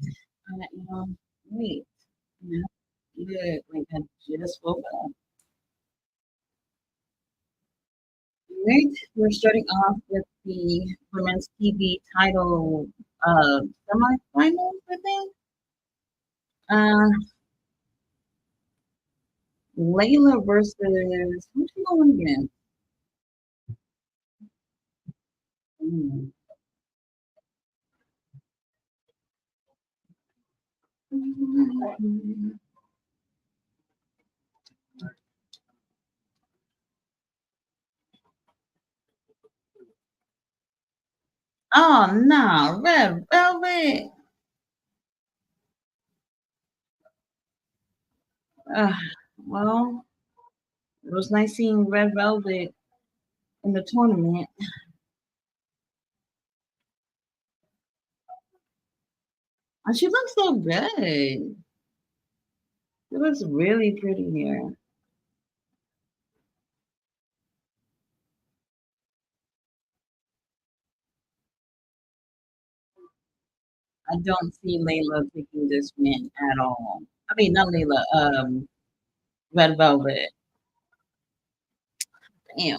You know, wait. Yeah, look, like I just woke up. Right, we're starting off with the women's TV title semifinals, I think. Uh, Layla versus who's she going against? Mm. Oh no, Red Velvet. Uh, well, it was nice seeing Red Velvet in the tournament. And she looks so good. She looks really pretty here. I don't see Layla taking this win at all. I mean, not Layla. Red Velvet. Damn.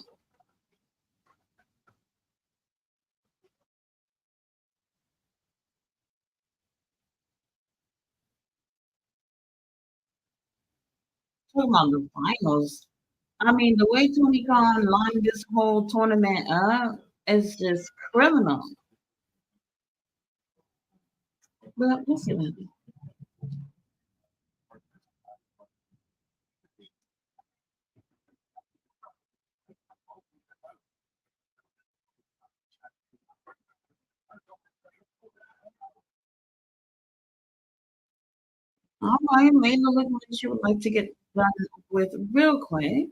Talking about the finals. I mean, the way Tony Khan lined this whole tournament up is just criminal. But we'll see. All right, Layla look like she would like to get done with real quick.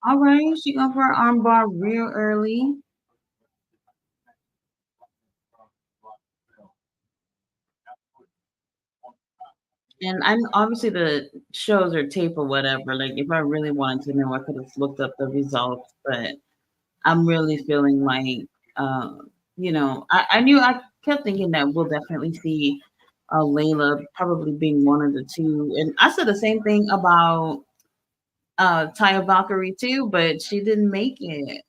All right, she going for her armbar real early. And I'm obviously the shows are tape or whatever. Like if I really wanted to know, I could have looked up the results. But I'm really feeling like, uh, I knew I kept thinking that we'll definitely see Layla probably being one of the two. And I said the same thing about Taya Valkyrie too, but she didn't make it.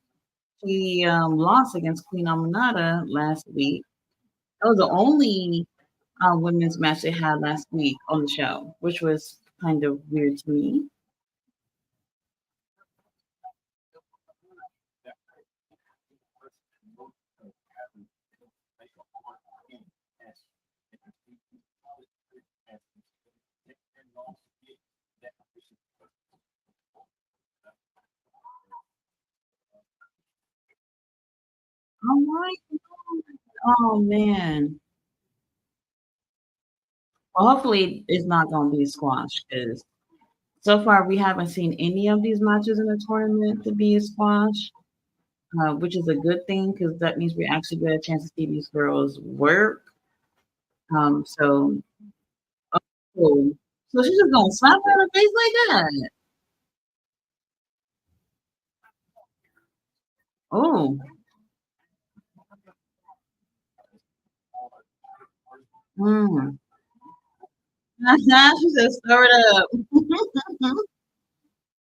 She lost against Queen Aminata last week. That was the only women's match they had last week on the show, which was kind of weird to me. Oh my god. Oh man. Well, hopefully it's not going to be squashed because so far we haven't seen any of these matches in the tournament to be squashed, which is a good thing because that means we actually get a chance to see these girls work. So, oh, so she's just gonna slap her in the face like that. Oh, mm. She said stir it up.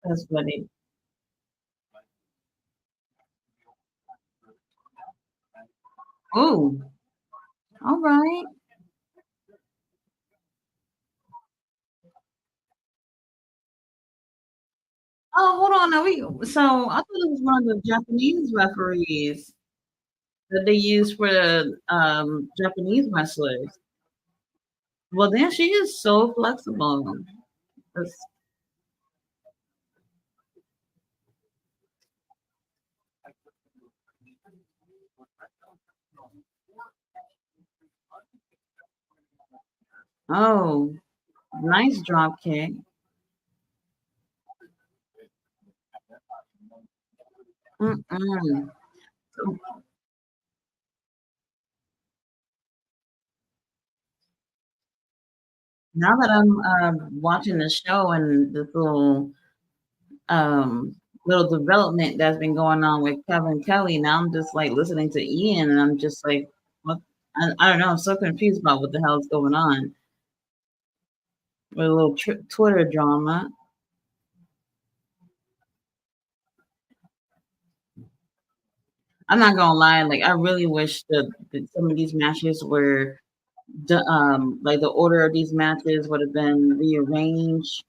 That's funny. Oh, all right. Oh, hold on. Now so I thought it was one of the Japanese referees that they use for the Japanese wrestlers. Well, then she is so flexible. That's- oh, nice drop kick. Mm-mm. So now that I'm watching the show and this um, little development that's been going on with Kevin Kelly, now I'm just like listening to Ian, and I'm just like, what? I don't know. I'm so confused about what the hell is going on with a little Twitter drama. I'm not gonna lie, like I really wish that some of these matches were like the order of these matches would have been rearranged.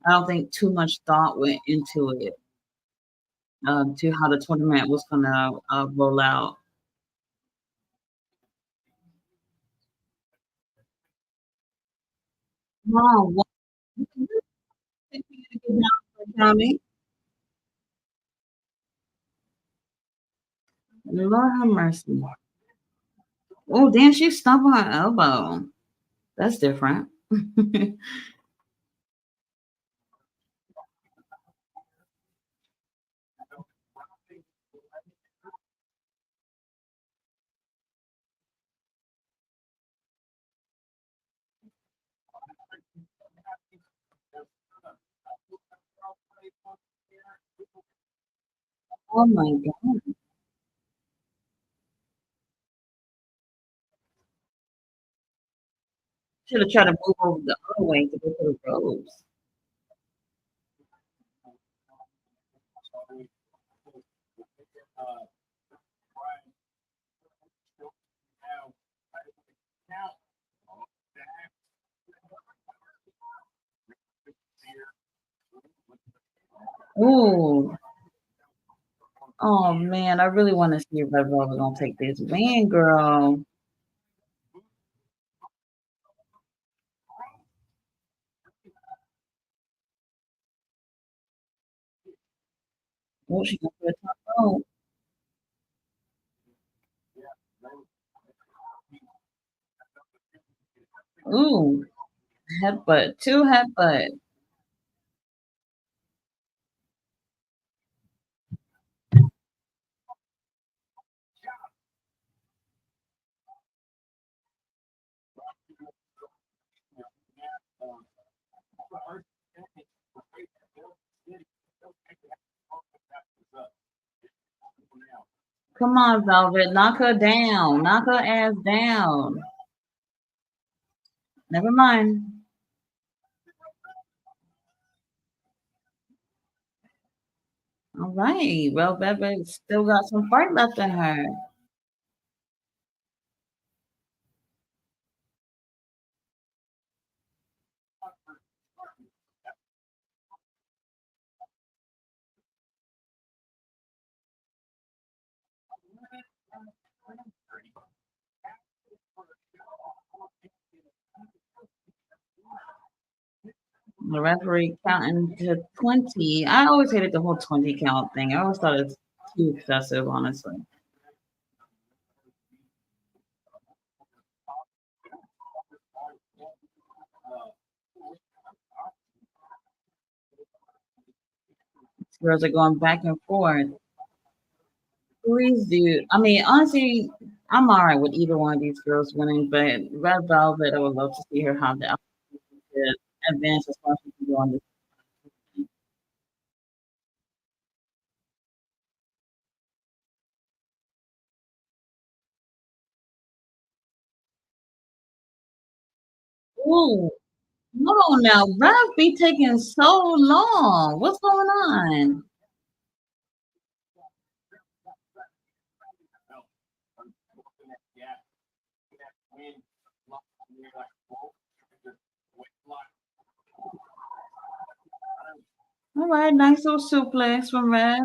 I don't think too much thought went into it, to how the tournament was gonna roll out. Mom, what did you think you need to get down for Tommy? Lord have mercy. Oh, damn, she stumped on her elbow. That's different. Oh my god. Should have tried to move over the other way to go to the ropes. Ooh. Oh man, I really want to see if Red Velvet gonna take this win, girl. Oh, she gonna put a top rope. Ooh, headbutt, two headbutt. Come on, Velvet, knock her down, knock her ass down. Never mind. All right, well, Velvet still got some fight left in her. The referee counting to 20. I always hated the whole 20 count thing. I always thought it's too excessive, honestly. Girls are going back and forth. Please do. I mean, honestly, I'm all right with either one of these girls winning, but Red Velvet, I would love to see her have the opportunity to advance as far as she can go on this. Ooh, no, now Rev be taking so long. What's going on? All right, nice little suplex from Rev.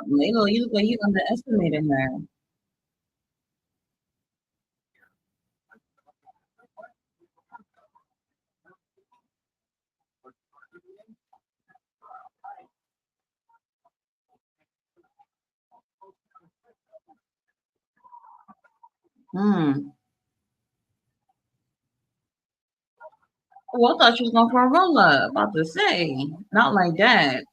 Layla, you look like you underestimated her. Hmm. Well, I thought she was going for a roll up. About to say, not like that.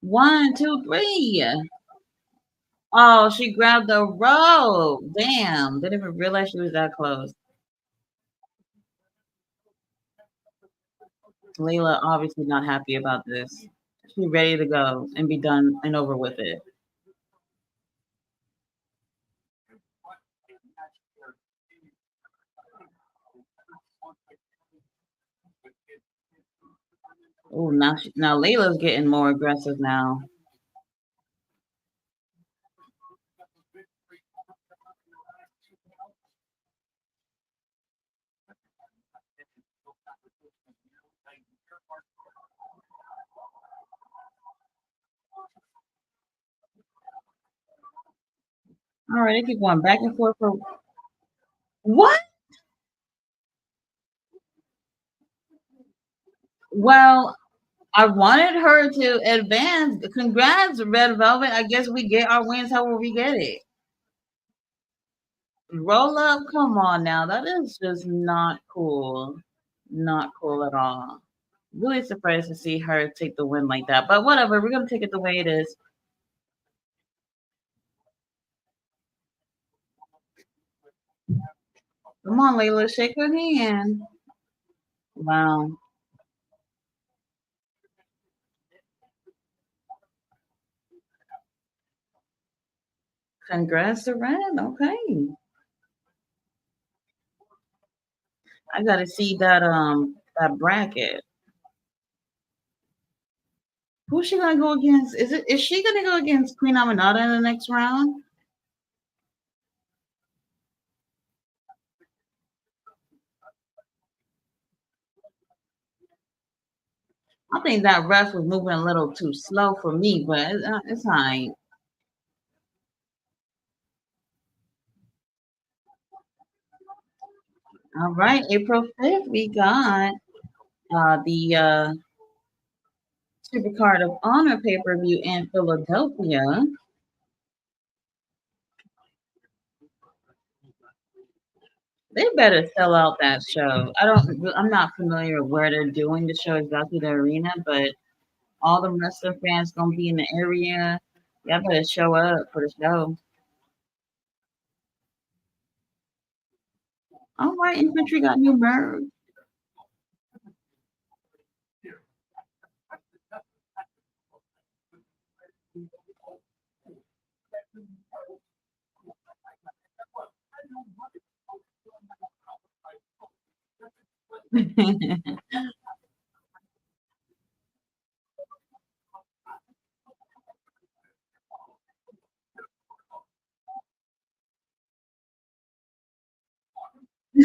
1, 2, 3. Oh, she grabbed the rope. Damn. Didn't even realize she was that close. Layla obviously not happy about this. She's ready to go and be done and over with it. Oh, now Layla's getting more aggressive now. All right, they keep going back and forth for what? Well, I wanted her to advance. Congrats, Red Velvet. I guess we get our wins however we get it. Roll up, come on now. That is just not cool. Not cool at all. Really surprised to see her take the win like that. But whatever, we're gonna take it the way it is. Come on, Layla, shake her hand. Wow. Congrats to Red. Okay. I gotta see that bracket. Who's she gonna go against? Is she gonna go against Queen Aminata in the next round? I think that ref was moving a little too slow for me, but it's fine. All right, April 5th, we got the Supercard of Honor pay per view in Philadelphia. They better sell out that show. I'm not familiar with where they're doing the show exactly, the arena, but all the wrestling fans gonna be in the area. Y'all better show up for the show. All right, Infantry got new merch.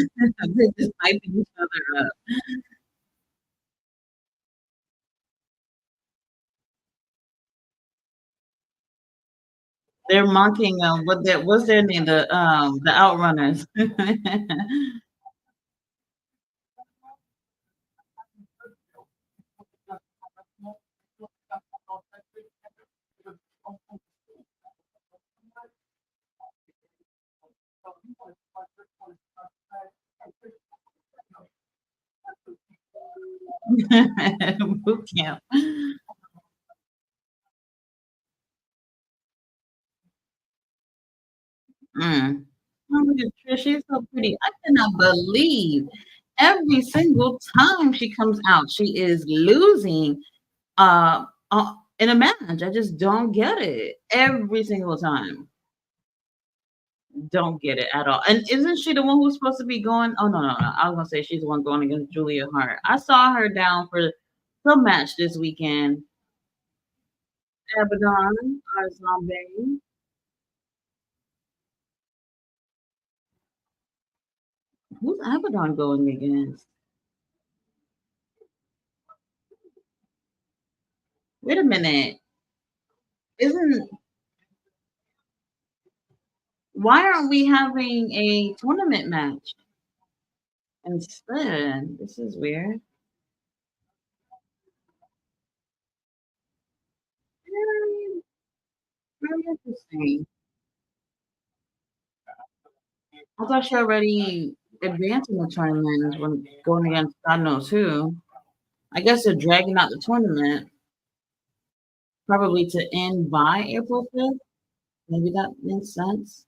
They're just hyping each other up. They're mocking what's their name? The Outrunners. Boot camp. Mm. Oh, look at Trish. She's so pretty. I cannot believe every single time she comes out, she is losing in a match. I just don't get it. Every single time. Don't get it at all. And isn't she the one who's supposed to be going? Oh no, no, no. I was gonna say she's the one going against Julia Hart. I saw her down for some match this weekend. Abaddon or Zombie. Who's Abaddon going against? Wait a minute. Isn't Why aren't we having a tournament match? instead. This is weird. Very, very interesting. I thought she already advanced in the tournament when going against God knows who. I guess they're dragging out the tournament probably to end by April 5th. Maybe that makes sense.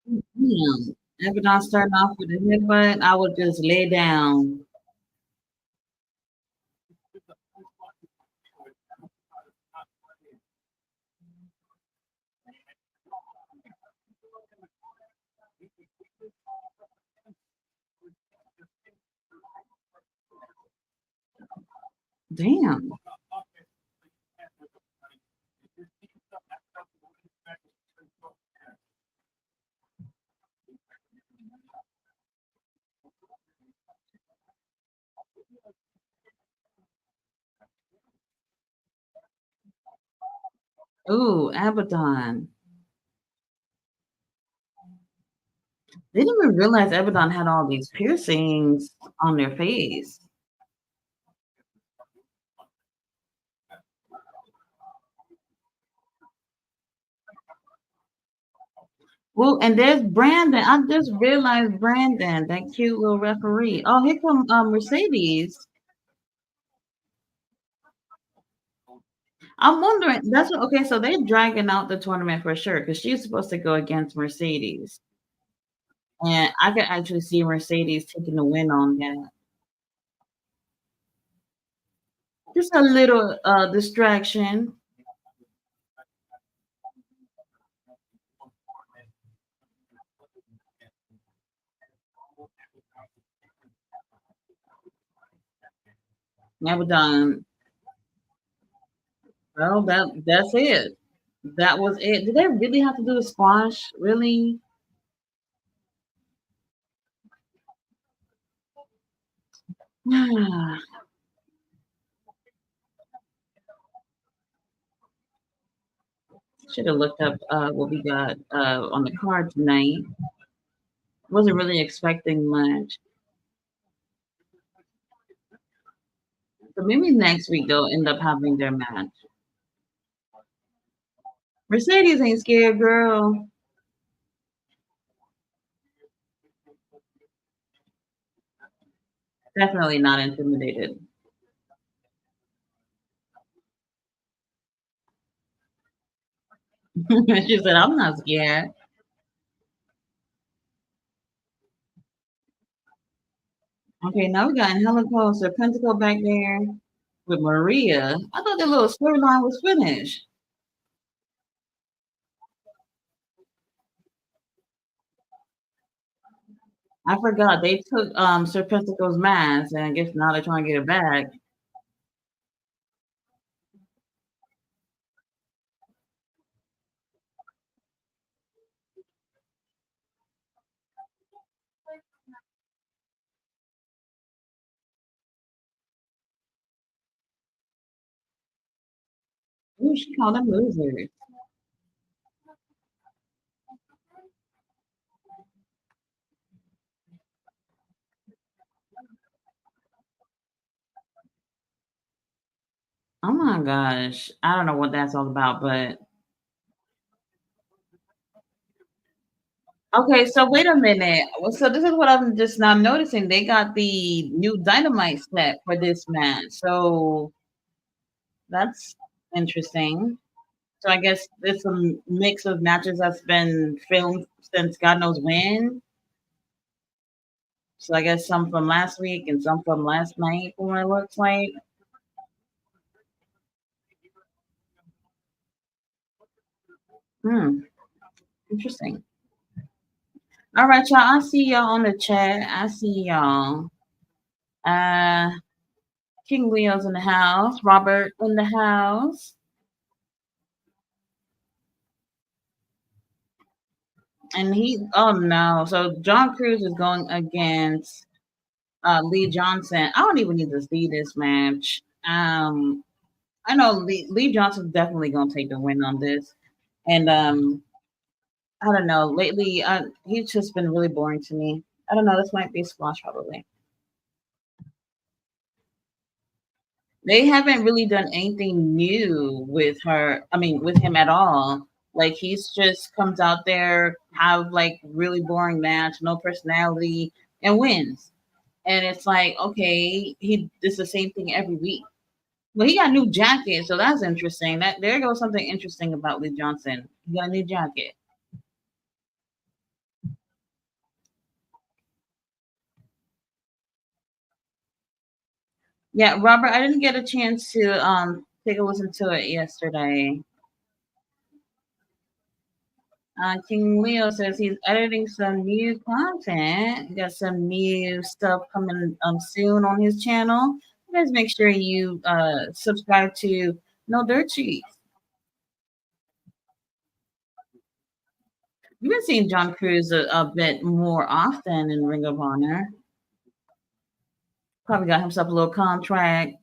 Damn. Abaddon starting off with a headbutt, I would just lay down. Damn. Ooh, Abaddon. They didn't even realize Abaddon had all these piercings on their face. Well, and there's Brandon. I just realized Brandon, that cute little referee. Oh, here come Mercedes. I'm wondering. That's what, okay. So they're dragging out the tournament for sure because she's supposed to go against Mercedes, and I could actually see Mercedes taking the win on that. Just a little distraction. Never done. Well, that's it. That was it. Did they really have to do a squash? Really? Should have looked up what we got on the card tonight. Wasn't really expecting much. So maybe next week they'll end up having their match. Mercedes ain't scared, girl. Definitely not intimidated. She said, I'm not scared. Okay, now we got Angelica Serpentico back there with Maria. I thought the little storyline was finished. I forgot they took Serpentico's mask, and I guess now they're trying to get it back. Ooh, she called them losers. Oh my gosh. I don't know what that's all about, but okay, so wait a minute. Well, so this is what I'm just now noticing. They got the new Dynamite set for this match. So that's interesting. So I guess it's a mix of matches that's been filmed since God knows when. So I guess some from last week and some from last night, from what it looks like. Hmm, interesting. All right, y'all. I see y'all on the chat. I see y'all. Uh, King Leo's in the house. Robert in the house. And oh no. So John Cruz is going against Lee Johnson. I don't even need to see this match. I know Lee Johnson's definitely gonna take the win on this, and I don't know. Lately, he's just been really boring to me. I don't know. This might be squash probably. They haven't really done anything new with her. I mean, with him at all. Like he's just comes out there, have like really boring match, no personality, and wins. And it's like, okay, he does the same thing every week. Well, he got a new jacket, so that's interesting. That there goes something interesting about Lee Johnson. He got a new jacket. Yeah, Robert, I didn't get a chance to take a listen to it yesterday. King Leo says he's editing some new content. He got some new stuff coming soon on his channel. You guys make sure you subscribe to No Dirt Sheets. You've been seeing John Cruz a bit more often in Ring of Honor. Probably got himself a little contract.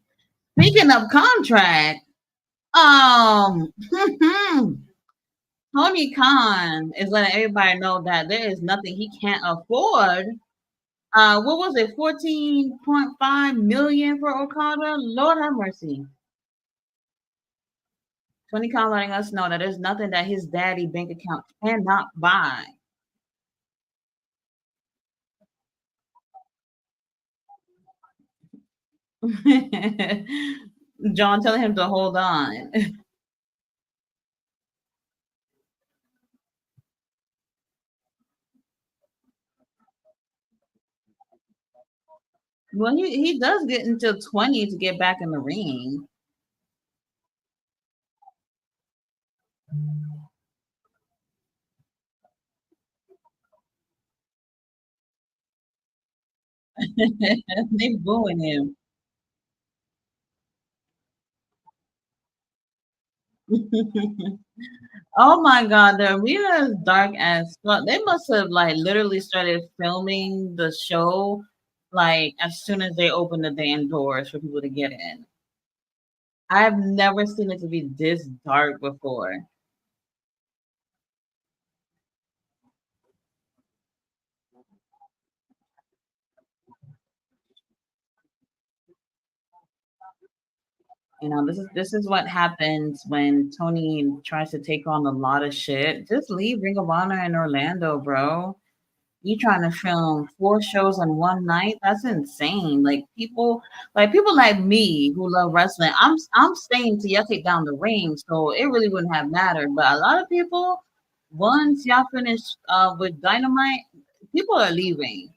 Speaking of contract, um, Tony Khan is letting everybody know that there is nothing he can't afford. What was it? 14.5 million for Okada. Lord have mercy. Tony Khan letting us know that there's nothing that his daddy bank account cannot buy. John telling him to hold on. Well, he does get until 20 to get back in the ring. They booing him. Oh my god, the arena is dark as fuck. They must have like literally started filming the show like as soon as they opened the damn doors for people to get in. I've never seen it to be this dark before. You know, this is what happens when Tony tries to take on a lot of shit. Just leave Ring of Honor in Orlando, bro. You trying to film 4 shows on one night? That's insane. People like me who love wrestling. I'm staying till y'all take down the ring, so it really wouldn't have mattered. But a lot of people, once y'all finish with Dynamite, people are leaving.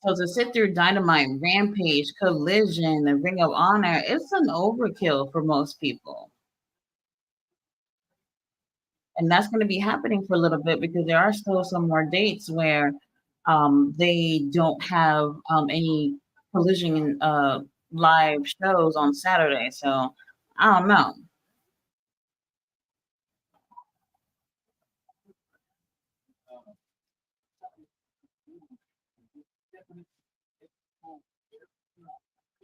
So to sit through Dynamite, Rampage, Collision, and Ring of Honor, it's an overkill for most people. And that's going to be happening for a little bit because there are still some more dates where they don't have any collision live shows on Saturday. So I don't know.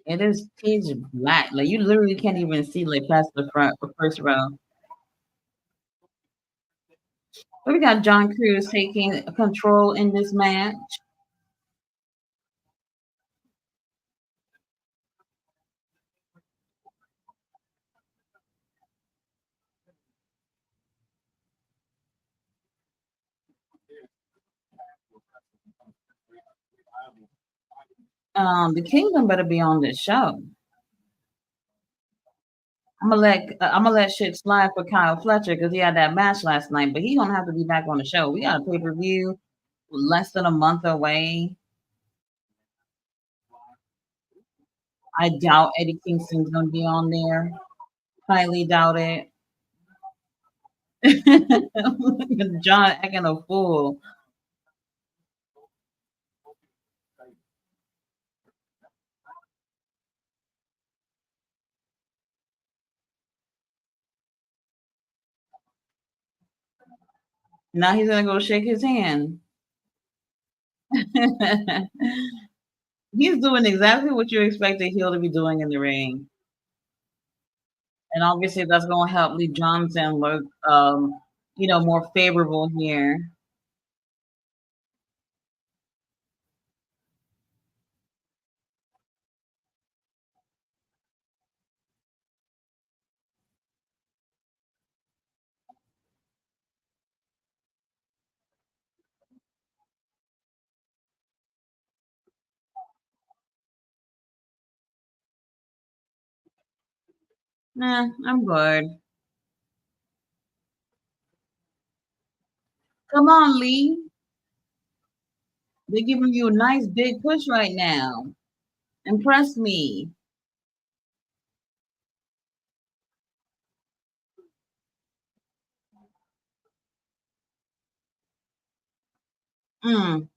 It is pitch black. Like you literally can't even see like past the first row. But we got John Cruz taking control in this match. The Kingdom better be on this show. I'm gonna let shit slide for Kyle Fletcher because he had that match last night, but he gonna have to be back on the show. We got a pay per view less than a month away. I doubt Eddie Kingston's gonna be on there. Highly doubt it. John acting a fool. Now he's gonna go shake his hand. He's doing exactly what you expect a heel to be doing in the ring. And obviously that's gonna help Lee Johnson look, more favorable here. Nah, I'm good. Come on, Lee. They're giving you a nice big push right now. Impress me. Mm.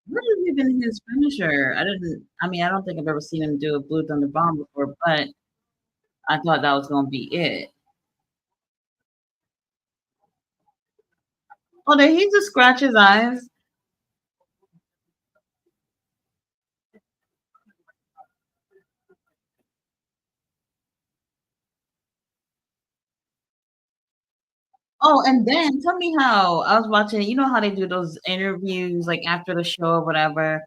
What is even his finisher? I don't think I've ever seen him do a Blue Thunder Bomb before, but I thought that was gonna be it. Oh, did he just scratch his eyes? Oh, and then tell me how I was watching, you know how they do those interviews like after the show or whatever.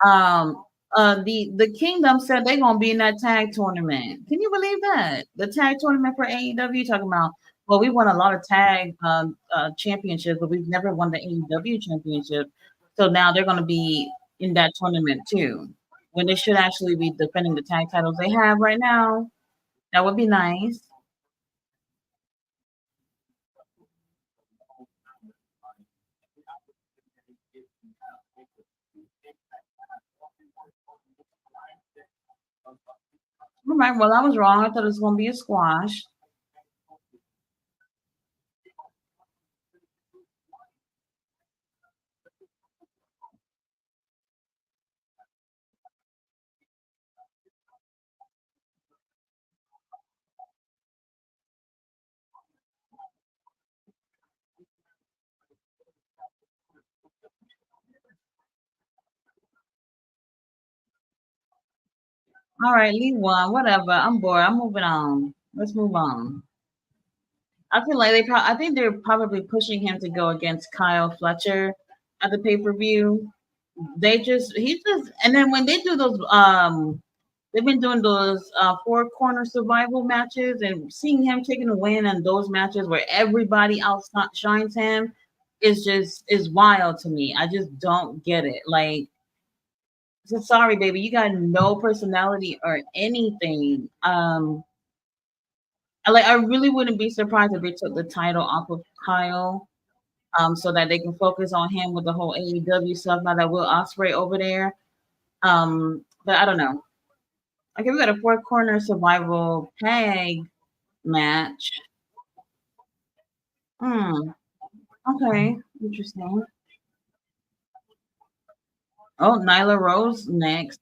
Um, the Kingdom said they're gonna be in that tag tournament. Can you believe that? The tag tournament for AEW talking about, well, we won a lot of tag championships, but we've never won the AEW championship. So now they're gonna be in that tournament too. When they should actually be defending the tag titles they have right now. That would be nice. All right, well, I was wrong. I thought it was gonna be a squash. All right, leave one, whatever. I'm bored. I'm moving on. Let's move on. I feel like I think they're probably pushing him to go against Kyle Fletcher at the pay per view. And then when they do those, they've been doing those four corner survival matches, and seeing him taking a win in those matches where everybody outshines him is wild to me. I just don't get it. Like, so sorry, baby, you got no personality or anything. I really wouldn't be surprised if they took the title off of Kyle, so that they can focus on him with the whole AEW stuff. Now that Will Ospreay over there, but I don't know. Okay, we got a four corner survival tag match. Hmm. Okay, interesting. Oh, Nyla Rose next.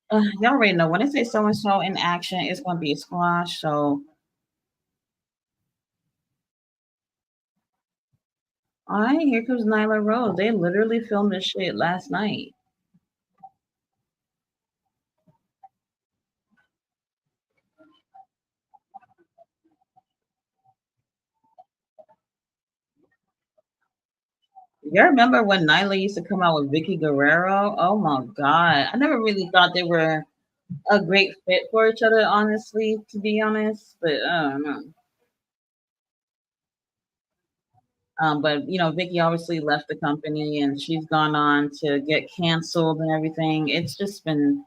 Y'all already know when they say so and so in action, it's going to be a squash. So, all right, here comes Nyla Rose. They literally filmed this shit last night. You remember when Nyla used to come out with Vicky Guerrero? Oh my god. I never really thought they were a great fit for each other, honestly, to be honest. But I don't know. But Vicky obviously left the company and she's gone on to get canceled and everything. It's just been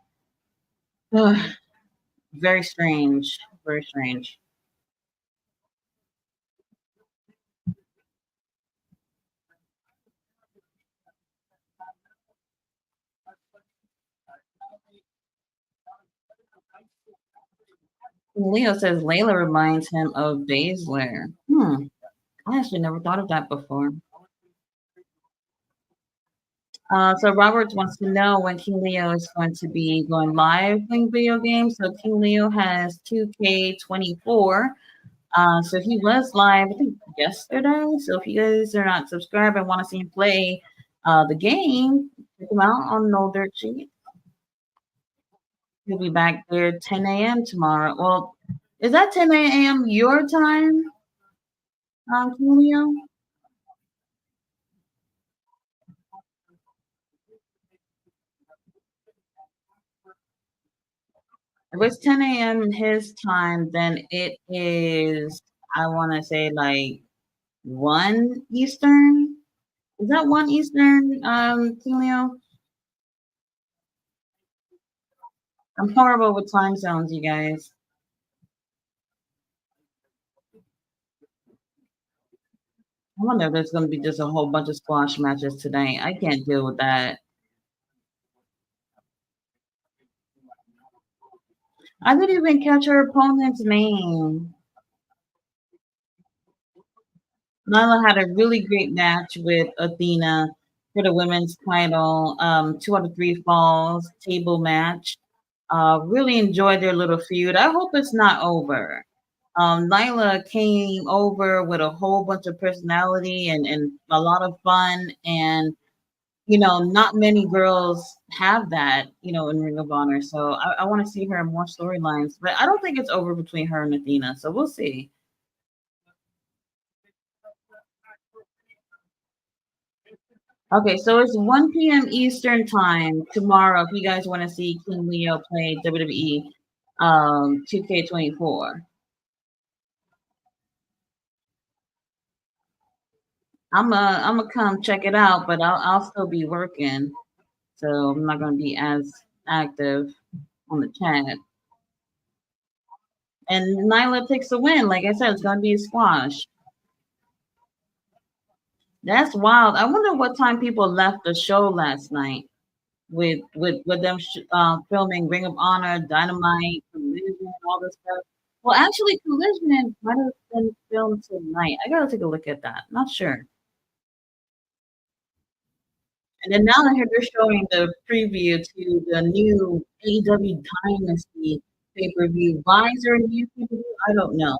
very strange. Very strange. Leo says Layla reminds him of Baszler. I actually never thought of that before. So Robert wants to know when King Leo is going to be going live playing video games. So King Leo has 2K24. So he was live, I think yesterday. So if you guys are not subscribed and want to see him play the game, check him out on No Dirt Sheet. He'll be back there 10 a.m. tomorrow. Well, is that 10 a.m. your time, Julio? If it's 10 a.m. his time, then it is, I want to say, like 1 Eastern. Is that 1 Eastern, Julio? I'm horrible with time zones, you guys. I wonder if there's going to be just a whole bunch of squash matches tonight. I can't deal with that. I didn't even catch her opponent's name. Nyla had a really great match with Athena for the women's title. 2 out of 3 falls table match. Really enjoyed their little feud. I hope it's not over. Nyla came over with a whole bunch of personality and a lot of fun. And, not many girls have that, in Ring of Honor. So I want to see her in more storylines. But I don't think it's over between her and Athena. So we'll see. Okay, so it's 1 p.m. Eastern time tomorrow if you guys want to see King Leo play WWE 2K24. I'm gonna come check it out, but I'll still be working, so I'm not gonna be as active on the chat. And Nyla picks a win. Like I said, it's gonna be a squash. That's wild. I wonder what time people left the show last night with them filming Ring of Honor, Dynamite, Collision, all this stuff. Well, actually, Collision might have been filmed tonight. I gotta take a look at that. Not sure. And then now that they're showing the preview to the new AEW Dynasty pay per view. Why is there a new pay per view? I don't know.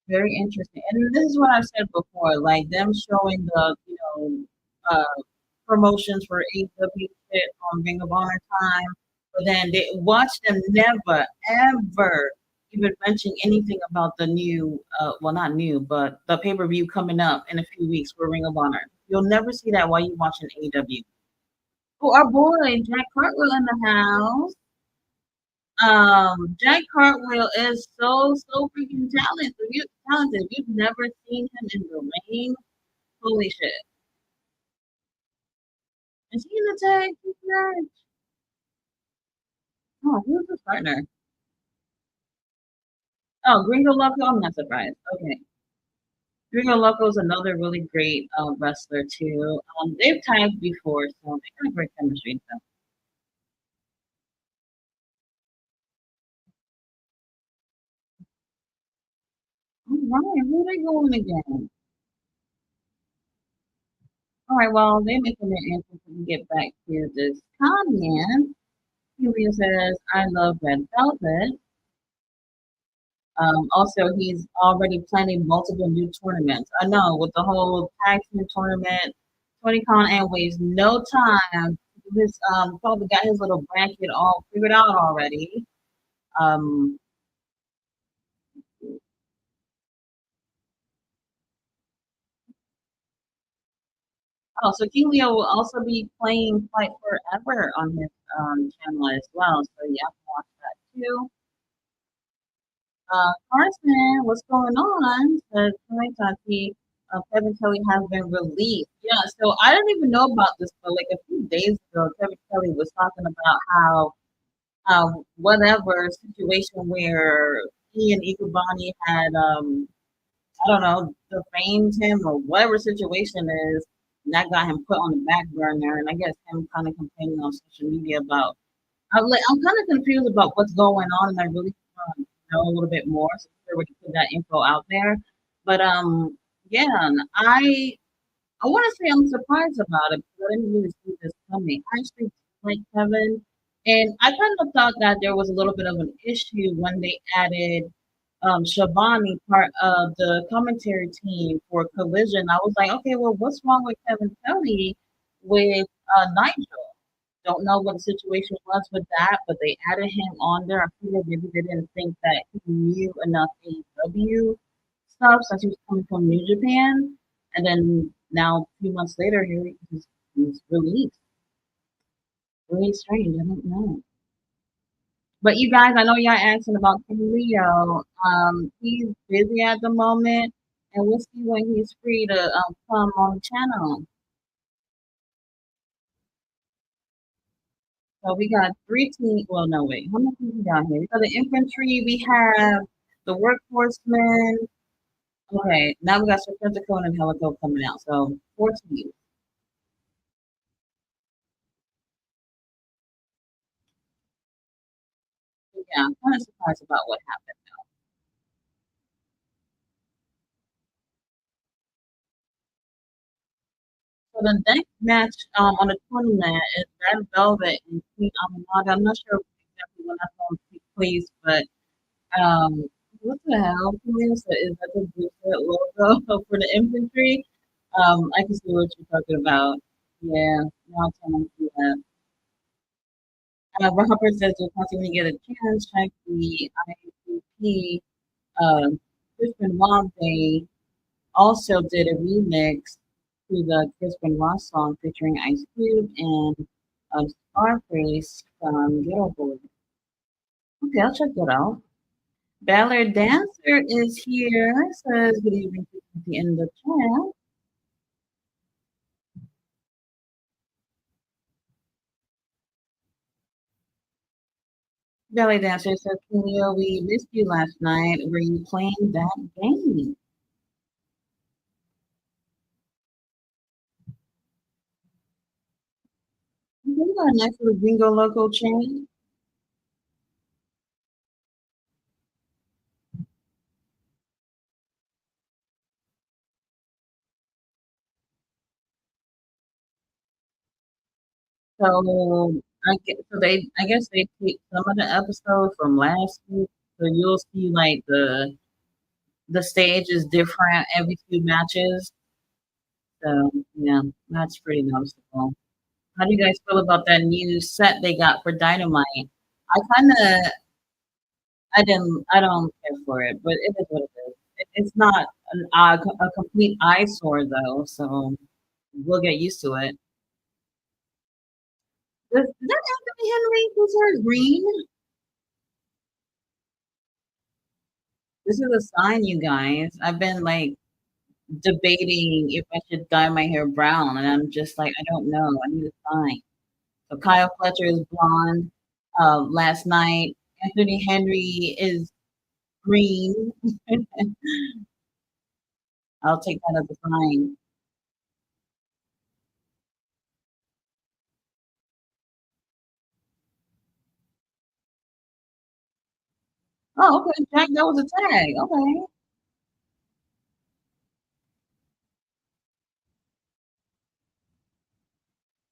Very interesting. And this is what I've said before, like them showing the promotions for AEW shit on Ring of Honor time, but then they watch them never ever even mention anything about the new, well, not new, but the pay per view coming up in a few weeks for Ring of Honor. You'll never see that while you're watching AEW. Oh, our boy Jack Cartwheel in the house. Jack Cartwheel is so freaking talented. Talented. You've never seen him in the ring. Holy shit! Is he in the tag team match? Oh, who's his partner? Oh, Gringo Loco. I'm not surprised. Okay, Gringo Loco is another really great wrestler too. They've tagged before, so they got great chemistry. So. All right, who are they going again? All right, well, they're making their entrance. We can get back to this comment. Julia says, I love Red Velvet. Also, he's already planning multiple new tournaments. I know with the whole tag team tournament, 20 Con and waste no time. This probably got his little bracket all figured out already. Um, oh, so King Leo will also be playing Fight Forever on his channel as well. So you have to watch that too. Carson, what's going on? Says Tati, Kevin Kelly has been released. Yeah, so I didn't even know about this, but like a few days ago, Kevin Kelly was talking about how whatever situation where he and Ikebani had I don't know, defamed him or whatever situation is, and that got him put on the back burner. And I guess him kind of complaining on social media about I'm kind of confused about what's going on, and I really want to know a little bit more. So sure we can put that info out there. But yeah, and I want to say I'm surprised about it because I didn't really see this coming. I actually like Kevin. And I kind of thought that there was a little bit of an issue when they added Shivani, part of the commentary team for Collision. I was like, okay, well, what's wrong with Kevin Kelly with Nigel? Don't know what the situation was with that, but they added him on there. I figured maybe they didn't think that he knew enough AEW stuff since he was coming from New Japan. And then now, a few months later, he's released. Really strange. I don't know. But you guys, I know y'all asking about King Leo. He's busy at the moment, and we'll see when he's free to come on the channel. So we got three teams. Well, no, wait. How many teams we got here? We got the infantry. We have the workhorsemen. Okay, now we got Serpentico and Helico coming out. So four teams. Yeah, I'm kind of surprised about what happened. So the next match on the tournament is Red Velvet and Queen Aminata. I'm not sure exactly when that's going to take place, but what the hell? Is that the Bluefoot logo for the infantry? I can see what you're talking about. Yeah, now I'm trying to see that. Robert says you'll constantly get a chance. Check the ICP. Chris Benoit, they also did a remix to the Chris Benoit song featuring Ice Cube and Scarface from Ghetto Boy. Okay, I'll check that out. Ballard Dancer is here. Says good evening at the end of the chat. Belly Dancer says, Leo, we missed you last night. Were you playing that game? You got a nice little bingo logo chain. So I guess they take some of the episodes from last week. So you'll see like the stage is different every few matches. So yeah, that's pretty noticeable. How do you guys feel about that new set they got for Dynamite? I kind of I don't care for it, but it is what it is. It's not a complete eyesore though, so we'll get used to it. Is that Anthony Henry who's hair green? This is a sign, you guys. I've been like debating if I should dye my hair brown, and I'm just like, I don't know. I need a sign. So Kyle Fletcher is blonde. Last night, Anthony Henry is green. I'll take that as a sign. Oh, okay, Jack, that was a tag. Okay.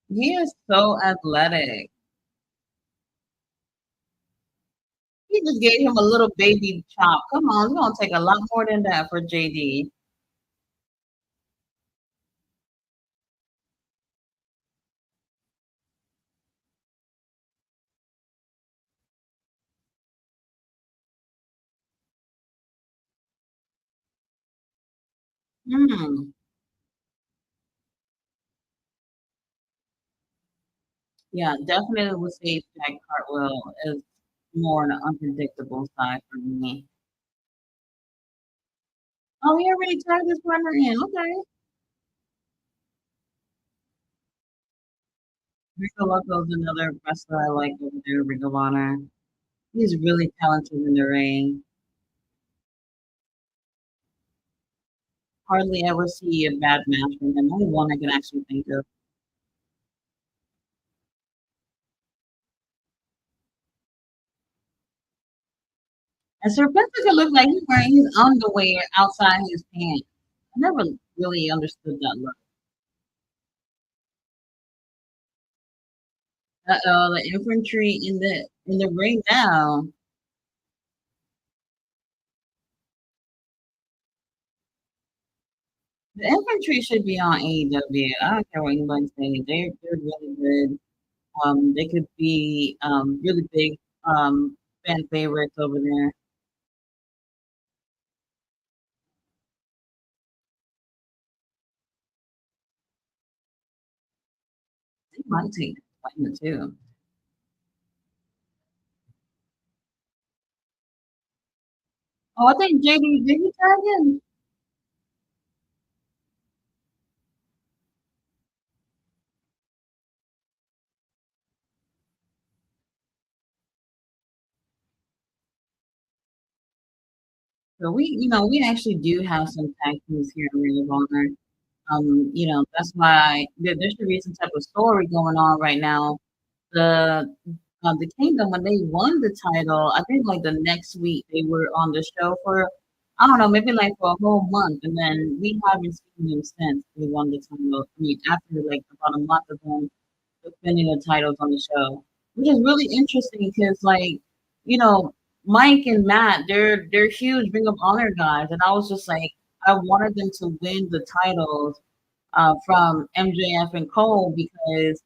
He is so athletic. He just gave him a little baby chop. Come on, it's gonna take a lot more than that for JD. Hmm. Yeah, definitely would say Jack Cartwell is more on the unpredictable side for me. Oh, he already tagged his partner in. Okay. Rico Loco's another wrestler I like over there, Ring of Honor. He's really talented in the ring. Hardly ever see a bad match from him. Only one I can actually think of. And Serpentico looked like he's wearing his underwear outside his pants. I never really understood that look. Uh-oh, the infantry in the ring now. The infantry should be on AEW. I don't care what anybody say. They're really good. They could be really big fan favorites over there. They might take the win too. Oh, I think JD did he tag in? So we actually do have some tag teams here in Ring of Honor. That's why there should be some type of story going on right now. The Kingdom when they won the title, I think like the next week they were on the show for I don't know, maybe like for a whole month, and then we haven't seen them since they won the title. I mean, after like about a month of them defending the titles on the show, which is really interesting because you know Mike and Matt, they're huge Ring of Honor guys, and I was just like I wanted them to win the titles from MJF and Cole because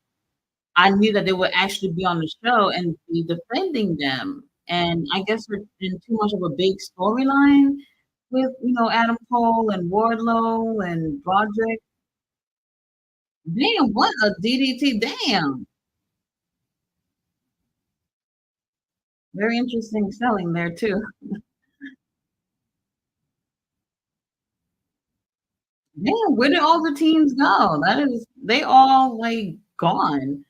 I knew that they would actually be on the show and be defending them. And I guess we're in too much of a big storyline with, Adam Cole and Wardlow and Roderick. Damn, what a DDT. Damn. Very interesting selling there too. Damn, where did all the teams go? They all like gone.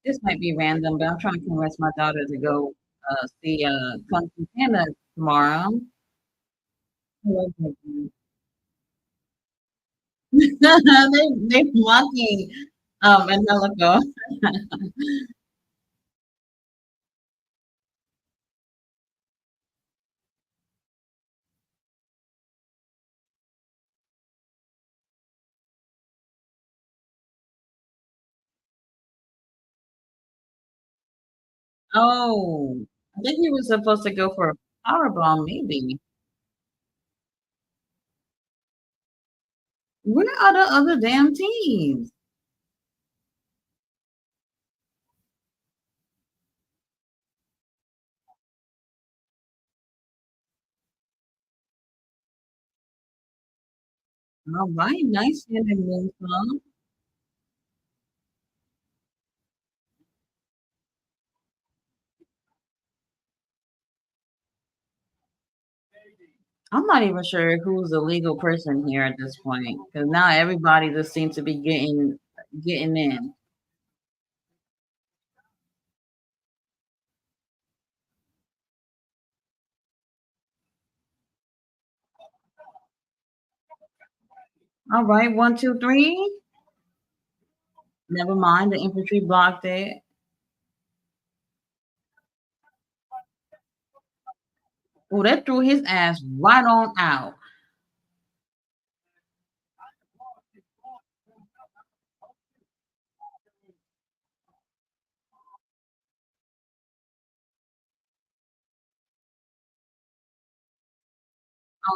This might be random, but I'm trying to convince my daughter to go see Kung Fu Panda tomorrow. I love that movie. They mocking Angelico. Oh, I think he was supposed to go for a powerbomb, maybe. Where are the other damn teams? All right, nice hitting move, huh? I'm not even sure who's the legal person here at this point, because now everybody just seems to be getting in. All right, one, two, three. Never mind, the infantry blocked it. Oh, that threw his ass right on out.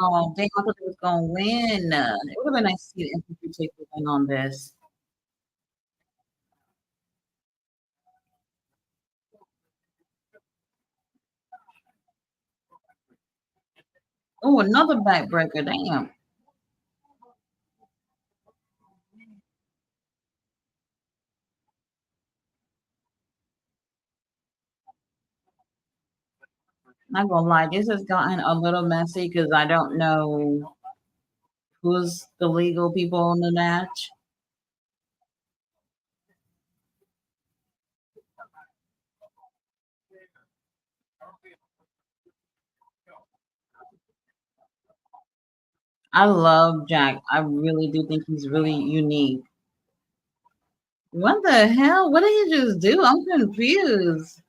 Oh, dang, I thought they was gonna win. It would have been nice to see the infantry take the win on this. Oh, another backbreaker. Damn. Not gonna lie, this has gotten a little messy because I don't know who's the legal people in the match. I love Jack. I really do think he's really unique. What the hell? What did he just do? I'm confused.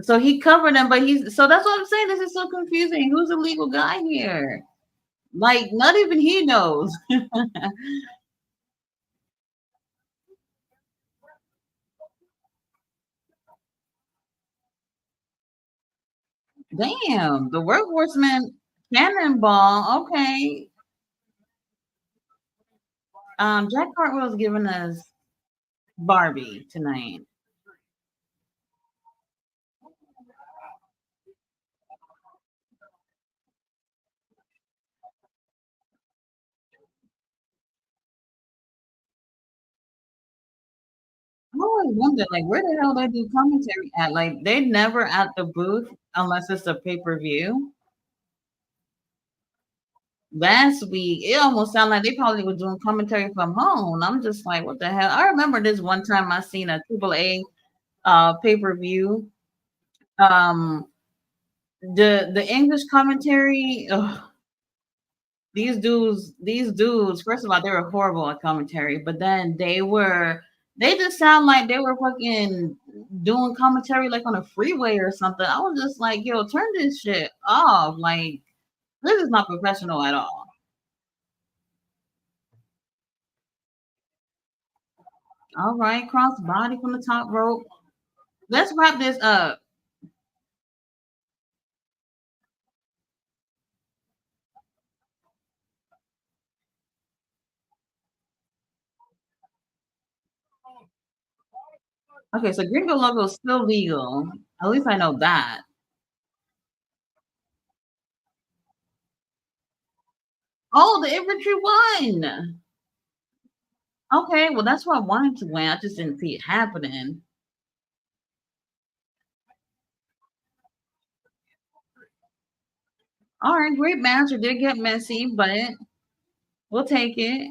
So he covered him, but he's so that's what I'm saying. This is so confusing. Who's the legal guy here? Like, not even he knows. Damn, the workhorseman cannonball. Okay. Jack Hartwell's giving us Barbie tonight. I always wonder, like, where the hell they do commentary at? Like, they never at the booth unless it's a pay-per-view. Last week, it almost sounded like they probably were doing commentary from home. I'm just like, what the hell? I remember this one time I seen a AAA pay-per-view. Um the English commentary, ugh, these dudes, first of all, they were horrible at commentary, but then they just sound like they were fucking doing commentary like on a freeway or something. I was just like, yo, turn this shit off. Like, this is not professional at all. All right, cross body from the top rope. Let's wrap this up. Okay, so Gringo logo is still legal. At least I know that. Oh, the infantry won. Okay, well that's what I wanted to win. I just didn't see it happening. All right, great match. It did get messy, but we'll take it.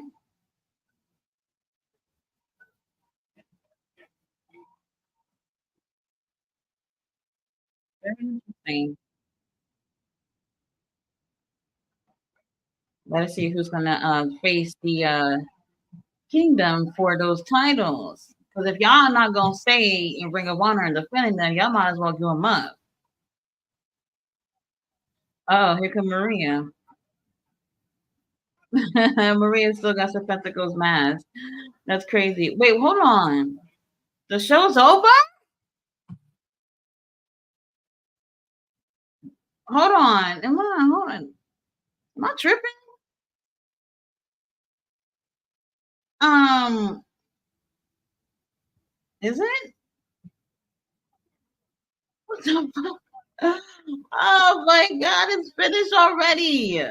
Very interesting. Let's see who's gonna face the Kingdom for those titles. Because if y'all not gonna stay in Ring of Honor and defending them, y'all might as well give them up. Oh, here come Maria. Maria still got the Pentacles mask. That's crazy. Wait, hold on. The show's over? Hold on. Hold on. Am I tripping? Um, is it? What the fuck? Oh my god, it's finished already.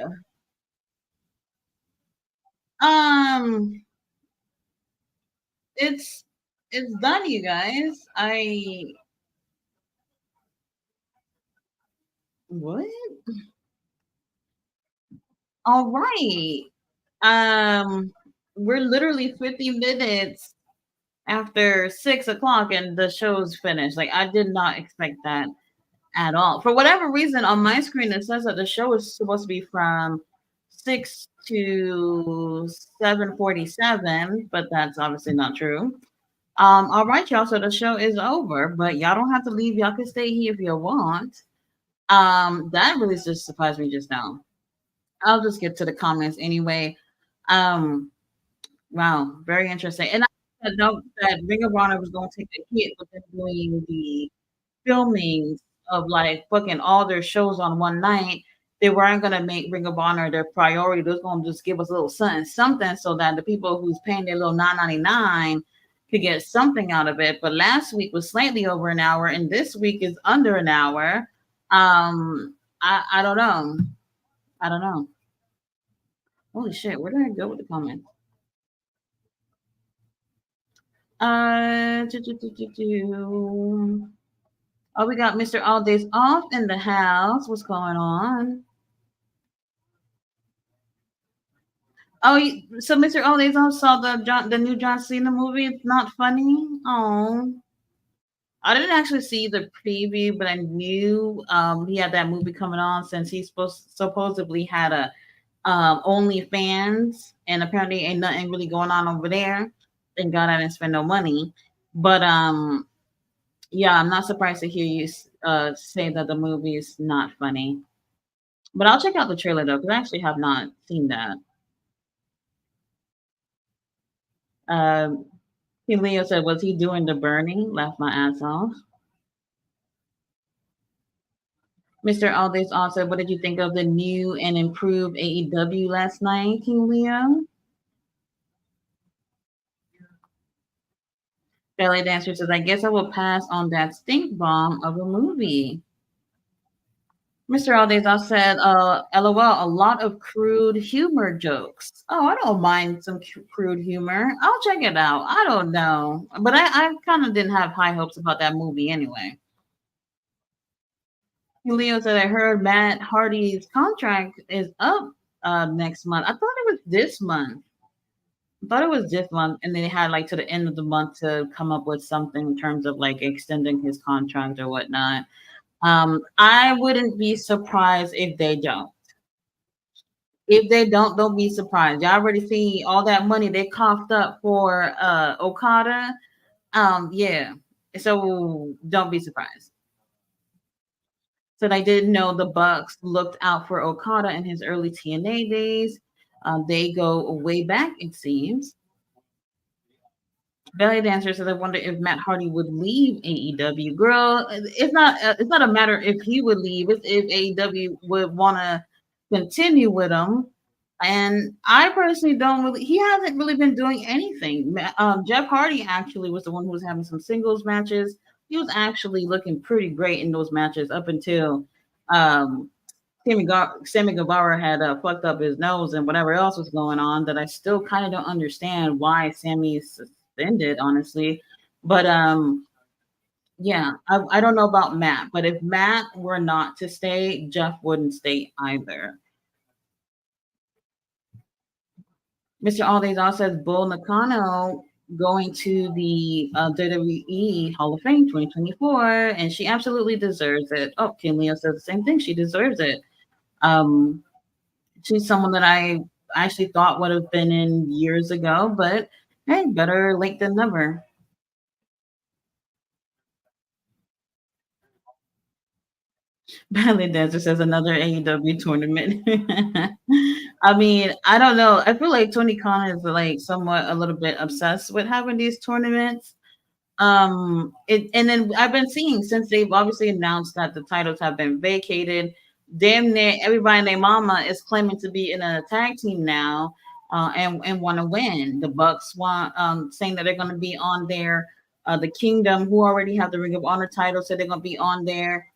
Um, it's it's done, you guys. I what? All right. Um, we're literally 50 minutes after 6 o'clock and the show's finished. Like, I did not expect that at all. For whatever reason, on my screen it says that the show is supposed to be from 6 to 7:47, but that's obviously not true. All right, y'all. So the show is over, but y'all don't have to leave. Y'all can stay here if you want. That really just surprised me just now. I'll just get to the comments anyway. Um, wow, very interesting. And I know that Ring of Honor was going to take a hit with them doing the filmings of like fucking all their shows on one night. They weren't gonna make Ring of Honor their priority. They was gonna just give us a little something, something, so that the people who's paying their little 9.99 could get something out of it. But last week was slightly over an hour, and this week is under an hour. I don't know. I don't know. Holy shit, where did I go with the comments? Oh, we got Mr. All Days Off in the house. What's going on? Oh, so Mr. All Days Off saw the new John Cena movie. It's not funny. Oh, I didn't actually see the preview, but I knew he had that movie coming on since he supposedly had a OnlyFans, and apparently ain't nothing really going on over there. Thank God I didn't spend no money. But Yeah, I'm not surprised to hear you say that the movie is not funny. But I'll check out the trailer though, because I actually have not seen that. Um, Leo said, "Was he doing the burning?" Laughed my ass off. Mr. Aldis also, what did you think of the new and improved AEW last night, King Leo? Ballet Dancer says, I guess I will pass on that stink bomb of a movie. Mr. Aldez said, LOL, a lot of crude humor jokes. Oh, I don't mind some crude humor. I'll check it out. I don't know. But I kind of didn't have high hopes about that movie anyway. Leo said, I heard Matt Hardy's contract is up next month. I thought it was this month. I thought it was this month, and they had like to the end of the month to come up with something in terms of like extending his contract or whatnot. I wouldn't be surprised if they don't. If they don't be surprised. Y'all already see all that money they coughed up for Okada. Yeah. So don't be surprised. So I didn't know the Bucks looked out for Okada in his early TNA days. They go way back, it seems. Belly Dancer says, "I wonder if Matt Hardy would leave AEW." Girl, it's not a matter if he would leave. It's if AEW would want to continue with him. And I personally don't really. He hasn't really been doing anything. Jeff Hardy actually was the one who was having some singles matches. He was actually looking pretty great in those matches up until um, Sammy Guevara had fucked up his nose and whatever else was going on that I still kind of don't understand why Sammy's suspended, honestly. But yeah, I don't know about Matt, but if Matt were not to stay, Jeff wouldn't stay either. Mr. Aldays also says Bull Nakano going to the WWE Hall of Fame 2024, and she absolutely deserves it. Oh, Kim Leo says the same thing. She deserves it. Um, she's someone that I actually thought would have been in years ago, but hey, better late than never. Ballet Dancer says another AEW tournament. I mean, I don't know. I feel like Tony Khan is like somewhat a little bit obsessed with having these tournaments. And then I've been seeing since they've obviously announced that the titles have been vacated, damn near everybody and their mama is claiming to be in a tag team now, and want to win. The Bucks want saying that they're going to be on there. The Kingdom, who already have the Ring of Honor title, said they're going to be on there.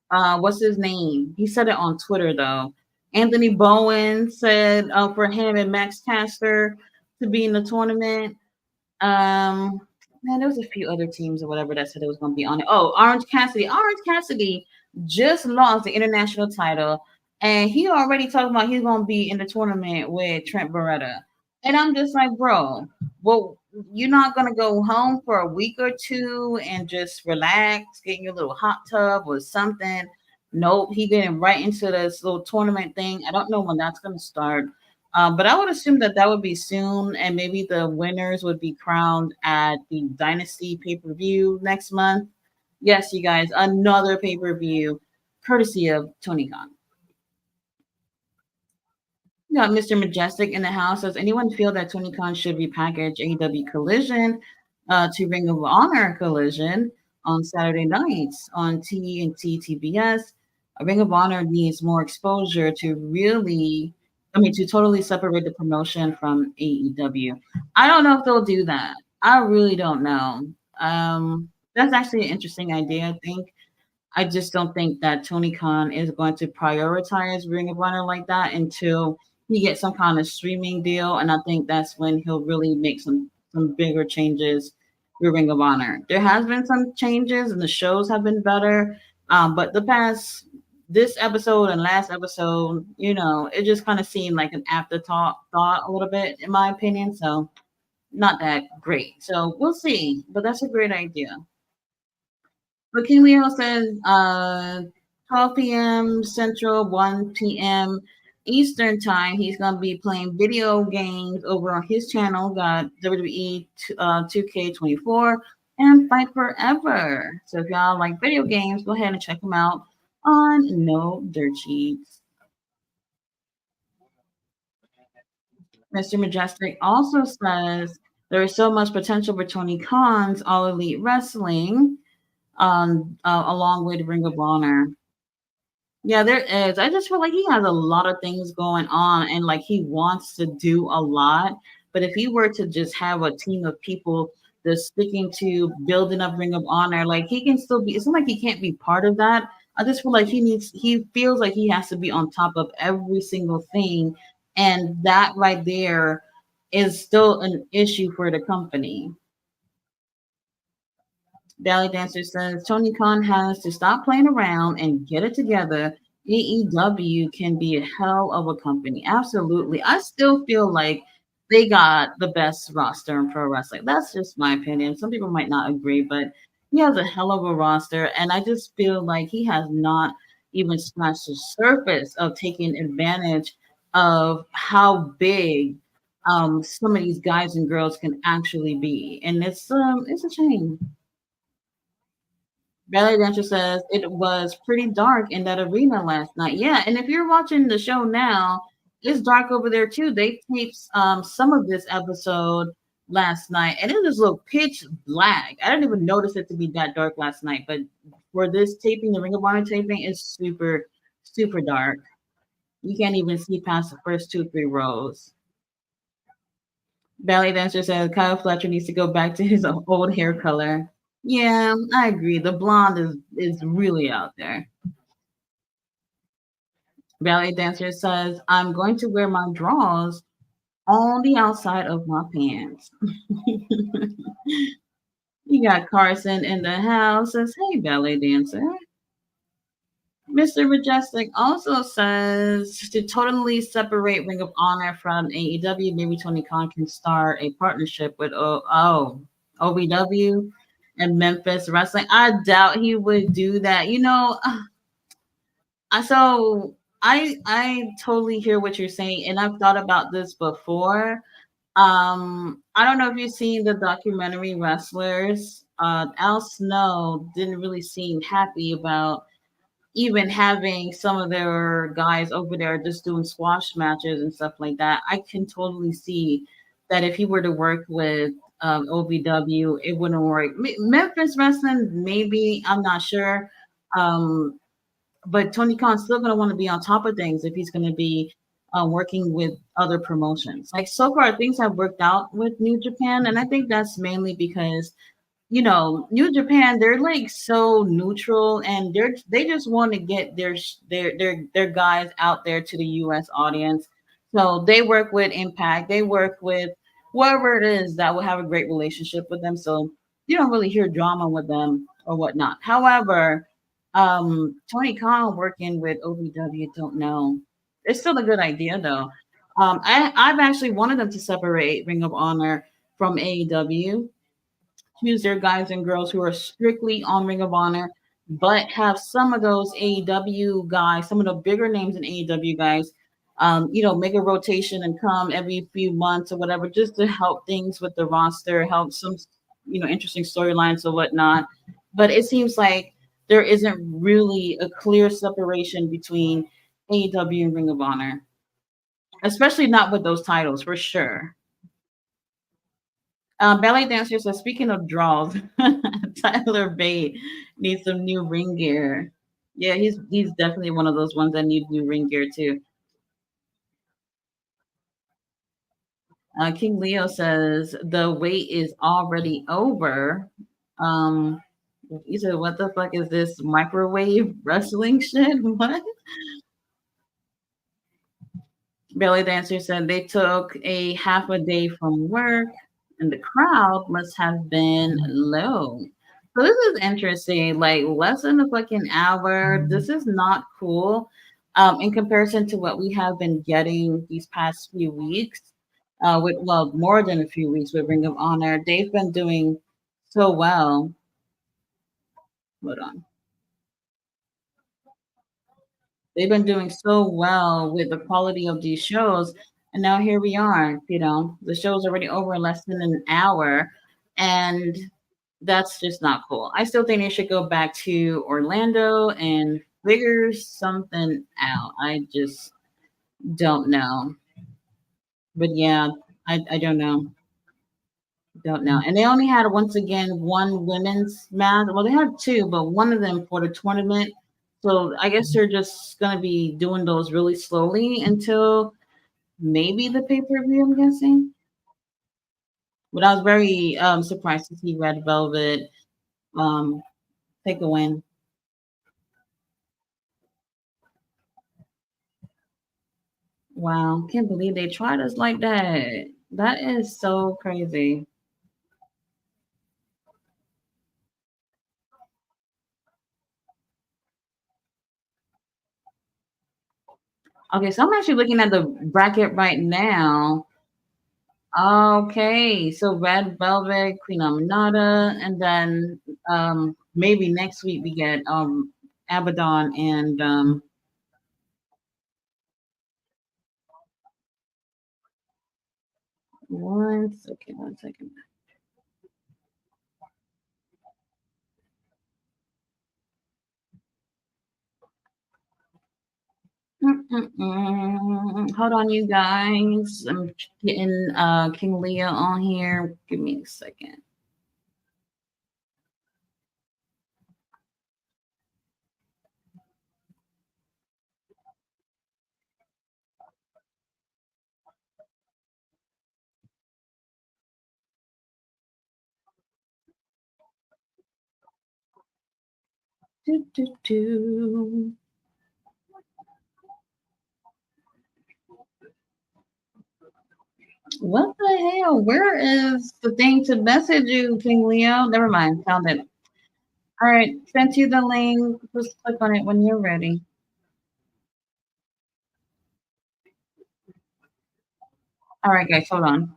What's his name? He said it on Twitter though. Anthony Bowen said for him and Max Caster to be in the tournament. Um, Man, there was a few other teams or whatever that said it was going to be on it. Oh, Orange Cassidy. Orange Cassidy just lost the international title, and he already talking about he's going to be in the tournament with Trent Beretta. And I'm just like, bro, well, you're not going to go home for a week or two and just relax, get in your little hot tub or something. Nope, he getting right into this little tournament thing. I don't know when that's going to start. But I would assume that that would be soon, and maybe the winners would be crowned at the Dynasty pay per view next month. Yes, you guys, another pay per view courtesy of Tony Khan. We got Mr. Majestic in the house. Does anyone feel that Tony Khan should repackage AEW Collision to Ring of Honor Collision on Saturday nights on TNT TBS? Ring of Honor needs more exposure to really, I mean, to totally separate the promotion from AEW. I don't know if they'll do that. I really don't know. That's actually an interesting idea, I think. I just don't think that Tony Khan is going to prioritize Ring of Honor like that until he gets some kind of streaming deal, and I think that's when he'll really make some bigger changes with Ring of Honor. There has been some changes, and the shows have been better, but the past this episode and last episode, it just kind of seemed like an afterthought thought a little bit, in my opinion. So not that great. So we'll see, but that's a great idea. But King Leo says 12 p.m. Central, 1 p.m. Eastern time. He's going to be playing video games over on his channel. Got WWE 2K24. and Fight Forever. So if y'all like video games, go ahead and check them out on No Dirt Sheets. Mr. Majestic also says there is so much potential for Tony Khan's All Elite Wrestling along with Ring of Honor. Yeah, there is. I just feel like he has a lot of things going on and like he wants to do a lot. But if he were to just have a team of people that's sticking to building up Ring of Honor, like he can still be, it's not like he can't be part of that. I just feel like he feels like he has to be on top of every single thing. And that right there is still an issue for the company. Belly Dancer says Tony Khan has to stop playing around and get it together. AEW can be a hell of a company. Absolutely. I still feel like they got the best roster in pro wrestling. That's just my opinion. Some people might not agree, but he has a hell of a roster. And I just feel like he has not even scratched the surface of taking advantage of how big some of these guys and girls can actually be. And it's a shame. Belly Dancer says it was pretty dark in that arena last night. Yeah, and if you're watching the show now, it's dark over there too. They taped some of this episode last night, and it just looked pitch black. I didn't even notice it to be that dark last night, but for this taping, the Ring of Honor taping, is super dark. You can't even see past the first two, 3 rows. Belly Dancer says Kyle Fletcher needs to go back to his old hair color. Yeah, I agree. The blonde is really out there. Ballet dancer says, I'm going to wear my drawers on the outside of my pants. You got Carson in the house says, hey, ballet dancer. Mr. Majestic also says to totally separate Ring of Honor from AEW, maybe Tony Khan can start a partnership with OVW and Memphis Wrestling. I doubt he would do that. I totally hear what you're saying, and I've thought about this before. I don't know if you've seen the documentary Wrestlers. Al Snow didn't really seem happy about even having some of their guys over there just doing squash matches and stuff like that. I can totally see that if he were to work with OVW, it wouldn't work. Memphis Wrestling, maybe, I'm not sure. Um, but Tony Khan's still going to want to be on top of things if he's going to be working with other promotions. Like so far, things have worked out with New Japan, and I think that's mainly because New Japan, they're like so neutral, and they just want to get their guys out there to the U.S. audience. So they work with Impact, they work with whoever it is that will have a great relationship with them. So you don't really hear drama with them or whatnot. However, Tony Khan working with OVW, don't know. It's still a good idea though. I've actually wanted them to separate Ring of Honor from AEW, choose their guys and girls who are strictly on Ring of Honor, but have some of those AEW guys, some of the bigger names in AEW guys, make a rotation and come every few months or whatever, just to help things with the roster, help some, interesting storylines or whatnot. But it seems like there isn't really a clear separation between AEW and Ring of Honor, especially not with those titles for sure. Ballet dancer says, speaking of draws, Tyler Bate needs some new ring gear. Yeah, he's definitely one of those ones that need new ring gear too. King Leo says the wait is already over. Um, he said, "What the fuck is this microwave wrestling shit? What?" Belly dancer said they took a half a day from work, and the crowd must have been low. So this is interesting. Like less than a fucking hour. This is not cool. In comparison to what we have been getting these past few weeks, with well more than a few weeks with Ring of Honor, they've been doing so well. Hold on. They've been doing so well with the quality of these shows. And now here we are, the show's already over in less than an hour. And That's just not cool. I still think they should go back to Orlando and figure something out. I just don't know. But yeah, I don't know. Don't know. And they only had once again one women's match. Well, they had two, but one of them for the tournament. So I guess they're just gonna be doing those really slowly until maybe the pay per view. I'm guessing. But I was very surprised to see Red Velvet um, take a win. Wow, can't believe they tried us like that. That is so crazy. Okay, so I'm actually looking at the bracket right now. Okay, so Red Velvet, Queen Aminata, and then maybe next week we get Abaddon and one second. Hold on, you guys. I'm getting King Leah on here. Give me a second. Do, do, do. What the hell? Where is the thing to message you, King Leo? Never mind. Found it. All right. Sent you the link. Just click on it when you're ready. All right, guys. Hold on.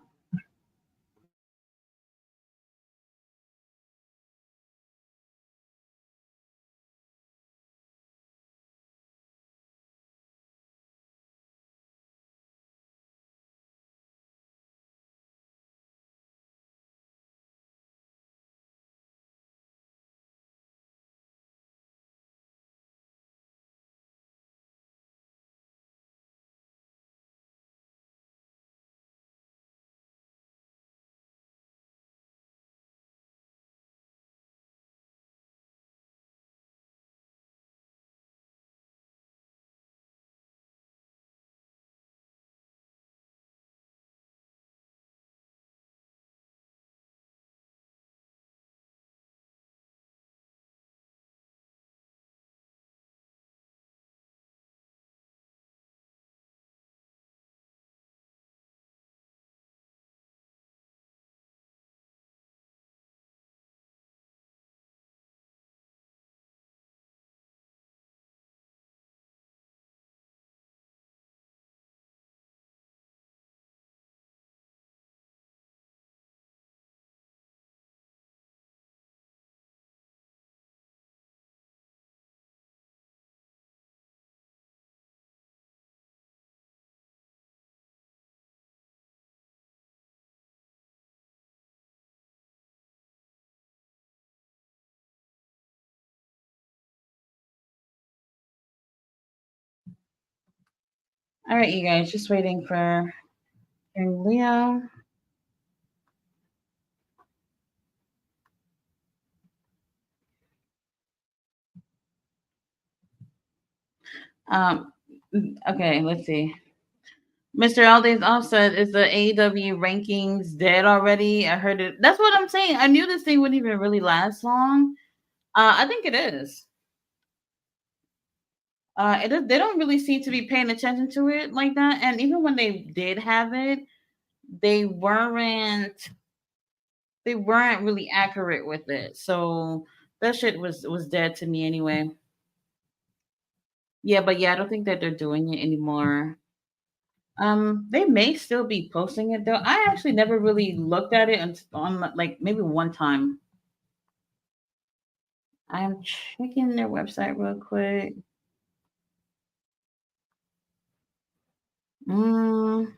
All right, you guys. Just waiting for King Leo. Um. Okay. Let's see. Mr. Aldane's offset is the AEW rankings dead already? I heard it. That's what I'm saying. I knew this thing wouldn't even really last long. I think it is. It is, they don't really seem to be paying attention to it like that. And even when they did have it, they weren't they weren't really accurate with it. So that shit was dead to me anyway. Yeah, but yeah, I don't think that they're doing it anymore. They may still be posting it though. I actually never really looked at it on like maybe one time. I'm checking their website real quick. Mm,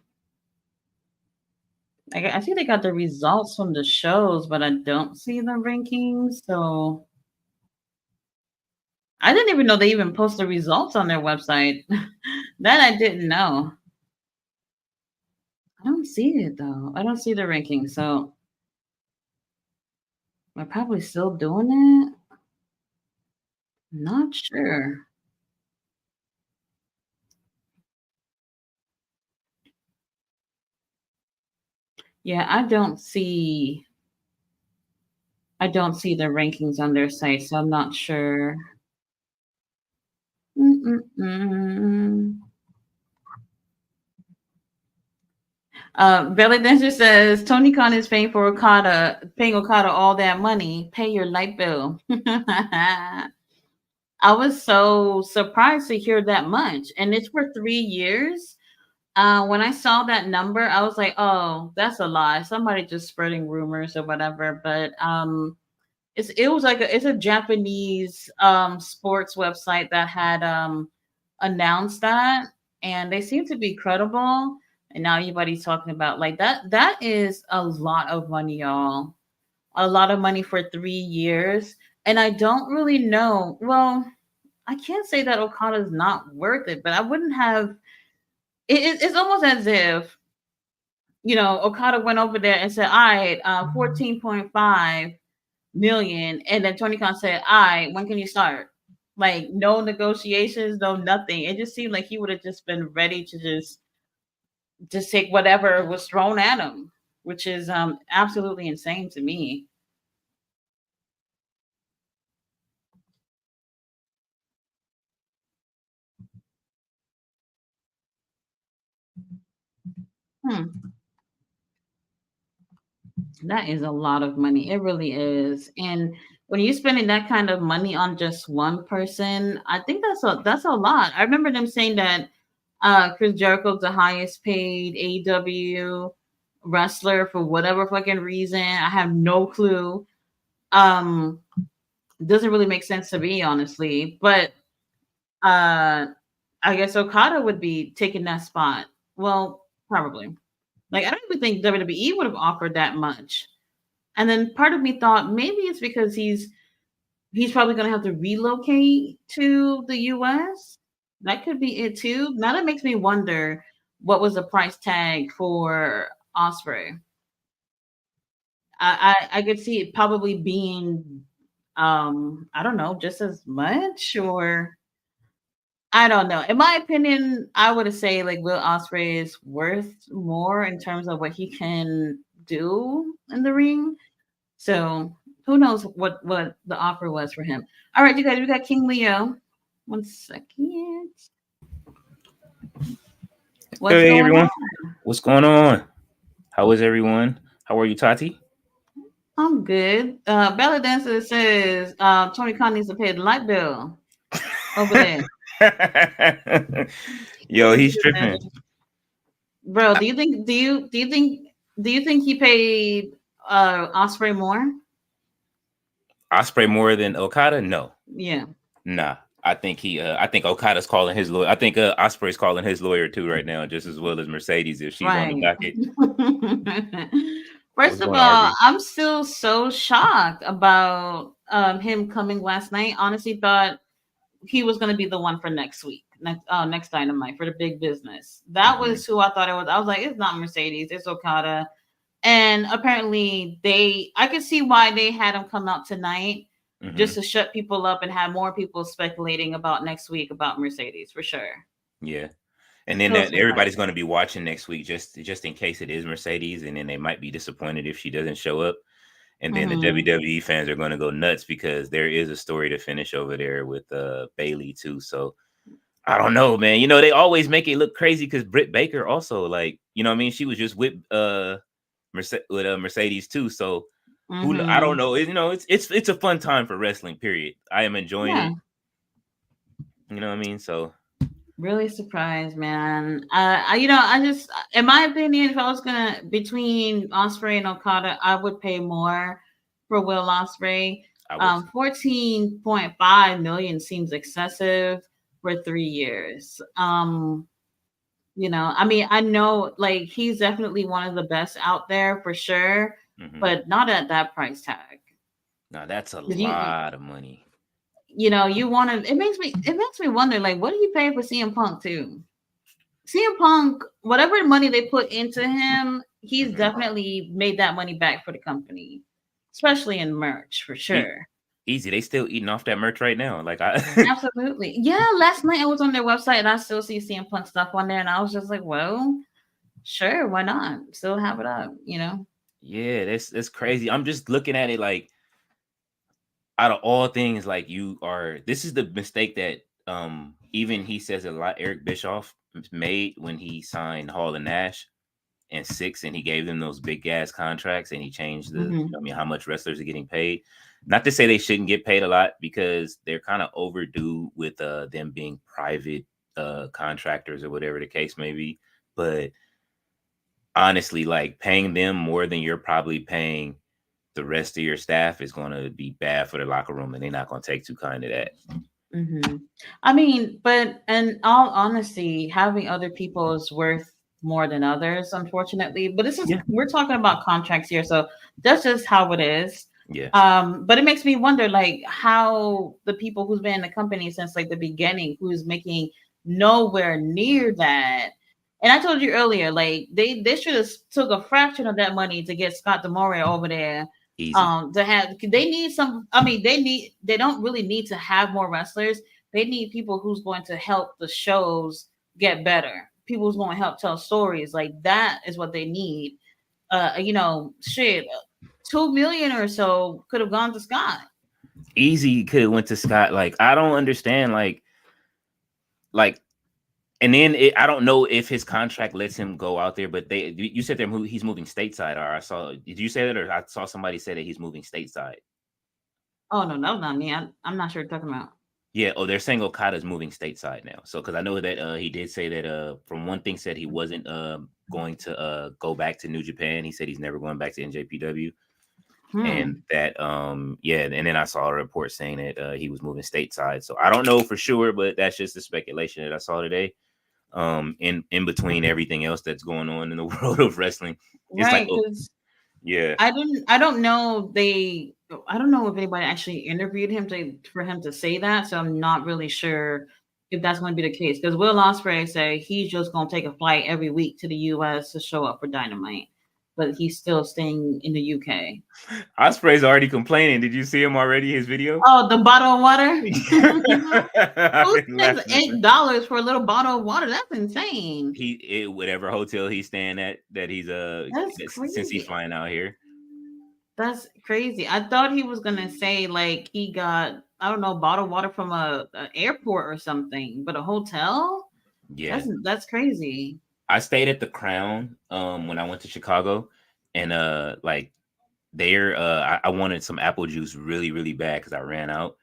I see they got the results from the shows, but I don't see the rankings. So I didn't even know they even post the results on their website. That I didn't know. I don't see it though. I don't see the rankings. So we're probably still doing it. Not sure. Yeah, I don't see the rankings on their site, so I'm not sure. Mm-mm-mm. Belly Dancer says Tony Khan is paying Okada all that money. Pay your light bill. I was so surprised to hear that much, and it's for 3 years. When I saw that number, I was like, "Oh, that's a lie. Somebody just spreading rumors or whatever." But it's a Japanese sports website that had announced that, and they seem to be credible. And now everybody's talking about like that. That is a lot of money, y'all. A lot of money for 3 years, and I don't really know. Well, I can't say that Okada's not worth it, but I wouldn't have. It's almost as if Okada went over there and said, "All right, 14.5 million," and then Tony Khan said, "All right, when can you start?" Like no negotiations, no nothing. It just seemed like he would have just been ready to just take whatever was thrown at him, which is absolutely insane to me. Hmm. That is a lot of money. It really is. And when you're spending that kind of money on just one person, I think that's a lot. I remember them saying that Chris Jericho's the highest paid AEW wrestler for whatever fucking reason. I have no clue. Um doesn't really make sense to me, honestly. But uh I guess Okada would be taking that spot. Well, probably. Like I don't even think WWE would have offered that much. And then part of me thought maybe it's because he's probably going to have to relocate to the US. That could be it too. Now that makes me wonder what was the price tag for Osprey. I could see it probably being I don't know, just as much or I don't know. In my opinion, I would say like Will Osprey is worth more in terms of what he can do in the ring. So who knows what the offer was for him. All right, you guys, we got King Leo. One second. What's Hey going everyone, on? what's going on? How is everyone? How are you, Tati? I'm good. Bella Dancer says Tony Khan needs to pay the light bill over there. Yo, he's tripping. Bro, do you think he paid Osprey more? Osprey more than Okada? No, Yeah. nah. I think Okada's calling his lawyer. I think Osprey's calling his lawyer too right now, just as well as Mercedes if she's on the Right. docket. First What's of going on, all, RB? I'm still so shocked about him coming last night. Honestly, thought he was going to be the one for next week, next Dynamite for the big business. That Hmm. was who I thought it was. I was like, it's not Mercedes, it's Okada. And apparently, I could see why they had him come out tonight just Hmm. to shut people up and have more people speculating about next week about Mercedes for sure. Yeah, and then So that everybody's surprising. going to be watching next week just in case it is Mercedes, and then they might be disappointed if she doesn't show up. And then the Hmm. WWE fans are going to go nuts because there is a story to finish over there with Bailey too. So I don't know, man. They always make it look crazy because Britt Baker also like, what I mean, she was just with Mercedes too. So I don't Hmm. know. It's a fun time for wrestling. Period. I am enjoying Yeah. it. You know what I mean? So Really surprised, man. I just, in my opinion, if I was gonna between Osprey and Okada, I would pay more for Will Osprey. I would. 14.5 million seems excessive for 3 years. You know, I mean, I know like he's definitely one of the best out there for sure, Hmm. but not at that price tag. Now that's a 'Cause lot of money. you know, you want to. It makes me wonder, like, what are you paying for CM Punk too? CM Punk, whatever money they put into him, he's Hmm. definitely made that money back for the company, especially in merch for E- sure. Easy. They still eating off that merch right now. Like I, Absolutely. Yeah, last night I was on their website and I still see CM Punk stuff on there, and I was just like, well, sure, why not? Still have it up, you know? yeah, that's crazy. I'm just looking at it like out of all things, like this is the mistake that even he says a lot Eric Bischoff made when he signed Hall and Nash and Six, and he gave them those big gas contracts, and he changed Hmm. I mean, how much wrestlers are getting paid. Not to say they shouldn't get paid a lot, because they're kind of overdue with them being private contractors or whatever the case may be. But honestly, like paying them more than you're probably paying the rest of your staff is going to be bad for the locker room, and they're not going to take too kind of that. Hmm. I mean, but in all honesty, having other people is worth more than others, unfortunately. But this is Yeah, we're talking about contracts here, so that's just how it is. yeah. But it makes me wonder, like, how the people who's been in the company since like the beginning, who's making nowhere near that. And I told you earlier, like they should have took a fraction of that money to get Scott Demore over there. Easy. To have they need some. I mean, they don't really need to have more wrestlers. They need people who's going to help the shows get better. People who's going to help tell stories. Like that is what they need. Shit, 2 million or so could have gone to Scott. Easy could have went to Scott. Like I don't understand. Like, and then I don't know if his contract lets him go out there. But you said he's moving stateside. Or I saw. Did you say that, or I saw somebody say that he's moving stateside? Oh no, that was not me. I'm not sure what you're talking about. Yeah. Oh, they're saying Okada's moving stateside now. So because I know that he did say that from one thing said he wasn't going to go back to New Japan. He said he's never going back to NJPW. And Hmm. that yeah, and then I saw a report saying that he was moving stateside. So I don't know for sure, but that's just the speculation that I saw today. In between everything else that's going on in the world of wrestling, it's like, Right, oh because yeah, I don't know I don't know if anybody actually interviewed him for him to say that, so I'm not really sure if that's going to be the case. Because Will Ospreay say he's just going to take a flight every week to the U.S. to show up for Dynamite, but he's still staying in the UK. Osprey's already complaining. Did you see him already? His video. Oh, the bottle of water. I've Who been spends laughing at that. $8 for a little bottle of water? That's insane. Whatever hotel he's staying at that he's That's since he's crazy. flying out here. That's crazy. I thought he was gonna say like he got I don't know bottled water from a airport or something, but a hotel. Yeah, That's crazy. I stayed at the Crown when I went to Chicago, and like there I wanted some apple juice really really bad because I ran out,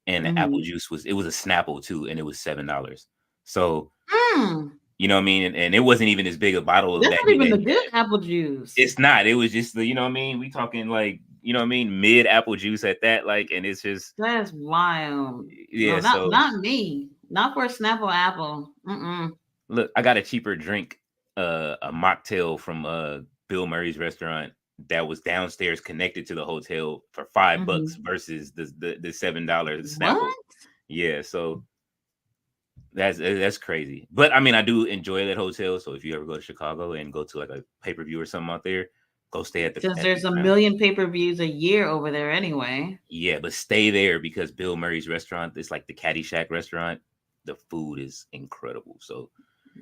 and the apple Hmm. juice was a Snapple too, and it was $7. So Mm, you know what I mean, and it wasn't even as big a bottle that's that not even that the he good had. apple juice. It's not. It was just the, you know what I mean. We talking like, you know what I mean, mid apple juice at that, like, and it's just That's wild. No, yeah. not So not me. Not for a Snapple apple. Mm-mm. look, I got a cheaper drink, a mocktail from Bill Murray's restaurant that was downstairs connected to the hotel for $5 Hmm. versus the $7 Snapple. What? Yeah, so that's crazy. But I mean, I do enjoy that hotel. So if you ever go to Chicago and go to like a pay-per-view or something out there, go stay at the Since at the there's a Crown. million pay-per-views a year over there anyway. Yeah, but stay there because Bill Murray's restaurant, it's like the Caddyshack restaurant. The food is incredible. So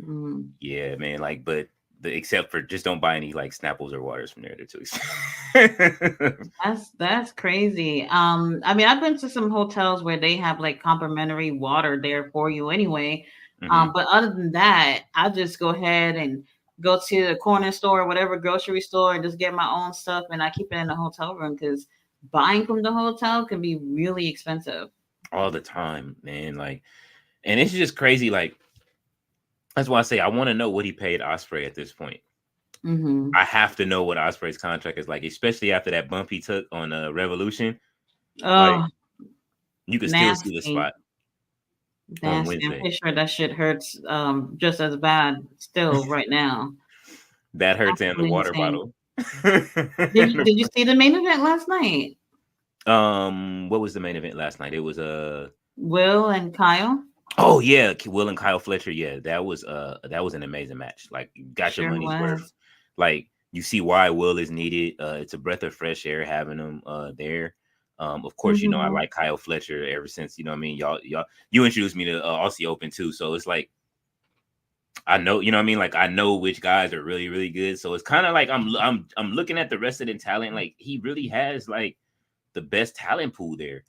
Mm. yeah, man. Like, but except for just don't buy any like Snapples or waters from there. They're too expensive. That's crazy. I mean, I've been to some hotels where they have like complimentary water there for you anyway. Hmm. But other than that, I just go ahead and go to the corner store or whatever grocery store and just get my own stuff, and I keep it in the hotel room because buying from the hotel can be really expensive. All the time, man. Like, and it's just crazy. Like, that's why I say I want to know what he paid Osprey at this point. Hmm. I have to know what Osprey's contract is like, especially after that bump he took on Revolution. Like, Oh, you could still see the nasty. spot. on Nasty. I'm Wednesday. pretty sure that shit hurts just as bad still right now. That hurts and the Absolutely water insane. bottle. Did you see the main event last night? What was the main event last night? It was Will and Kyle. oh yeah, Will and Kyle Fletcher. Yeah, that was an amazing match. Like you got your Sure money's worth. was. Like you see why Will is needed. It's a breath of fresh air having him there. Of course, you know I Mm-hmm. like Kyle Fletcher ever since, you know what I mean, y'all you introduced me to Aussie Open too, so it's like I know, you know what I mean, like I know which guys are really really good. So it's kind of like I'm looking at the rest of the talent. Like he really has like the best talent pool there,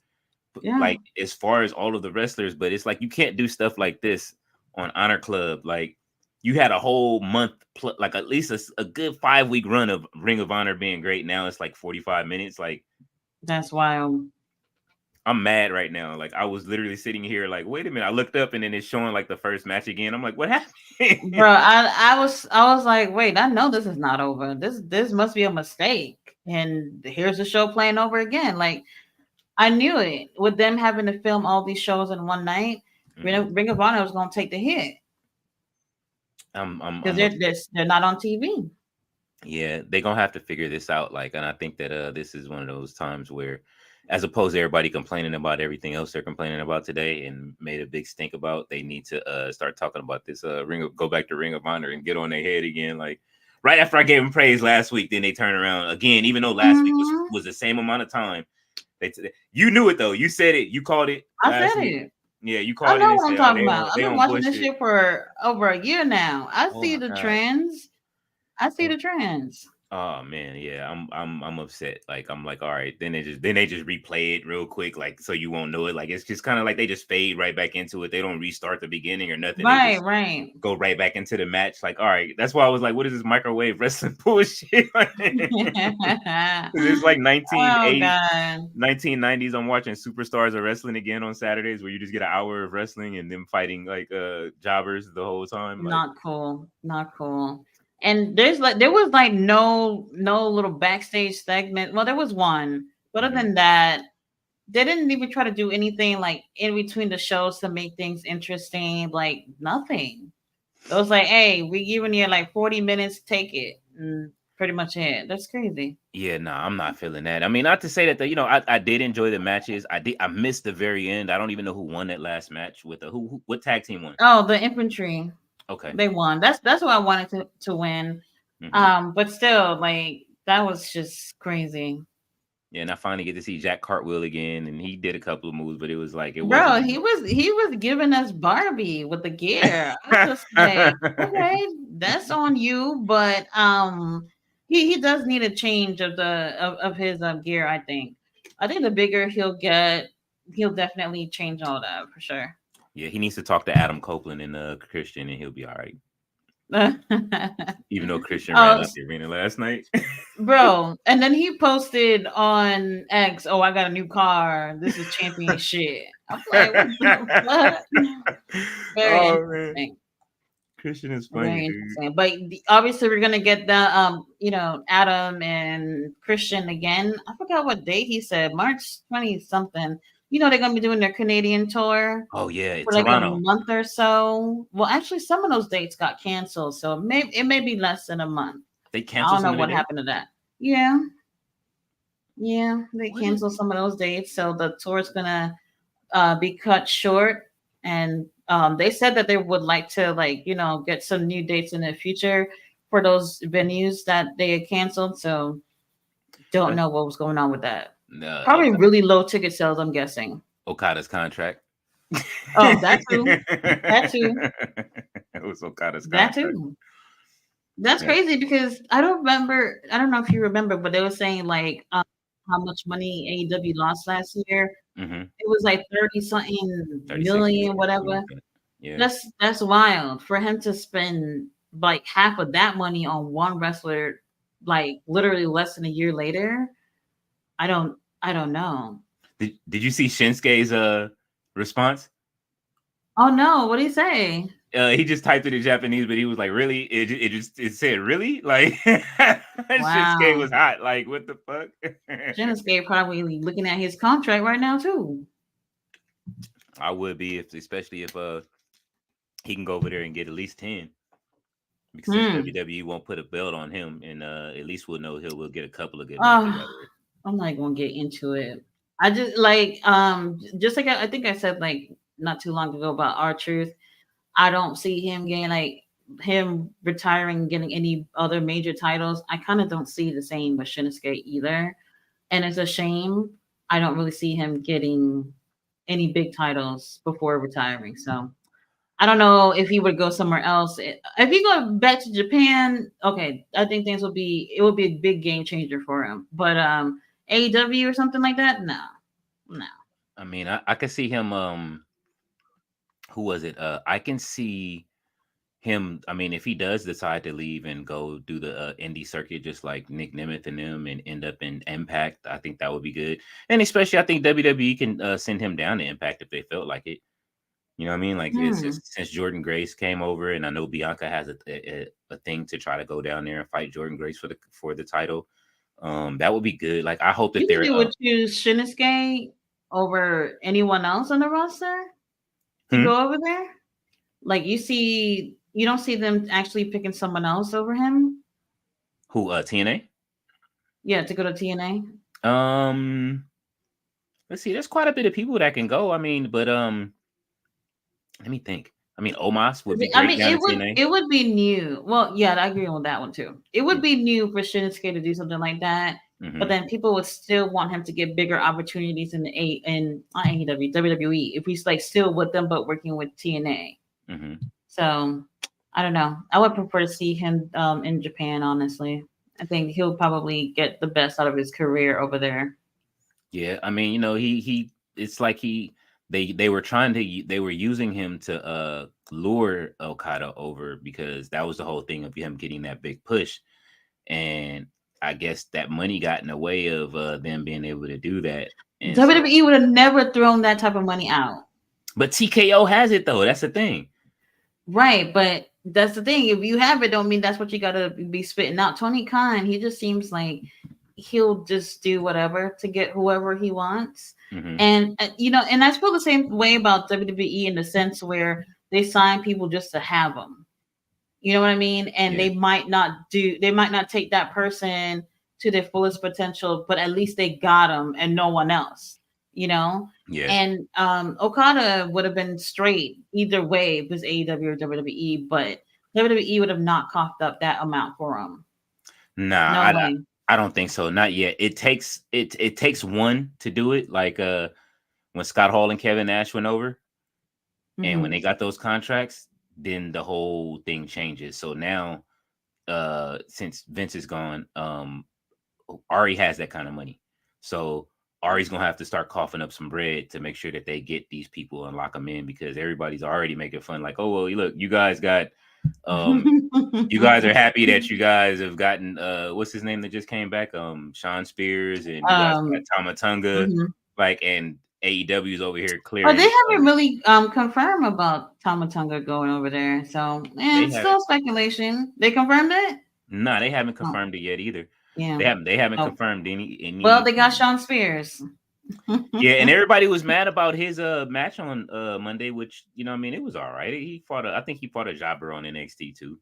Yeah, like as far as all of the wrestlers. But it's like you can't do stuff like this on Honor Club. Like you had a whole month, like at least a good 5-week run of Ring of Honor being great. Now it's like 45 minutes. Like that's wild. I'm mad right now. Like I was literally sitting here like, wait a minute. I looked up and then it's showing like the first match again. I'm like, what happened? Bro, I was like, wait, I know this is not over. This must be a mistake. And here's the show playing over again. Like I knew it with them having to film all these shows in one night. Ring of Honor was gonna take the hit because I'm they're not on TV. Yeah, they're gonna have to figure this out. Like, and I think that this is one of those times where, as opposed to everybody complaining about everything else they're complaining about today and made a big stink about, they need to start talking about this go back to Ring of Honor and get on their head again. Like right after I gave them praise last week, then they turn around again, even though last week Mm-hmm. was the same amount of time. You knew it though. You said it. You called it I last said week. it. Yeah, you I called it know and what I'm said, "Oh, talking about. I've they been on watching this bullshit." shit for over a year now. I Oh see my the god. trends. I see the trends. Oh man, yeah, I'm upset. Like I'm like, all right, then they just replay it real quick, like so you won't know it. Like it's just kind of like they just fade right back into it. They don't restart the beginning or nothing. They Right, just right. go right back into the match. Like, all right, that's why I was like, what is this microwave wrestling bullshit? It's like Oh 1980s, God. 1990s. I'm watching Superstars of Wrestling again on Saturdays, where you just get an hour of wrestling and them fighting like jobbers the whole time. Like, Not cool. Not cool. And there was like no little backstage segment. Well, there was one, but other than that, they didn't even try to do anything like in between the shows to make things interesting. Like nothing. It was like, hey, we giving you like 40 minutes, take it. And pretty much it. That's crazy. yeah, no, I'm not feeling that. I mean, not to say that I did enjoy the matches. I missed the very end. I don't even know who won that last match with the what tag team won. Oh, the infantry. Okay. They won. That's what I wanted to win. But still, like that was just crazy. Yeah, and I finally get to see Jack Cartwheel again, and he did a couple of moves, but it was like it Bro, wasn't. he was giving us Barbie with the gear. I was just like, okay, that's on you, but he does need a change of of his gear, I think. I think the bigger he'll get, he'll definitely change all that for sure. Yeah, he needs to talk to Adam Copeland and Christian, and he'll be all right. Even though Christian ran out the arena last night. Bro, and then he posted on X, "Oh, I got a new car. This is champion shit." I'm like, what the fuck? Very interesting. Christian is funny, Very dude. interesting. But obviously, we're gonna get the Adam and Christian again. I forgot what date he said. March 20 something. You know they're gonna be doing their Canadian tour. Oh yeah, For like Toronto. a month or so. Well, actually, some of those dates got canceled, so it may be less than a month. They canceled. I don't know what happened to that. Yeah, they canceled some of those dates, so the tour's gonna be cut short. And they said that they would like to get some new dates in the future for those venues that they had canceled. So don't know what was going on with that. No, Probably really low ticket sales, I'm guessing. Okada's contract. Oh, that too. That too. It was Okada's contract. That too. That's crazy because I don't know if you remember, but they were saying like how much money AEW lost last year. It was like 30 something million, whatever. Yeah. That's wild for him to spend like half of that money on one wrestler, like literally less than a year later. I don't know. Did you see Shinsuke's response? Oh no, what did he say? He just typed it in Japanese, but he was like, "Really?" It said, "Really?" Like wow. Shinsuke was hot. Like, what the fuck? Shinsuke probably looking at his contract right now too. I would be especially if he can go over there and get at least 10. Because since Hmm. WWE won't put a belt on him, and at least we'll know we'll get a couple of good matches Oh, out of it. I'm not gonna get into it. I just just like I think I said like not too long ago about R-Truth. I don't see him getting like him retiring, getting any other major titles. I kind of don't see the same with Shinsuke either, and it's a shame. I don't really see him getting any big titles before retiring. So I don't know if he would go somewhere else. If he go back to Japan, okay, I think it would be a big game changer for him. But AEW or something like that, no, no. I mean, I could see him. Who was it? I can see him. I mean, if he does decide to leave and go do the indie circuit, just like Nick Nemeth and them, and end up in Impact, I think that would be good. And especially, I think WWE can send him down to Impact if they felt like it. You know what I mean? Like Hmm. since Jordan Grace came over, and I know Bianca has a thing to try to go down there and fight Jordan Grace for the title. That would be good. Like I hope that You think they're they would choose Shinsuke over anyone else on the roster to hmm? go over there? Like you don't see them actually picking someone else over him? Who TNA? Yeah, to go to TNA. Let's see. There's quite a bit of people that can go. I mean, but let me think. I mean, Omos would be I great mean, down in TNA. it would be new. Well, yeah, I agree on that one too. It would Mm, be new for Shinsuke to do something like that, but mhm, then people would still want him to get bigger opportunities in not AEW, WWE if he's like still with them but working with TNA. mhm. So I don't know. I would prefer to see him in Japan. Honestly, I think he'll probably get the best out of his career over there. Yeah, I mean, he it's like they were they were using him to lure Okada over because that was the whole thing of him getting that big push. And I guess that money got in the way of them being able to do that. And so WWE would have never thrown that type of money out. but TKO has it though. That's the thing. Right, but that's the thing. If you have it, don't mean that's what you gotta be spitting out. Tony Khan, he just seems like he'll just do whatever to get whoever he wants. Hmm. And and I feel the same way about WWE in the sense where they sign people just to have them. You know what I mean? And Yeah, they might not take that person to their fullest potential, but at least they got them and no one else, you know? yeah. And Okada would have been straight either way if it was AEW or WWE, but WWE would have not coughed up that amount for him. Nah, No way. I don't think so. Not yet. It takes one to do it. Like when Scott Hall and Kevin Nash went over, and when Hmm. they got those contracts, then the whole thing changes. So now, since Vince is gone, Ari has that kind of money. So Ari's gonna have to start coughing up some bread to make sure that they get these people and lock them in because everybody's already making fun. Like, oh well, look, um you guys are happy that you guys have gotten what's his name that just came back? Sean Spears, and you guys got um, Tamatunga, mhm. like, and AEW's over here Oh, they clearing haven't really confirmed about Tamatonga going over there. So, they it's haven't still speculation. They confirmed it? no, they haven't Oh, confirmed it yet either. yeah. They haven't Oh, confirmed well, any they got Sean Spears. yeah, and everybody was mad about his match on Monday, which I mean, it was all right. I think he fought a jobber on NXT too.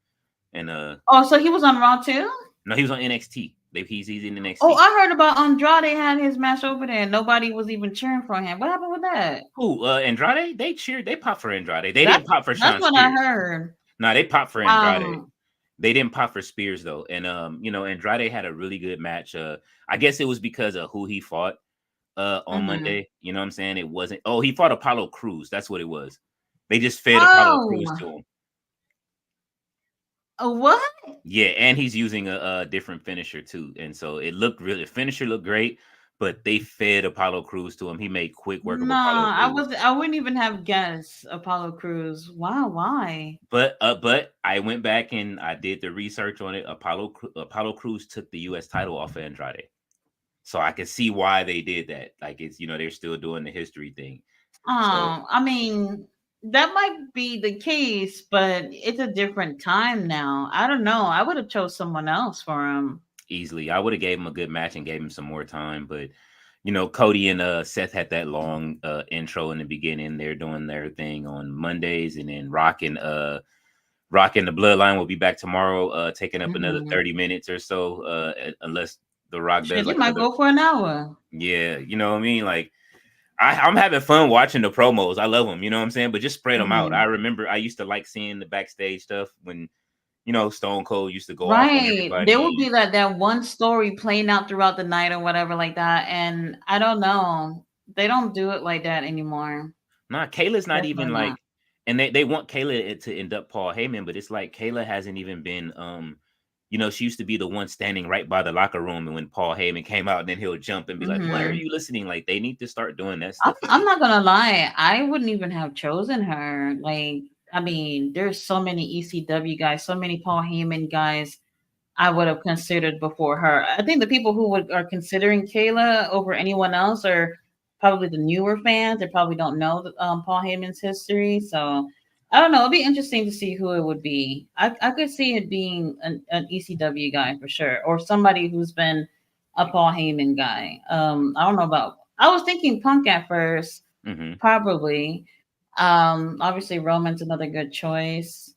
And Oh, so he was on Raw too? no, he was on NXT. He's in Oh, NXT. I heard about Andrade had his match over there. Nobody was even cheering for him. What happened with that? Who Andrade? They cheered. They popped for Andrade. They That's didn't pop for that's Sean what I Spears. heard. No, they popped for Andrade. Um, They didn't pop for Spears though. And Andrade had a really good match. I guess it was because of who he fought on mhm. Monday. You know what I'm saying? It wasn't he fought Apollo Cruz. That's what it was. They just fed Apollo Cruz Oh, to him. what? Yeah, and he's using a different finisher too. And so the finisher looked great, but they fed Apollo Cruz to him. He made quick work of Apollo Nah, Cruz. I wouldn't even have guessed Apollo Cruz. Wow, why? But I went back and I did the research on it. Apollo Cruz took the US title off of Andrade. So I can see why they did that. Like it's they're still doing the history thing. So I mean, that might be the case, but it's a different time now. I don't know. I would have chose someone else for him. easily I would have gave him a good match and gave him some more time, but you know, Cody and Seth had that long intro in the beginning. They're doing their thing on Mondays, and then Rock and the Bloodline will be back tomorrow, taking up another 30 minutes or so, unless The Rock Shit, does they like might another. go for an hour. Yeah, you know what I mean? Like, I'm having fun watching the promos. I love them, you know what I'm saying? But just spread them out. I remember I used to like seeing the backstage stuff when, you know, Stone Cold used to go off on Right. There would everybody. be like that one story playing out throughout the night or whatever like that. And I don't know. They don't do it like that anymore. Nah, Kayla's not even Definitely not. like, and they want Kayla to end up Paul Heyman, but it's like Kayla hasn't even been, you know, she used to be the one standing right by the locker room, and when Paul Heyman came out, and then he'll jump and be like, "Why are you listening?" Like, they need to start doing that stuff I'm again. not gonna lie. I wouldn't even have chosen her. Like, I mean, there's so many ECW guys, so many Paul Heyman guys I would have considered before her. I think the people who are considering Kayla over anyone else are probably the newer fans. They probably don't know Paul Heyman's history. So I don't know. It'd be interesting to see who it would be. I could see it being an ECW guy for sure, or somebody who's been a Paul Heyman guy. I don't know about. I was thinking Punk at first, Hmm. probably. Obviously Roman's another good choice.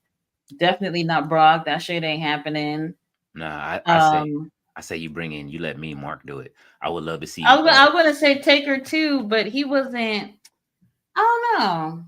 Definitely not Brock. That shit ain't happening. Nah, Um, I say you let me Mark do it. I would love to I see. was, I was gonna say Taker too, but he wasn't. I don't know.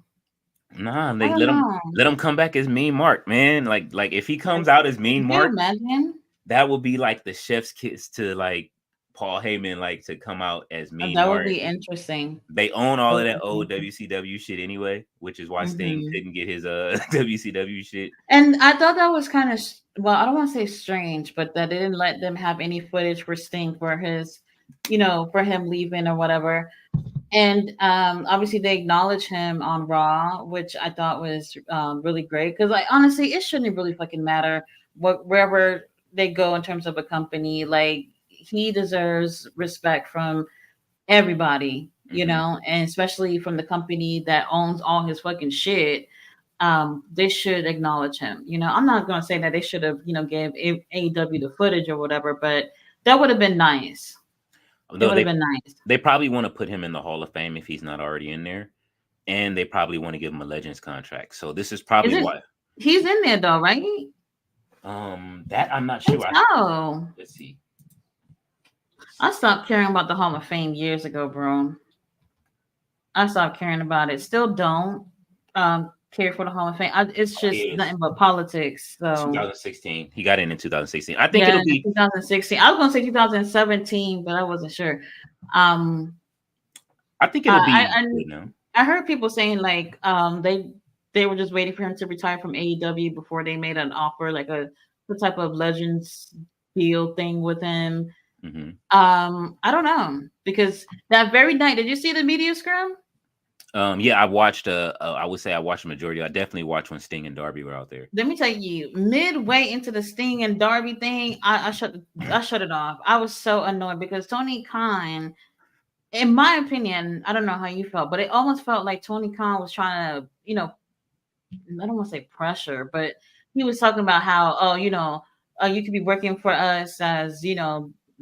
Nah, I like don't know. let him come back as Mean Mark, man. Like if he comes out as Mean Could you Mark, imagine? that would be like the chef's kiss to like Paul Heyman, like to come out as Mean That would Mark. be interesting. They own all That of would that be old interesting. WCW shit anyway, which is why Sting Hmm. couldn't get his WCW shit. And I thought that was kind of well, I don't want to say strange, but that they didn't let them have any footage for Sting for his, for him leaving or whatever. And obviously they acknowledge him on Raw, which I thought was really great because, like, honestly, it shouldn't really fucking matter wherever they go in terms of a company. Like, he deserves respect from everybody, Hmm. and especially from the company that owns all his fucking shit. They should acknowledge him. I'm not gonna say that they should have, gave AEW the footage or whatever, but that would have been nice. It No, would have been nice. they probably want to put him in the Hall of Fame if he's not already in there, and they probably want to give him a Legends contract. So this is Is probably it? why. He's in there though, right? That I'm not I think sure. so. Let's see. I stopped caring about the Hall of Fame years ago, bro. I stopped caring about it. Still don't care for the Hall of Fame. It's Oh, he just is nothing but politics. So 2016. He got in 2016. I think yeah, it'll be. 2016. I was gonna say 2017, but I wasn't sure. Um, I think it'll I be I, good now. I heard people saying like they were just waiting for him to retire from AEW before they made an offer, like the type of Legends deal thing with him. Hmm. I don't know because that very night, did you see the media scrum? Yeah, I watched. I would say I watched the majority. I definitely watched when Sting and Darby were out there. Let me tell you, midway into the Sting and Darby thing, I shut it off. I was so annoyed because Tony Khan, in my opinion, I don't know how you felt, but it almost felt like Tony Khan was trying to, I don't want to say pressure, but he was talking about how, oh, you could be working for us as,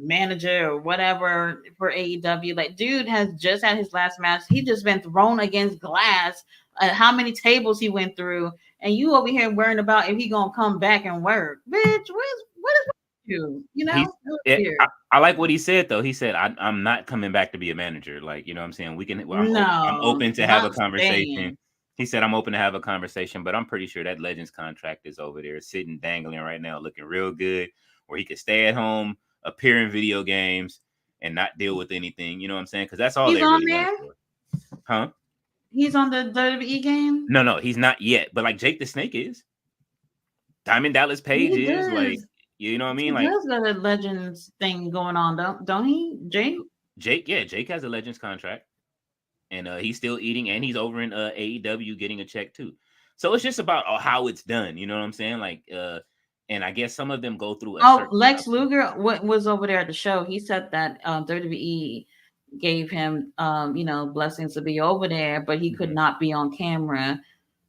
manager or whatever for AEW. Like, dude has just had his last match. He just been thrown against glass. How many tables he went through, and you over here worrying about if he gonna come back and work, bitch. What is you? He's. It was It, weird. I like what he said though. He said, I'm not coming back to be a manager." Like, you know what I'm saying? I'm No, open to have a not conversation. staying. He said, "I'm open to have a conversation," but I'm pretty sure that Legends contract is over there, sitting dangling right now, looking real good, where he could stay at home, appear in video games, and not deal with anything. You know what I'm saying? Because that's all He's they on really want it there. for, huh? He's on the WWE game. No, he's not yet. But like Jake the Snake is, Diamond Dallas Page He is, like, does. you know what I He mean? Like does got a Legends thing going on, don't he, Jake? Jake, yeah, Jake has a Legends contract. And he's still eating, and he's over in AEW getting a check too. So it's just about how it's done. You know what I'm saying? Like, and I guess some of them go through a Oh, certain Lex process. Luger was over there at the show. He said that WWE gave him, blessings to be over there, but he could Hmm. not be on camera.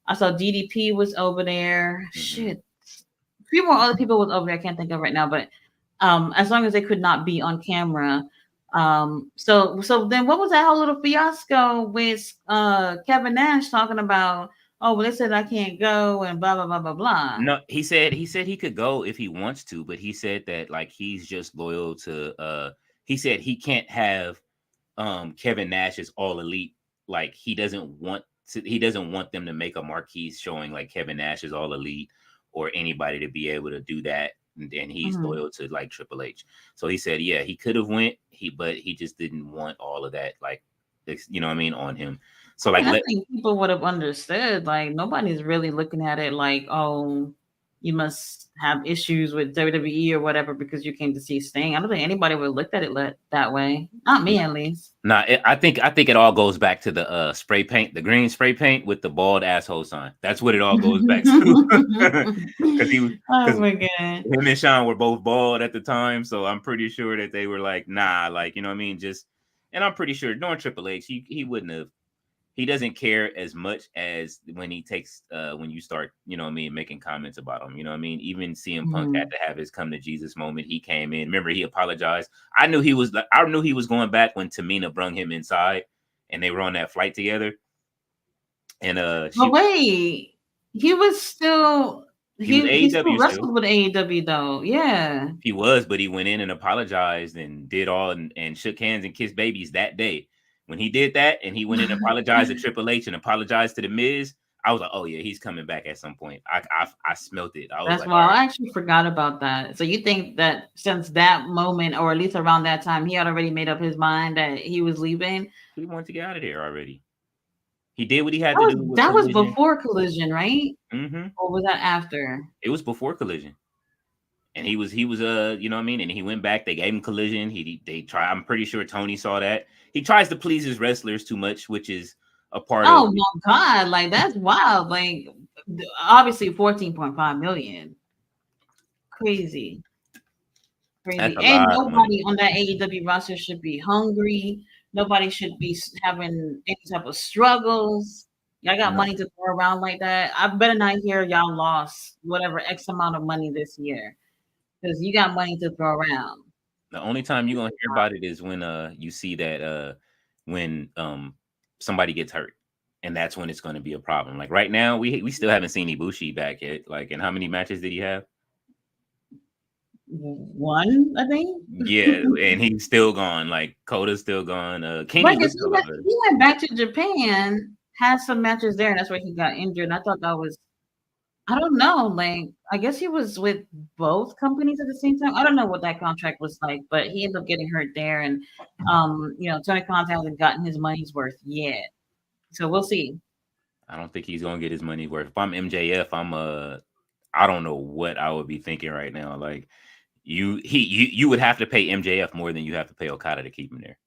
I saw DDP was over there. Hmm. Shit, a few more other people was over there. I can't think of right now, but as long as they could not be on camera, So then what was that whole little fiasco with Kevin Nash talking about, oh well they said I can't go and blah blah blah blah blah. No, he said he could go if he wants to, but he said that like he's just loyal to he said he can't have Kevin Nash is all elite. Like he doesn't want them to make a marquee showing like Kevin Nash is all elite or anybody to be able to do that. And he's Mhm. loyal to like Triple H. So he said, yeah, he could have went, but he just didn't want all of that, like you know what I mean, on him. So I like mean, I think people would have understood. Like nobody's really looking at it like, oh, you must have issues with WWE or whatever because you came to see Sting. I don't think anybody would have looked at it that way. Not me, at least. nah, I think it all goes back to the spray paint, the green spray paint with the bald asshole sign. That's what it all goes back to. Because Oh because my god. him and Sean were both bald at the time, so I'm pretty sure that they were like, nah, like you know what I mean, just. And I'm pretty sure knowing Triple H, he wouldn't have. He doesn't care as much as when he takes when you start, you know what I mean, making comments about him. You know what I mean? Even CM Punk had Mhm. to have his come to Jesus moment. He came in. Remember, he apologized. I knew he was going back when Tamina brung him inside and they were on that flight together. And But wait, he was still he was he still AEW still. wrestled with AEW though. Yeah. He was, but he went in and apologized and did all and shook hands and kissed babies that day. When he did that and he went in and apologized to Triple H and apologized to the Miz, I was like, oh yeah, he's coming back at some point. I smelt it. I was That's like, all why right, I actually forgot about that. So you think that since that moment, or at least around that time, he had already made up his mind that he was leaving? he wanted to get out of there already. He did what he had That to was do with that was Collision. before Collision, right? Hmm. Or was that after? It was before Collision. And he was you know what I mean, and he went back. They gave him Collision. They try. I'm pretty sure Tony saw that. He tries to please his wrestlers too much, which is a part of Oh my god, like that's wild. Like obviously 14.5 million. Crazy. that's Crazy. a And lot of money. nobody on that AEW roster should be hungry. Nobody should be having any type of struggles. Y'all got No, money to throw around like that. I better not hear y'all lost whatever X amount of money this year because you got money to throw around. the only time you're gonna hear about it is when you see that when somebody gets hurt. And that's when it's gonna be a problem. Like right now, we still haven't seen Ibushi back yet. Like, and how many matches did he have? One, I think. Yeah, and he's still gone. Like Koda's still gone. Right, Kenny because looks a lot better. he went back to Japan, had some matches there, and that's where he got injured. And I thought that was, I don't know, like I guess he was with both companies at the same time. I don't know what that contract was like, but he ended up getting hurt there, and Tony Khan hasn't gotten his money's worth yet. So we'll see. I don't think he's gonna get his money worth. If I'm MJF, I don't know what I would be thinking right now. Like you would have to pay MJF more than you have to pay Okada to keep him there.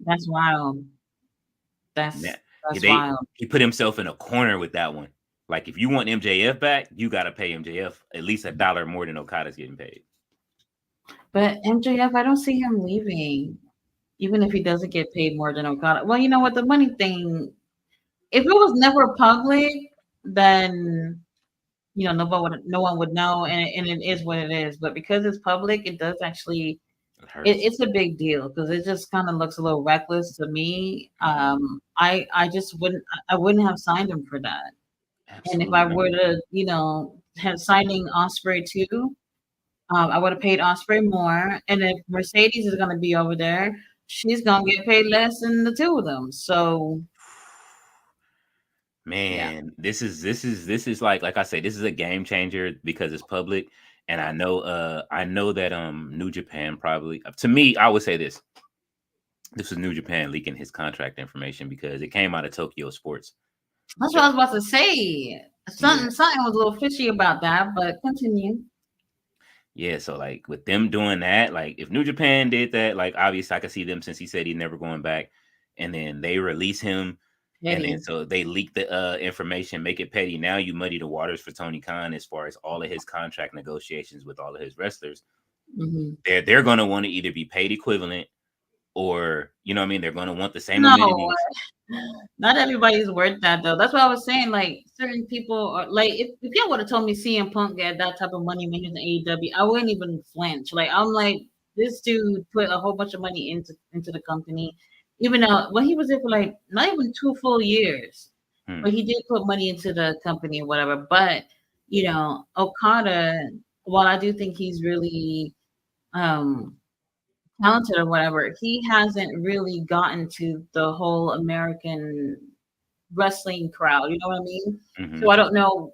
That's wild. Yeah, That's wild. he put himself in a corner with that one. Like if you want MJF back, you got to pay MJF at least $1 more than Okada's getting paid. But MJF, I don't see him leaving, even if he doesn't get paid more than Okada. Well, you know what? The money thing, if it was never public, then no one would know, and it is what it is. But because it's public, it does actually It hurts. it's a big deal because it just kind of looks a little reckless to me. I just wouldn't have signed him for that. And if Absolutely I not. were to, have signing Osprey too, I would have paid Osprey more. And if Mercedes is gonna be over there, she's gonna get paid less than the two of them. So yeah. Man, this is like I say, this is a game changer because it's public. And I know that New Japan probably to me, I would say this was New Japan leaking his contract information because it came out of Tokyo Sports. That's what I was about to say. Yeah. Something was a little fishy about that, but continue. Yeah, so like with them doing that, like if New Japan did that, like obviously I could see them since he said he's never going back, and then they release him, and then Petty. so they leak the information, make it petty. Now you muddy the waters for Tony Khan as far as all of his contract negotiations with all of his wrestlers. Hmm. They're gonna want to either be paid equivalent or you know what I mean, they're gonna want the same No, amenities. not everybody's worth that though. That's what I was saying. Like certain people are like, if y'all would have told me CM Punk had that type of money when he was in AEW, I wouldn't even flinch. Like I'm like, this dude put a whole bunch of money into the company, even though he was there for like not even 2 full years, Hmm. but he did put money into the company or whatever. But Okada, while I do think he's really um talented or whatever, he hasn't really gotten to the whole American wrestling crowd. You know what I mean? Hmm. So I don't know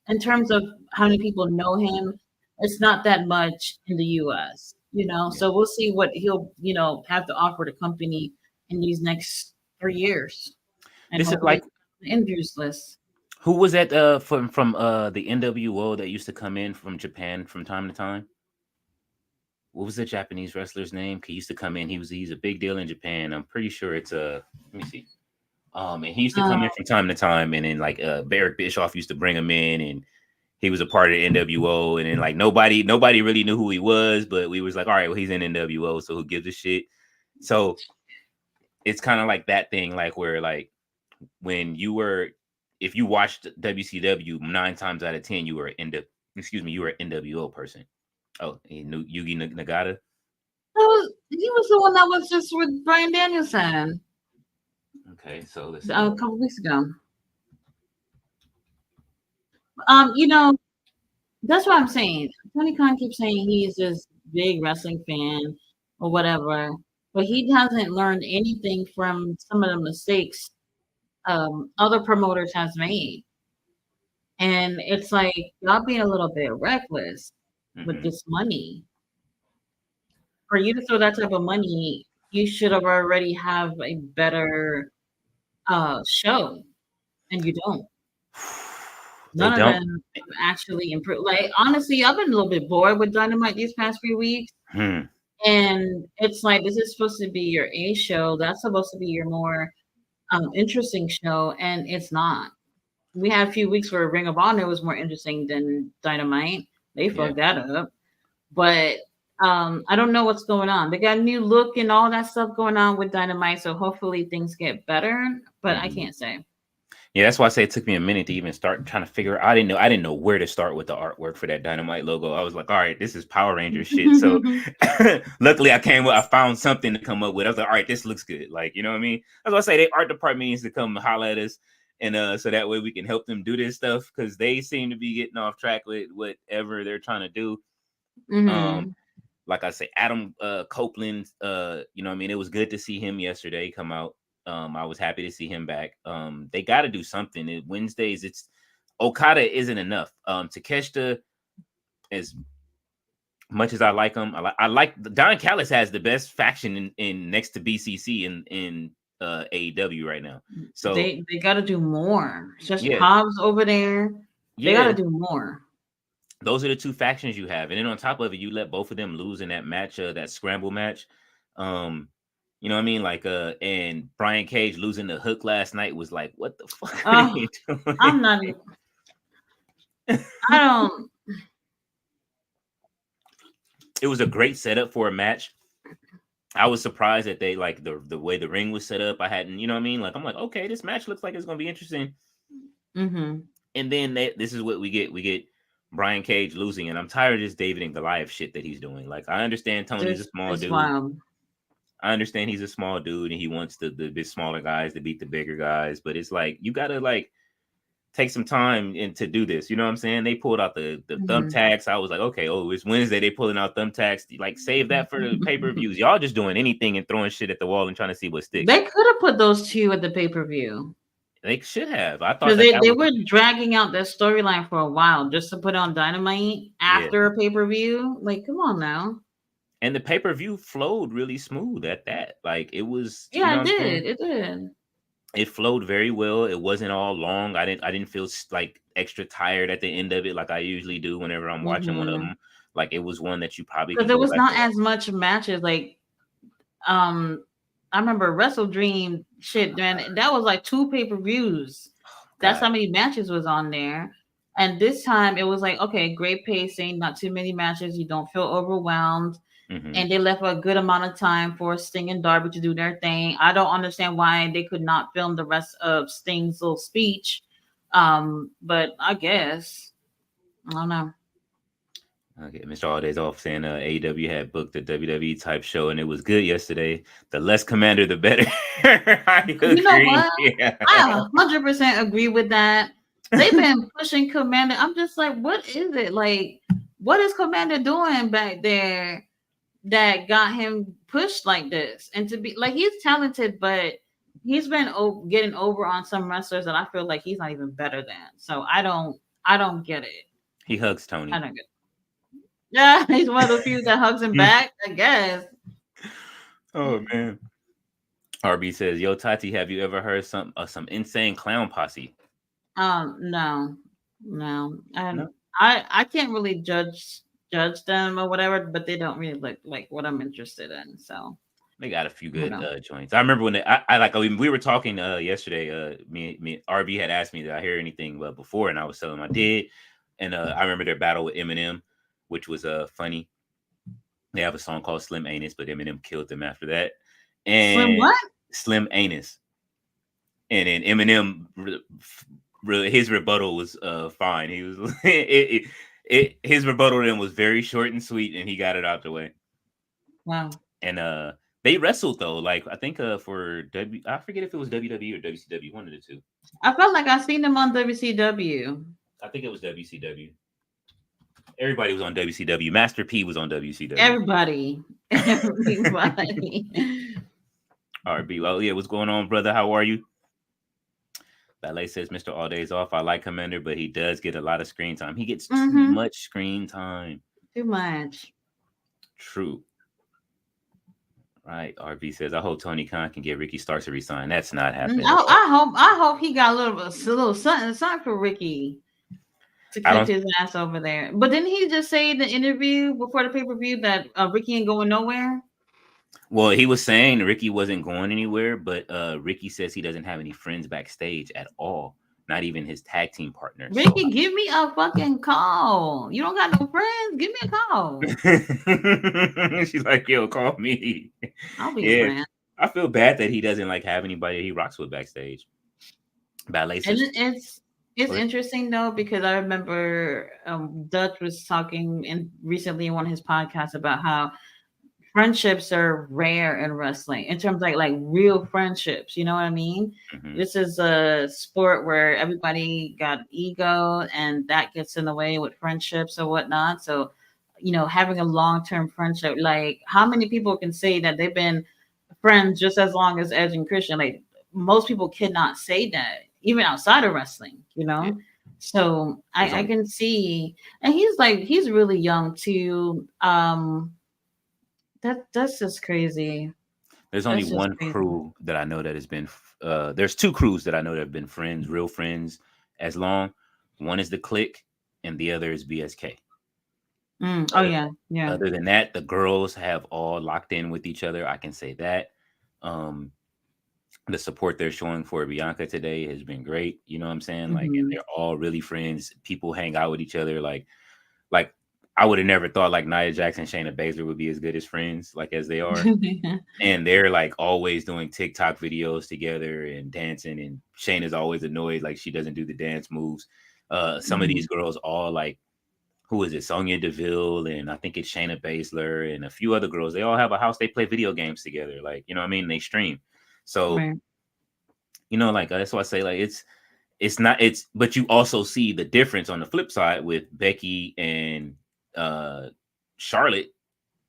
in terms of how many people know him. It's not that much in the U.S. Yeah. So we'll see what he'll have to offer the company in these next 3 years, and This is hopefully like, the injuries list. who was that from the NWO that used to come in from Japan from time to time? What was the Japanese wrestler's name? He used to come in. He's a big deal in Japan. I'm pretty sure it's let me see. And he used to come Uh, in from time to time, and then like Barrett Bischoff used to bring him in, and he was a part of the NWO, and then like nobody really knew who he was, but we was like, all right, well, he's in NWO, so who gives a shit? So it's kind of like that thing, like where like when if you watched WCW 9 times out of 10, you were you were an NWO person. Oh, he knew Yugi Nagata. he was the one that was just with Brian Danielson Okay, so let's see. a couple weeks ago. Um, you know, that's what I'm saying. Tony Khan keeps saying he's this big wrestling fan or whatever, but he hasn't learned anything from some of the mistakes other promoters has made. And it's like y'all being a little bit reckless with Hmm. this money. For you to throw that type of money, you should have already have a better show, and you don't. They None of don't. them have actually improved. Like honestly, I've been a little bit bored with Dynamite these past few weeks. Hmm. And it's like this is supposed to be your A show. That's supposed to be your more interesting show, and it's not. We had a few weeks where Ring of Honor was more interesting than Dynamite. They Yeah. fucked that up. But I don't know what's going on. They got a new look and all that stuff going on with Dynamite, so hopefully things get better. But I Hmm. can't say. Yeah, that's why I say it took me a minute to even start trying to figure. I didn't know where to start with the artwork for that Dynamite logo. I was like, all right, this is Power Rangers shit. So luckily, I found something to come up with. I was like, all right, this looks good. Like, you know what I mean? That's why I say the art department needs to come holler at us, and so that way we can help them do this stuff because they seem to be getting off track with whatever they're trying to do. Um, Hmm. like I say, Adam Copeland, you know what I mean? It was good to see him yesterday come out. I was happy to see him back. They got to do something. Wednesdays, it's Okada isn't enough. Takeshita, as much as I like him, I like Don Callis has the best faction in next to BCC in AEW right now. So They got to do more. Just yeah, Hobbs over there. They got yeah, to do more. those are the two factions you have, and then on top of it, you let both of them lose in that match, that scramble match. Um, you know what I mean? Like, and Brian Cage losing the Hook last night was like, what the fuck are Oh, they I'm not. doing? I don't. It was a great setup for a match. I was surprised that they like the way the ring was set up. I hadn't, you know what I mean? Like, I'm like, okay, this match looks like it's gonna be interesting. Hmm. And then this is what we get. We get Brian Cage losing, and I'm tired of this David and Goliath shit that he's doing. Like, I understand Tony's a small It's dude. wild. I understand he's a small dude and he wants the bit smaller guys to beat the bigger guys, but it's like you gotta like take some time and to do this. You know what I'm saying? They pulled out the Hmm. thumbtacks. I was like, okay, oh, it's Wednesday. They pulling out thumbtacks. Like, save that for the pay-per-views. Y'all just doing anything and throwing shit at the wall and trying to see what sticks. They could have put those two at the pay per view. They should have. I thought Because that they was were dragging out that storyline for a while just to put on Dynamite yeah. after a pay per view. Like, come on now. And the pay-per-view flowed really smooth at that. Like it was, you know Yeah, what it I'm saying? did. It did. It flowed very well. It wasn't all long. I didn't feel like extra tired at the end of it like I usually do whenever I'm watching one of Mm-hmm. them. Like it was one that you probably Because can there go was back not and watch. as much matches. Like, um, I remember Wrestle Dream shit, man. That was like two pay per views. That's God. how many matches was on there. And this time it was like, okay, great pacing, not too many matches. You don't feel overwhelmed. Hmm. And they left a good amount of time for Sting and Darby to do their thing. I don't understand why they could not film the rest of Sting's little speech. But I guess I don't know. Okay, Mr. All Days Off saying AEW had booked a WWE type show and it was good yesterday. The less commander, the better. I You know agree. what? Yeah. I 100% agree with that. They've been pushing Commander. I'm just like, what is it? Like, what is Commander doing back there that got him pushed like this? And to be like, he's talented, but he's been getting over on some wrestlers that I feel like he's not even better than. So I don't get it. He hugs I Tony. don't get it. Yeah, he's one of the few that hugs him back, I guess. Oh man. RB says, "Yo, Tati, have you ever heard some insane clown posse?" No, no, and No, I can't really judge them or whatever, but they don't really look like what I'm interested in. So they got a few I don't good know. joints. I remember when I like we were talking yesterday. Me RB had asked me did I hear anything before, and I was telling him I did. And I remember their battle with Eminem, which was funny. They have a song called Slim Anus, but Eminem killed them after that. Slim And what? Slim Anus, and then Eminem his rebuttal was fine. He was his rebuttal then was very short and sweet, and he got it out the way. Wow. And they wrestled though, like I think for I forget if it was WWE or WCW, one of the two. I felt like I seen them on WCW. I think it was WCW. Everybody was on WCW. Master P was on WCW. Everybody, everybody. RB, well, yeah, what's going on, brother? How are you? Ballet says Mr. All Days Off. I like Commander, but he does get a lot of screen time. He gets too Mm-hmm. much screen time. Too much. True. Right. RB says, I hope Tony Khan can get Ricky Starks to resign. That's not happening. I hope he got a little something for Ricky to I keep don't his ass over there. But didn't he just say in the interview before the pay-per-view that Ricky ain't going nowhere? well, he was saying Ricky wasn't going anywhere, but Ricky says he doesn't have any friends backstage at all. Not even his tag team partner. Ricky, give me a fucking call. You don't got no friends? Give me a call. So she's like, yo, call me. I'll be your Yeah. friend. I feel bad that he doesn't like have anybody he rocks with backstage. Ballet And says, it's what? interesting though because I remember Dutch was talking recently in one of his podcasts about how friendships are rare in wrestling in terms of like real friendships. You know what I mean? Mhm. This is a sport where everybody got ego, and that gets in the way with friendships or whatnot. So, having a long term friendship, like how many people can say that they've been friends just as long as Edge and Christian? Like most people cannot say that, even outside of wrestling. Yeah. So There's I only can see, and he's really young too. That's just crazy. there's only That's just one crazy. crew that I know that has been there's two crews that I know that have been friends, real friends as long. One is the Click and the other is BSK. Oh yeah, yeah. Other than that, the girls have all locked in with each other. I can say that. Um, the support they're showing for Bianca today has been great. You know what I'm saying? Like, and Mhm. they're all really friends. People hang out with each other. Like I would have never thought like Nia Jackson, Shayna Baszler would be as good as friends, like as they are. And they're like always doing TikTok videos together and dancing. And Shayna's always annoyed like she doesn't do the dance moves. Some of these Mhm. girls all like who is it? Sonya Deville, and I think it's Shayna Baszler, and a few other girls. They all have a house. They play video games together. Like, you know what I mean? They stream. So, Right. like that's why I say like it's not it's but you also see the difference on the flip side with Becky and uh Charlotte.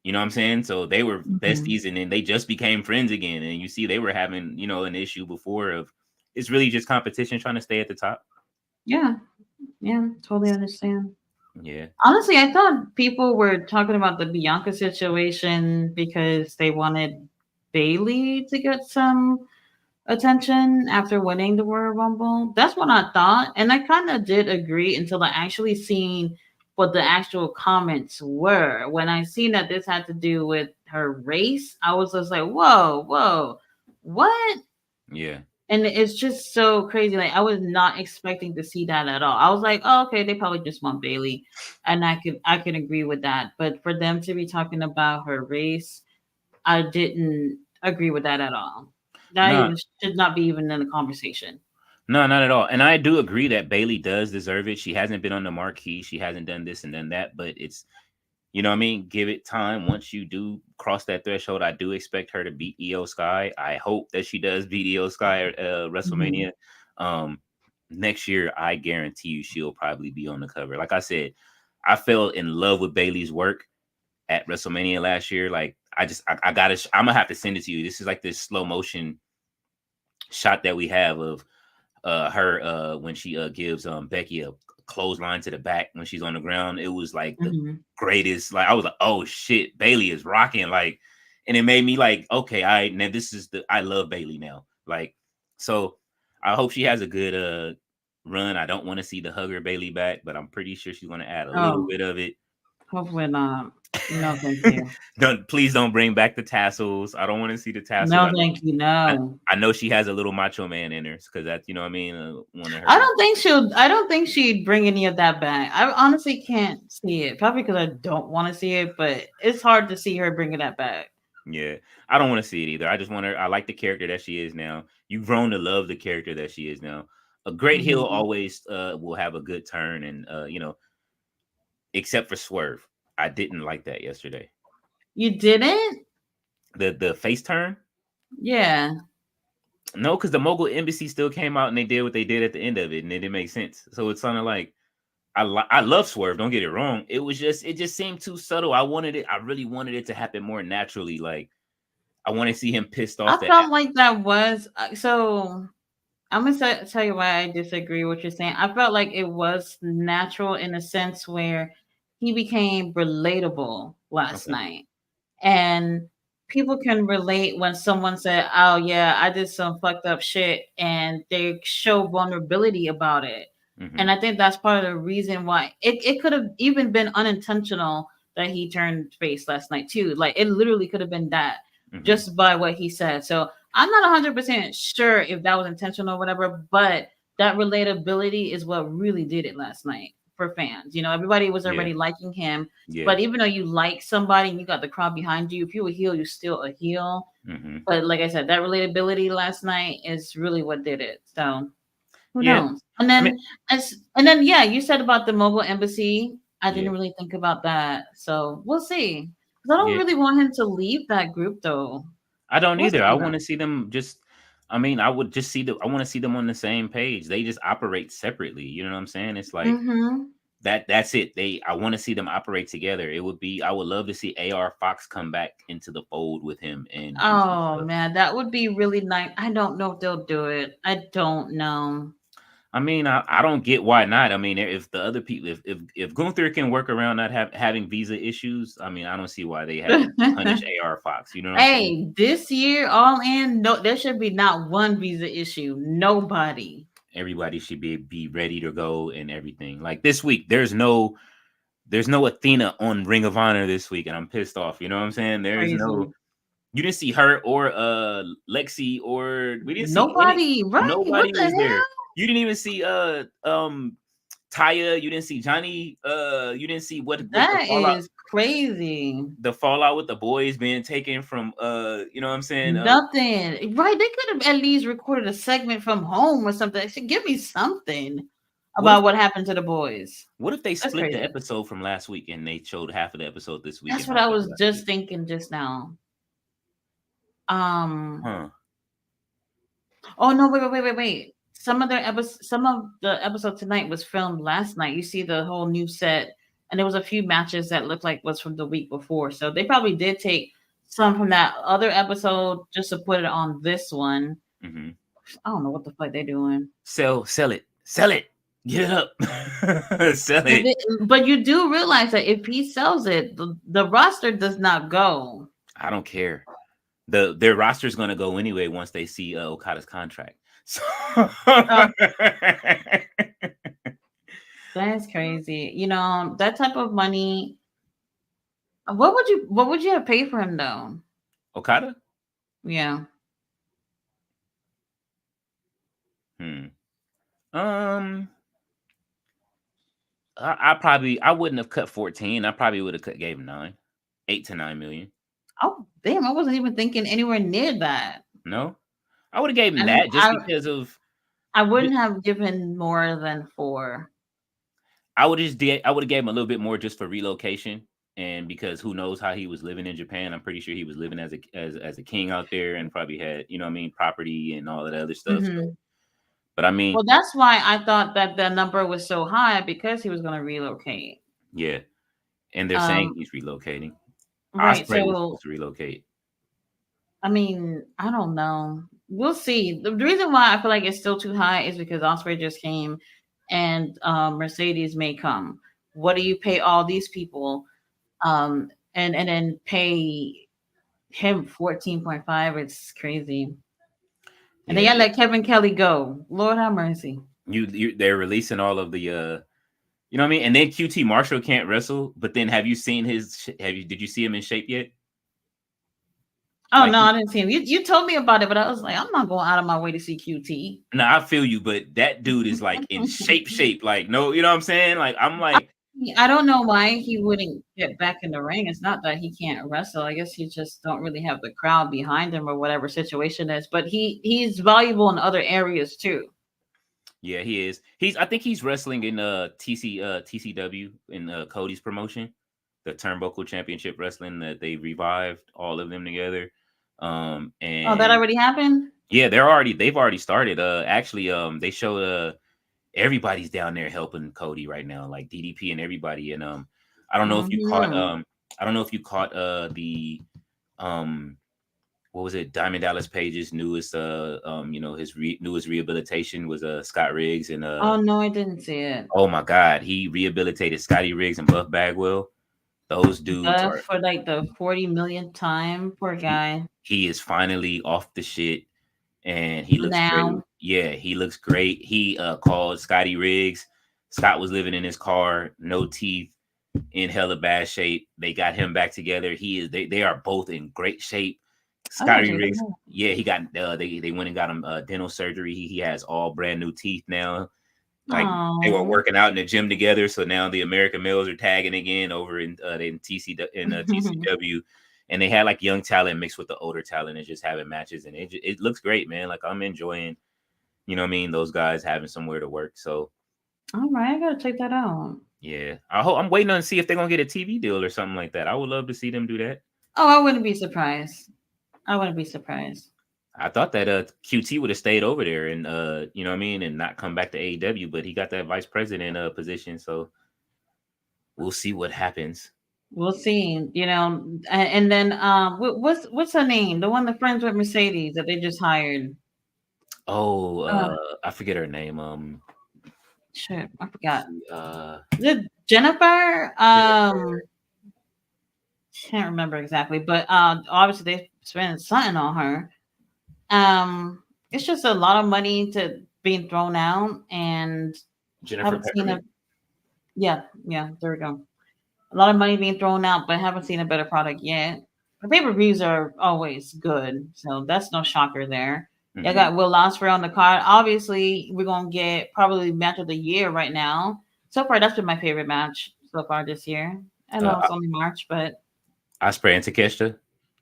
You know what I'm saying? So they were Mhm. besties and then they just became friends again. And you see they were having, an issue before of it's really just competition trying to stay at the top. Yeah, yeah, totally understand. Yeah. Honestly, I thought people were talking about the Bianca situation because they wanted Bailey to get some attention after winning the Royal Rumble. That's what I thought, and I kind of did agree until I actually seen what the actual comments were. When I seen that this had to do with her race, I was just like, "Whoa, whoa, what?" Yeah. And it's just so crazy. Like I was not expecting to see that at all. I was like, "Oh, okay, they probably just want Bailey," and I could agree with that. But for them to be talking about her race, I didn't agree with that at all. That No, even should not be even in the conversation. no, not at all. And I do agree that Bailey does deserve it. She hasn't been on the marquee. She hasn't done this and done that, but it's You know what I mean? Give it time. Once you do cross that threshold, I do expect her to beat Io Sky. I hope that she does beat Io Sky at Mhm. WrestleMania. Um, Next year, I guarantee you she'll probably be on the cover. Like I said, I fell in love with Bailey's work at WrestleMania last year. Like I gotta, I'm gonna have to send it to you. This is like this slow motion shot that we have of her when she gives Becky a clothesline to the back when she's on the ground. It was like the Mhm. greatest. Like I was like, oh shit, Bailey is rocking. Like, and it made me like, okay, now this is I love Bailey now. Like, so I hope she has a good run. I don't want to see the hugger Bailey back, but I'm pretty sure she's gonna add a little Oh, bit of it. hopefully not. No, thank you. Please don't bring back the tassels. I don't want to see the tassels. No, thank you. I, No. I know she has a little macho man in her because that's, you know what I mean, one of I her. don't think she'll. I don't think she'd bring any of that back. I honestly can't see it. Probably because I don't want to see it, but it's hard to see her bringing that back. Yeah, I don't want to see it either. I just want her. I like the character that she is now. You've grown to love the character that she is now. A great heel Mhm. always will have a good turn, and except for Swerve, I didn't like that yesterday. You didn't? The face turn. Yeah. No, because the Mogul Embassy still came out and they did what they did at the end of it, and it didn't make sense. So it's kind of like I love Swerve. Don't get it wrong. It just seemed too subtle. I wanted it. I really wanted it to happen more naturally. Like I want to see him pissed I off that. felt like that was so. I'm gonna tell you why I disagree with what you're saying. I felt like it was natural in a sense where he became relatable last Okay. night, and people can relate when someone said, "Oh yeah, I did some fucked up shit," and they show vulnerability about it. Mm-hmm. And I think that's part of the reason why it could have even been unintentional that he turned face last night too. Like it literally could have been that Mm-hmm. just by what he said. So I'm not 100% sure if that was intentional or whatever, but that relatability is what really did it last night for fans. You know, everybody was Yeah. already liking him, Yeah. but even though you like somebody and you got the crowd behind you, if you're a heel, you're still a heel. Mm-hmm. But like I said, that relatability last night is really what did it. So who Yeah. knows? And I mean, then yeah, you said about the mobile embassy. I yeah. didn't really think about that. So we'll see. 'Cause I don't Yeah. really want him to leave that group though. I don't We'll either. see I though. want to see them just. I mean, I would just see I want to see them on the same page. They just operate separately. You know what I'm saying? It's like Mm-hmm. that's it. I want to see them operate together. It would be. I would love to see AR Fox come back into the fold with him and do some Oh stuff. man, that would be really nice. I don't know if they'll do it. I don't know. I mean, I don't get why not. I mean, if the other people, if Gunther can work around not having visa issues, I mean, I don't see why they haven't punished AR Fox. You know what I'm saying? Hey, this year, all in, no, there should be not one visa issue. Nobody. Everybody should be ready to go and everything. Like this week, there's no Athena on Ring of Honor this week, and I'm pissed off. You know what I'm saying? There's no. Crazy. You didn't see her or Lexi or we didn't see any. Nobody, right? What Nobody the was there. hell? You didn't even see Taya. You didn't see Johnny. You didn't see what That is crazy. the fallout with the boys being taken from you know what I'm saying? Nothing. Right? They could have at least recorded a segment from home or something. They should give me something What if about what happened to the boys. they That's split the crazy. episode from last week and they showed half of the episode this week That's and what half I of it was last just week? thinking just now. Um. Huh. Oh no! Wait! Some of the episode tonight was filmed last night. You see the whole new set, and there was a few matches that looked like was from the week before. So they probably did take some from that other episode just to put it on this one. Mm-hmm. I don't know what the fuck they're doing. Sell it. Get it up. Sell If it. it, but you do realize that if he sells it, the roster does not go. I don't care. Their roster is going to go anyway once they see Okada's contract. So Uh, that's crazy. You know that type of money. What would you have paid for him though? Okada? Yeah. Hmm. Um, I wouldn't have cut 14. I probably would have gave him 8 to 9 million. Oh damn! I wasn't even thinking anywhere near that. No, I would have gave him And that just because of. I wouldn't have given more than 4. I would have gave him a little bit more just for relocation and because who knows how he was living in Japan. I'm pretty sure he was living as a king out there, and probably had, you know what I mean, property and all of that other stuff. So, Mhm. but I mean, Well, that's why I thought that the number was so high because he was going to relocate. yeah, and they're saying Um, he's relocating. right. Osprey was So, supposed to relocate. I mean, I don't know. We'll see. The reason why I feel like it's still too high is because Osprey just came, and Mercedes may come. What do you pay all these people? And then pay him 14.5. It's crazy. And then Yeah, yeah, let Kevin Kelly go. Lord have mercy. they're releasing all of the you know what I mean? And then QT Marshall can't wrestle, but then have you seen did you see him in shape yet? Oh Like no, I didn't see him. You told me about it, but I was like, I'm not going out of my way to see QT. no, I feel you, but that dude is like in shape. Like, no, you know what I'm saying? Like, I'm like, I don't know why he wouldn't get back in the ring. It's not that he can't wrestle. I guess he just don't really have the crowd behind him or whatever situation is. But he's valuable in other areas too. yeah, he is. I think he's wrestling in TCW in Cody's promotion, the Turnbuckle Championship Wrestling that they revived all of them together. Oh, that And already happened? yeah, they've already started. Actually, they showed everybody's down there helping Cody right now, like DDP and everybody. And I don't know if you caught Mm-hmm. I don't know if you caught the um what was it, Diamond Dallas Page's newest his newest rehabilitation was Scott Riggs. And Oh no, I didn't see it. oh my god, he rehabilitated Scotty Riggs and Buff Bagwell. Those dudes But are for like the 40 millionth time, poor he, guy. he is finally off the shit, and he looks great. Now. Yeah, he looks great. He called Scotty Riggs. Scott was living in his car, no teeth, in hella bad shape. They got him back together. They are both in great shape. I gotta Scotty check Riggs, that out. yeah, he got they went and got him dental surgery. He has all brand new teeth now. Like, they were Oh. working out in the gym together, so now the American males are tagging again over in TCW, and they had like young talent mixed with the older talent and just having matches, and it looks great, man. Like, I'm enjoying, you know what I mean, those guys having somewhere to work. So All right, I gotta check that out. yeah, I'm waiting on to see if they're gonna get a TV deal or something like that. I would love to see them do that. Oh, I wouldn't be surprised. I wouldn't be surprised. I thought that QT would have stayed over there and you know what I mean, and not come back to AEW, but he got that vice president position, so we'll see what happens. We'll see. And then what's her name? The one that's friends with Mercedes that they just hired. Oh, Uh, I forget her name. shit, I forgot. Uh, Is it Jennifer? Jennifer. Can't remember exactly, but obviously they spent something on her. It's just a lot of money to being thrown out, and Jennifer haven't seen a Peppermint. yeah. There we go. A lot of money being thrown out, but haven't seen a better product yet. The pay per views are always good, so that's no shocker there. I Hmm. got Will Ospreay on the card. Obviously, we're gonna get probably match of the year right now. So far, that's been my favorite match so far this year. I know it's only March, but Osprey and Takeshita.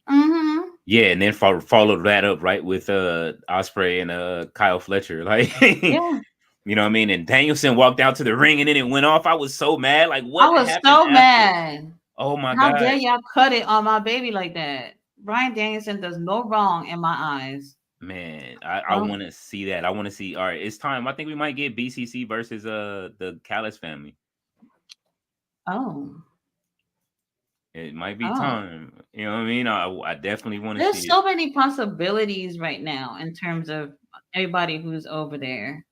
mm-hmm. Yeah, and then followed that up right with Osprey and Kyle Fletcher. Like, Yeah, you know what I mean? And Danielson walked out to the ring and then it went off. I was so mad. Like, I what was happened so after? mad. Oh my How dare god. y'all cut it on my baby like that? Brian Danielson does no wrong in my eyes. Man, I Oh, want to see that. I want to see. All right, it's time. I think we might get BCC versus the Callis family. oh, It might be oh. time. You know what I mean? I definitely want to see There's it. so many possibilities right now in terms of everybody who's over there.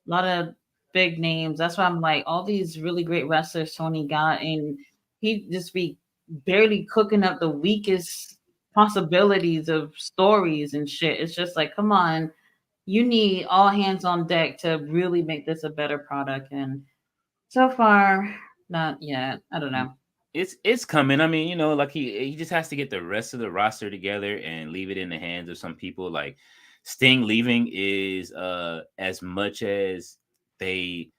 A lot of big names. That's why I'm like, all these really great wrestlers Tony got, and he just be barely cooking up the weakest possibilities of stories and shit. It's just like, come on, you need all hands on deck to really make this a better product. And so far, not yet. I don't know. It's coming. I mean, like he just has to get the rest of the roster together and leave it in the hands of some people. Like, Sting leaving is as much as they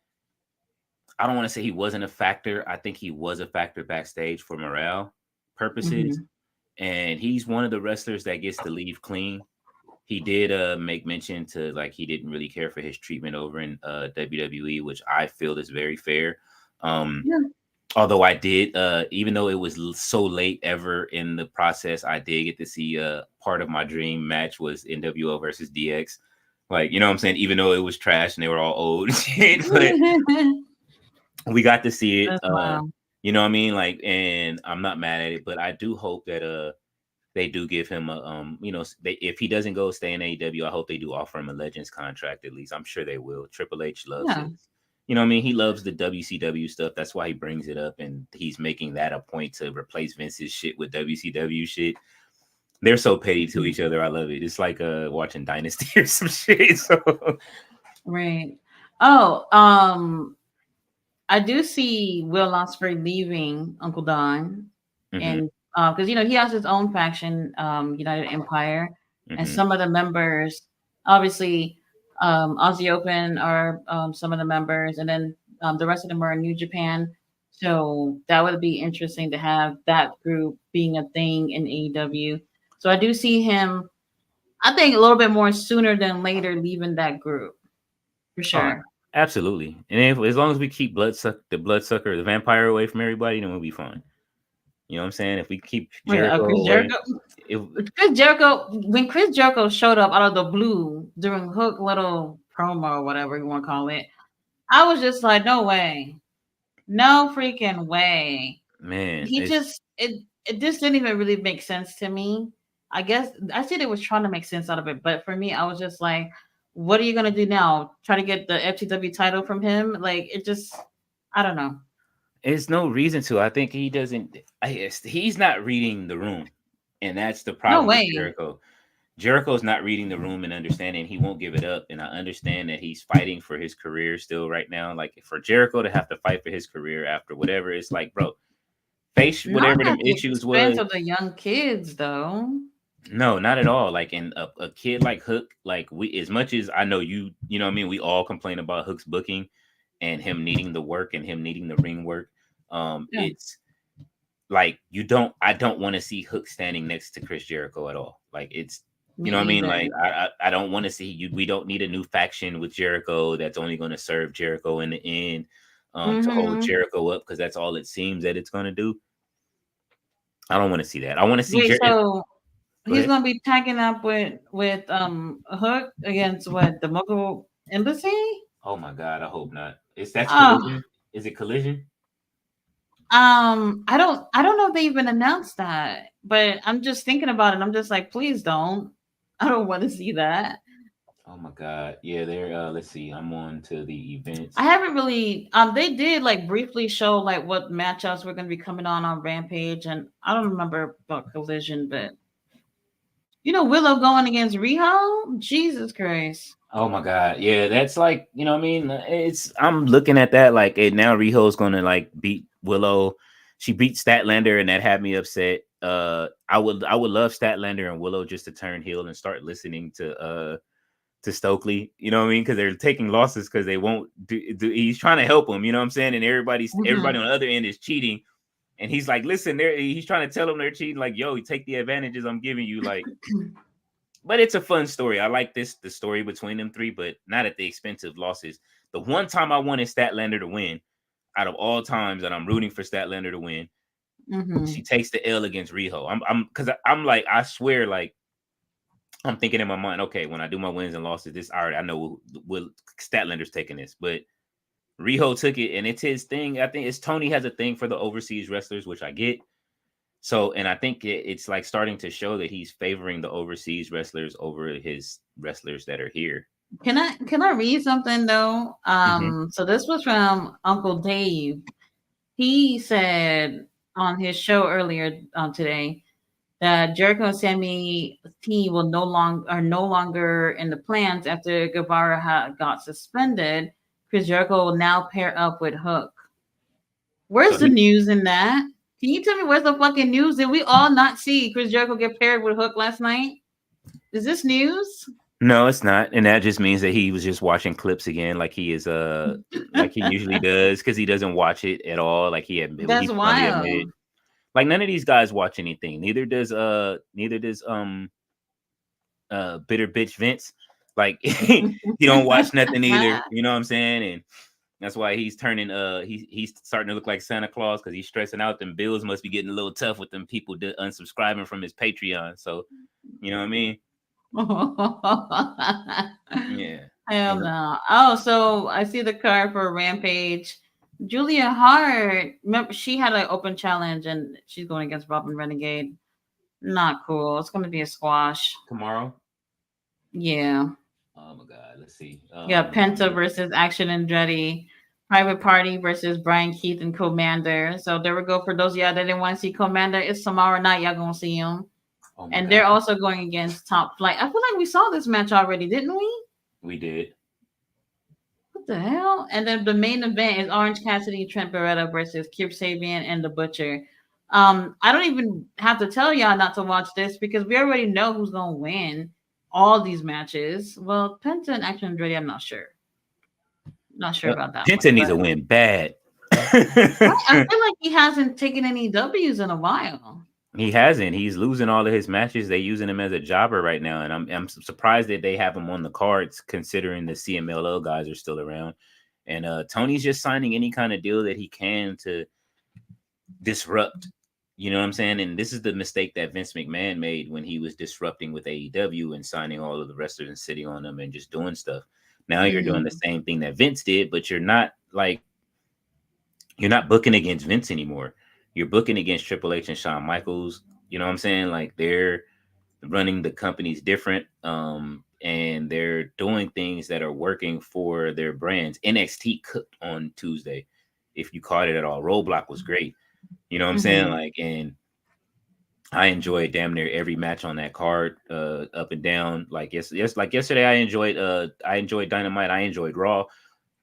I don't want to say he wasn't a factor. I think he was a factor backstage for morale purposes. Hmm. And he's one of the wrestlers that gets to leave clean. He did make mention to, like, he didn't really care for his treatment over in WWE, which I feel is very fair. Um Yeah. Although I did, even though it was so late ever in the process, I did get to see part of my dream match was NWO versus DX. Like, you know what I'm saying? Even though it was trash and they were all old shit, but we got to see it. That's wild. You know what I mean? Like, and I'm not mad at it, but I do hope that they do give him a if he doesn't go stay in AEW, I hope they do offer him a Legends contract at least. I'm sure they will. Triple H loves Yeah. it. You know what I mean? He loves the WCW stuff. That's why he brings it up, and he's making that a point to replace Vince's shit with WCW shit. They're so petty to each other. I love it. It's like watching Dynasty or some shit. So Right. Oh, I do see Will Ospreay leaving Uncle Don, and because he has his own faction, United Empire, and some of the members, obviously, Aussie Open are some of the members, and then the rest of them are in New Japan. So that would be interesting to have that group being a thing in AEW. So I do see him, I think, a little bit more sooner than later leaving that group for sure. absolutely. And as long as we keep the vampire away from everybody, then we'll be fine. You know what I'm saying? If we keep Jericho away, when Chris Jericho showed up out of the blue during Hook little promo or whatever you want to call it, I was just like, no way, no freaking way, man. He just it just didn't even really make sense to me. I guess I said it was trying to make sense out of it, but for me, I was just like, what are you gonna do now? Try to get the FTW title from him? Like it just, I don't know. It's no reason to. I think he doesn't. He's not reading the room, and that's the No problem with way. Jericho. Jericho's not reading the room and understanding. He won't give it up, and I understand that he's fighting for his career still right now. Like for Jericho to have to fight for his career after whatever, it's like, bro, face whatever them issues was. Of the young kids, though. No, not at all. Like in a kid like Hook, like we, as much as I know you know what I mean, we all complain about Hook's booking and him needing the work and him needing the ring work. It's like I don't want to see Hook standing next to Chris Jericho at all. Like it's you know what I mean? Like I don't want to see you. We don't need a new faction with Jericho that's only going to serve Jericho in the end to hold Jericho up because that's all it seems that it's going to do. I don't want to see that. I want to see Jericho. He's gonna be tagging up with Hook against what, the Mogul Embassy? Oh my god, I hope not. That's Collision? Is it Collision? I don't know if they even announced that, but I'm just thinking about it. I'm just like, please don't. I don't want to see that. Oh my god. Yeah, they're let's see. I'm on to the events. I haven't really they did like briefly show like what matchups were gonna be coming on Rampage, and I don't remember about Collision, but Willow going against Riho? Jesus Christ. Oh my god. Yeah, that's like, you know what I mean? I'm looking at that like now Riho's gonna like beat Willow. She beat Statlander and that had me upset. I would love Statlander and Willow just to turn heel and start listening to Stokely, you know what I mean? Because they're taking losses because they won't do. He's trying to help them, you know what I'm saying? And everybody on the other end is cheating, and he's like, "Listen, he's trying to tell them they're cheating. Like, yo, take the advantages I'm giving you." Like, but it's a fun story. I like the story between them three, but not at the expense of losses. The one time I wanted Statlander to win, out of all times that I'm rooting for Statlander to win, she takes the L against Riho. I'm like, I swear, like. I'm thinking in my mind, okay, when I do my wins and losses, I know Will Statlander's taking this, but Riho took it, and it's his thing. I think Tony has a thing for the overseas wrestlers, which I get. So, and I think it's like starting to show that he's favoring the overseas wrestlers over his wrestlers that are here. Can I read something though? So this was from Uncle Dave. He said on his show earlier today that Jericho and Sami team are no longer in the plans after Guevara got suspended. Chris Jericho will now pair up with Hook. Where's the news in that? Can you tell me where's the fucking news? Did we all not see Chris Jericho get paired with Hook last night? Is this news? No, it's not, and that just means that he was just watching clips again, like he is like he usually does, because he doesn't watch it at all. Like That's wild. Like none of these guys watch anything. Neither does bitter bitch Vince. Like he don't watch nothing either. You know what I'm saying? And That's why he's turning. He's starting to look like Santa Claus because he's stressing out. Them bills must be getting a little tough with them people unsubscribing from his Patreon. So, you know what I mean? Yeah. Hell And no. Oh, so I see the card for Rampage. Julia Hart. Remember, she had an open challenge and she's going against Robin Renegade. Not cool. It's going to be a squash. tomorrow. Yeah. Oh my God. Let's see. Yeah. Penta versus Action Andretti. Private Party versus Brian Keith and Commander. So there we go. For those of y'all that didn't want to see Commander, it's tomorrow night. Y'all going to see him. Oh And God. they're also going against Top Flight. I feel like we saw this match already, didn't we? We did. What the hell? And then the main event is Orange Cassidy, Trent Beretta versus Kip Sabian and the Butcher. I don't even have to tell y'all not to watch this because we already know who's gonna win all these matches. Well, Penta and Action Andretti, I'm not sure. Not sure about that. Penta needs to win bad. I feel like he hasn't taken any W's in a while. He hasn't. He's losing all of his matches. They're using him as a jobber right now, and I'm surprised that they have him on the cards, considering the CMLL guys are still around. And Tony's just signing any kind of deal that he can to disrupt. You know what I'm saying? And this is the mistake that Vince McMahon made when he was disrupting with AEW and signing all of the wrestlers and sitting on them and just doing stuff. Now you're doing the same thing that Vince did, but you're not booking against Vince anymore. You're booking against Triple H and Shawn Michaels. You know what I'm saying? Like, they're running the companies different, and they're doing things that are working for their brands. NXT cooked on Tuesday, if you caught it at all. Roadblock was great. You know what I'm saying? Like, and I enjoyed damn near every match on that card, up and down. Like, like yesterday, I enjoyed Dynamite. I enjoyed Raw.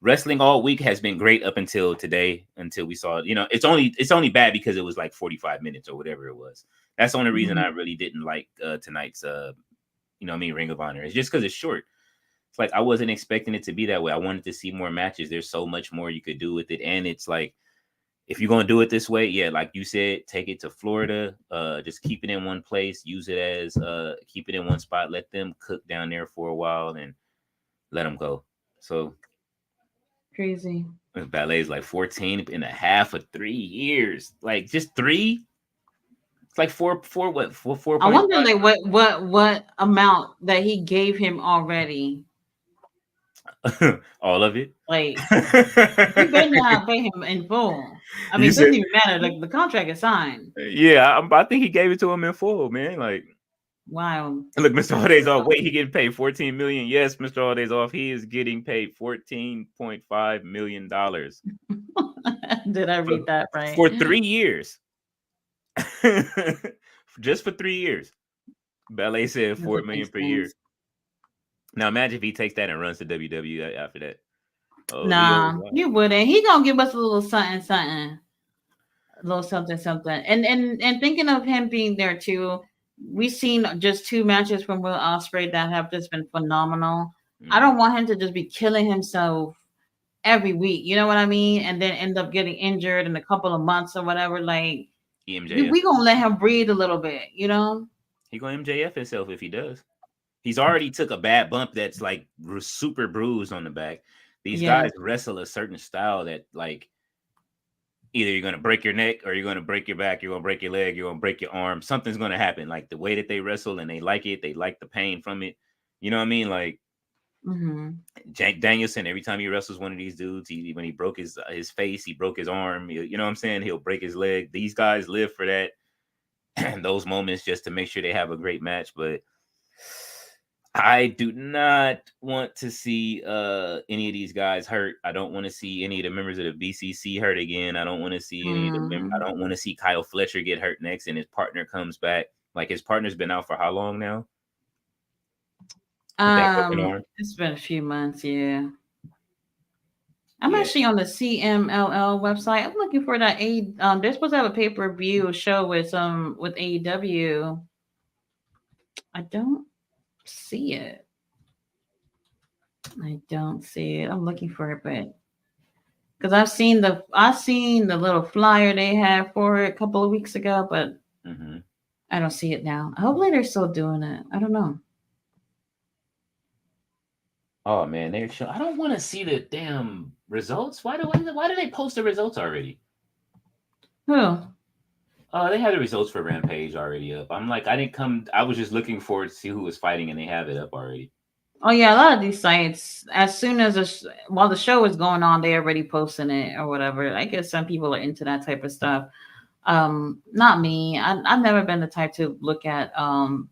Wrestling all week has been great up until today, until we saw, it's only bad because it was like 45 minutes or whatever it was. That's the only reason I really didn't like tonight's, Ring of Honor. It's just because it's short. It's like, I wasn't expecting it to be that way. I wanted to see more matches. There's so much more you could do with it. And it's like, if you're going to do it this way, yeah, like you said, take it to Florida, just keep it in one place, use it as, keep it in one spot, let them cook down there for a while and let them go. So crazy. Ballet's like 14 and a half of 3 years. Like, just 3? It's like four. I wonder like what amount that he gave him already. All of it. Like, you better not pay him in full. I mean, it doesn't even matter. Like, the contract is signed. Yeah, I think he gave it to him in full, man. Like, wow. Look, Mr. Holidays off. Wait, he getting paid $14 million. Yes, Mr. Holidays off. He is getting paid $14.5 million. Did I read that right? For 3 years. Just for 3 years. Ballet said $4 million per year. Now imagine if he takes that and runs to WWE after that. Oh, nah, you wouldn't. He gonna give us a little something, a little something. And thinking of him being there too, we've seen just 2 matches from Will Ospreay that have just been phenomenal. I don't want him to just be killing himself every week. You know what I mean? And then end up getting injured in a couple of months or whatever. Like, we gonna let him breathe a little bit. You know? He gonna MJF himself if he does. He's already took a bad bump that's like super bruised on the back. These guys wrestle a certain style that, like, either you're going to break your neck or you're going to break your back, you're going to break your leg, you're going to break your arm. Something's going to happen. Like, the way that they wrestle, and they like it. They like the pain from it. You know what I mean? Like, Jack Danielson, every time he wrestles one of these dudes, when he broke his face, he broke his arm. You know what I'm saying? He'll break his leg. These guys live for that. Those moments, just to make sure they have a great match. But I do not want to see any of these guys hurt. I don't want to see any of the members of the BCC hurt again. I don't want to see any of the members. I don't want to see Kyle Fletcher get hurt next and his partner comes back. Like, his partner's been out for how long now? It's been a few months, yeah. I'm actually on the CMLL website. I'm looking for that they're supposed to have a pay-per-view show with AEW. I don't see it. I'm looking for it, but because I've seen the little flyer they had for it a couple of weeks ago, but I don't see it now. Hopefully they're still doing it. I don't know. Oh man, they're show. I don't want to see the damn results. Why do they post the results already? Who? They have the results for Rampage already up. I'm like, I didn't come. I was just looking forward to see who was fighting, and they have it up already. Oh yeah, a lot of these sites, as soon as while the show is going on, they already posting it or whatever. I guess some people are into that type of stuff. Not me. I've never been the type to look at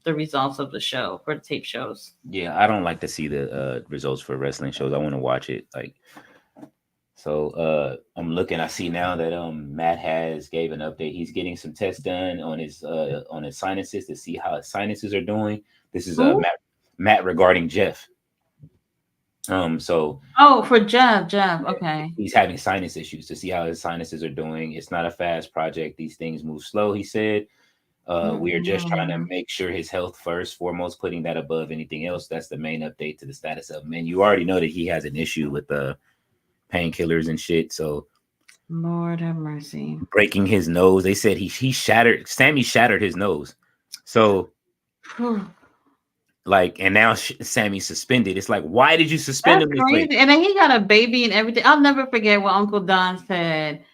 the results of the show for the tape shows. Yeah, I don't like to see the results for wrestling shows. I want to watch it. Like, so I'm looking. I see now that Matt has gave an update. He's getting some tests done on his sinuses to see how his sinuses are doing. This is Who? Matt regarding Jeff. So Oh, for Jeff. Okay. he's having sinus issues to see how his sinuses are doing. It's not a fast project. These things move slow, he said. We are just trying to Mm-mm. make sure his health first, foremost, putting that above anything else. That's the main update to the status of him. And you already know that he has an issue with the painkillers and shit. So Lord have mercy. breaking his nose. They said he shattered. Sammy shattered his nose. So Whew. like, and now Sammy's suspended. It's like, why did you suspend That's him this way? crazy. And then he got a baby and everything. I'll never forget what Uncle Don said.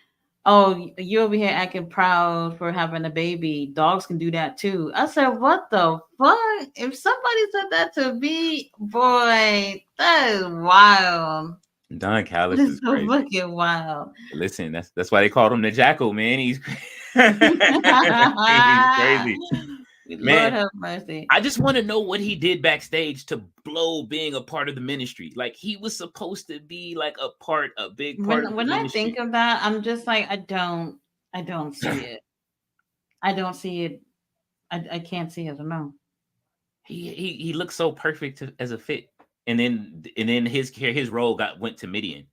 Oh, you over here acting proud for having a baby. Dogs can do that too. I said, what the fuck? If somebody said that to me, boy, that is wild. Don Callis This is is so crazy. fucking wild. Listen, that's why they called him the Jackal, man. He's he's crazy, Lord man. have mercy. I just want to know what he did backstage to blow being a part of the ministry. Like he was supposed to be like a big part of the When I ministry. think of that, I'm just like, I don't see it. I don't see it. I can't see it. No. He looked so perfect as a fit, and then his role went to Midian,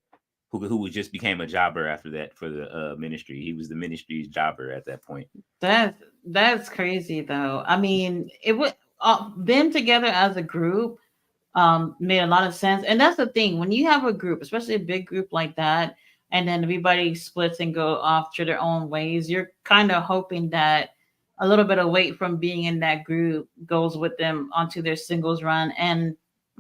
who just became a jobber after that for the ministry. He was the ministry's jobber at that point. That's crazy though. I mean, it would them together as a group made a lot of sense. And that's the thing when you have a group, especially a big group like that, and then everybody splits and go off to their own ways. You're kind of hoping that a little bit of weight from being in that group goes with them onto their singles run, and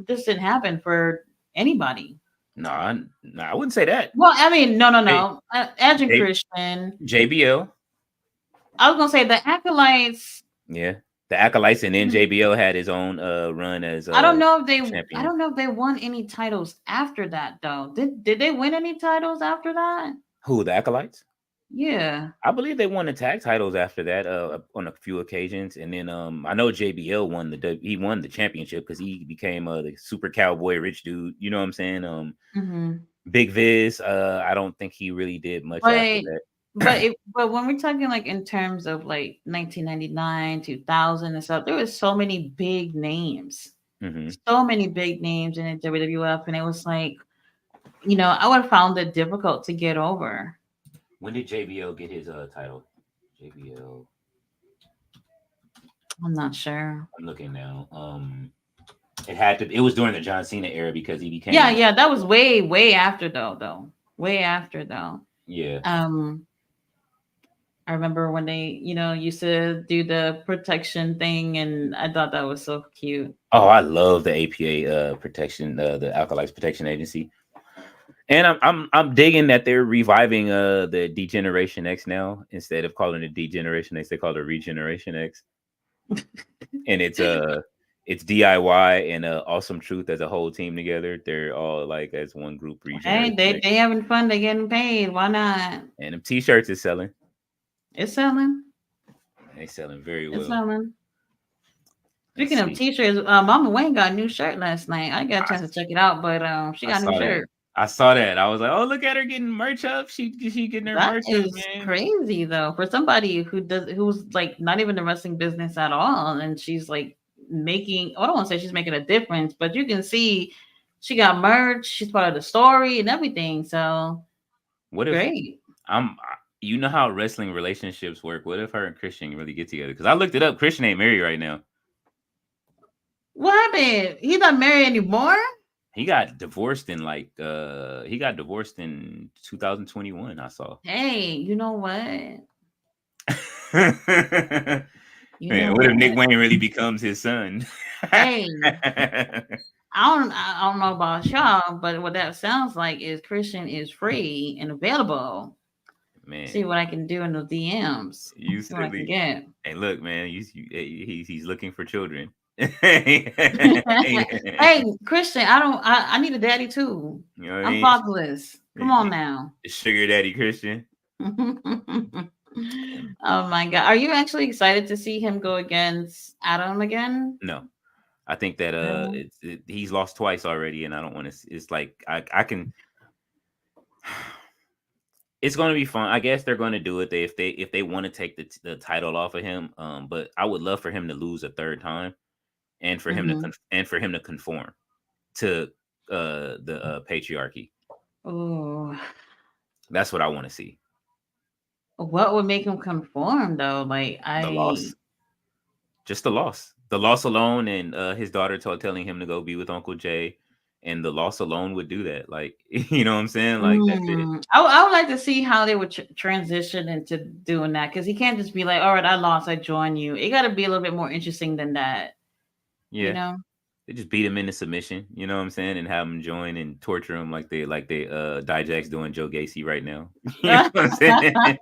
this didn't happen for anybody. No, I wouldn't say that. Well, I mean, no, Hey, Edge and J- Christian. JBL, I was gonna say the acolytes. yeah, the acolytes, and then JBL had his own run as I don't know if I champion. don't know if they won any titles after that though. Did they win any titles after that? Who, the acolytes? Yeah. I believe they won the tag titles after that on a few occasions, and then I know JBL won he won the championship because he became the super cowboy rich dude. You know what I'm saying? Hmm. Big Viz. I don't think he really did much after But that. but when we're talking like in terms of like 1999, 2000 and stuff, there was so many big names. Hmm. So many big names in the WWF, and it was like, I would have found it difficult to get over. When did JBL get his title? JBL. I'm not sure. I'm looking now. It had to. It was during the John Cena era because he became. Yeah, that was way after though. Way after though. Yeah. I remember when they, used to do the protection thing, and I thought that was so cute. Oh, I love the APA protection, the Alkalites Protection Agency, and I'm digging that they're reviving the Degeneration X now instead of calling it Degeneration X, they call it Regeneration X, and it's DIY and Awesome Truth as a whole team together. They're all like as one group. Hey, they having fun. They getting paid. Why not? And them T-shirts is selling. It's selling. They selling very well. It's selling. Speaking of T-shirts, Mama Wayne got a new shirt last night. I got a chance to check it out, but she got a new shirt. I saw that. I was like, oh, look at her getting merch up. She getting her merch up, man. Crazy though for somebody who's like not even the wrestling business at all, and she's like making. I don't want to say she's making a difference, but you can see she got merch. She's part of the story and everything. So what if great? You know how wrestling relationships work. What if her and Christian really get together? Because I looked it up. Christian ain't married right now. What happened? He's not married anymore? He got divorced in 2021. I saw. Hey, you know what? Man, what if Nick Wayne really becomes his son? Hey, I don't know about y'all, but what that sounds like is Christian is free and available. See Man, what I can do in the DMs. you See what I can silly. get. Hey, look, man, he's looking for children. Hey, Christian, I need a daddy too. You know what I I'm mean? fatherless. Come on now. Sugar daddy Christian. Oh my God. Are you actually excited to see him go against Adam again? No, I think that No. he's lost twice already, and I don't want to. It's like I can. It's going to be fun. I guess they're going to do it. If they want to take the title off of him. But I would love for him to lose a third time, and for him to Mm-hmm. conform to the patriarchy. Oh, That's what I want to see. what would make him conform though? The loss, just the loss alone, and his daughter telling him to go be with Uncle Jay, and the loss alone would do that. Like you know what I'm saying? Like that's it. I would like to see how they would transition into doing that because he can't just be like, all right, I lost, I join you. It got to be a little bit more interesting than that, you Yeah. know? They just beat him into submission, you know what I'm saying, and have him join and torture him like they Dijak's doing Joe Gacy right now. You know what I'm saying?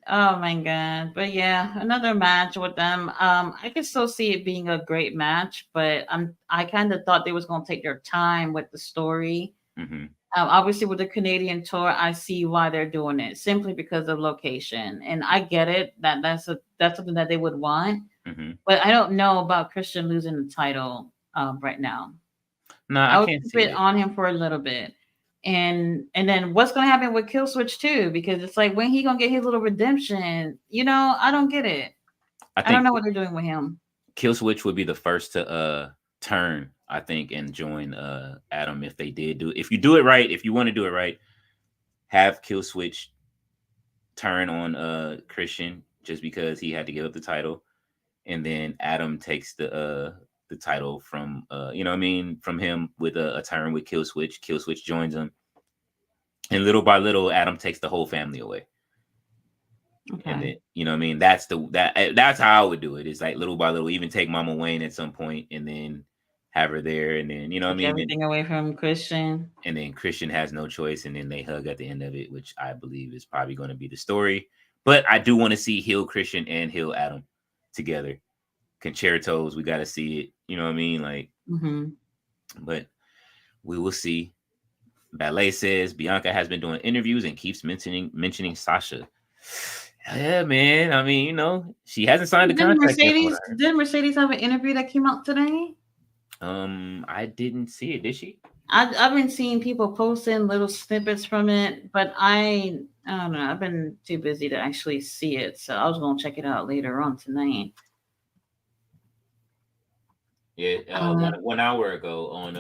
Oh my god. But yeah, another match with them. I can still see it being a great match, but I kind of thought they was gonna take their time with the story. hmm Obviously with the Canadian tour, I see why they're doing it simply because of location. And I get it that that's something that they would want, hmm but I don't know about Christian losing the title right now. No, I I would can't keep see it it. on him for a little bit. And then what's gonna happen with Kill Switch too? Because it's like when he gonna get his little redemption, I don't get it. I I don't think know what they're doing with him. Killswitch would be the first to turn, I think, and join Adam if they did do it. If you do it right, if you want to do it right, have Killswitch turn on Christian just because he had to give up the title, and then Adam takes the title from you know what I mean, from him with a turn with Killswitch. Killswitch joins him, and little by little, Adam takes the whole family away. And Okay. then you know what I mean. That's how I would do it. It's like little by little, even take Mama Wayne at some point, and then have her there, and then you know what I Take mean. And, everything away from Christian. and then Christian has no choice, and then they hug at the end of it, which I believe is probably going to be the story. But I do want to see Hill Christian and Hill Adam together. Concertos, we got to see it. You know what I mean? Like, Hmm. but we will see. Ballet says Bianca has been doing interviews and keeps mentioning Sasha. Yeah, man. I mean, she hasn't signed a contract yet for her. Did Mercedes have an interview that came out today? I didn't see it. Did she? I've been seeing people posting little snippets from it, but I don't know. I've been too busy to actually see it, so I was gonna check it out later on tonight. Yeah, Uh, 1 hour ago on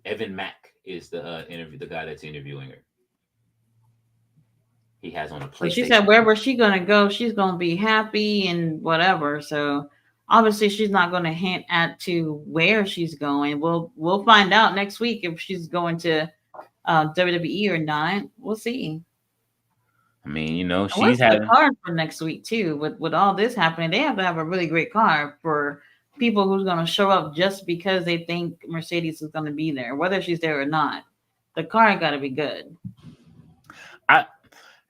Evan Mack is the guy that's interviewing her. He has on a so she said PlayStation. wherever she's gonna go, she's gonna be happy and whatever. So obviously she's not gonna hint at to where she's going. We'll find out next week if she's going to WWE or not. We'll see. I mean, And she's what's the having. card for next week too? With all this happening, they have to have a really great card for people who's gonna show up just because they think Mercedes is gonna be there, whether she's there or not. The card got to be good. I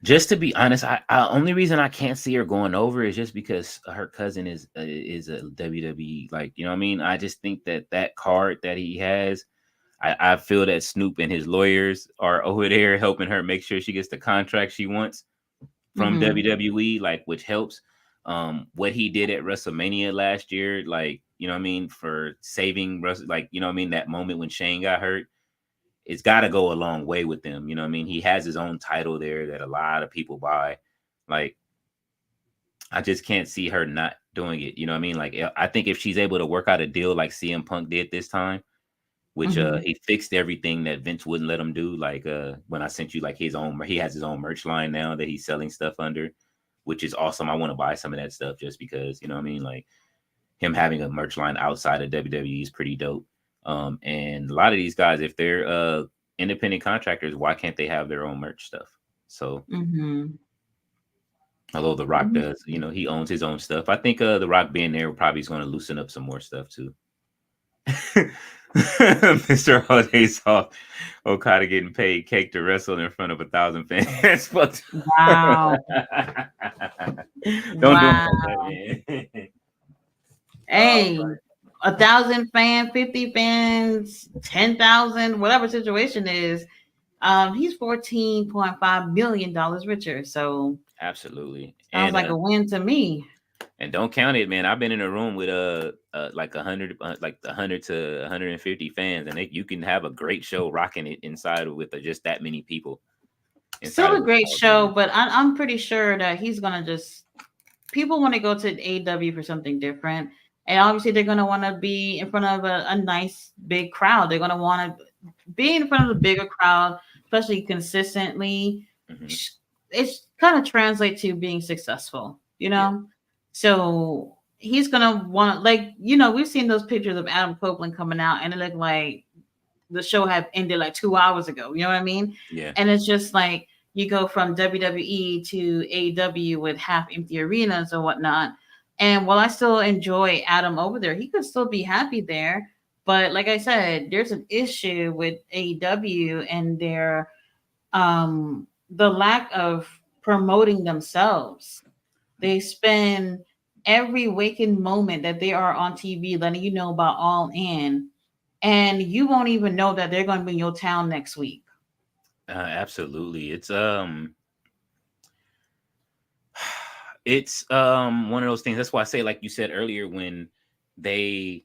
Just to be honest, I only reason I can't see her going over is just because her cousin is a WWE, like, you know what I mean. I just think that card that he has, I feel that Snoop and his lawyers are over there helping her make sure she gets the contract she wants from Hmm. WWE, like, which helps. What he did at WrestleMania last year, like, you know what I mean, for saving like, you know what I mean, that moment when Shane got hurt, it's got to go a long way with them. You know what I mean? He has his own title there that a lot of people buy. Like, I just can't see her not doing it. You know what I mean? Like, I think if she's able to work out a deal like CM Punk did this time, which Hmm. he fixed everything that Vince wouldn't let him do. Like, when I sent you like he has his own merch line now that he's selling stuff under, which is awesome. I want to buy some of that stuff just because, you know what I mean? Like, him having a merch line outside of WWE is pretty dope. And a lot of these guys, if they're independent contractors, why can't they have their own merch stuff? So Hmm. Although The Rock Mhm. does, he owns his own stuff. I think The Rock being there probably is going to loosen up some more stuff too. Mr. Holiday's off. Okada getting paid cake to wrestle in front of 1,000 fans. Wow. Don't do him Wow. like that, man. Oh, Hey, 1,000 fans, 50 fans, 10,000, whatever situation is. He's $14.5 million richer. So absolutely. sounds And like a win to me. don't count it, man. I've been in a room with like 100, like 100 to 150 fans, and you can have a great show rocking it inside with just that many people inside Still of a a great small show, venue. but I'm pretty sure that he's gonna just people want to go to AW for something different. And obviously they're gonna want to be in front of a nice big crowd. They're gonna want to be in front of a bigger crowd, especially consistently. Hmm. It's kind of translate to being successful, you Yeah. know? So he's gonna want like, we've seen those pictures of Adam Copeland coming out and it looked like the show had ended like 2 hours ago. You know what I mean? Yeah. And it's just like you go from WWE to AEW with half empty arenas or whatnot. And while I still enjoy Adam over there, he could still be happy there. But like I said, there's an issue with AEW and their the lack of promoting themselves. They spend every waking moment that they are on TV letting you know about All In, and you won't even know that they're going to be in your town next week. Absolutely. It's one of those things. That's why I say, like you said earlier, when they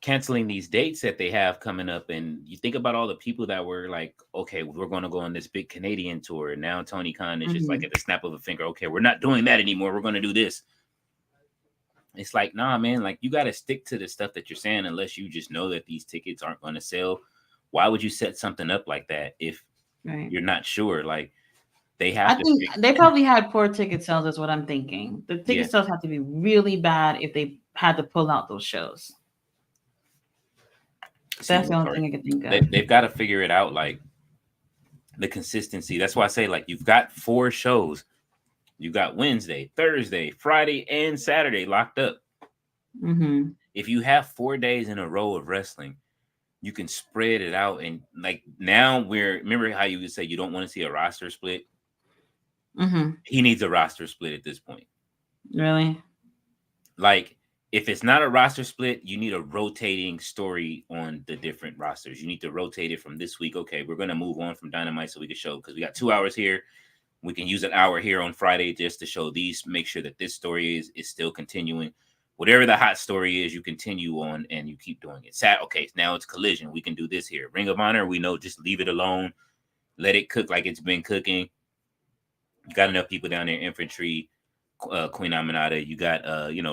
canceling these dates that they have coming up, and you think about all the people that were like, okay, we're going to go on this big Canadian tour, and now Tony Khan is just like Mhm. at the snap of a finger, okay, we're not doing that anymore, we're going to do this. It's like, nah, man, like you got to stick to the stuff that you're saying, unless you just know that these tickets aren't going to sell. Why would you set something up like that if Right. you're not sure? Like, they have I to think they probably had poor ticket sales, is what I'm thinking. The yeah. ticket sales have to be really bad if they had to pull out those shows. See, That's the only thing I can think of. they've got to figure it out, like the consistency. That's why I say, like, you've got 4 shows. You got Wednesday, Thursday, Friday, and Saturday locked up. Hmm. If you have 4 days in a row of wrestling, you can spread it out. And like now, remember how you would say you don't want to see a roster split? Hmm. He needs a roster split at this point. Really? Like, if it's not a roster split, you need a rotating story on the different rosters. You need to rotate it from this week. Okay, we're going to move on from Dynamite so we can show, because we got 2 hours here. We can use an hour here on Friday just to show these, make sure that this story is still continuing. Whatever the hot story is, you continue on and you keep doing it. Okay, now it's Collision. We can do this here. Ring of Honor, we know, just leave it alone. Let it cook like it's been cooking. You got enough people down there, Infantry, Queen Aminata. You got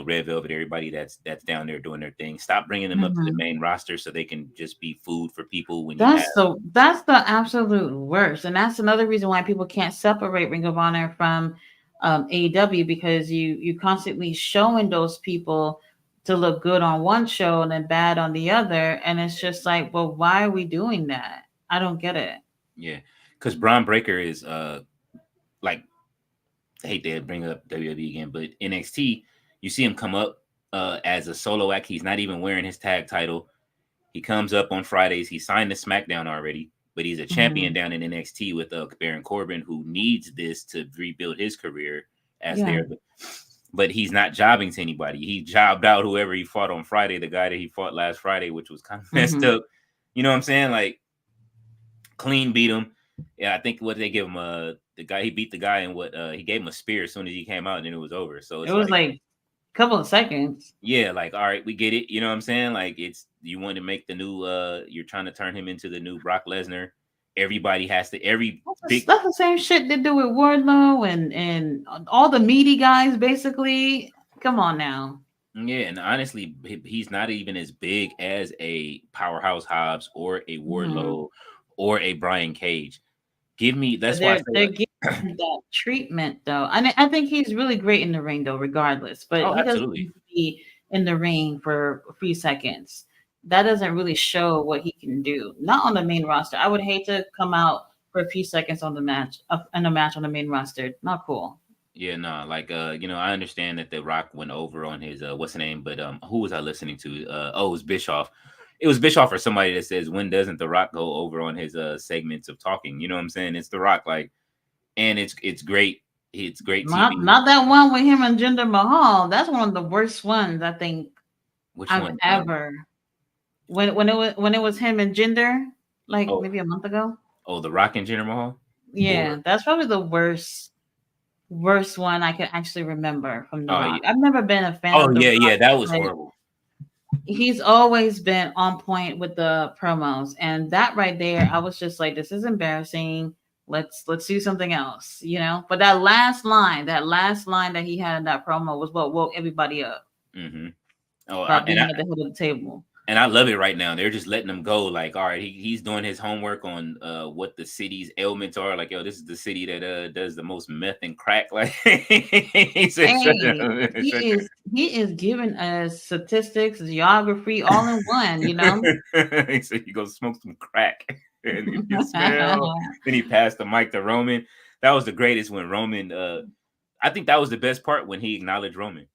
Red Velvet, everybody that's down there doing their thing. Stop bringing them up to the Hmm. main roster so they can just be food for people when you have. That's the absolute worst, and that's another reason why people can't separate Ring of Honor from AEW, because you constantly showing those people to look good on one show and then bad on the other, and it's just like, well, why are we doing that? I don't get it. Yeah, because Braun Breaker is like, I hate to bring up WWE again, but NXT, you see him come up as a solo act. He's not even wearing his tag title. He comes up on Fridays. He signed to SmackDown already, but he's a champion Hmm. down in NXT with Baron Corbin, who needs this to rebuild his career as Yeah. but he's not jobbing to anybody. He jobbed out whoever he fought on Friday, the guy that he fought last Friday, which was kind of messed Hmm. up. You know what I'm saying? Like, clean beat him. Yeah, I think what they give him, the guy, he beat the guy, and what he gave him a spear as soon as he came out, and then it was over. So It it's was like, like a couple of seconds. yeah, like, all right, we get it. You know what I'm saying? Like, it's, you want to make the new you're trying to turn him into the new Brock Lesnar. Everybody has to, every big, That's the same shit they do with Wardlow and all the meaty guys, basically. Come on now. yeah, and honestly, he's not even as big as a Powerhouse Hobbs or a Mhm. Wardlow or a Brian Cage. Give me, But that's why I they're say, they're like, giving him that treatment though. I think he's really great in the ring though, regardless. But oh, he doesn't absolutely. need to be in the ring for a few seconds. That doesn't really show what he can do. Not on the main roster. I would hate to come out for a few seconds on the match in a match on the main roster. Not cool. Yeah, no, like I understand that The Rock went over on his what's the name, but who was I listening to? Oh, it was Bischoff. It was Bischoff or somebody that says, when doesn't The Rock go over on his segments of talking? You know what I'm saying? It's The Rock, like, and it's great. It's great Not TV. not that one with him and Jinder Mahal. That's one of the worst ones I think Which I've one? ever. When it was him and Jinder, like Oh, maybe a month ago. The Rock and Jinder Mahal, Yeah, or that's probably the worst one I can actually remember from The oh yeah, Rock. I've never been a fan of The yeah, Rock. that was Like, horrible. he's always been on point with the promos, and that right there, I was just like, this is embarrassing. Let's do something else, But that last line that he had in that promo was what woke everybody up Hmm. Oh, about being at the head of the table. and I love it right now. They're just letting him go. Like, all right, he's doing his homework on what the city's ailments are. Like, yo, this is the city that does the most meth and crack. Like, he said, shut Hey, up, he shut is he is giving us statistics, geography, all in one. up. He said, you go smoke some crack, and if you smell. Then he passed the mic to Roman. That was the greatest when Roman. I think that was the best part when he acknowledged Roman,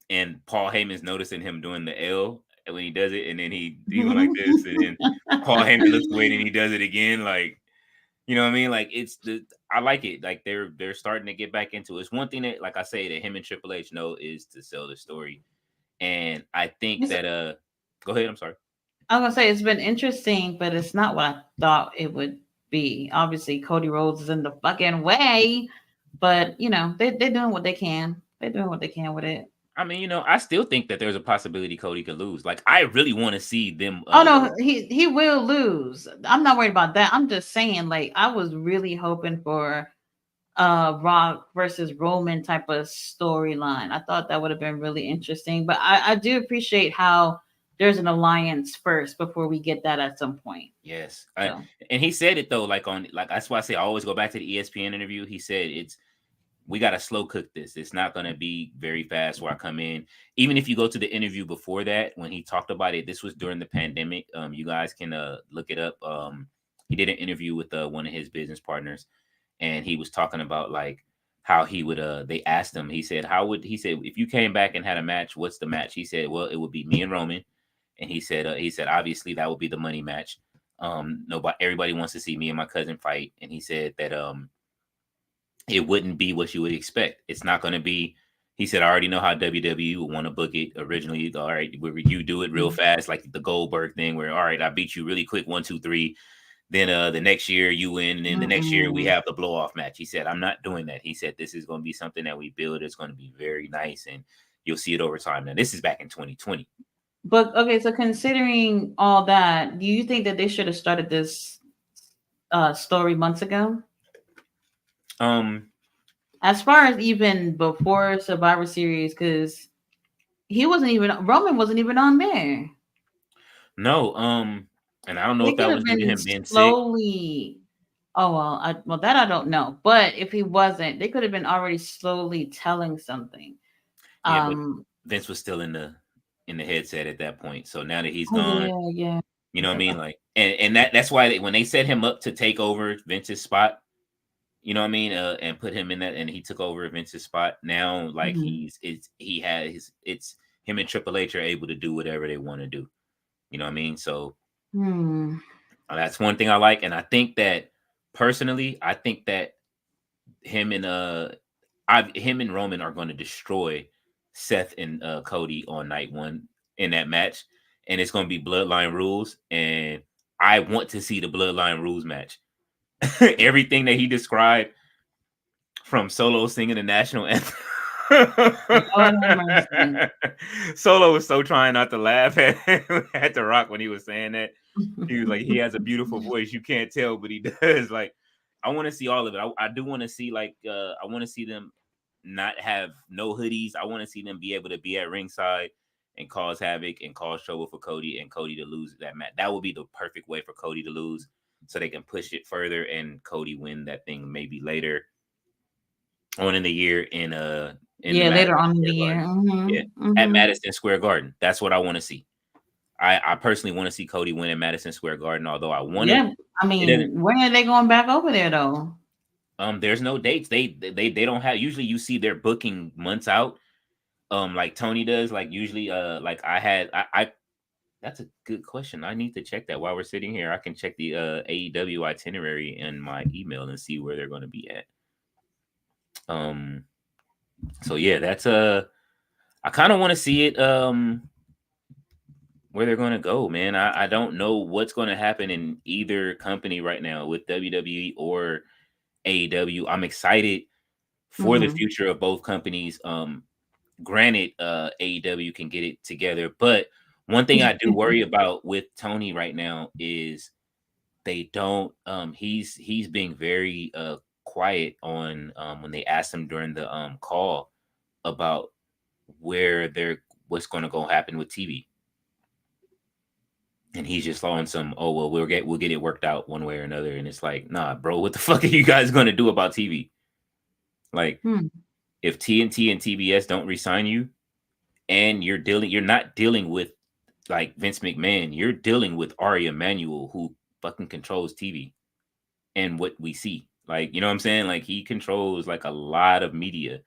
and Paul Heyman's noticing him doing the L when he does it, and then he went like this, and then Paul Heyman looks away and he does it again. Like, you know what I mean? Like, I like it. Like, they're starting to get back into it. It's one thing that, like I say, that him and Triple H know is to sell the story. And I think It's- that go ahead, I'm sorry. I was gonna say it's been interesting, but it's not what I thought it would be. Obviously, Cody Rhodes is in the fucking way, but they're doing what they can. They're doing what they can with it. I mean, I still think that there's a possibility Cody could lose. Like, I really want to see them Oh no, he will lose. I'm not worried about that. I'm just saying, like, I was really hoping for Rock versus Roman type of storyline. I thought that would have been really interesting. But I do appreciate how there's an alliance first before we get that at some point. Yes. So And he said it though, like that's why I say I always go back to the ESPN interview. He said we got to slow cook this. It's not going to be very fast where I come in. Even if you go to the interview before that, when he talked about it, this was during the pandemic. You guys can look it up. He did an interview with one of his business partners, and he was talking about like how he would. They asked him. He said, he said, if you came back and had a match, what's the match? He said, well, it would be me and Roman. And he said, obviously that would be the money match. Everybody wants to see me and my cousin fight. And he said that it wouldn't be what you would expect. It's not going to be. He said, I already know how WWE would want to book it originally. All right, where you do it real fast, like the Goldberg thing, where all right, I beat you really quick, 1, 2, 3. Then the next year you win, and then the next year we have the blow off match. He said, I'm not doing that. He said, this is going to be something that we build. It's going to be very nice, and you'll see it over time. Now, this is back in 2020. But okay, so considering all that, do you think that they should have started this story months ago? As far as even before Survivor Series, because Roman wasn't even on there. No, and I don't know They if could that have was due to been him being sick. slowly. Oh well, that I don't know. But if he wasn't, they could have been already slowly telling something. Yeah, but Um. Vince was still in the headset at that point. So now that he's Oh gone, yeah, yeah. you know what I mean? Okay. Like, and that's why when they set him up to take over Vince's spot, you know what I mean, and put him in that, and he took over Vince's spot. Now, like Mhm. it's him and Triple H are able to do whatever they want to do. You know what I mean? So Hmm. that's one thing I like, and I think that personally, I think that him and him and Roman are going to destroy Seth and Cody on night one in that match, and it's going to be Bloodline rules, and I want to see the Bloodline rules match. Everything that he described, from Solo singing the national anthem. Lord have mercy. Solo was so trying not to laugh at The Rock when he was saying that. He was like, he has a beautiful voice. You can't tell, but he does. Like, I want to see all of it. I do want to see I want to see them not have no hoodies. I want to see them be able to be at ringside and cause havoc and cause trouble for Cody, and Cody to lose that match. That would be the perfect way for Cody to lose, so they can push it further and Cody win that thing maybe later on in the year in the Yeah, later Madison on in the Square year. Garden. Yeah, at Hmm. Madison Square Garden. That's what I want to see. I personally want to see Cody win at Madison Square Garden, although I want it. Yeah, I It doesn't. mean, when are they going back over there though? There's no dates. They don't have. Usually, you see their booking months out. Like Tony does. Like usually, like I that's a good question. I need to check that while we're sitting here. I can check the AEW itinerary in my email and see where they're going to be at. So yeah, that's I kind of want to see it where they're going to go, man. I don't know what's going to happen in either company right now with WWE or AEW. I'm excited for the Mhm. future of both companies. Granted, AEW can get it together, but one thing I do worry about with Tony right now is they don't. He's being very quiet on when they asked him during the call about where they're what's going to go happen with TV, and he's just on some, oh well, we'll get it worked out one way or another, and it's like, nah, bro, what the fuck are you guys going to do about TV? Like, Hmm. if TNT and TBS don't resign you, and you're not dealing with like Vince McMahon, you're dealing with Ari Emanuel, who fucking controls TV and what we see. Like, you know what I'm saying? Like, he controls like a lot of media.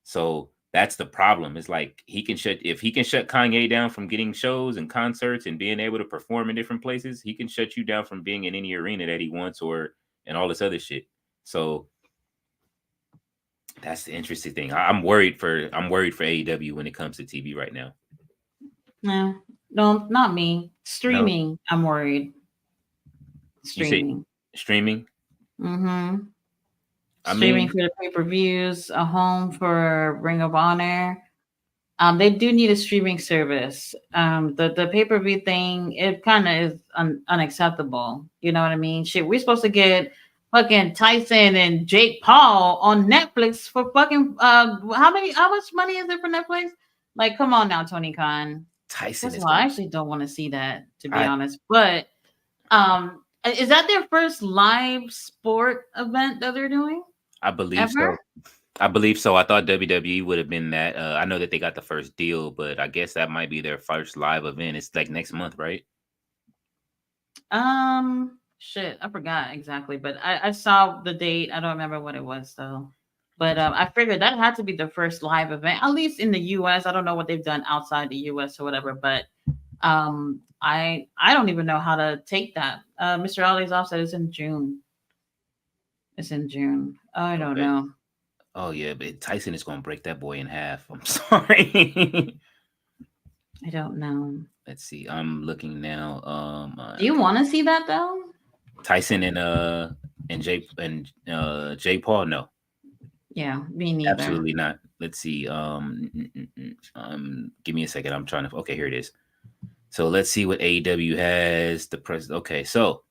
So that's the problem. It's like if he can shut Kanye down from getting shows and concerts and being able to perform in different places, he can shut you down from being in any arena that he wants or and all this other shit. So that's the interesting thing. I'm worried for AEW when it comes to TV right now. No, no, not me. No, Streaming. I'm worried. you say Streaming. streaming. Mm-hmm. I Streaming mean, for the pay-per-views, a home for Ring of Honor. They do need a streaming service. The pay-per-view thing, it kind of is unacceptable. You know what I mean? Shit, we're supposed to get fucking Tyson and Jake Paul on Netflix for fucking how much money is it for Netflix? Like, come on now, Tony Khan. Tyson First of is all, I going. actually don't want to see that, to be I honest. But is that their first live sport event that they're doing I believe ever? so. I believe so. I thought WWE would have been that. I know that they got the first deal, but I guess that might be their first live event. It's like next month, right? Shit, I forgot exactly, but I saw the date. I don't remember what it was though. But I figured that had to be the first live event, at least in the US. I don't know what they've done outside the US or whatever, but I don't even know how to take that. Mr. Ali's offset is in June. It's in June. I don't Okay. know. Oh yeah, but Tyson is going to break that boy in half. I'm sorry. I don't know. Let's see. I'm looking now. Do you want to see that though? Tyson and Jay Paul. No, Yeah, me neither. absolutely not. Let's see. Give me a second. I'm trying to. Okay, here it is. So let's see what AEW has. The president. Okay, so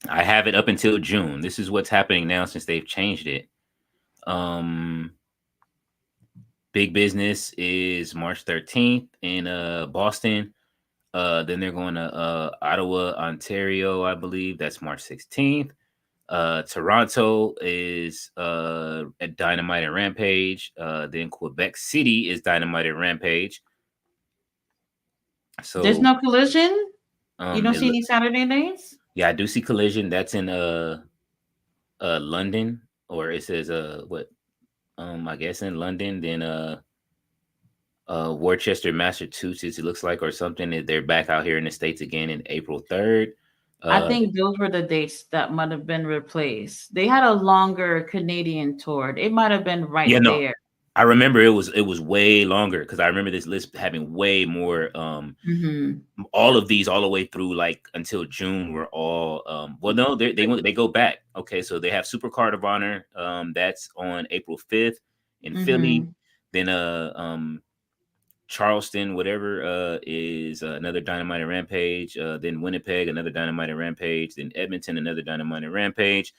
I have it up until June. This is what's happening now since they've changed it. Big Business is March 13th in Boston. Then they're going to Ottawa, Ontario, I believe. That's March 16th. Toronto is at Dynamite and Rampage. Then Quebec City is Dynamite and Rampage. There's So no collision. You don't see it, any Saturday nights? yeah, I do see Collision. That's in London, or it says what I guess in London. Then Worcester, Massachusetts, it looks like, or something. They're back out here in the States again in April 3rd. I think those were the dates that might have been replaced. They had a longer Canadian tour. It might have been Yeah, right no, there. I remember it was way longer because I remember this list having way more. Hmm. All of these all the way through like until June were all. Well, no, they go back. Okay, so they have Super Card of Honor. That's on April 5th in Philly. Hmm. Then Charleston, whatever, is another Dynamite and Rampage. Then Winnipeg, another Dynamite and Rampage. Then Edmonton, another Dynamite and Rampage.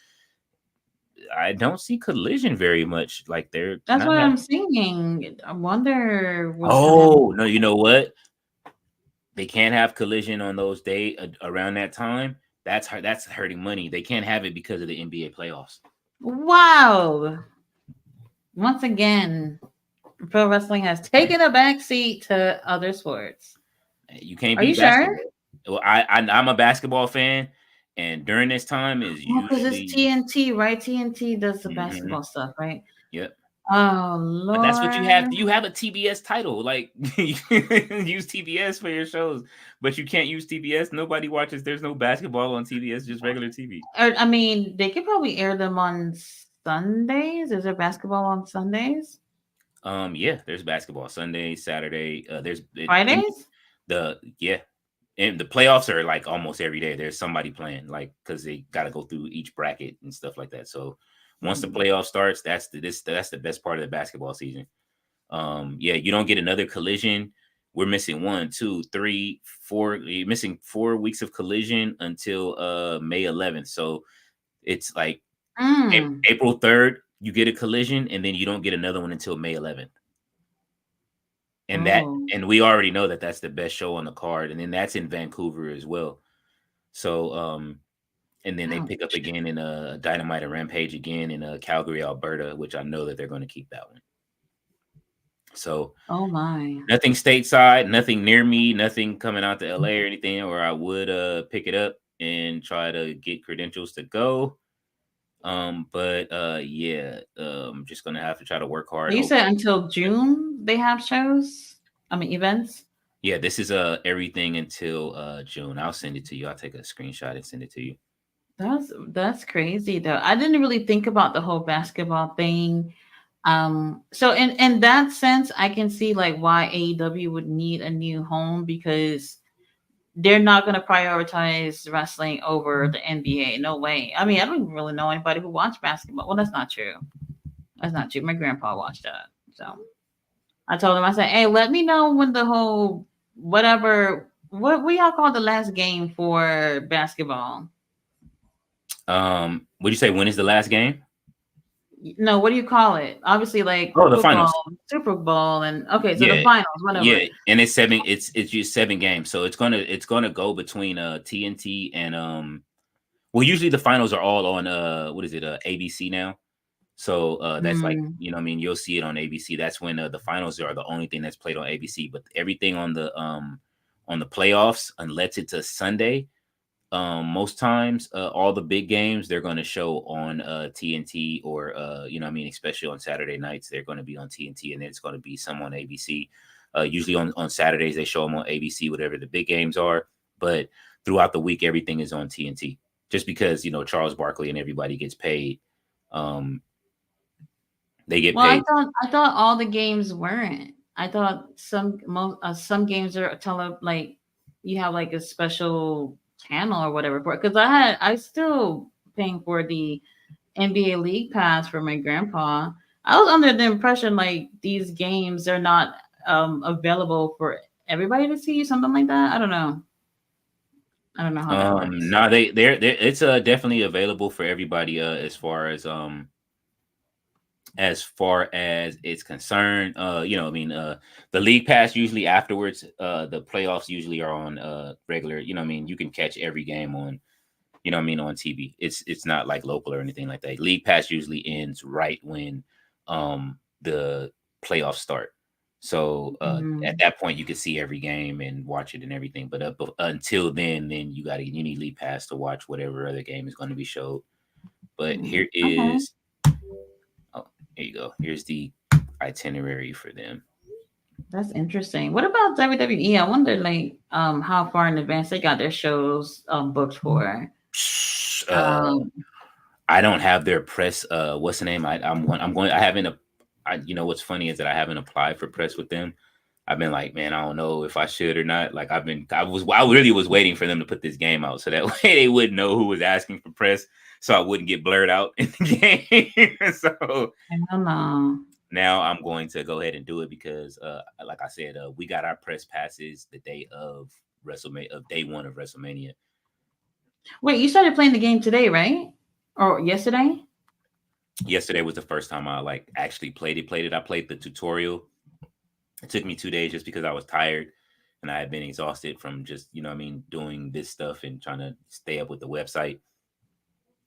I don't see Collision very much. Like they're That's not. what I'm saying. I wonder what's gonna Oh no! You know what? They can't have Collision on those days around that time. That's hurting money. They can't have it because of the NBA playoffs. Wow. Once again, pro wrestling has taken a backseat to other sports. You can't Are you beat sure? basketball. Well, I'm a basketball fan, And during this time is Oh, because it's usually TNT, right? TNT does the mhm, basketball stuff, right? yep. Oh But that's what you have. Lord. You have a TBS title. Like you can use TBS for your shows, but you can't use TBS. Nobody watches. There's no basketball on TBS, just regular TV. Or, I mean, they could probably air them on Sundays. Is there basketball on Sundays? Yeah, there's basketball Sunday, Saturday. There's in Fridays? the yeah, and the playoffs are like almost every day. There's somebody playing, like because they got to go through each bracket and stuff like that. So once the Mm. playoff starts, that's the best part of the basketball season. Yeah, you don't get another collision. We're missing 1, 2, 3, 4. You're missing 4 weeks of collision until May 11th. So it's like Mm. April 3rd, you get a collision, and then you don't get another one until May 11th. And Oh. we already know that that's the best show on the card, and then that's in Vancouver as well. So and then they pick up Ouch. again in Dynamite and Rampage again in Calgary, Alberta, which I know that they're going to keep that one. So Oh my. nothing stateside, nothing near me, nothing coming out to LA or anything, or I would pick it up and try to get credentials to go. But yeah, I'm just gonna have to try to work hard. You Hope. said until June they have shows? I mean, events? Yeah, this is everything until June. I'll send it to you. I'll take a screenshot and send it to you. That's crazy though. I didn't really think about the whole basketball thing. So in that sense, I can see like why AEW would need a new home because they're not going to prioritize wrestling over the NBA. No way. I mean, I don't even really know anybody who watched basketball. Well, that's not true. That's not true. My grandpa watched that. So I told him, I said, hey, let me know when the whole whatever, what we all call the last game for basketball. Would you say when is the last game? No, what do you call it? Obviously, like Oh, the football, finals. Super Bowl, and okay, so the Yeah, finals, whatever. yeah, and it's seven. It's just 7 games, so it's gonna go between TNT and Well, usually the finals are all on what is it ABC now. So that's like Mm. I mean you'll see it on ABC. That's when the finals are the only thing that's played on ABC. But everything on the playoffs, unless it's a Sunday, most times all the big games they're going to show on TNT or what I mean, especially on Saturday nights they're going to be on TNT, and then it's going to be some on ABC. Usually on Saturdays they show them on ABC, whatever the big games are. But throughout the week everything is on TNT, just because Charles Barkley and everybody gets paid. Um, they get Well, paid. I thought all the games weren't. I thought some games are like you have like a special channel or whatever for it. Because I still paying for the NBA League Pass for my grandpa. I was under the impression like these games are not available for everybody to see, something like that. I don't know. I don't know how that works. No, they're it's definitely available for everybody as far as it's concerned. I mean, the league pass usually afterwards, the playoffs usually are on regular, I mean, you can catch every game on, I mean, on TV. It's not like local or anything like that. League pass usually ends right when the playoffs start. So at Mhm. that point you can see every game and watch it and everything. But until then you need league pass to watch whatever other game is going to be showed. But here Okay. is Oh, here you go. Here's the itinerary for them. That's interesting. What about WWE? I wonder, like, how far in advance they got their shows booked for. Uh, Um, I don't have their press. What's the name? I'm going. I haven't. What's funny is that I haven't applied for press with them. I've been like, man, I don't know if I should or not. Like, I really was waiting for them to put this game out so that way they wouldn't know who was asking for press, so I wouldn't get blurred out in the game. So I don't know. now I'm going to go ahead and do it because, like I said, we got our press passes the day of WrestleMania, of day one of WrestleMania. Wait, you started playing the game today, right? Or yesterday? Yesterday was the first time I like actually played it. I played the tutorial. It took me 2 days just because I was tired and I had been exhausted from just doing this stuff and trying to stay up with the website.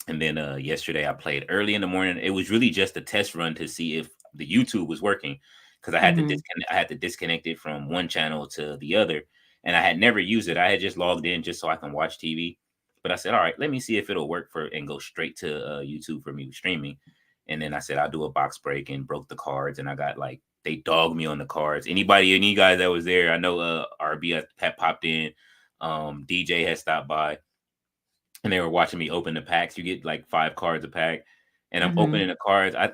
And then yesterday I played early in the morning. It was really just a test run to see if the YouTube was working because Hmm. I had to disconnect it from one channel to the other, and I had never used it. I had just logged in just so I can watch TV, but I said, all right, let me see if it'll work for and go straight to YouTube for me streaming. And then I said I'll do a box break and broke the cards, and I got like they dogged me on the cards. Any guys that was there, I know RB had popped in, DJ had stopped by, and they were watching me open the packs. You get like 5 cards a pack, and I'm opening the cards. I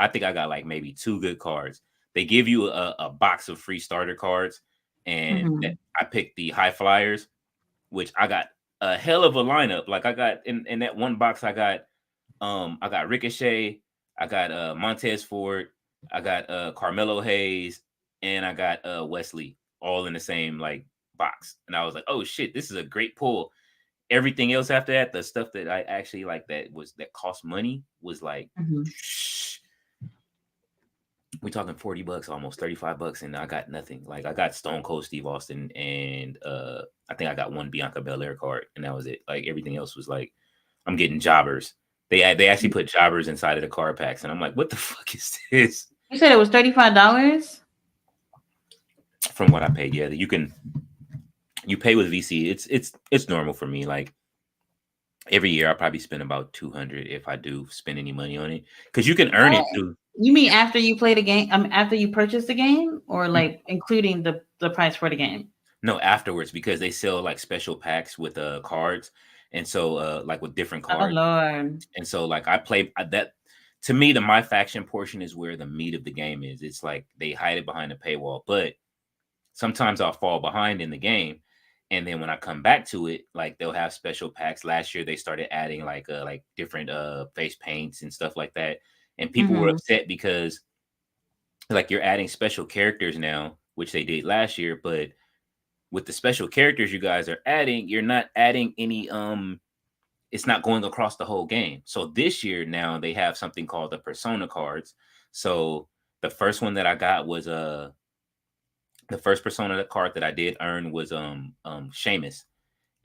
think I got like maybe 2 good cards. They give you a box of free starter cards, and I picked the high flyers, which I got a hell of a lineup. Like I got in that one box, I got Ricochet, I got Montez Ford, I got Carmelo Hayes, and I got Wesley, all in the same like box. And I was like, oh shit, this is a great pull. Everything else after that, the stuff that I actually like that cost money was like we talking $40, almost $35, and I got nothing. Like I got Stone Cold Steve Austin, and I think I got one Bianca Belair card, and that was it. Like everything else was like I'm getting jobbers. They actually put jobbers inside of the card packs, and I'm like, what the fuck is this? You said it was $35? From what I paid, yeah. You pay with VC. It's normal for me. Like every year, I probably spend about $200 if I do spend any money on it, because you can earn it too. You mean after you play the game? After you purchase the game, or like including the price for the game? No, afterwards, because they sell like special packs with cards, and so like with different cards. Oh Lord! And so like I play that. To me, the My Faction portion is where the meat of the game is. It's like they hide it behind a paywall, but sometimes I'll fall behind in the game. And then when I come back to it, like they'll have special packs. Last year they started adding like different face paints and stuff like that. And people were upset because like you're adding special characters now, which they did last year, but with the special characters you guys are adding, you're not adding any it's not going across the whole game. So this year now they have something called the persona cards. So the first one that I got was the first persona card that I did earn was Sheamus.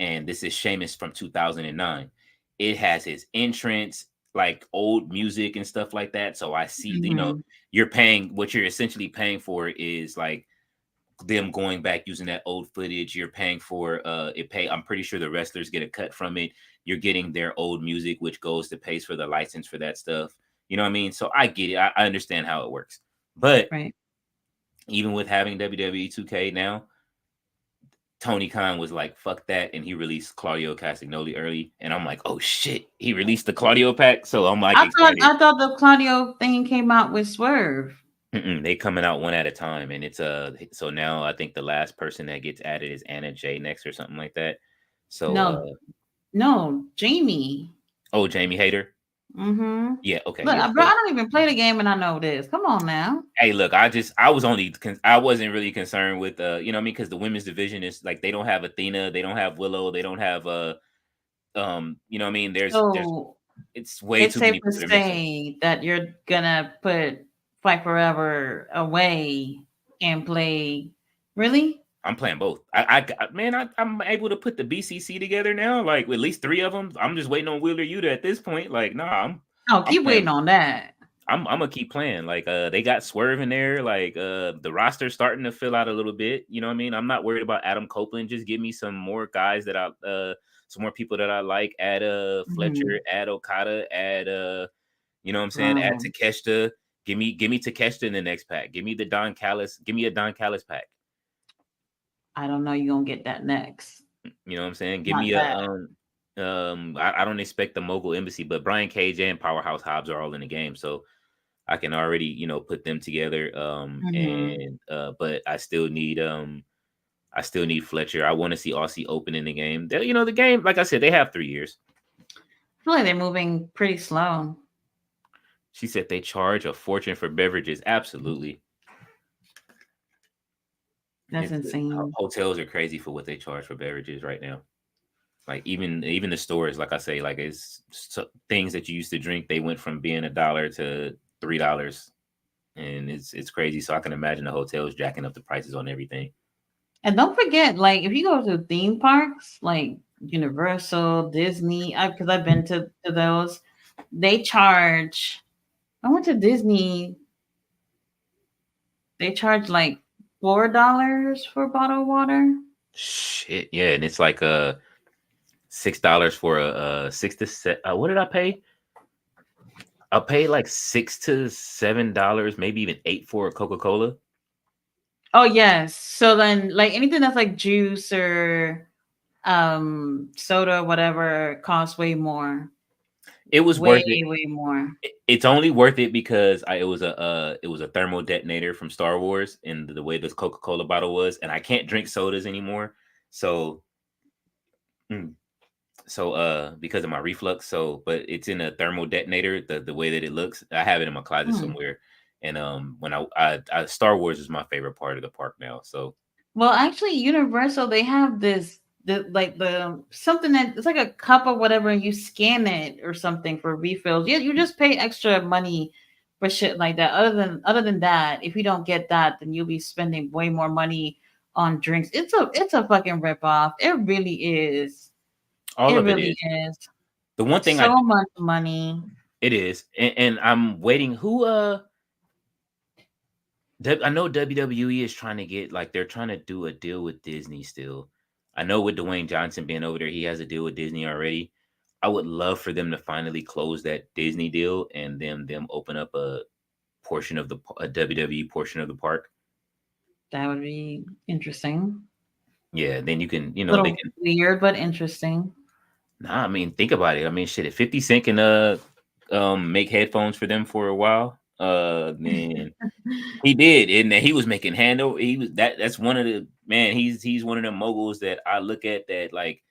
And this is Sheamus from 2009. It has his entrance, like old music and stuff like that. So I see, you know, what you're essentially paying for is like them going back using that old footage. You're paying for I'm pretty sure the wrestlers get a cut from it. You're getting their old music, which goes to pays for the license for that stuff. You know what I mean? So I get it. I understand how it works. But even with having WWE 2K now, Tony Khan was like, fuck that. And he released Claudio Castagnoli early. And I'm like, oh shit, he released the Claudio pack. So I'm like, I thought the Claudio thing came out with Swerve. They coming out one at a time. And it's so now I think the last person that gets added is Anna Jay next or something like that. So no, Jamie. Oh, Jamie Hayter. Yeah, okay. Look, bro, I don't even play the game and I know this. Come on now. Hey, look, I wasn't really concerned with you know what I mean, because the women's division is like they don't have Athena, they don't have Willow, they don't have you know what I mean. It's way too many people. It's safe to say that you're gonna put Fight Forever away and play. Really? I'm playing both. I'm able to put the BCC together now. Like with at least 3 of them. I'm just waiting on Wheeler Yuta at this point. Like, nah, keep waiting on that. I'm gonna keep playing. Like, they got Swerve in there. Like, the roster's starting to fill out a little bit. You know what I mean? I'm not worried about Adam Copeland. Just give me some more guys some more people that I like. Add Fletcher, add Okada, add you know what I'm saying? Add Takeshita. Give me Takeshita in the next pack. Give me the Don Callis. Give me a Don Callis pack. I don't know. You're gonna get that next. You know what I'm saying? Give me I don't expect the Mogul Embassy, but Brian Cage and Powerhouse Hobbs are all in the game, so I can already, you know, put them together. And but I still need Fletcher. I want to see Aussie Open in the game. You know, the game, like I said, they have 3 years. I feel like they're moving pretty slow. She said they charge a fortune for beverages. Absolutely. That's insane. Hotels are crazy for what they charge for beverages right now. Like even the stores, like I say, like it's things that you used to drink, they went from being $1 to $3, and it's crazy. So I can imagine the hotels jacking up the prices on everything. And don't forget, like if you go to theme parks like Universal, Disney, because I've been to those, they charge. I went to Disney. They charge like $4 for a bottle of water. Shit, yeah, and it's like $6 for a 6 to 7. What did I pay? I paid like $6 to $7, maybe even 8 for a Coca-Cola. Oh yes. So then like anything that's like juice or soda, whatever, costs way more. It was Way, worth it. way more. It's only worth it because it was a thermal detonator from Star Wars, and the way this Coca-Cola bottle was, and I can't drink sodas anymore. So mm, because of my reflux. So but it's in a thermal detonator, the way that it looks. I have it in my closet Hmm. somewhere. And when I Star Wars is my favorite part of the park now. So Well, actually, Universal they have this the something that it's like a cup or whatever, and you scan it or something for refills. You just pay extra money for shit like that. Other than that, if you don't get that, then you'll be spending way more money on drinks. It's a fucking rip off. It really is. all It of it really is. is. The one thing So much money. it is, and I'm waiting. I know WWE is trying to get, like, they're trying to do a deal with Disney still. I know with Dwayne Johnson being over there, he has a deal with Disney already. I would love for them to finally close that Disney deal and then them open up a WWE portion of the park. That would be interesting. Yeah, then you can, A they little can. weird, but interesting. Nah, I mean, think about it. I mean, shit, if 50 Cent can make headphones for them for a while, then he did, and he was making handle. He was that's one of the man. He's one of the moguls that I look at, that, like,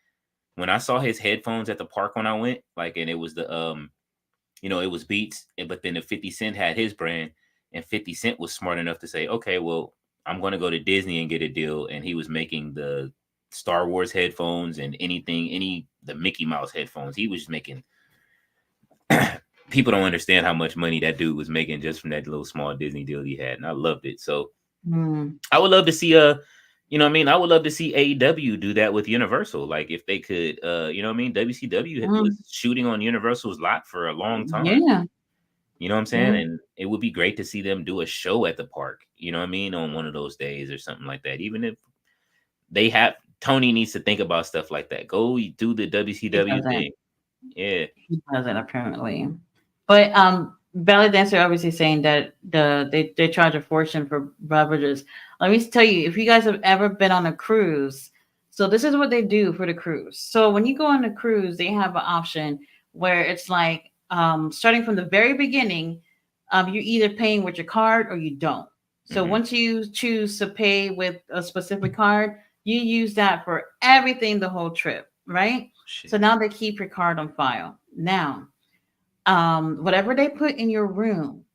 when I saw his headphones at the park when I went, like, and it was it was Beats, but then the 50 Cent had his brand, and 50 Cent was smart enough to say, okay, well, I'm going to go to Disney and get a deal, and he was making the Star Wars headphones and the Mickey Mouse headphones. He was making. People don't understand how much money that dude was making just from that little small Disney deal he had, and I loved it. So Hmm. I would love to see I would love to see AEW do that with Universal. Like, if they could, WCW was Mm, shooting on Universal's lot for a long time. yeah. You know what I'm saying? Yeah. And it would be great to see them do a show at the park, on one of those days or something like that. Even if they have Tony needs to think about stuff like that. Go do the He WCW doesn't. thing. Yeah. He doesn't apparently. But Ballet Dancer obviously saying that they charge a fortune for beverages. Let me tell you, if you guys have ever been on a cruise, so this is what they do for the cruise. So when you go on a cruise, they have an option where it's like starting from the very beginning, you're either paying with your card or you don't. So Hmm. once you choose to pay with a specific card, you use that for everything the whole trip, right? So Shit. now they keep your card on file. Now, whatever they put in your room,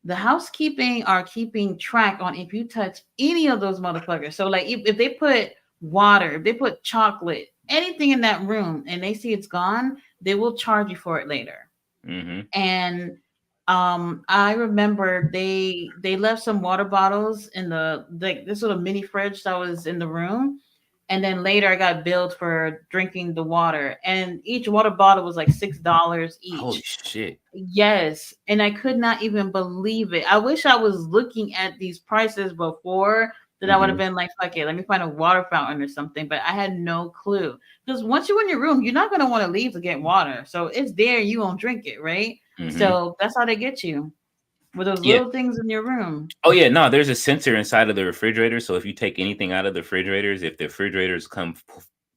the housekeeping are keeping track on if you touch any of those motherfuckers. So, like, if they put water, if they put chocolate, anything in that room, and they see it's gone, they will charge you for it later. Hmm. And I remember they left some water bottles in the like this little mini fridge that was in the room, and then later I got billed for drinking the water, and each water bottle was like $6 Holy each. shit. Yes, and I could not even believe it. I wish I was looking at these prices before, that I would have Hmm. been like, fuck it, let me find a water fountain or something. But I had no clue. Because once you're in your room, you're not gonna want to leave to get water. So it's there, you won't drink it, right? Hmm. So that's how they get you with those Yeah. little things in your room. Oh yeah, no, there's a sensor inside of the refrigerator. So if you take anything out of the refrigerators, if the refrigerators come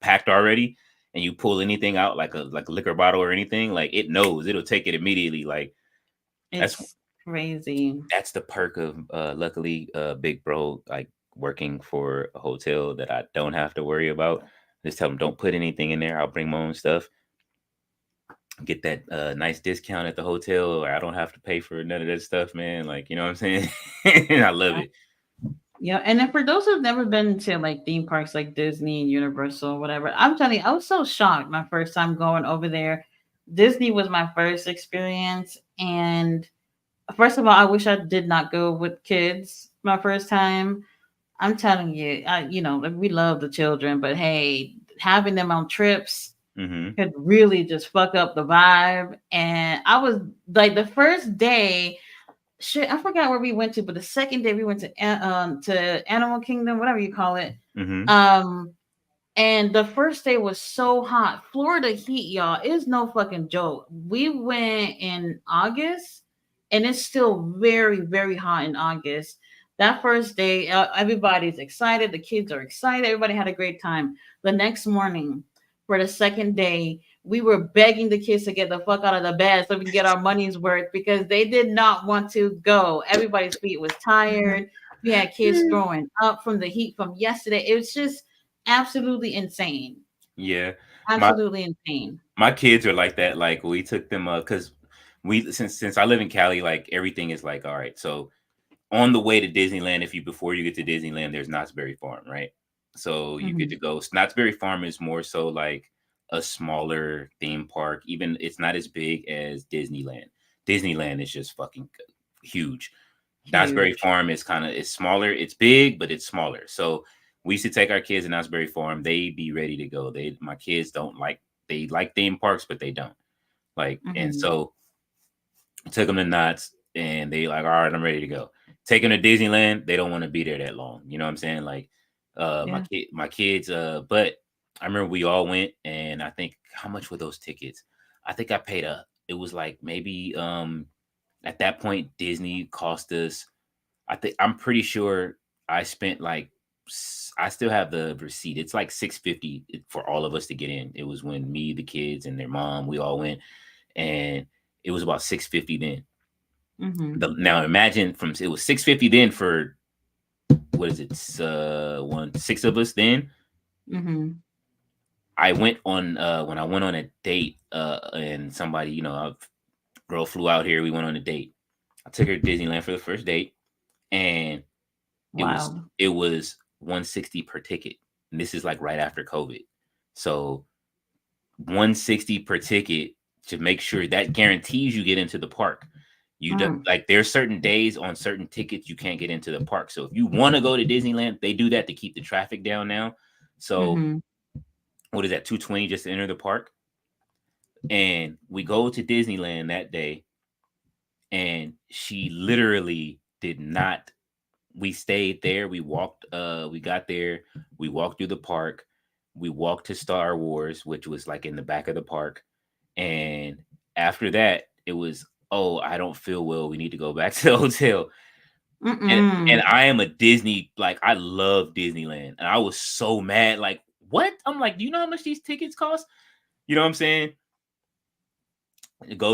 packed already, and you pull anything out, like a liquor bottle or anything, like, it knows, it'll take it immediately. Like, that's It's crazy. that's the perk of, luckily, big bro, like, working for a hotel that I don't have to worry about. Just tell them, don't put anything in there. I'll bring my own stuff. Get that nice discount at the hotel, or I don't have to pay for none of that stuff, man. Like, you know what I'm saying? I love it. Yeah, and then for those who've never been to like theme parks like Disney and Universal, whatever, I'm telling you, I was so shocked my first time going over there. Disney was my first experience, and first of all, I wish I did not go with kids my first time. I'm telling you, like, we love the children, but hey, having them on trips Hmm. could really just fuck up the vibe. And I was like, the first day, shit, I forgot where we went to, but the second day we went to Animal Kingdom, whatever you call it. Hmm. Um, And the first day was so hot. Florida heat, y'all, is no fucking joke. We went in August and it's still very, very hot in August. That first day, everybody's excited. The kids are excited. Everybody had a great time. The next morning, for the second day, we were begging the kids to get the fuck out of the bed so we can get our money's worth because they did not want to go. Everybody's feet was tired. We had kids throwing up from the heat from yesterday. It was just absolutely insane. Yeah. My Absolutely insane. my kids are like that. Like we took them because we since I live in Cali, like everything is like all right. So on the way to Disneyland, if you before you get to Disneyland, there's Knott's Berry Farm, right? So you get to Mhm. go. Knott's Berry Farm is more so like a smaller theme park. Even it's not as big as Disneyland. Disneyland is just fucking huge. Knott's Berry Huge. Farm is kind of it's smaller. It's big, but it's smaller. So we used to take our kids to Knott's Berry Farm. They be ready to go. My kids don't like they like theme parks, but they don't like. And Mhm. so took them to Knott's, and they like, all right, I'm ready to go. Take them to Disneyland. They don't want to be there that long. You know what I'm saying? Like, Yeah. my kids. But I remember we all went, and I think how much were those tickets? I think I paid a. It was like maybe at that point Disney cost us. I'm pretty sure I spent like I still have the receipt. It's like 650 for all of us to get in. It was when me, the kids, and their mom, we all went, and it was about 650 then. Mhm. Now imagine from it was 650 then for what is it? One six of us then. Mhm. I went on when I went on a date and somebody a girl flew out here. We went on a date. I took her to Disneyland for the first date, and it was Wow. it was 160 per ticket. And this is like right after COVID, so 160 per ticket to make sure that guarantees you get into the park. Mm. Like there's certain days on certain tickets you can't get into the park. So if you want to go to Disneyland, they do that to keep the traffic down now. So Mhm. what is that, 220 just to enter the park? And we go to Disneyland that day, and she literally did not. We stayed there. We got there. We walked through the park. We walked to Star Wars, which was like in the back of the park. And after that, it was, oh, I don't feel well. We need to go back to the hotel. And Mm-mm. I am a Disney, like I love Disneyland. And I was so mad. Like, what? I'm like, do you know how much these tickets cost? You know what I'm saying?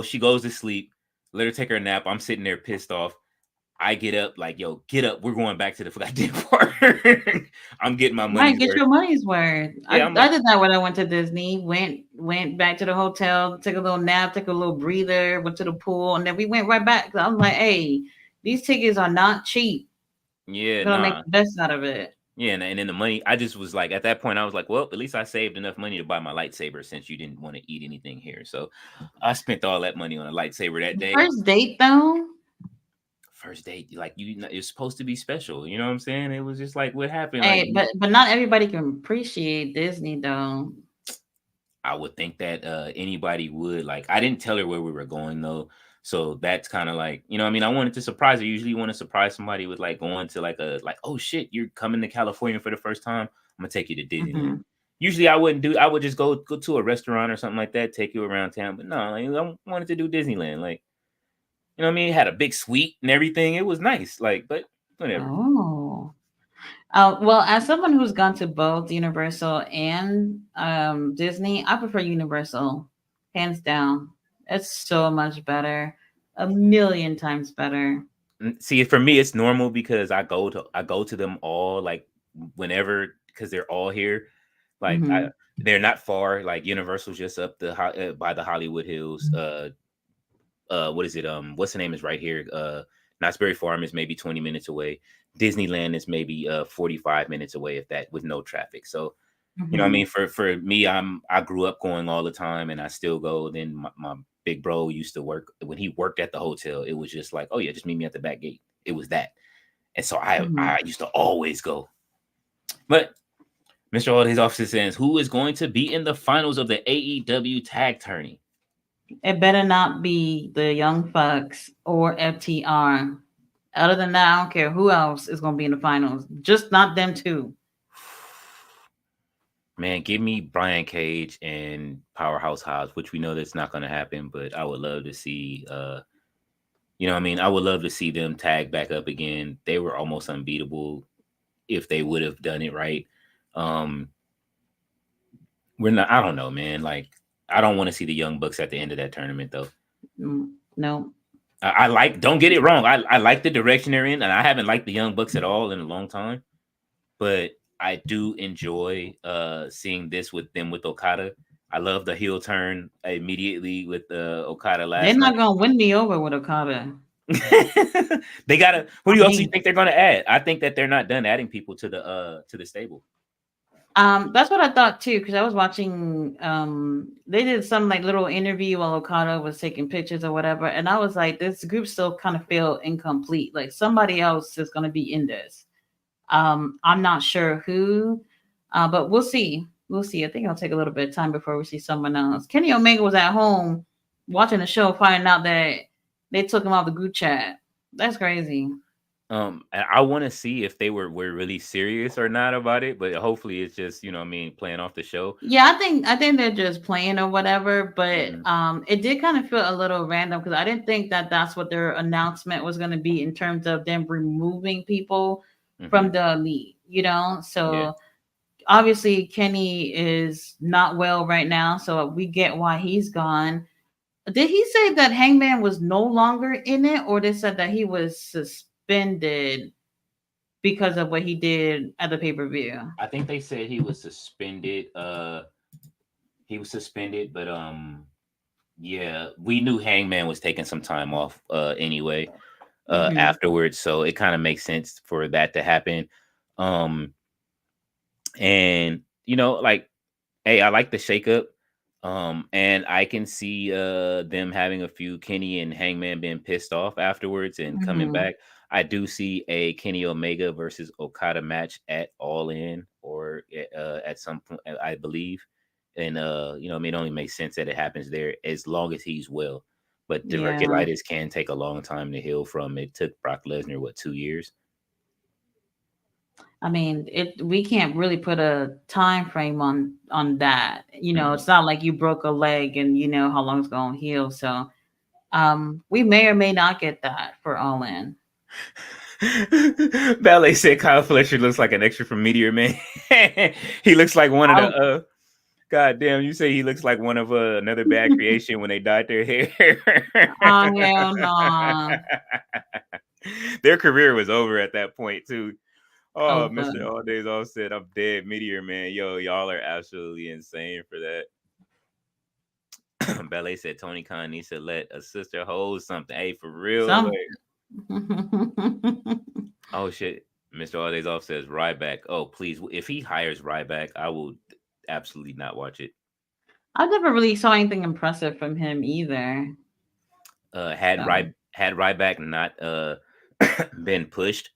She goes to sleep. Let her take her nap. I'm sitting there pissed off. I get up, like, yo, get up. We're going back to the goddamn park. I'm getting my Right, money's get worth. your money's worth. Yeah, I, I'm I like, did that when I went to Disney. Went back to the hotel, took a little nap, took a little breather, went to the pool, and then we went right back. I was like, hey, these tickets are not cheap. yeah, We're gonna make nah. the best out of it. Yeah, and then the money, I just was like, at that point, I was like, well, at least I saved enough money to buy my lightsaber since you didn't want to eat anything here. So I spent all that money on a lightsaber that The day. first date though, First date, like it's supposed to be special. You know what I'm saying? It was just like, what happened? Like, hey, but not everybody can appreciate Disney though. I would think that anybody would. Like, I didn't tell her where we were going though. So that's kind of like, I mean, I wanted to surprise her. Usually you want to surprise somebody with like going to like, oh shit, you're coming to California for the first time. I'm gonna take you to Disneyland. Hmm. Usually I would just go to a restaurant or something like that, take you around town. But no, I wanted to do Disneyland. Like, you know what I mean? It had a big suite and everything. It was nice. Like, but whatever. Oh. Well, as someone who's gone to both Universal and Disney, I prefer Universal, hands down. It's so much better, a million times better. See, for me, it's normal because I go to them all like whenever because they're all here. Like Hmm. they're not far. Like Universal's just up by the Hollywood Hills. What is it? What's the name is right here. Knott's Berry Farm is maybe 20 minutes away. Disneyland is maybe 45 minutes away if that with no traffic. So what I Hmm. mean, for me, I grew up going all the time, and I still go. Then my big bro used to work when he worked at the hotel. It was just like, oh yeah, just meet me at the back gate. It was that, and so Hmm. I used to always go. But Mr. All his officer says, who is going to be in the finals of the AEW tag tourney? It better not be the Young Bucks or FTR. Other than that, I don't care who else is going to be in the finals. Just not them two. Man, give me Brian Cage and Powerhouse Hobbs, which we know that's not going to happen, but I would love to see. You know, what I mean, I would love to see them tag back up again. They were almost unbeatable if they would have done it right. Um, we're not. I don't know, man. Like, I don't want to see the Young Bucks at the end of that tournament, though. No. I like. Don't get it wrong. I like the direction they're in, and I haven't liked the Young Bucks at all in a long time. But I do enjoy seeing this with them with Okada. I love the heel turn immediately with Okada They're last not night. gonna win me over with Okada. They gotta. Who I do you else you mean, think they're gonna add? I think that they're not done adding people to the stable. that's what I thought too, because I was watching. They did some like little interview while Okada was taking pictures or whatever, and I was like, this group still kind of feel incomplete. Like somebody else is gonna be in this. I'm not sure who, but we'll see. We'll see. I think it'll take a little bit of time before we see someone else. Kenny Omega was at home watching the show, finding out that they took him off the group chat. That's crazy. And I want to see if they were really serious or not about it, but hopefully it's just what I mean, playing off the show. Yeah, I think they're just playing or whatever, but Mhm. it did kind of feel a little random because I didn't think that that's what their announcement was going to be in terms of them removing people from Mhm. the elite, you know? Yeah. So obviously Kenny is not well right now, so we get why he's gone. Did he say that Hangman was no longer in it, or they said that he was suspended because of what he did at the pay-per-view? I think they said he was suspended. He was suspended, but yeah, we knew Hangman was taking some time off anyway Hmm. afterwards, so it kind of makes sense for that to happen. Um and like, hey, I like the shakeup. And I can see them having a few Kenny and Hangman being pissed off afterwards and coming Hmm. back. I do see a Kenny Omega versus Okada match at All In or at some point, I believe. And I mean, it only makes sense that it happens there as long as he's well. But Yeah. diverculitis can take a long time to heal from. It took Brock Lesnar 2 years. I mean, we can't really put a time frame on that. Mhm. It's not like you broke a leg and you know how long it's going to heal. So, we may or may not get that for All In. Ballet said Kyle Fletcher looks like an extra from Meteor Man. He looks like one of the Oh, God damn, you say he looks like one of another bad creation when they dyed their hair. oh hell no. Their career was over at that point too. Oh, Oh, Mr. good. All Days All said, I'm dead, Meteor Man. Yo, y'all are absolutely insane for that. Ballet said Tony Khan needs to let a sister hold something. Hey, for real. Some. Like, oh shit. Mr. All Days Off says Ryback. Oh, please. If he hires Ryback, I will absolutely not watch it. I never really saw anything impressive from him either. Had So, Ryback not been pushed,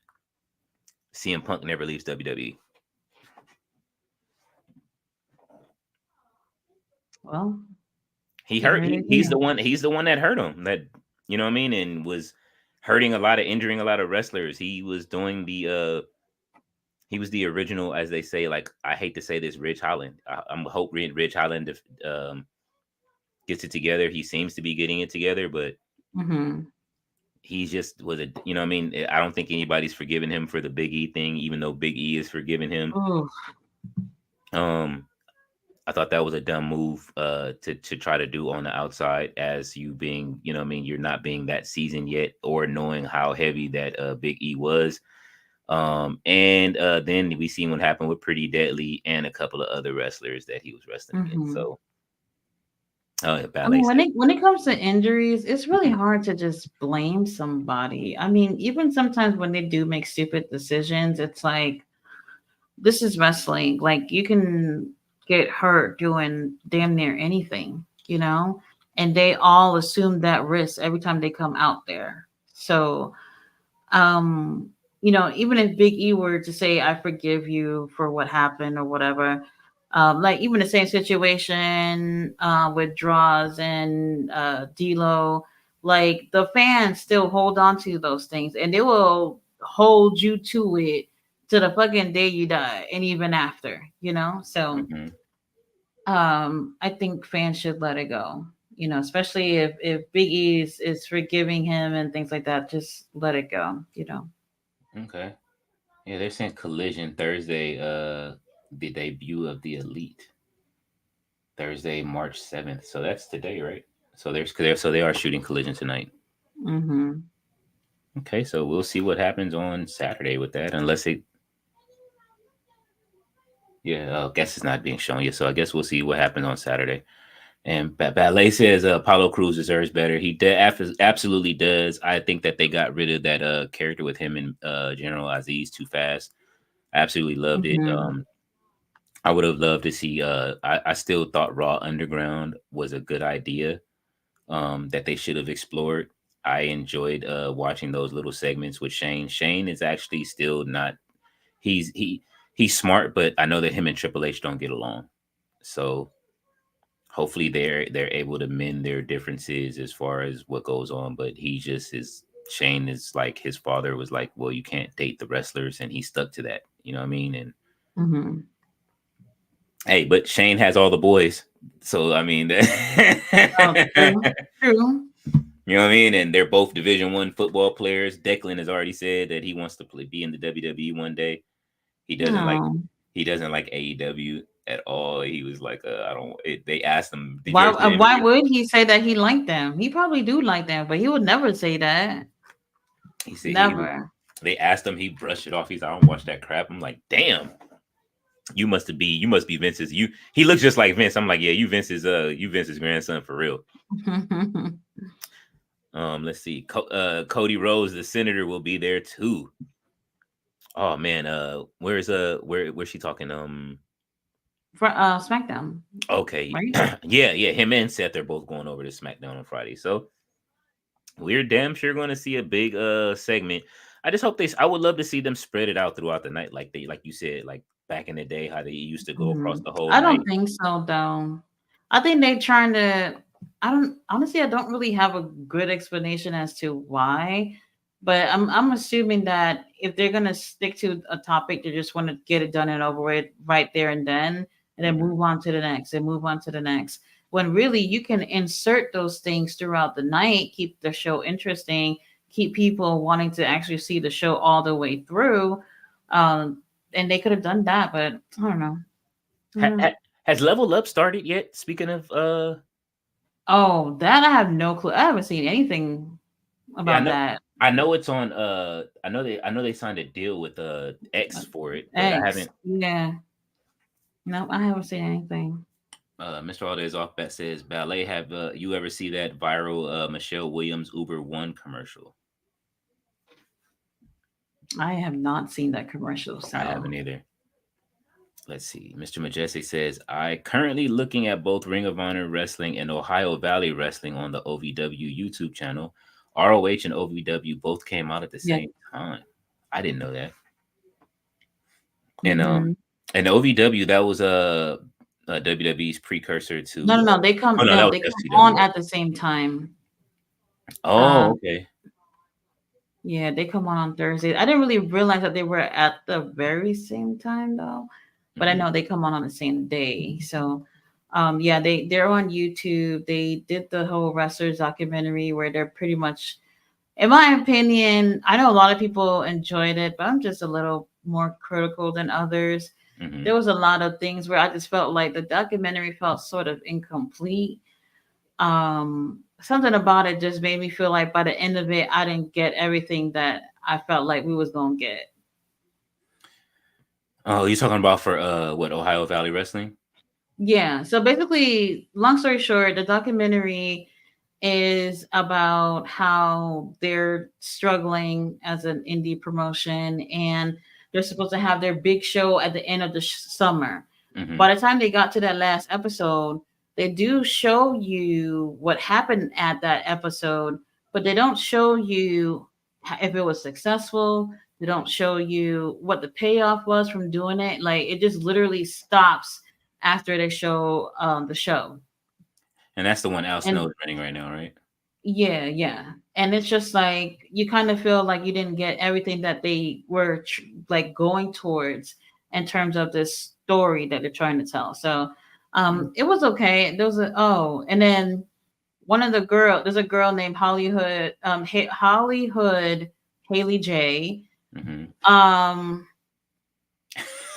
CM Punk never leaves WWE. well, He you hurt. heard it He's here. the one. He's the one that hurt him. That what I mean, and was hurting a lot of, injuring a lot of wrestlers. He was doing the. He was the original, as they say. Like, I hate to say this, Ridge Holland. I'm hope Ridge Holland gets it together. He seems to be getting it together, but Hmm. he just was a. What I mean, I don't think anybody's forgiven him for the Big E thing, even though Big E is forgiving him. Oh, Um, I thought that was a dumb move to try to do on the outside as you being, what I mean, you're not being that seasoned yet or knowing how heavy that Big E was. And then we seen what happened with Pretty Deadly and a couple of other wrestlers that he was wrestling against. hmm. So I Ballet mean, when said, it comes to injuries, it's really mhm, hard to just blame somebody. I mean, even sometimes when they do make stupid decisions, it's like this is wrestling. Like you can get hurt doing damn near anything, and they all assume that risk every time they come out there. So, um, even if Big E were to say, "I forgive you for what happened" or whatever, like even the same situation with Draws and D'Lo, like the fans still hold on to those things, and they will hold you to it to the fucking day you die and even after, you know? So Mhm. I think fans should let it go. You know, especially if Big E is forgiving him and things like that, just let it go, you know. Okay. Yeah, they're saying Collision Thursday, the debut of the Elite. Thursday, March 7th. So that's today, right? So they are shooting Collision tonight. Mhm. Okay, so we'll see what happens on Saturday with that, unless it. Yeah, I guess it's not being shown yet. So I guess we'll see what happens on Saturday. And Ballet says Apollo Cruz deserves better. He absolutely does. I think that they got rid of that character with him and General Aziz too fast. I absolutely loved it. Mhm. I would have loved to see. I still thought Raw Underground was a good idea that they should have explored. I enjoyed watching those little segments with Shane. Shane is actually still not. He's he he's smart, but I know that him and Triple H don't get along. So hopefully they're able to mend their differences as far as what goes on. But he just is. Shane is like his father was like, well, you can't date the wrestlers, and he stuck to that. You know what I mean? And Mhm. hey, but Shane has all the boys. So I mean, you Oh, true. True. know what I mean, and they're both Division One football players. Declan has already said that he wants to be in the WWE one day. He doesn't like No. he doesn't like AEW at all. He was like, I don't. They asked him, "Did you Why ever see the why interview?" would he say that he liked them? He probably do like them, but he would never say that. He said he. Never. They asked him, he brushed it off. He's, I don't watch that crap. I'm like, damn, you must be Vince's. He looks just like Vince. I'm like, yeah, you Vince's grandson for real. Let's see. Cody Rhodes, the senator, will be there too. Oh man, where's she talking? For SmackDown, Okay, right? yeah, him and Seth are both going over to SmackDown on Friday, so we're damn sure going to see a big segment. I just hope I would love to see them spread it out throughout the night, like you said, like back in the day, how they used to go across Mhm. the whole I don't night. think so though. I think they trying to I don't honestly I don't really have a good explanation as to why, but I'm assuming that if they're gonna stick to a topic, they just want to get it done and over with right there and then Mhm. move on to the next and move on to the next. When really you can insert those things throughout the night, keep the show interesting, keep people wanting to actually see the show all the way through. And they could have done that, but I don't know. Ha- Mm. ha- has Level Up started yet? Speaking of, Oh, that I have no clue. I haven't seen anything yeah, about that. I know it's on. I know they signed a deal with X for it, but I X. haven't. Yeah. No, I haven't seen anything. Mr. Aldays off bet says ballet. Have you ever see that viral Michelle Williams Uber One commercial? I have not seen that commercial, I haven't so either. Let's see. Mr. Majestic says, I currently looking at both Ring of Honor Wrestling and Ohio Valley Wrestling on the OVW YouTube channel. ROH and OVW both came out at the yeah. same time. I didn't know that. And Hmm. OVW, that was WWE's precursor No, to no, no. oh no, that No, was they come FCW, on right? at the same time. Oh, Uh, okay. yeah, they come on Thursdays. I didn't really realize that they were at the very same time though, but I Mhm. know they come on the same day. So, yeah, they're on YouTube. They did the whole wrestlers documentary where they're pretty much, in my opinion, I know a lot of people enjoyed it, but I'm just a little more critical than others. There Mhm. was a lot of things where I just felt like the documentary felt sort of incomplete. Something about it just made me feel like by the end of it, I didn't get everything that I felt like we was gonna get. Oh, you're talking about for what, Ohio Valley Wrestling? Yeah. So basically, long story short, the documentary is about how they're struggling as an indie promotion and they're supposed to have their big show at the end of the summer. Mhm. By the time they got to that last episode, they do show you what happened at that episode, but they don't show you if it was successful. They don't show you what the payoff was from doing it. Like it just literally stops after they show the show. And that's the one Al Snow And is running right now, right? yeah, yeah. and it's just like you kind of feel like you didn't get everything that they were like going towards in terms of this story that they're trying to tell. So it was okay. There was a and then there's a girl named Hollywood Hollywood Haley J. Mm-hmm. Um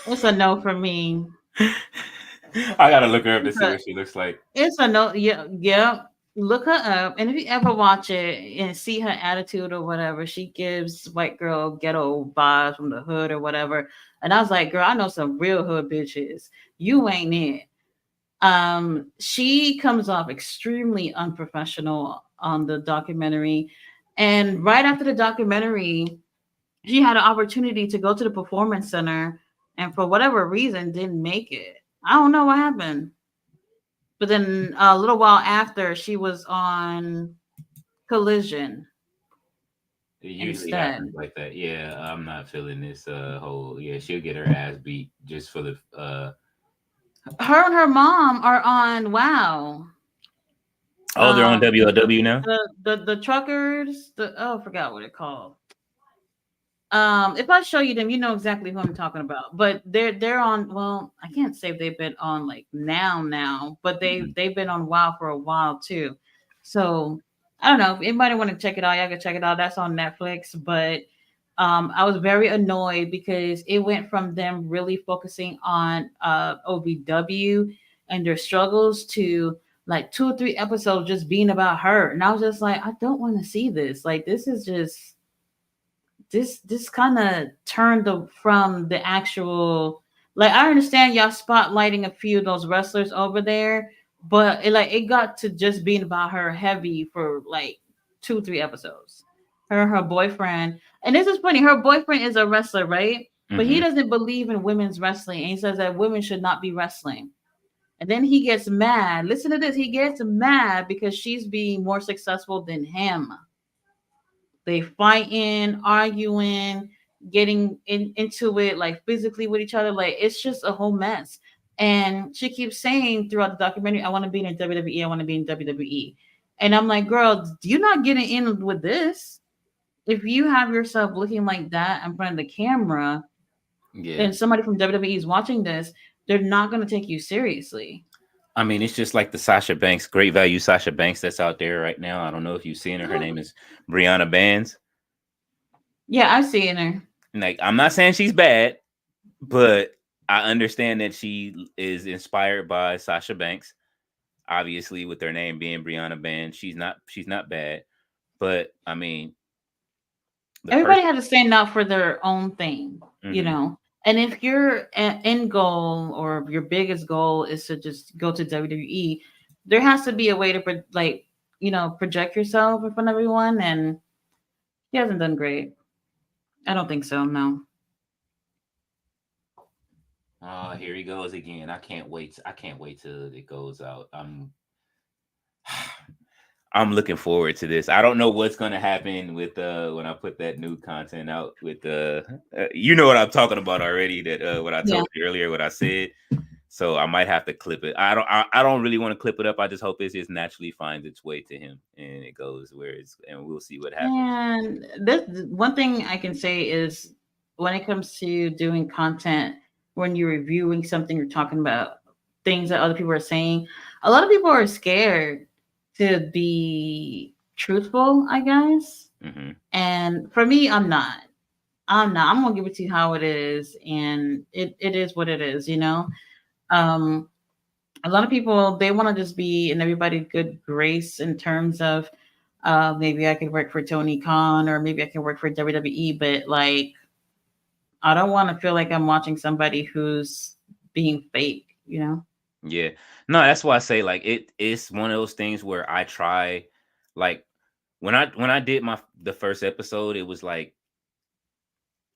it's a no for me. I gotta look her up to see what she looks like. It's a no. Yeah, yeah. Look her up, and if you ever watch it and see her attitude or whatever, she gives white girl ghetto vibes from the hood or whatever. And I was like, girl, I know some real hood bitches. You ain't it. She comes off extremely unprofessional on the documentary, and right after the documentary, she had an opportunity to go to the performance center, and for whatever reason, didn't make it. I don't know what happened. But then a little while after, she was on Collision It usually happens instead. like that. Yeah, I'm not feeling this whole. Yeah, she'll get her ass beat just for the. Her and her mom are on Wow. Oh, they're on WLW now. The truckers. I forgot what it called. If I show you them, you know exactly who I'm talking about. But they're on. Well, I can't say they've been on like now, but Mhm. they've been on Wow for a while too. So I don't know if anybody want to check it out. Y'all can check it out. That's on Netflix. But I was very annoyed because it went from them really focusing on OVW and their struggles to like 2 or 3 episodes just being about her, and I was just like, I don't want to see this. Like this is just this kind of turned from the actual, like I understand y'all spotlighting a few of those wrestlers over there, but it got to just being about her heavy for like 2 3 episodes. Her boyfriend, and this is funny, her boyfriend is a wrestler, right? But he Mhm. doesn't believe in women's wrestling, and he says that women should not be wrestling. And then he gets mad. Listen to this. He gets mad because she's being more successful than him. They fighting, arguing, getting into it like physically with each other. Like it's just a whole mess. And she keeps saying throughout the documentary, I want to be in WWE, I want to be in WWE. And I'm like, girl, you're not getting in with this. If you have yourself looking like that in front of the camera Yeah. and somebody from WWE is watching this, they're not going to take you seriously. I mean, it's just like the Sasha Banks, great value Sasha Banks that's out there right now. I don't know if you've seen her. Her name is Brianna Bands. Yeah, I've seen her. Like, I'm not saying she's bad, but I understand that she is inspired by Sasha Banks. Obviously, with her name being Brianna Bands, she's not bad. But I mean, the Everybody person. has to stand out for their own thing, you Mhm. know. And if your end goal or your biggest goal is to just go to WWE, there has to be a way to project yourself in front of everyone. And he hasn't done great. I don't think so. No. Oh, here he goes again. I can't wait till it goes out. I'm looking forward to this. I don't know what's gonna happen with when I put that new content out with you know what I'm talking about already. That what I Yeah. told you earlier, what I said. So I might have to clip it. I don't really want to clip it up. I just hope it just naturally finds its way to him and it goes where it's, and we'll see what happens. And this one thing I can say is when it comes to doing content, when you're reviewing something, you're talking about things that other people are saying. A lot of people are scared to be truthful, I guess. Hmm. And for me, I'm not. I'm not. I'm gonna give it to you how it is, and it is what it is. Um, a lot of people they want to just be in everybody's good grace in terms of maybe I could work for Tony Khan or maybe I can work for WWE, but like I don't want to feel like I'm watching somebody who's being fake. Yeah, no, that's why I say like it's one of those things where I try, like when I did the first episode, it was like,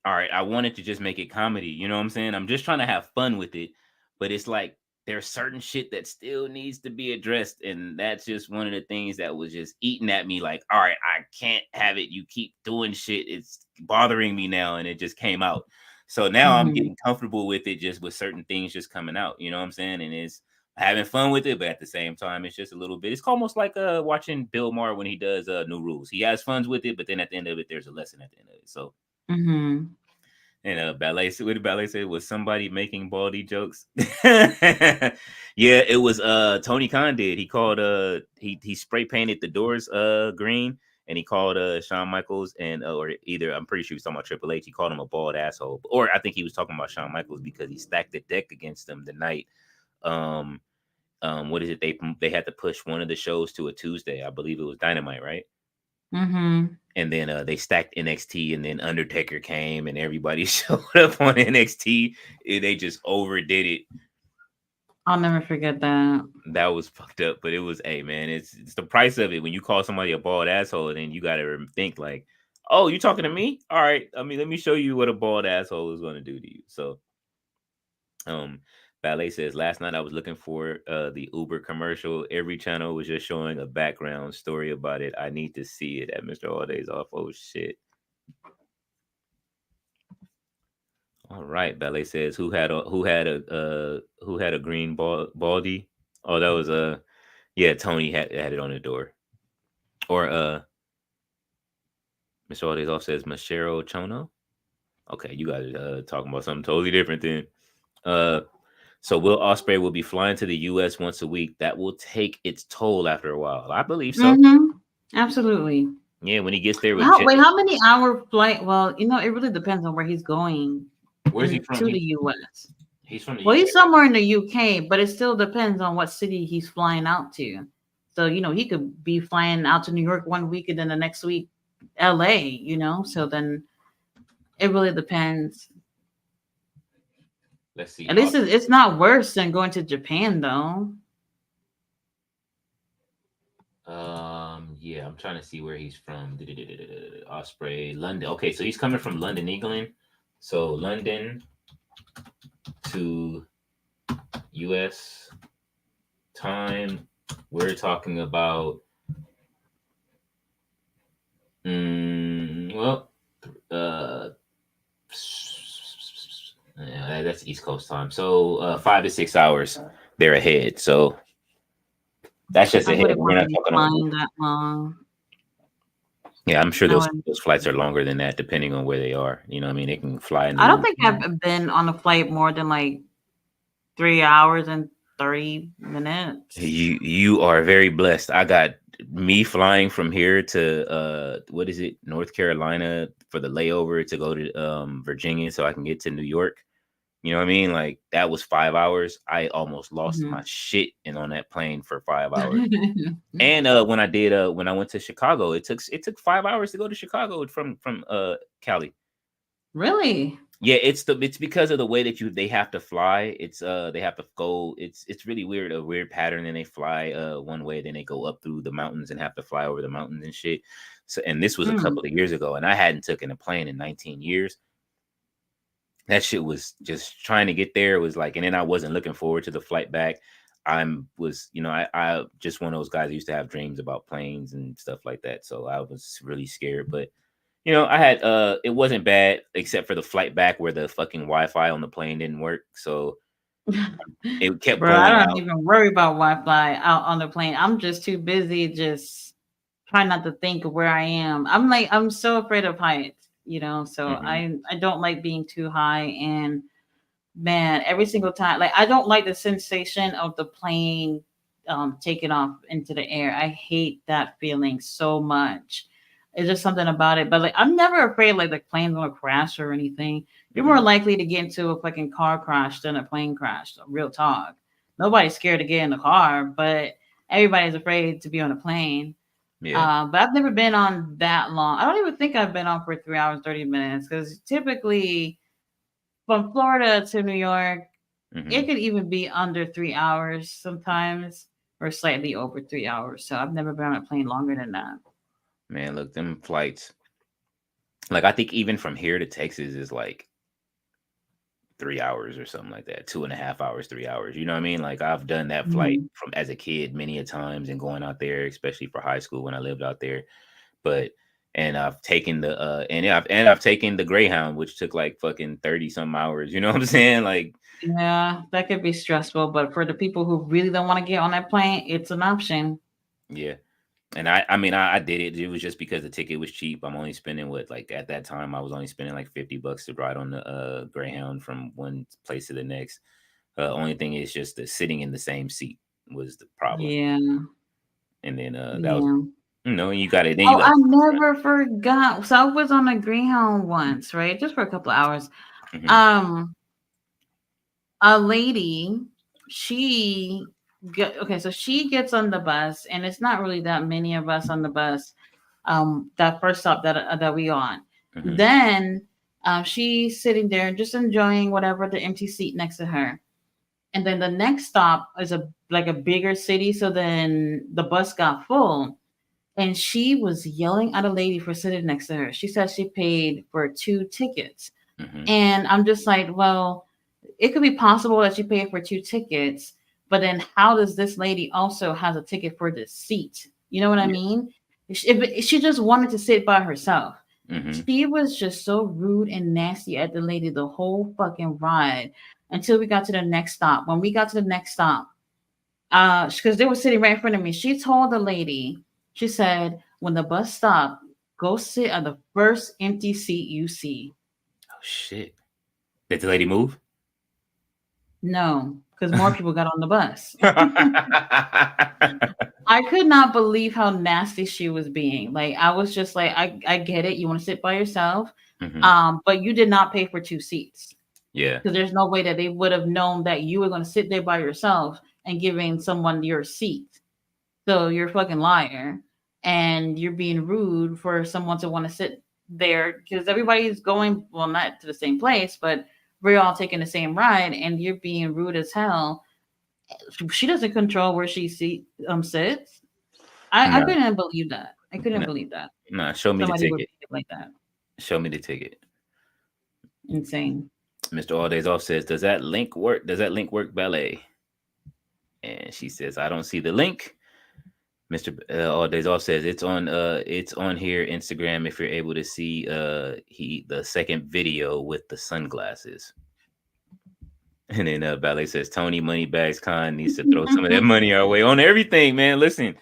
all right, I wanted to just make it comedy. You know what I'm saying? I'm just trying to have fun with it, but it's like there's certain shit that still needs to be addressed, and that's just one of the things that was just eating at me. Like, all right, I can't have it. You keep doing shit. It's bothering me now, and it just came out. So now I'm Hmm. getting comfortable with it, just with certain things just coming out. You know what I'm saying? And it's having fun with it, but at the same time, it's just a little bit. It's almost like watching Bill Maher when he does New Rules. He has fun with it, but then at the end of it, there's a lesson at the end of it. So, and ballet. What did ballet say? Was somebody making baldy jokes? Yeah, it was. Tony Khan did. He called. He spray painted the doors green, and he called Shawn Michaels and or either I'm pretty sure he was talking about Triple H. He called him a bald asshole, or I think he was talking about Shawn Michaels because he stacked the deck against him the night. What is it? They had to push one of the shows to a Tuesday. I believe it was Dynamite, right? And then they stacked NXT, and then Undertaker came, and everybody showed up on NXT. They just overdid it. I'll never forget that. That was fucked up, but it was, hey man, it's the price of it. When you call somebody a bald asshole, then you got to think like, oh, you talking to me? All right, I mean, let me show you what a bald asshole is going to do to you. So, Ballet says, last night I was looking for the Uber commercial. Every channel was just showing a background story about it. I need to see it at Mr. All Days Off. Oh shit. All right, Ballet says, who had a green baldy? Oh, that was yeah, Tony had it on the door. Or Mr. All Days Off says Mashiro Chono. Okay, you guys are talking about something totally different then. So Will Ospreay will be flying to the U.S. once a week. That will take its toll after a while. I believe so. Absolutely. Yeah, when he gets there. How many hour flight? Well, it really depends on where he's going. Where's he from? To the U.S. He's from the UK. He's somewhere in the UK, but it still depends on what city he's flying out to. So, he could be flying out to New York one week and then the next week, LA, So then it really depends. Let's see. At least it's not worse than going to Japan, though. Yeah, I'm trying to see where he's from. Ospreay, London. Okay, so he's coming from London, England. So London to US time. We're talking about that's East Coast time. So 5 to 6 hours they're ahead. So that's just ahead. We're not talking about that long. Yeah, I'm sure those flights are longer than that, depending on where they are. You know what I mean? They can fly. I don't think I've been on a flight more than like 3 hours and 30 minutes. You are very blessed. I got me flying from here to what is it, North Carolina for the layover to go to Virginia so I can get to New York. You know what I mean? Like that was 5 hours. I almost lost my shit on that plane for 5 hours. And when I went to Chicago, it took 5 hours to go to Chicago from Cali. Really? Yeah, it's because of the way that they have to fly. It's they have to go. It's really weird, a weird pattern. And they fly one way, then they go up through the mountains and have to fly over the mountains and shit. So, and this was a couple of years ago, and I hadn't taken a plane in 19 years. That shit was just trying to get there. It was like, and then I wasn't looking forward to the flight back. I just one of those guys who used to have dreams about planes and stuff like that. So I was really scared, but I had it wasn't bad except for the flight back where the fucking Wi-Fi on the plane didn't work. So it kept going I don't even worry about Wi-Fi out on the plane. I'm just too busy just trying not to think of where I am. I'm so afraid of heights. So I don't like being too high, and man, every single time, like I don't like the sensation of the plane taking off into the air. I hate that feeling so much. It's just something about it. But like I'm never afraid like the plane's gonna crash or anything. You're more likely to get into a fucking car crash than a plane crash. Real talk. Nobody's scared to get in the car, but everybody's afraid to be on a plane. Yeah. But I've never been on that long. I don't even think I've been on for 3 hours, 30 minutes, because typically from Florida to New York, it could even be under 3 hours sometimes, or slightly over 3 hours. So I've never been on a plane longer than that. Man, look, them flights, like I think even from here to Texas is like 3 hours or something like that, 2.5 hours, 3 hours. You know what I mean? Like I've done that flight from as a kid many a times and going out there, especially for high school when I lived out there. But and I've taken the I've taken the Greyhound, which took like fucking 30 some hours. You know what I'm saying? Like, Yeah, that could be stressful, but for the people who really don't want to get on that plane, it's an option. yeah. And I mean, I did it. It was just because the ticket was cheap. I'm only spending what, like at that time, I was only spending like $50 to ride on the Greyhound from one place to the next. Only thing is just the sitting in the same seat was the problem. Yeah, And then that was, yeah. you got it. Then you Oh, got I never forgot. So I was on a Greyhound once, right? Just for a couple of hours. hmm Um, a lady, she okay, so she gets on the bus, and it's not really that many of us on the bus. That first stop that we on. hmm Then she's sitting there just enjoying whatever the empty seat next to her. And then the next stop is a bigger city. So then the bus got full, and she was yelling at a lady for sitting next to her. She said she paid for two tickets, hmm and I'm just like, well, it could be possible that she paid for two tickets, but then how does this lady also has a ticket for this seat? You know what I Yeah. mean? If she just wanted to sit by herself. hmm She was just so rude and nasty at the lady the whole fucking ride until we got to the next stop. When we got to the next stop, because they were sitting right in front of me, she told the lady, she said, when the bus stopped, go sit at the first empty seat you see. Oh shit! Did the lady move? No, because more people got on the bus. I could not believe how nasty she was being. Like I was just like, I get it. You want to sit by yourself, hmm but you did not pay for two seats Yeah. because there's no way that they would have known that you were going to sit there by yourself and giving someone your seat. So you're a fucking liar, and you're being rude for someone to want to sit there because everybody's going, well, not to the same place, but we're all taking the same ride, and you're being rude as hell. She doesn't control where she sits. I No, couldn't believe that. I couldn't no, believe that no. Show me the somebody would ticket. behave like that. Show me the ticket. Insane. Mr. All Days Off says, "Does that link work? Does that link work, ballet?" And she says, "I don't see the link." Mr. All Days Off says, it's on here Instagram if you're able to see the second video with the sunglasses." And then ballet says, "Tony Moneybags Khan needs to throw some of that money our way on everything, man. Listen,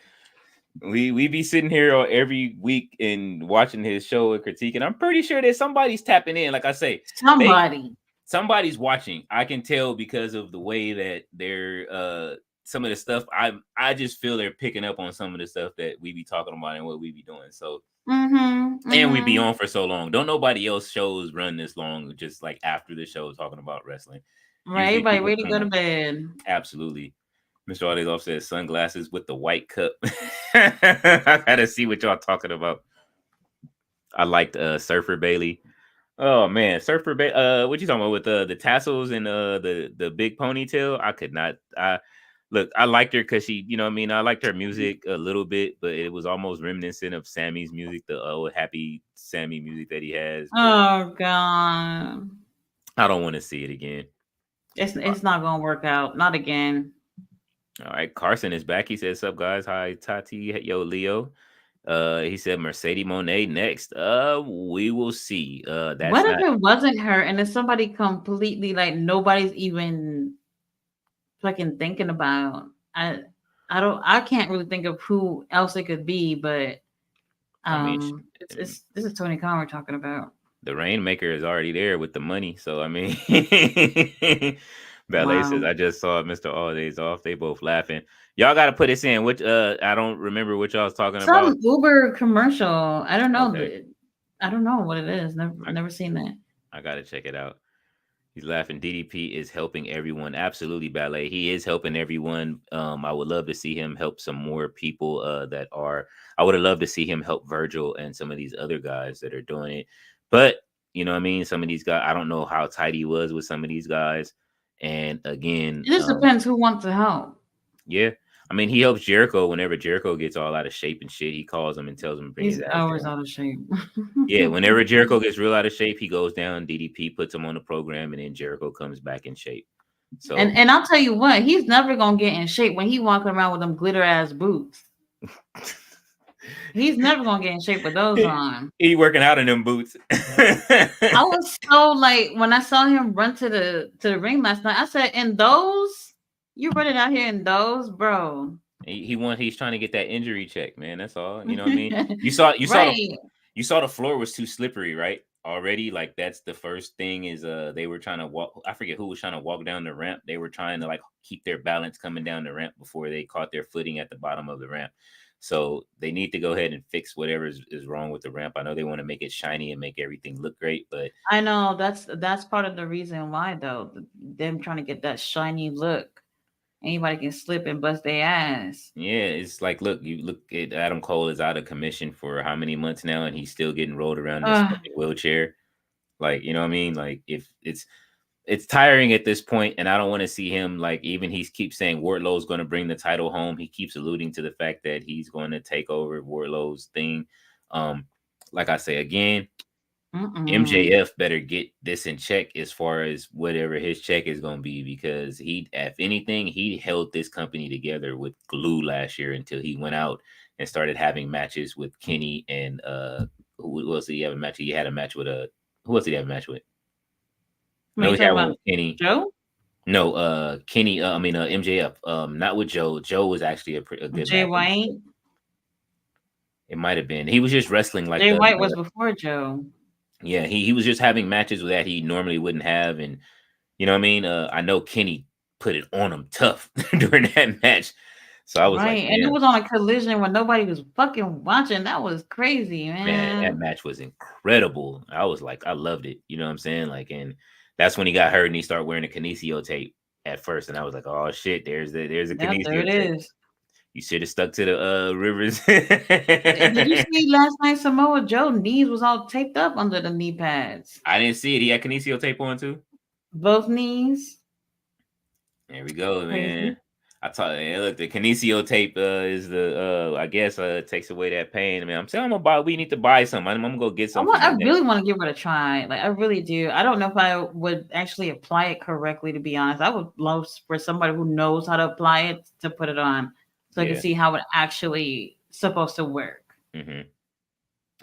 we be sitting here every week and watching his show and critiquing. I'm pretty sure that somebody's tapping in. Like I say, they Somebody. somebody's watching. I can tell because of the way that they're some of the stuff. I just feel they're picking up on some of the stuff that we be talking about and what we be doing. So, Mm-hmm. and we be Mm-hmm. on for so long. Don't nobody else shows run this long, just like after the show talking about wrestling. Right, Usually everybody people ready to come go to on. bed. Absolutely. Mr. Aldezoff says sunglasses with the white cup. I gotta see what y'all talking about. I liked Surfer Bailey. Oh man, what you talking about with the tassels and the big ponytail? I could not. I look. I liked her because she, you know, what I mean, I liked her music a little bit, but it was almost reminiscent of Sammy's music, the old happy Sammy music that he has. But Oh god. I don't want to see it again. It's not gonna work out. Not again. All right, Carson is back. He says, "Sup guys? Hi Tati, yo Leo." He said Mercedes Monet next. We will see. What That's if not. it wasn't her and it's somebody completely like nobody's even fucking thinking about? I can't really think of who else it could be, but I mean, it's this is Tony Khan we're talking about. the Rainmaker is already there with the money. So I mean, Ballet says, Wow. "I just saw Mr. All Days Off." They both laughing. Y'all got to put this in. Which I don't remember what y'all was talking about. Some Uber commercial. I don't know. Okay, I don't know what it is. Never I, never seen that. I gotta check it out. He's laughing. DDP is helping everyone. Absolutely, Ballet. He is helping everyone. I would love to see him help some more people that are. I would have loved to see him help Virgil and some of these other guys that are doing it. But you know what I mean? Some of these guys, I don't know how tight he was with some of these guys. And again, It just depends who wants to help. yeah. I mean, he helps Jericho whenever Jericho gets all out of shape and shit. He calls him and tells him to bring He's his ass hours down. out of shape. Yeah, whenever Jericho gets real out of shape, he goes down. DDP puts him on the program, and then Jericho comes back in shape. So And I'll tell you what, he's never gonna get in shape when he walking around with them glitter ass boots. He's never gonna get in shape with those on. He working out in them boots. I was so like when I saw him run to the ring last night. I said, "In those, you running out here in those, bro?" He's trying to get that injury check, man. That's all. You know what I mean? Right. You saw the floor was too slippery, right? Already, like that's the first thing is they were trying to walk. I forget who was trying to walk down the ramp. They were trying to like keep their balance coming down the ramp before they caught their footing at the bottom of the ramp. So they need to go ahead and fix whatever is wrong with the ramp. I know they want to make it shiny and make everything look great, but I know that's part of the reason why though. Them trying to get that shiny look. Anybody can slip and bust their ass. yeah, it's like you look at Adam Cole is out of commission for how many months now, and he's still getting rolled around in this Uh, fucking wheelchair. Like, you know what I mean? Like if it's tiring at this point, and I don't want to see him like even he keeps saying Wardlow's going to bring the title home. He keeps alluding to the fact that he's going to take over Wardlow's thing. Um, like I say again, MJF better get this in check as far as whatever his check is going to be, because if anything, he held this company together with glue last year until he went out and started having matches with Kenny and who else did he have a match? He had a match with who else did he have a match with? what No, you he talking had one about? with Kenny. Joe? No, Kenny. MJF. Not with Joe. Joe was actually a good Jay match. White? It might have been. He was just wrestling like Jay White was before Joe. yeah. He was just having matches that he normally wouldn't have, and you know what I mean. I know Kenny put it on him tough during that match, so I was like, Right. And it damn, was on a collision when nobody was fucking watching. That was crazy, man, that man. match was incredible. I was like, I loved it. You know what I'm saying? Like, and that's when he got hurt and he started wearing a Kinesio tape at first, and I was like, oh shit, there's a Yep, there Kinesio it tape. is. You should have stuck to the Rivers. Did you see last night Samoa Joe knees was all taped up under the knee pads? I didn't see it. He had Kinesio tape on too. Both knees. There we go, man. Crazy. I taught look, the Kinesio tape is the I guess takes away that pain. Man, I'm saying we need to buy some. I'm gonna go get some for I my neck. really want to give it a try. Like I really do. I don't know if I would actually apply it correctly, to be honest. I would love for somebody who knows how to apply it to put it on so I can Yeah. see how it actually supposed to work. Mm-hmm.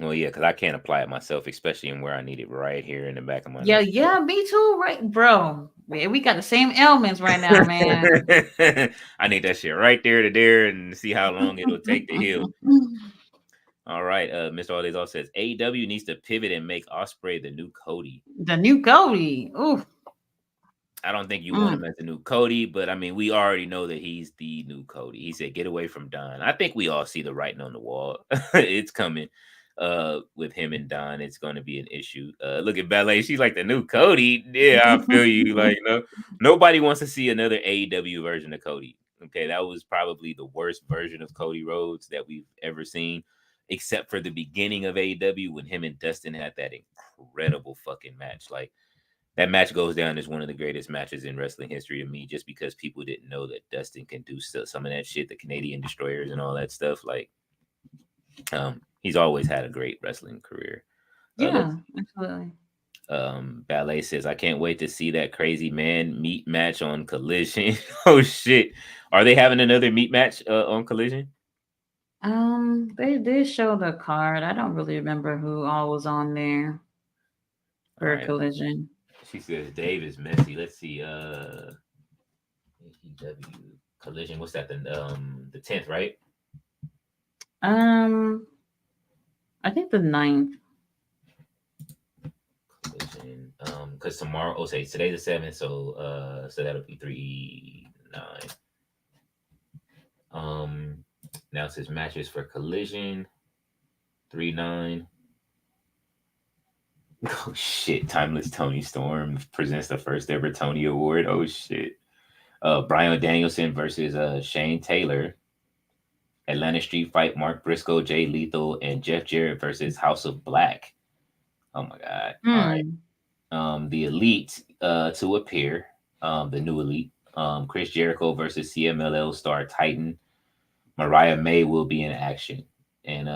Well, yeah, because I can't apply it myself, especially in where I need it right here in the back of my Yeah, neck. yeah, me too, right, bro. Man, we got the same ailments right now, man. I need that shit right there to there and see how long it'll take to heal. All right, Mr. All also says AEW needs to pivot and make Osprey the new Cody. The new Cody. Ooh. I don't think you want him as the new Cody, but I mean, we already know that he's the new Cody. He said, "Get away from Don." I think we all see the writing on the wall. It's coming. With him and Don, it's going to be an issue. Look at Ballet; she's like the new Cody. Yeah, I feel you. Like, no, nobody wants to see another AEW version of Cody. Okay, that was probably the worst version of Cody Rhodes that we've ever seen, except for the beginning of AEW when him and Dustin had that incredible fucking match. Like, that match goes down as one of the greatest matches in wrestling history to me, just because people didn't know that Dustin can do some of that shit, the Canadian Destroyers and all that stuff. Like, he's always had a great wrestling career. Yeah, absolutely. Ballet says, I can't wait to see that crazy man meat match on Collision. Oh shit. Are they having another meat match on Collision? They did show the card. I don't really remember who all was on there for Right. Collision. She says Dave is messy. Let's see. AEW Collision. What's that? The 10th, right? I think the 9th. Collision. Because tomorrow, say today the 7th, so that'll be 3-9. Now it says matches for Collision 3-9. Oh shit! Timeless Tony Storm presents the first ever Tony Award. Oh shit! Bryan Danielson versus Shane Taylor. Atlanta Street Fight: Mark Briscoe, Jay Lethal, and Jeff Jarrett versus House of Black. Oh my god! All right. The Elite to appear. The new Elite. Chris Jericho versus CMLL star Titan. Mariah May will be in action. And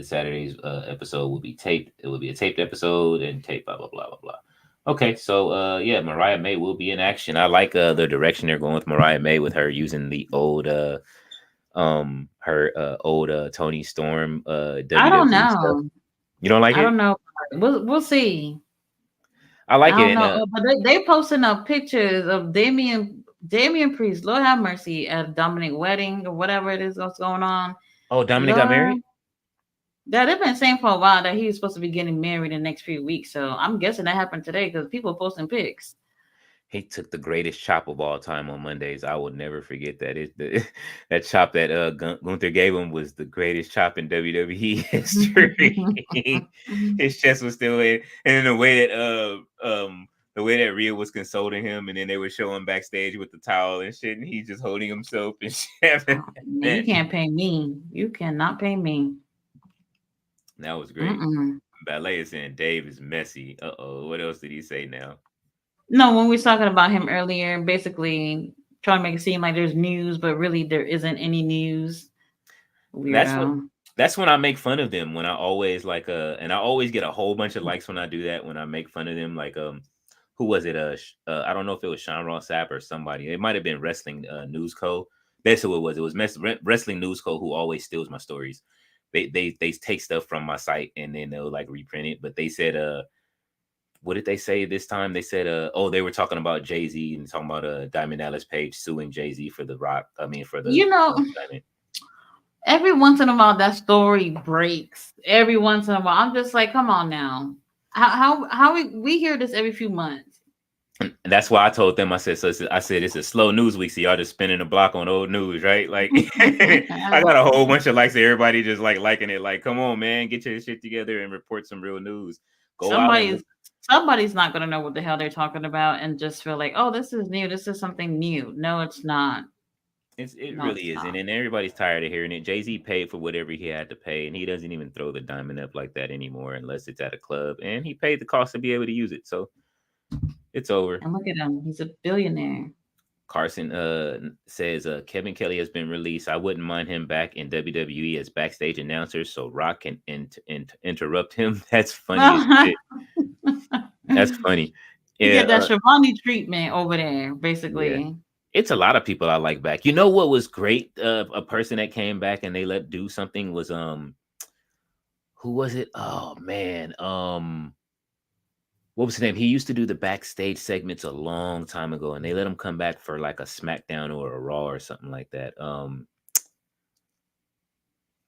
Saturday's episode will be taped. It will be a taped episode and taped, blah, blah, blah, blah, blah. Okay, so yeah, Mariah May will be in action. I like the direction they're going with Mariah May, with her using the old her old Tony Storm I don't WWE stuff. know. You don't like I don't it? know. We'll see. I I like it. don't And know. But they posting up pictures of Damian Priest, Lord have mercy, at Dominic wedding or whatever it is that's going on. oh, Dominic got Lord, married? yeah, they've been saying for a while that he's supposed to be getting married in the next few weeks. So I'm guessing that happened today because people are posting pics. He took the greatest chop of all time on Mondays. I will never forget that. That chop that Gunther gave him was the greatest chop in WWE history. His chest was still in, and then the way that Rhea was consoling him, and then they were showing backstage with the towel and shit, and he just holding himself and shit. Oh, man, you can't pay me. You cannot pay me. That was great. Mm-mm. Ballet is saying Dave is messy. What else did he say now? No, when we was talking about him earlier, basically trying to make it seem like there's news, but really there isn't any news. That's what Weirdo. that's when I make fun of them, when I always and I always get a whole bunch of likes when I do that, when I make fun of them. Like who was it? I don't know if it was Sean Ross Sapp or somebody. It might have been Wrestling News Co. That's who it was. It was Wrestling News Co. who always steals my stories. They take stuff from my site and then they'll like reprint it. But they said what did they say this time? They said they were talking about Jay-Z and talking about Diamond Dallas Page suing Jay-Z for the Rock. I mean for the Diamond. Every once in a while that story breaks. Every once in a while, I'm just like, come on now. How we hear this every few months. And that's why I told them, I said it's a slow news week, so y'all just spinning the block on old news, right? Like I got a whole bunch of likes of everybody just like liking it. Like, come on, man, get your shit together and report some real news. Somebody's not gonna know what the hell they're talking about and just feel like, oh, this is new. This is something new. No, it's not. It really isn't, and everybody's tired of hearing it. Jay-Z paid for whatever he had to pay, and he doesn't even throw the diamond up like that anymore unless it's at a club, and he paid the cost to be able to use it. So it's over. And look at him. He's a billionaire. Carson says Kevin Kelly has been released. I wouldn't mind him back in WWE as backstage announcer so Rock can interrupt him. That's funny. That's funny. You get that Shivani treatment over there, basically. Yeah. It's a lot of people I like back. You know what was great? A person that came back and they let do something was who was it? Oh man. What was his name? He used to do the backstage segments a long time ago, and they let him come back for like a SmackDown or a Raw or something like that.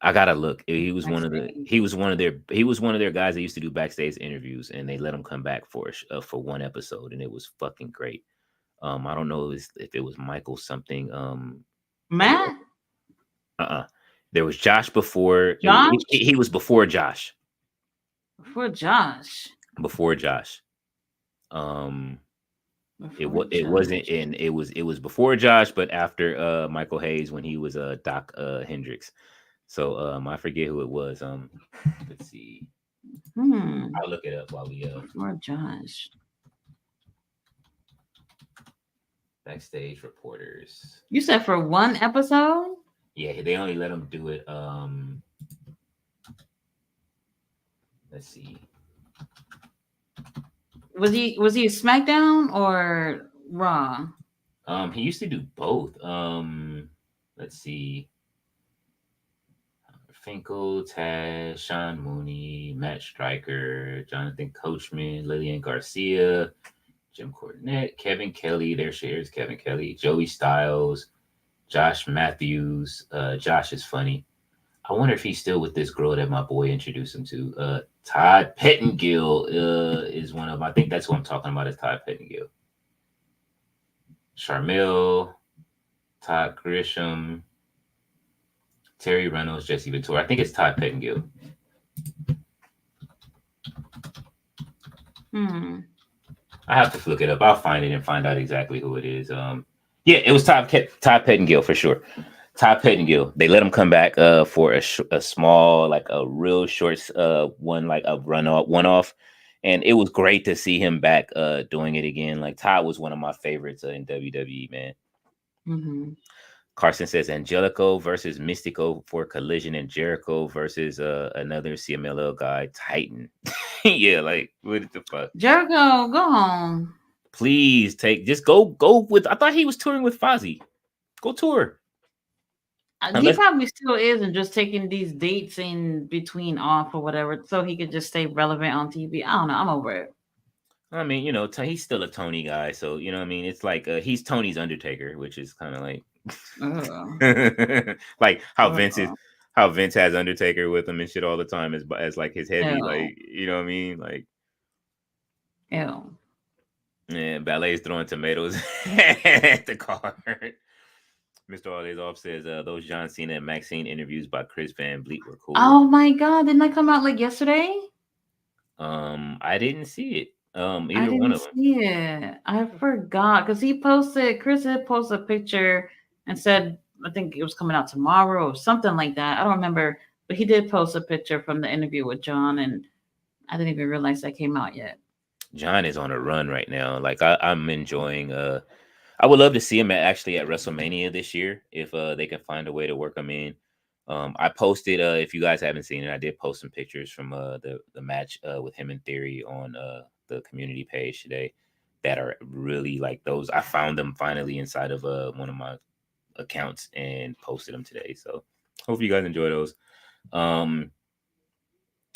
I gotta look. He was one of their guys that used to do backstage interviews, and they let him come back for one episode, and it was fucking great. I don't know if it was Michael something. Matt? There was Josh before. Josh? He was before Josh. Before Josh. It was before Josh, but after Michael Hayes when he was Doc Hendricks. So I forget who it was. Let's see. I'll look it up while we before Josh. Backstage reporters. You said for one episode? Yeah, they only let him do it. Let's see. Was he SmackDown or Raw? He used to do both. Let's see. Finkel, Taz, Sean Mooney, Matt Striker, Jonathan Coachman, Lillian Garcia, Jim Cornette, Kevin Kelly. There she is, Kevin Kelly, Joey Styles, Josh Matthews. Josh is funny. I wonder if he's still with this girl that my boy introduced him to. Todd Pettengill is one of them. I think that's what I'm talking about is Todd Pettengill. Sharmell, Todd Grisham, Terry Reynolds, Jesse Ventura. I think it's Todd Pettengill. I have to look it up. I'll find it and find out exactly who it is. Yeah, it was Todd Pettengill for sure. Todd Pettengill. They let him come back for a small, like a real short one, like a one-off. And it was great to see him back doing it again. Like Todd was one of my favorites in WWE, man. Mm-hmm. Carson says Angelico versus Mystico for Collision and Jericho versus another CMLL guy, Titan. Yeah, like what the fuck? Jericho, go home. Please just go with. I thought he was touring with Fozzy. Go tour. He Unless probably still is, and just taking these dates in between off or whatever, so he could just stay relevant on TV. I don't know. I'm over it. I mean, you know, he's still a Tony guy, so you know what I mean. It's like he's Tony's Undertaker, which is kind of like Ugh. like Ugh. how Vince has Undertaker with him and shit all the time as like his heavy, Ew. like you know what I mean, like Ew. yeah, Ballet's throwing tomatoes at the card. Mr. All Days Off says those John Cena and Maxine interviews by Chris Van Vliet were cool. Oh my God! Didn't that come out like yesterday? I didn't see it. I Either one didn't of them. see it. I forgot because he posted. Chris had posted a picture and said, I think it was coming out tomorrow or something like that. I don't remember, but he did post a picture from the interview with John, and I didn't even realize that came out yet. John is on a run right now. Like I'm enjoying. I would love to see him actually at WrestleMania this year if they can find a way to work him in. I posted if you guys haven't seen it, I did post some pictures from the match with him and Theory on the community page today that are really like those. I found them finally inside of one of my accounts and posted them today. So hope you guys enjoy those.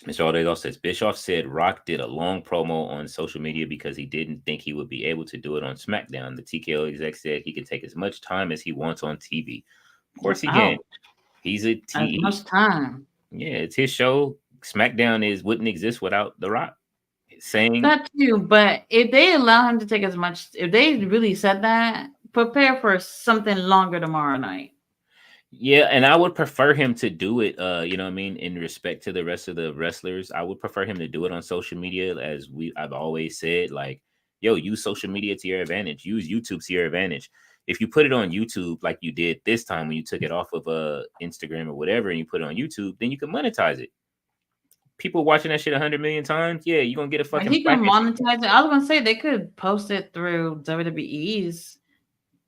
Mr. Aldedo says Bischoff said Rock did a long promo on social media because he didn't think he would be able to do it on SmackDown. The TKO exec said he could take as much time as he wants on TV. Of course he can. Ouch! He's a As T. much time. Yeah, it's his show. SmackDown wouldn't exist without The Rock. Saying That too, but if they allow him to take as much, if they really said that, prepare for something longer tomorrow night. yeah, and I would prefer him to do it. You know what I mean, in respect to the rest of the wrestlers, I would prefer him to do it on social media, as I've always said, like, yo, use social media to your advantage. Use YouTube to your advantage. If you put it on YouTube like you did this time when you took it off of Instagram or whatever, and you put it on YouTube, then you can monetize it. People watching that shit 100 million times, yeah, you're gonna get a But fucking he can plaque. monetize it. I was gonna say they could post it through WWE's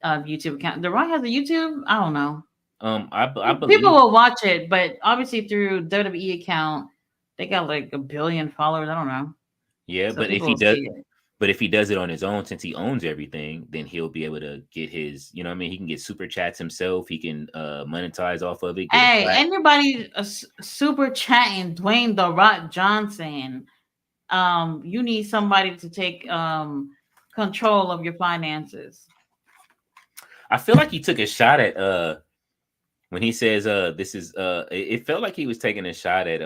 YouTube account. The Rock has a YouTube. I don't know. I People believe, will watch it, but obviously through WWE account, they got like a billion followers. I don't know, yeah, so but if people he will does, see it. but if he does it on his own, since he owns everything, then he'll be able to get his, you know what I mean? He can get super chats himself. He can monetize off of it, get a Hey, plaque. anybody super chatting Dwayne the Rock Johnson? You need somebody to take control of your finances. I feel like he took a shot at when he says this is it felt like he was taking a shot at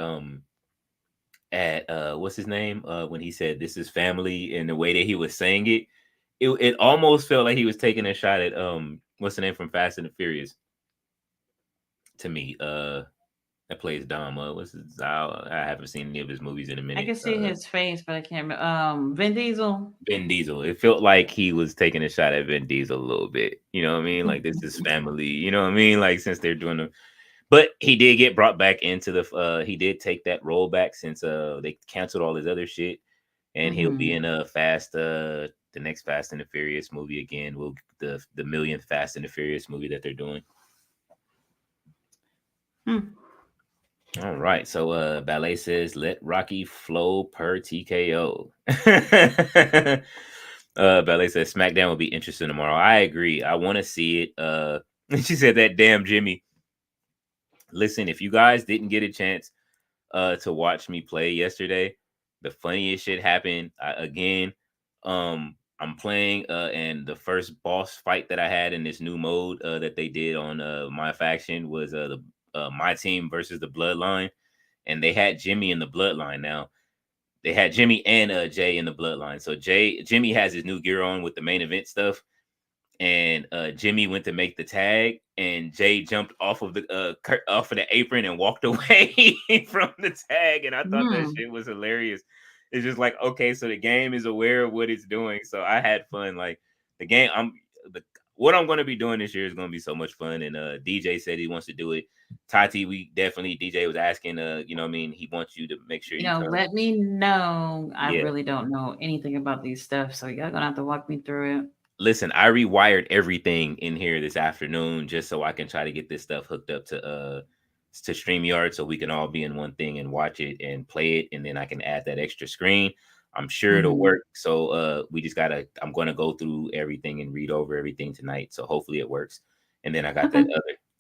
what's his name? When he said this is family and the way that he was saying it. It almost felt like he was taking a shot at what's the name from Fast and the Furious to me. That plays Dom. What's his? I haven't seen any of his movies in a I minute. can see his face, but I can't remember. Vin Diesel. Vin Diesel. It felt like he was taking a shot at Vin Diesel a little bit. You know what I mean? Like this is family. You know what I mean? Like since they're doing the, but he did get brought back into the. He did take that role back since they canceled all his other shit, and he'll be Mm-hmm. in a the next Fast and the Furious movie again. Will the millionth Fast and the Furious movie that they're doing. Hmm. All right. So Ballet says let Rocky flow per TKO. Ballet says SmackDown will be interesting tomorrow. I agree. I want to see it. She said that damn Jimmy. Listen, if you guys didn't get a chance to watch me play yesterday, the funniest shit happened again. I'm playing and the first boss fight that I had in this new mode that they did on my faction was my team versus the Bloodline, and they had Jimmy in the Bloodline. Now they had Jimmy and Jay in the Bloodline. So Jimmy has his new gear on with the main event stuff, and Jimmy went to make the tag, and Jay jumped off of the off of the apron and walked away from the tag, and I thought that Hmm. shit was hilarious. It's just like, okay, so the game is aware of what it's doing, so I had fun. Like the game, what I'm going to be doing this year is going to be so much fun. And DJ said he wants to do it. Tati, we definitely DJ was asking, you know, what I mean, he wants you to make sure You you know, come. let me know. I Yeah, really don't know anything about these stuff, so y'all gonna have to walk me through it. listen, I rewired everything in here this afternoon just so I can try to get this stuff hooked up to StreamYard so we can all be in one thing and watch it and play it, and then I can add that extra screen. I'm sure it'll Hmm. work. So we just gotta I'm gonna go through everything and read over everything tonight. So hopefully it works. And then I got Okay. that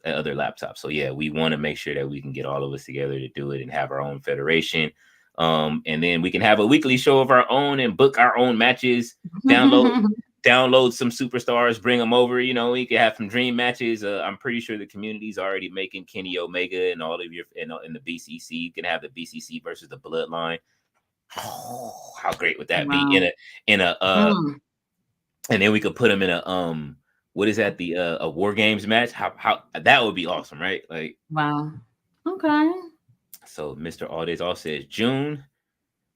other laptops. So yeah, we want to make sure that we can get all of us together to do it and have our own federation. And then we can have a weekly show of our own and book our own matches. Download some superstars, bring them over. You know, we can have some dream matches. I'm pretty sure the community's already making Kenny Omega and all of your in the BCC. You can have the BCC versus the Bloodline. Oh, how great would that be in a and then we could put them in a what is that, the a War Games match? How that would be awesome, right? Like, wow. Okay. So Mr. All Days All says June.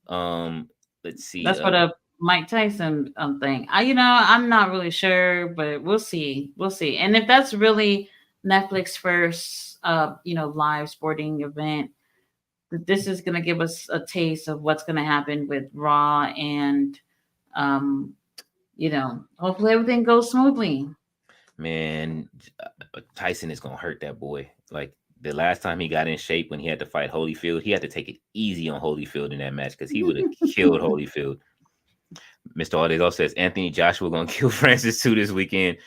Let's see. That's what a Mike Tyson thing. I'm not really sure, but we'll see. We'll see. And if that's really Netflix first, live sporting event, this is going to give us a taste of what's going to happen with Raw, and hopefully everything goes smoothly. Man, Tyson is going to hurt that boy. Like, the last time he got in shape when he had to fight Holyfield, he had to take it easy on Holyfield in that match because he would have killed Holyfield. Mr. All Days also says Anthony Joshua going to kill Francis too this weekend.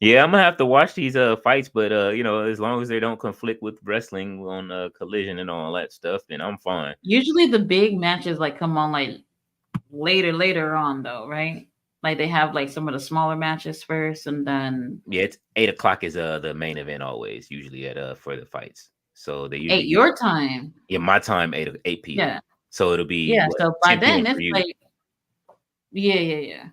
Yeah, I'm gonna have to watch these fights, but as long as they don't conflict with wrestling on Collision and all that stuff, then I'm fine. Usually the big matches like come on like later on though, right? Like they have like some of the smaller matches first, and then it's 8:00 is the main event always, usually at for the fights. So they usually 8 your time. Yeah, my time 8 p.m. Yeah. So it'll be so by then it's like yeah.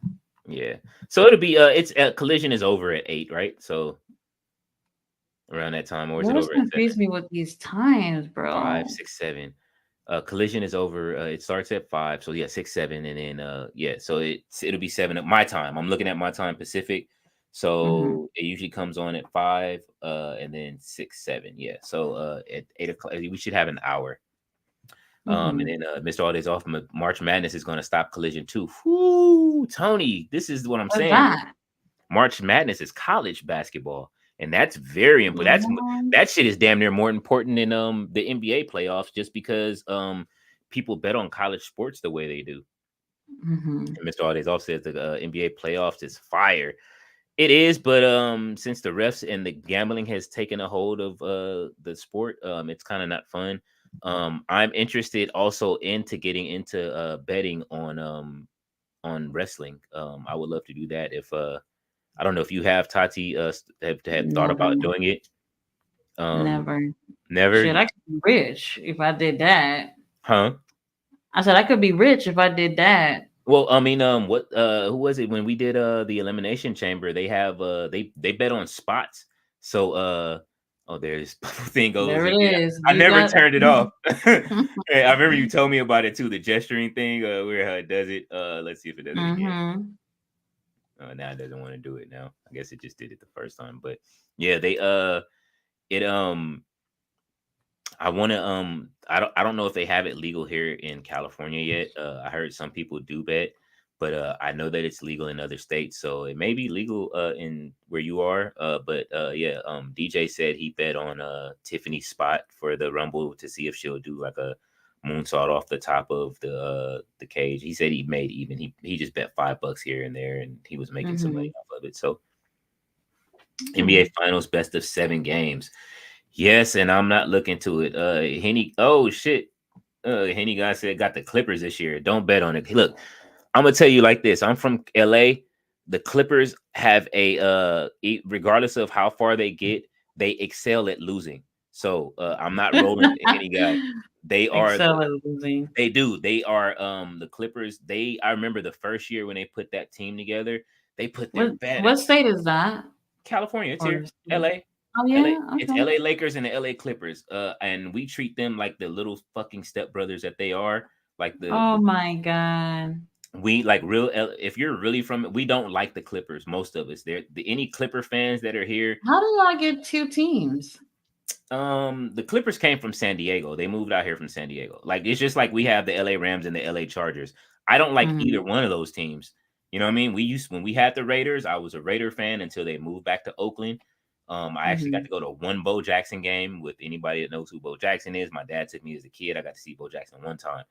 So it'll be it's Collision is over at 8, right? So around that time, or is it over? Confuse me with these times, bro. 5, 6, 7. Collision is over. It starts at 5. So yeah, 6, 7, and then so it'll be 7 at my time. I'm looking at my time Pacific. So it usually comes on at 5, and then 6, 7. Yeah. So at 8:00, we should have an hour. And then Mr. All Days Off, March Madness is going to stop Collision too. Whoo, Tony, this is what I'm saying. That? March Madness is college basketball, and that's very important. That shit is damn near more important than the NBA playoffs, just because people bet on college sports the way they do. And Mr. All Days Off says the NBA playoffs is fire. It is, but since the refs and the gambling has taken a hold of the sport, it's kind of not fun. I'm interested also into getting into betting on wrestling. I would love to do that. If I don't know if you have, Tati, have thought about doing it. Never. Shit, I could be rich if I did that. Huh? I said I could be rich if I did that. Well, I mean, who was it when we did the Elimination Chamber? They have they bet on spots. So there's thing goes. There it is. I never turned it off. Hey, I remember you told me about it too, the gesturing thing, where it does it. Let's see if it does it again. Now it doesn't want to do it now. I guess it just did it the first time. But yeah, they I want to I don't know if they have it legal here in California yet. I heard some people do bet, but I know that it's legal in other states, so it may be legal in where you are. But DJ said he bet on Tiffany's spot for the Rumble to see if she'll do like a moonsault off the top of the cage. He said he made even. He just bet $5 here and there, and he was making some money off of it. So NBA Finals, best of 7 games. Yes, and I'm not looking to it. Henny, oh shit. Henny guy said got the Clippers this year. Don't bet on it. Look, I'm gonna tell you like this. I'm from LA. The Clippers have regardless of how far they get, they excel at losing. So I'm not rolling any guy. They are excel at losing. They do. They are the Clippers. I remember the first year when they put that team together, they put their bad. What state is that? California. It's here. LA. Oh yeah, LA. Okay. It's LA Lakers and the LA Clippers. And we treat them like the little fucking stepbrothers that they are. Like my god. We like if you're really from it, we don't like the Clippers. Most of us. Any Clipper fans that are here. How do I get 2 teams? The Clippers came from San Diego. They moved out here from San Diego. Like it's just like we have the LA Rams and the LA Chargers. I don't like either one of those teams. You know what I mean? When we had the Raiders, I was a Raider fan until they moved back to Oakland. I actually got to go to one Bo Jackson game with anybody that knows who Bo Jackson is. My dad took me as a kid. I got to see Bo Jackson one time.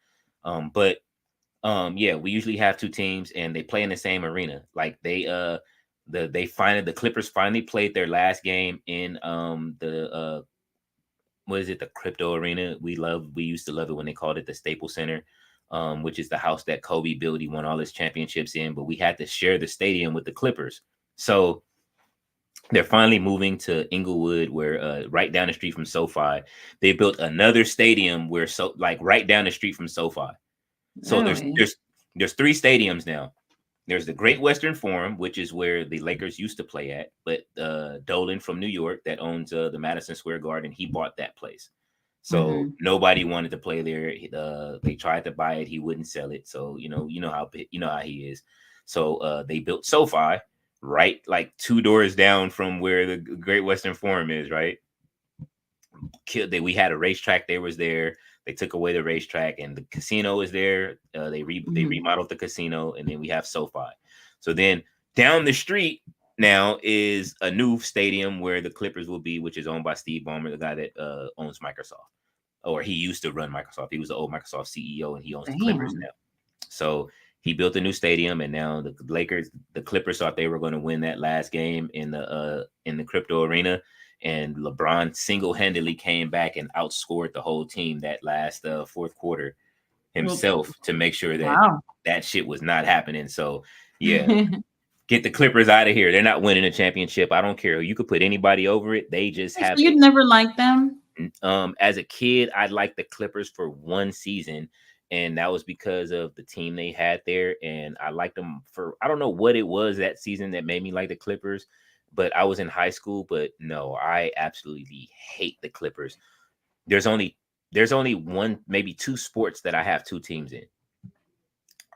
We usually have 2 teams and they play in the same arena. Like they The Clippers finally played their last game in the what is it, the Crypto Arena. We used to love it when they called it the Staples Center, which is the house that Kobe built. He won all his championships in, but we had to share the stadium with the Clippers. So they're finally moving to Inglewood, where right down the street from SoFi. They built another stadium where right down the street from SoFi. So Really? there's three stadiums now. There's the Great Western Forum, which is where the Lakers used to play at, but Dolan from New York that owns the Madison Square Garden, he bought that place. So nobody wanted to play there. They tried to buy it, he wouldn't sell it. So you know how he is. So they built SoFi right like 2 doors down from where the Great Western Forum is. Right, we had a racetrack. They was there. They took away the racetrack, and the casino is there. They remodeled the casino, and then we have SoFi. So then down the street now is a new stadium where the Clippers will be, which is owned by Steve Ballmer, the guy that owns Microsoft, or he used to run Microsoft. He was the old Microsoft CEO, and he owns the Clippers now. So he built a new stadium, and now the Clippers thought they were going to win that last game in the Crypto Arena. And LeBron single-handedly came back and outscored the whole team that last fourth quarter himself to make sure that that shit was not happening. So, yeah, get the Clippers out of here. They're not winning a championship. I don't care. You could put anybody over it. They just have. So you'd never liked them? As a kid, I liked the Clippers for one season, and that was because of the team they had there. And I liked them I don't know what it was that season that made me like the Clippers. But I was in high school. But no, I absolutely hate the Clippers. There's only one, maybe two sports that I have two teams in.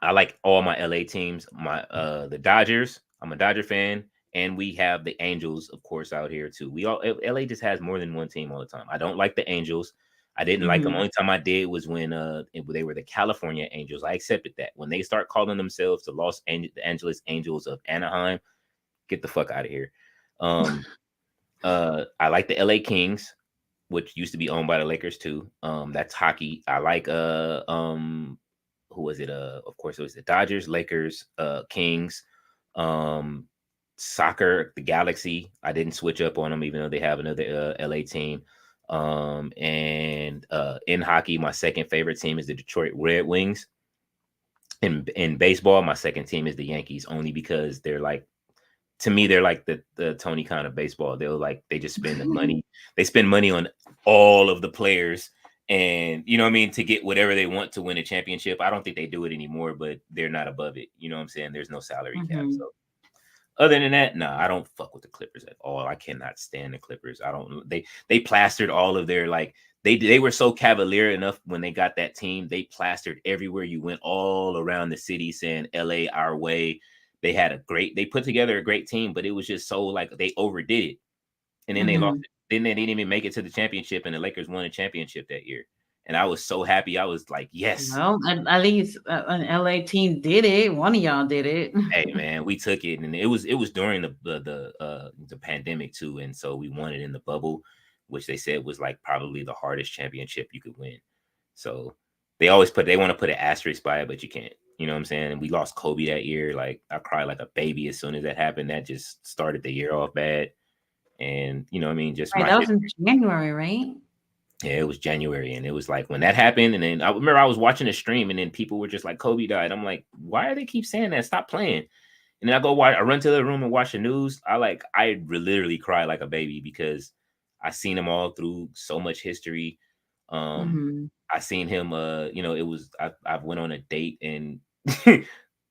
I like all my LA teams. The Dodgers. I'm a Dodger fan, and we have the Angels, of course, out here too. LA just has more than one team all the time. I don't like the Angels. I didn't like them. Only time I did was when they were the California Angels. I accepted that. When they start calling themselves the Los Angeles Angels of Anaheim, get the fuck out of here. I like the LA Kings, which used to be owned by the Lakers too. That's hockey. I like who was it? Of course it was the Dodgers, Lakers, Kings. Soccer, the Galaxy. I didn't switch up on them, even though they have another LA team. And in hockey, my second favorite team is the Detroit Red Wings. In baseball, my second team is the Yankees, only because they're like, to me, they're like the Tony Khan of baseball. They just spend the money. They spend money on all of the players, and you know what I mean, to get whatever they want to win a championship. I don't think they do it anymore, but they're not above it. You know what I'm saying? There's no salary cap. So other than that, no, I don't fuck with the Clippers at all. I cannot stand the Clippers. I don't. They plastered all of their They were so cavalier enough when they got that team. They plastered everywhere you went, all around the city, saying "LA our way." They put together a great team, but it was just so they overdid it. And then they lost it. Then they didn't even make it to the championship, and the Lakers won a championship that year. And I was so happy. I was like, yes. Well, at least an LA team did it. One of y'all did it. Hey man, we took it, and it was during the pandemic too, and so we won it in the bubble, which they said was probably the hardest championship you could win. So they want to put an asterisk by it, but you can't. You know what I'm saying? And we lost Kobe that year. I cried like a baby as soon as that happened. That just started the year off bad. And you know what I mean? That was in January, right? Yeah, it was January. And it was when that happened. And then I remember I was watching a stream, and then people were just like, Kobe died. I'm like, why do they keep saying that? Stop playing. And then I run to the room and watch the news. I literally cry like a baby because I seen them all through so much history. I seen him, it was, I went on a date, and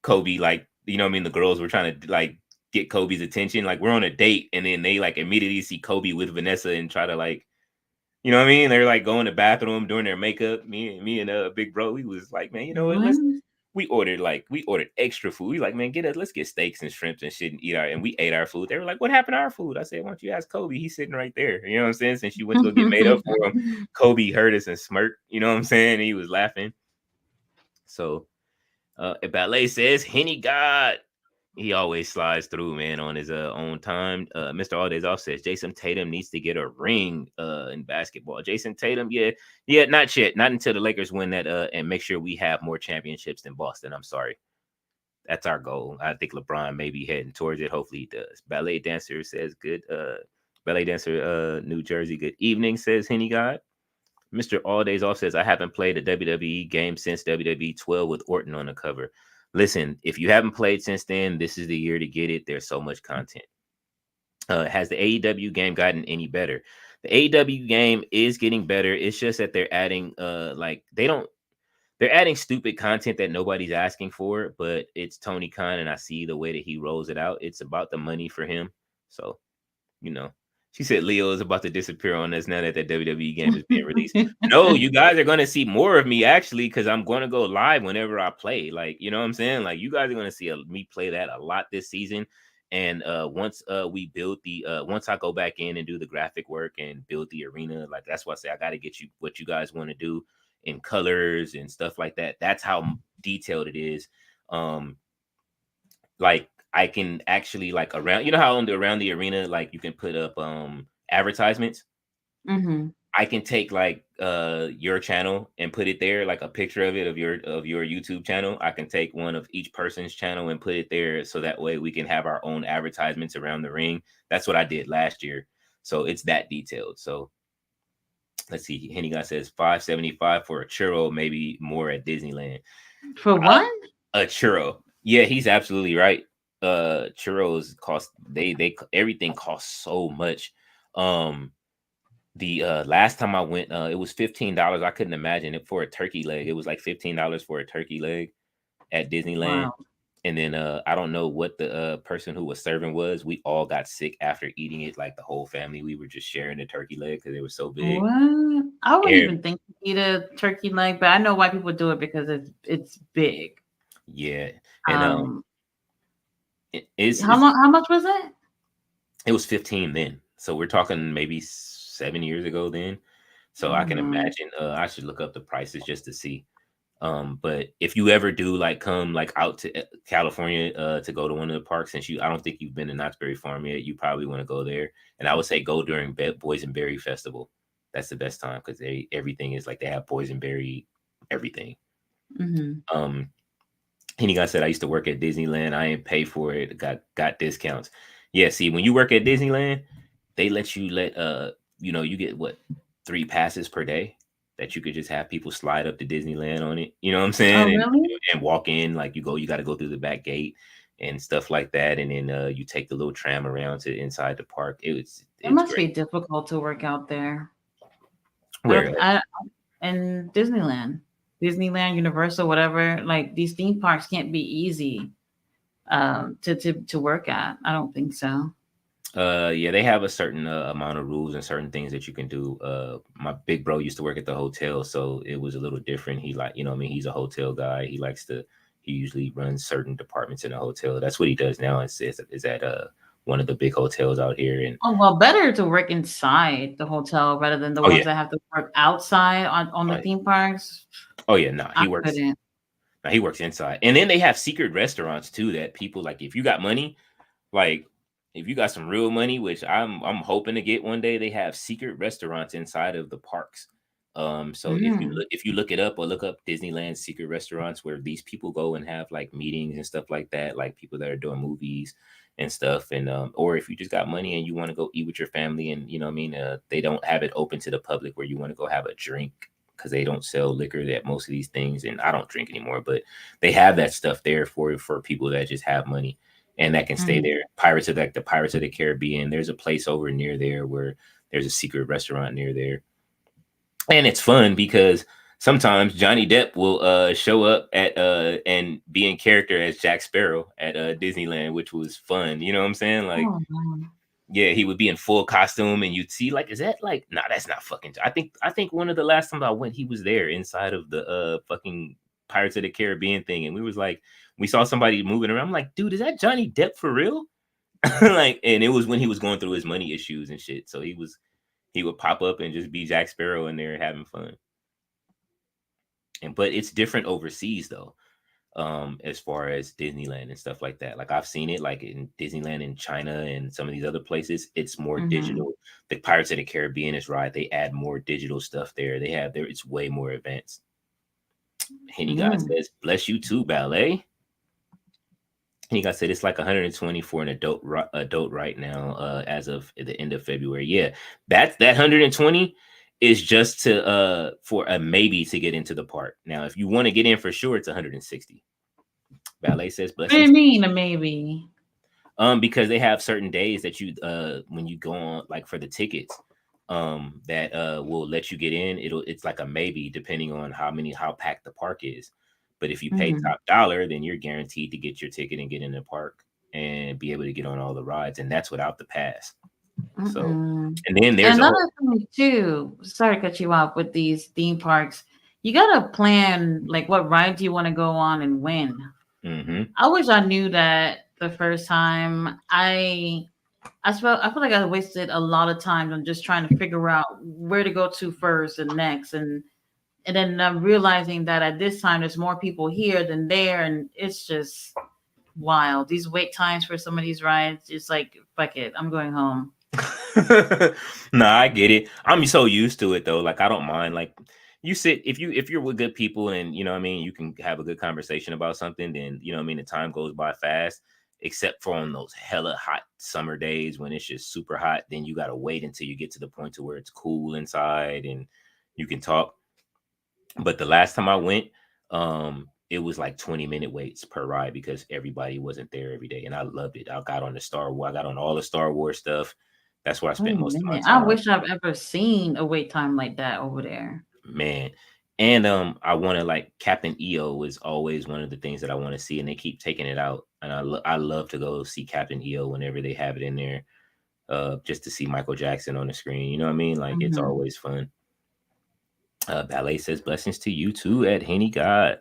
Kobe, you know what I mean? The girls were trying to get Kobe's attention. We're on a date, and then they immediately see Kobe with Vanessa and try to you know what I mean? They're going to the bathroom doing their makeup. Me and Big Bro, we was like, man, you know what? We ordered extra food. We man, let's get steaks and shrimps and shit and and we ate our food. They were like, what happened to our food? I said, why don't you ask Kobe? He's sitting right there. You know what I'm saying? Since you went to go get made up for him, Kobe heard us and smirked. You know what I'm saying? And he was laughing. So Ballet says, Henny God. He always slides through, man, on his own time. Mr. All Days Off says Jason Tatum needs to get a ring in basketball. Jason Tatum, yeah, not yet. Not until the Lakers win that and make sure we have more championships than Boston. I'm sorry. That's our goal. I think LeBron may be heading towards it. Hopefully he does. Ballet dancer says good. Ballet dancer, New Jersey. Good evening, says Henny God. Mr. All Days Off says I haven't played a WWE game since WWE 12 with Orton on the cover. Listen, if you haven't played since then, this is the year to get it. There's so much content. Has the AEW game gotten any better? The AEW game is getting better. It's just that they're adding they're adding stupid content that nobody's asking for, but it's Tony Khan, and I see the way that he rolls it out. It's about the money for him. So, you know, she said Leo is about to disappear on us now that the WWE game is being released. No, you guys are going to see more of me actually, because I'm going to go live whenever I play. Like, you know what I'm saying? Like, you guys are going to see me play that a lot this season. And once we build once I go back in and do the graphic work and build the arena, like that's why I say I got to get you what you guys want to do in colors and stuff like that. That's how detailed it is. Like I can actually like around, you know how around the arena, like you can put up advertisements. Mm-hmm. I can take like your channel and put it there, like a picture of it of your YouTube channel. I can take one of each person's channel and put it there, so that way we can have our own advertisements around the ring. That's what I did last year, so it's that detailed. So let's see. Henny guy says $5.75 for a churro, maybe more at Disneyland. For what? A churro. Yeah, he's absolutely right. Churros cost they everything costs so much. The last time I went, it was $15. I couldn't imagine it for a turkey leg. It was like $15 for a turkey leg at Disneyland. Wow. And then I don't know what the person who was serving was. We all got sick after eating it, like the whole family. We were just sharing the turkey leg because it was so big. What? I wouldn't even think to eat a turkey leg, but I know why people do it because it's big. Yeah. And how much was it? It was 15 then. So we're talking maybe 7 years ago then. So I can imagine I should look up the prices just to see. But if you ever do like come like out to California to go to one of the parks, since I don't think you've been to Knott's Berry Farm yet, you probably want to go there. And I would say go during Boysenberry Festival. That's the best time because everything is like they have boysenberry everything. Mm-hmm. Henny guy said I used to work at Disneyland. I ain't pay for it. Got discounts. Yeah, see, when you work at Disneyland, they let you you get what 3 passes per day that you could just have people slide up to Disneyland on it. You know what I'm saying? Oh, really? And walk in like you got to go through the back gate and stuff like that. And then you take the little tram around to inside the park. It must be difficult to work out there. Where? In Disneyland, Universal, whatever. Like these theme parks can't be easy to work at. I don't think so. Yeah, they have a certain amount of rules and certain things that you can do. My big bro used to work at the hotel, so it was a little different. He he's a hotel guy. He usually runs certain departments in a hotel. That's what he does now. Is at one of the big hotels out here. And better to work inside the hotel rather than the ones that have to work outside on the theme parks. Oh yeah, no, he works. No, he works inside, and then they have secret restaurants too that people like. If you got money, like. If you got some real money, which I'm hoping to get one day, they have secret restaurants inside of the parks. So if you look it up or look up Disneyland secret restaurants where these people go and have like meetings and stuff like that, like people that are doing movies and stuff, and or if you just got money and you want to go eat with your family, and they don't have it open to the public where you want to go have a drink because they don't sell liquor at most of these things, and I don't drink anymore, but they have that stuff there for people that just have money. And that can stay there. Pirates of the Caribbean. There's a place over near there where there's a secret restaurant near there. And it's fun because sometimes Johnny Depp will show up at and be in character as Jack Sparrow at Disneyland, which was fun. You know what I'm saying? Like, yeah, he would be in full costume and you'd see like, is that like, nah, that's not fucking. I think one of the last times I went, he was there inside of the fucking Pirates of the Caribbean thing. And we saw somebody moving around. I'm like, dude, is that Johnny Depp for real? Like, and it was when he was going through his money issues and shit. So he would pop up and just be Jack Sparrow in there having fun. But it's different overseas though, as far as Disneyland and stuff like that. Like I've seen it like in Disneyland in China and some of these other places, it's more digital. The Pirates of the Caribbean is right. They add more digital stuff there. It's way more advanced. Henny God says, bless you too, Ballet. I think I said it's like 120 for an adult right now, as of the end of February. Yeah, that 120 is just to for a maybe to get into the park. Now, if you want to get in for sure, it's 160. Ballet says What do you blessings. mean, a maybe? Because they have certain days that you when you go on, like for the tickets, that will let you get in. It's like a maybe depending on how packed the park is. But if you pay Mhm. top dollar, then you're guaranteed to get your ticket and get in the park and be able to get on all the rides, and that's without the pass. So, Mm-mm. and then there's And a whole another thing too, sorry to cut you off with these theme parks. You gotta plan like what rides you want to go on and when. hmm I wish I knew that the first time. I feel like I wasted a lot of time on just trying to figure out where to go to first and next, and then I'm realizing that at this time there's more people here than there, and it's just wild. These wait times for some of these rides, it's like fuck it, I'm going home. No, I get it. I'm so used to it though. Like I don't mind. Like you sit if you're with good people and you know what I mean, you can have a good conversation about something, then you know what I mean, the time goes by fast. Except for on those hella hot summer days when it's just super hot, then you gotta wait until you get to the point to where it's cool inside and you can talk. But the last time I went, it was like 20-minute waits per ride because everybody wasn't there every day. And I loved it. I got on the Star Wars, I got on all the Star Wars stuff. That's where I Wait spent a most of my minute, I time, wish I've ever seen a wait time like that over there. man. And I want to like Captain EO is always one of the things that I want to see, and they keep taking it out. And I love to go see Captain EO whenever they have it in there, just to see Michael Jackson on the screen. You know what I mean? Like it's Hmm. always fun. Ballet says blessings to you too at Henny God.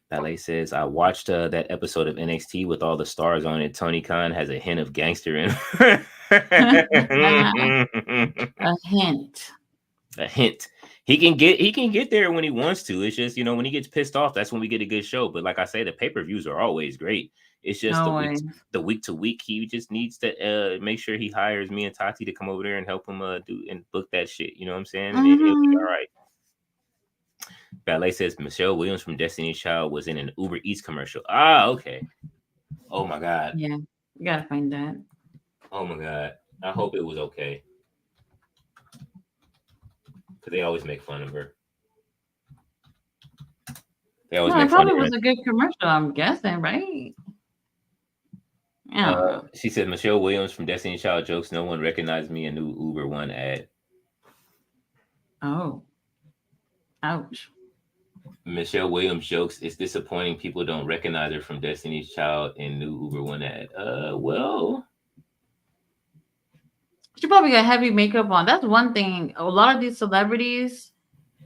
Ballet says, I watched that episode of NXT with all the stars on it. Tony Khan has a hint of gangster in A hint. a hint. He can get there when he wants to. It's just, when he gets pissed off, that's when we get a good show. But like I say, the pay-per-views are always great. It's just No way. the week to week. He just needs to make sure he hires me and Tati to come over there and help him do and book that shit. You know what I'm saying? And it'll be all Hmm. right. Ballet says Michelle Williams from Destiny's Child was in an Uber Eats commercial. Ah, okay. Oh my god. Yeah, you gotta find that. Oh my god. I hope it was okay. Because they always make fun of her. They always No, it make fun of probably her. was a good commercial. I'm guessing, right? I don't know. She said Michelle Williams from Destiny Child jokes. No one recognized me. A new Uber One ad. Oh, ouch. Michelle Williams jokes. It's disappointing people don't recognize her from Destiny's Child and new Uber One ad. Well, She probably got heavy makeup on. That's one thing. A lot of these celebrities,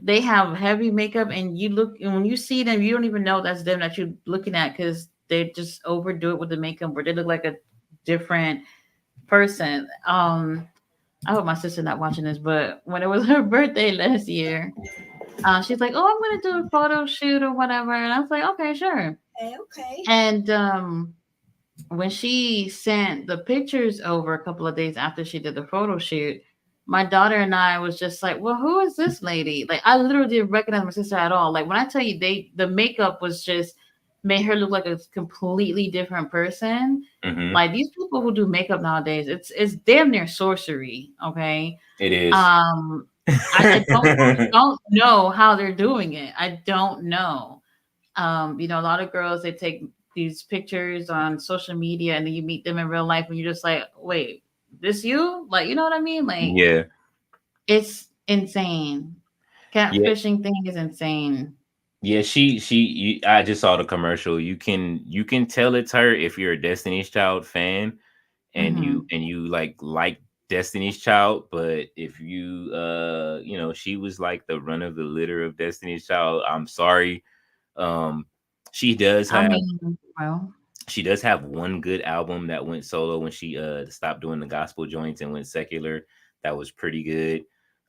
they have heavy makeup, and you look, and when you see them, you don't even know that's them that you're looking at because they just overdo it with the makeup, where they look like a different person. I hope my sister's not watching this, but when it was her birthday last year, she's like, "Oh, I'm gonna do a photo shoot or whatever," and I was like, "Okay, sure." Okay. And when she sent the pictures over a couple of days after she did the photo shoot, my daughter and I was just like, "Well, who is this lady?" Like, I literally didn't recognize my sister at all. Like, when I tell you, the makeup was just made her look like a completely different person. mm-hmm. Like, these people who do makeup nowadays, it's damn near sorcery. Okay. It is. um I don't know how they're doing it. I don't know. A lot of girls, they take these pictures on social media and then you meet them in real life and you're just like, wait, this you? Like, you know what I mean? Like, Yeah. it's insane. Yeah. Catfishing thing is insane. Yeah, I just saw the commercial. You can tell it's her if you're a Destiny's Child fan and you Hmm. and you like Destiny's Child, but if she was like the run of the litter of Destiny's Child. I'm sorry. Um she does I have mean, well, she does have one good album that went solo when she stopped doing the gospel joints and went secular. That was pretty good.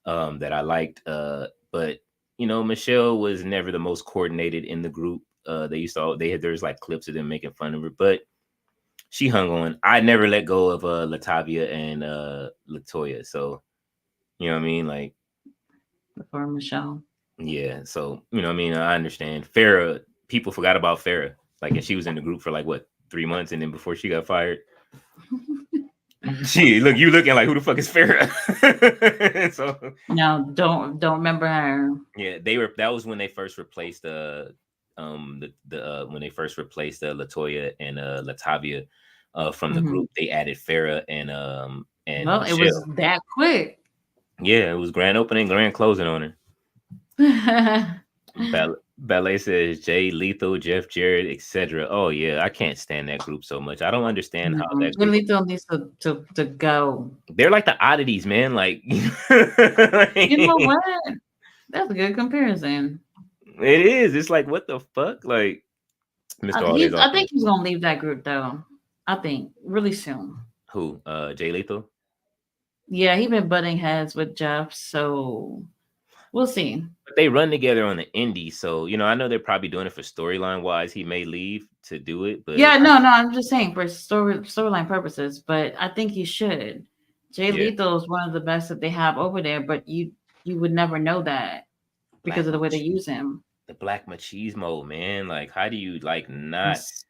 That I liked. But Michelle was never the most coordinated in the group. There's like clips of them making fun of her, but she hung on. I never let go of Latavia and Latoya. So you know what I mean? Like, before Michelle. yeah. So you know what I mean? I understand. Farrah, people forgot about Farrah. Like, and she was in the group for like what 3 months, and then before she got fired. Gee, look, you looking like who the fuck is Farrah? So No, don't remember her. yeah, they were. That was when they first replaced when they first replaced Latoya and Latavia from the Mhm. group. They added Farrah and Well, it was Michelle. that quick. Yeah, it was grand opening, grand closing on her. Ballet says Jay Lethal, Jeff Jarrett, etc. Oh yeah, I can't stand that group so much. I don't understand how No, that group. Julito needs to go. They're like the oddities, man. Like, You know it what? That's a good comparison. is. It's like what the fuck, like Mr. All Days I Off. think he's gonna leave that group though. I think really soon. Who? Jay Lethal. Yeah, he been butting heads with Jeff, so we'll see. But they run together on the indie, so I know they're probably doing it for storyline wise. He may leave to do it, but Yeah, no, I'm just saying for storyline purposes, but I think he should. Jay yeah, Lethal is one of the best that they have over there, but you would never know that because black of the way they mach- use him. the black machismo, man. Like, how do you like not? It's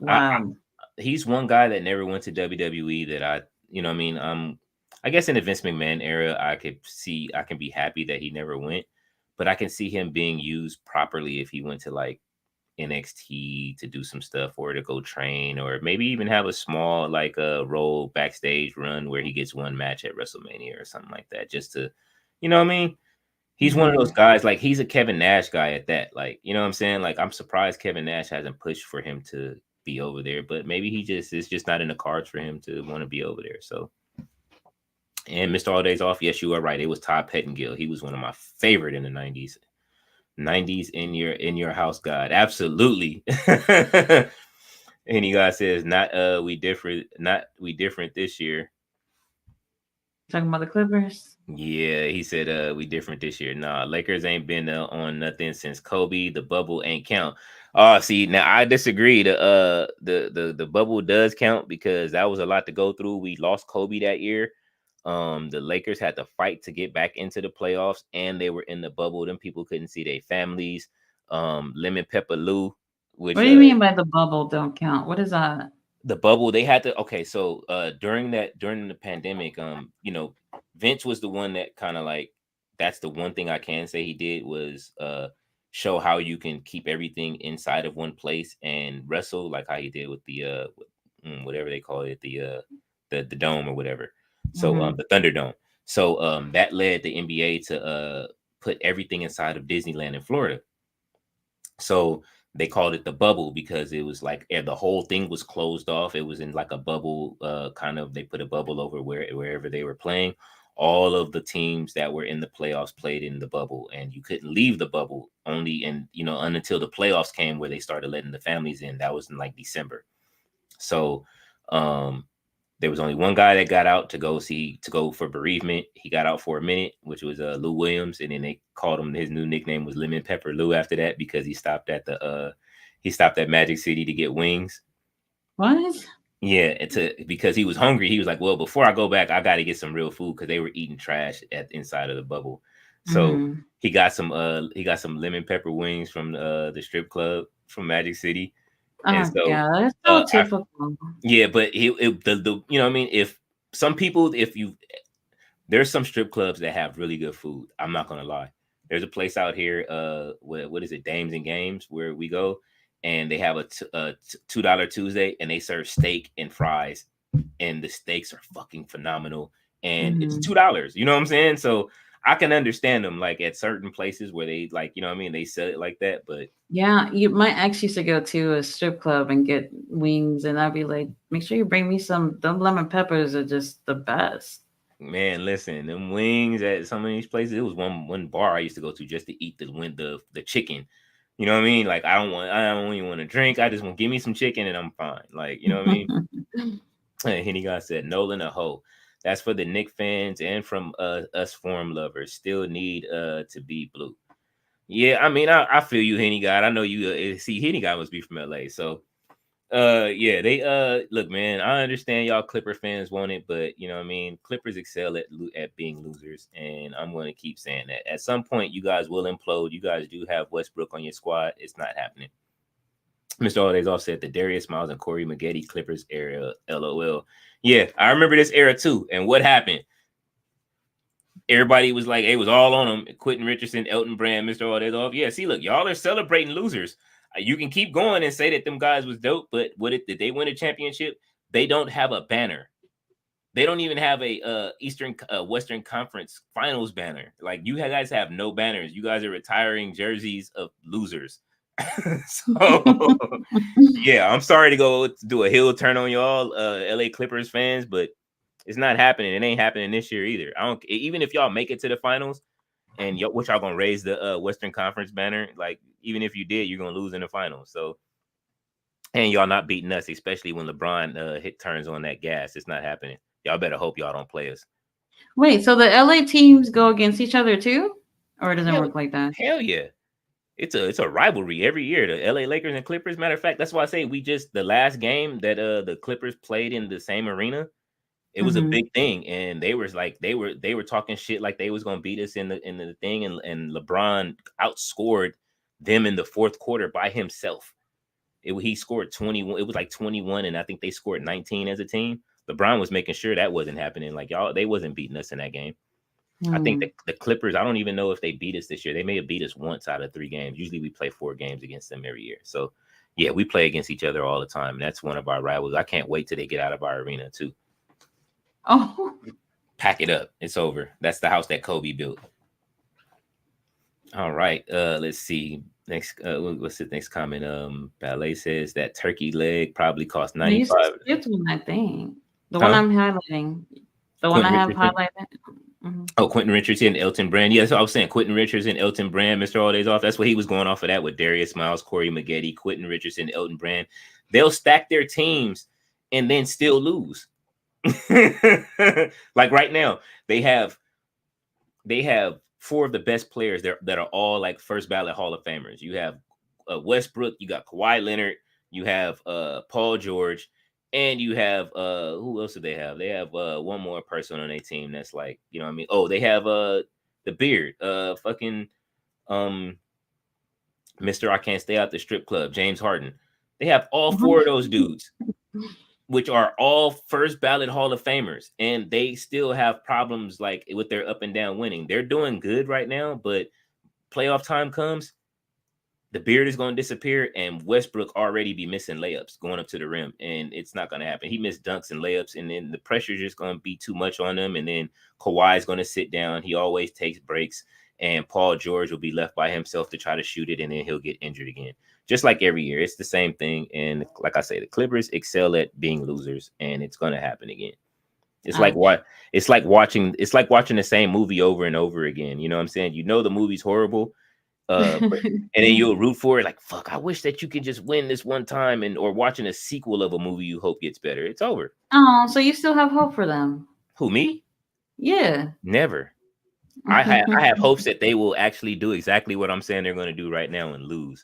I wild. He's one guy that never went to WWE that what I mean, I guess in the Vince McMahon era, I can be happy that he never went, but I can see him being used properly if he went to like NXT to do some stuff or to go train or maybe even have a small like a role backstage run where he gets one match at WrestleMania or something like that just to, what I mean? He's one of those Mhm. guys, like he's a Kevin Nash guy at that. Like, you know what I'm saying? Like, I'm surprised Kevin Nash hasn't pushed for him to be over there, but maybe it's just not in the cards for him to want to be over there. So, and Mr. All Days Off, yes, you are right. It was Todd Pettengill. He was one of my favorite in the 90s. 90s in your house, God. Absolutely. And you guys says not we different this year. Talking about the Clippers. Yeah, he said we different this year. Nah, Lakers ain't been on nothing since Kobe. The bubble ain't count. Oh, see, now I disagree. The bubble does count because that was a lot to go through. We lost Kobe that year. The Lakers had to fight to get back into the playoffs, and they were in the bubble. Them people couldn't see their families. Lemon Pepper Lou, which What do you mean by the bubble don't count? What is that? the bubble they had to. Okay, so during the pandemic, Vince was the one that kind of like, that's the one thing I can say he did was show how you can keep everything inside of one place and wrestle, like how he did with the whatever they call it, the dome or whatever. So Mhm. the Thunderdome. So that led the NBA to put everything inside of Disneyland in Florida. So they called it the bubble because it was like the whole thing was closed off. It was in like a bubble, kind of. They put a bubble over wherever they were playing. All of the teams that were in the playoffs played in the bubble, and you couldn't leave the bubble only, and until the playoffs came where they started letting the families in. That was in like December. So um, there was only one guy that got out to go for bereavement. He got out for a minute, which was Lou Williams, and then they called him, his new nickname was Lemon Pepper Lou after that because he stopped at Magic City to get wings. What? Yeah, because he was hungry. He was like, "Well, before I go back, I got to get some real food because they were eating trash at inside of the bubble." So Mhm. he got some lemon pepper wings from the strip club from Magic City, and Oh so god, it's so uh, typical. yeah, but the what I mean, if some people, if you there's some strip clubs that have really good food. I'm not gonna lie. There's a place out here, what is it, Dames and Games, where we go, and they have a $2 Tuesday, and they serve steak and fries, and the steaks are fucking phenomenal, and it's Mhm. $2. You know what I'm saying? So I can understand them like at certain places where they like, what I mean, they sell it like that, but Yeah, my ex used to go to a strip club and get wings, and I'd be like, "Make sure you bring me some. Them lemon peppers are just the best." man, listen, them wings at some of these places. It was one bar I used to go to just to eat the chicken. You know what I mean? Like I don't even want to drink. I just want give me some chicken and I'm fine. Like, you know what I mean? And Henny God said, Nolan a hoe. That's for the Nick fans and from us form lovers. Still need to be blue. Yeah, I mean, I feel you, Henny God. I know you see Henny God must be from LA. So yeah, they look, man, I understand y'all Clipper fans want it, but you know what I mean, Clippers excel at being losers, and I'm going to keep saying that. At some point you guys will implode. You guys do have Westbrook on your squad. It's not happening. Mr. Holidays offset the Darius Miles and Corey Maggette Clippers era. LOL. Yeah, I remember this era too. And what happened? Everybody was like, it was all on them. Quentin Richardson, Elton Brand, Mr. Holidays off. Yeah, see, look, y'all are celebrating losers. You can keep going and say that them guys was dope, but did they win a championship? They don't have a banner. They don't even have a Western Conference Finals banner. Like, you guys have no banners. You guys are retiring jerseys of losers. So yeah, I'm sorry to go do a heel turn on y'all, LA Clippers fans, but it's not happening. It ain't happening this year either. I don't. Even if y'all make it to the finals, and which y'all gonna raise the Western Conference banner, like, even if you did, you're gonna lose in the finals. So, and y'all not beating us, especially when LeBron turns on that gas. It's not happening. Y'all better hope y'all don't play us. Wait, so the LA teams go against each other too, or it doesn't work like that? Hell yeah. It's a rivalry every year. The LA Lakers and Clippers. Matter of fact, that's why I say the last game that the Clippers played in the same arena, it was a big thing, and they were talking shit like they was gonna beat us in the thing, and LeBron outscored them in the fourth quarter by himself. He scored 21. It was like 21, and I think they scored 19 as a team. LeBron was making sure that wasn't happening. Like, y'all, they wasn't beating us in that game. I think the Clippers, I don't even know if they beat us this year. They may have beat us once out of 3 games. Usually we play 4 games against them every year. So, yeah, we play against each other all the time. That's one of our rivals. I can't wait till they get out of our arena, too. Oh. Pack it up. It's over. That's the house that Kobe built. All right. Let's see. Next, what's the next comment? Ballet says that turkey leg probably cost $95. You skipped one, I think. The one I'm highlighting. The one I have highlighted. Mm-hmm. Oh, Quentin Richardson, Elton Brand. Yeah, so I was saying Quentin Richardson, Elton Brand, Mr. Holidays off. That's what he was going off of that with Darius Miles, Corey Maggette, Quentin Richardson, Elton Brand. They'll stack their teams and then still lose. Like right now, they have 4 of the best players that are all like first ballot Hall of Famers. You have Westbrook, you got Kawhi Leonard, you have Paul George, and you have who else do they have? They have one more person on their team that's like, you know what I mean? Oh, they have the beard, fucking Mr. I Can't Stay Out the Strip Club, James Harden. They have all 4 of those dudes, which are all first ballot Hall of Famers, and they still have problems like with their up and down winning. They're doing good right now, but playoff time comes, the beard is going to disappear, and Westbrook already be missing layups going up to the rim, and it's not going to happen. He missed dunks and layups, and then the pressure is just going to be too much on him, and then Kawhi is going to sit down. He always takes breaks, and Paul George will be left by himself to try to shoot it, and then he'll get injured again. Just like every year, it's the same thing. And like I say, the Clippers excel at being losers, and it's going to happen again. It's like watching the same movie over and over again. You know what I'm saying? You know the movie's horrible. And then you'll root for it, like, fuck, I wish that you could just win this one time, or watching a sequel of a movie you hope gets better. It's over. Oh, so you still have hope for them? Who, me? Yeah. Never. I have hopes that they will actually do exactly what I'm saying they're going to do right now and lose.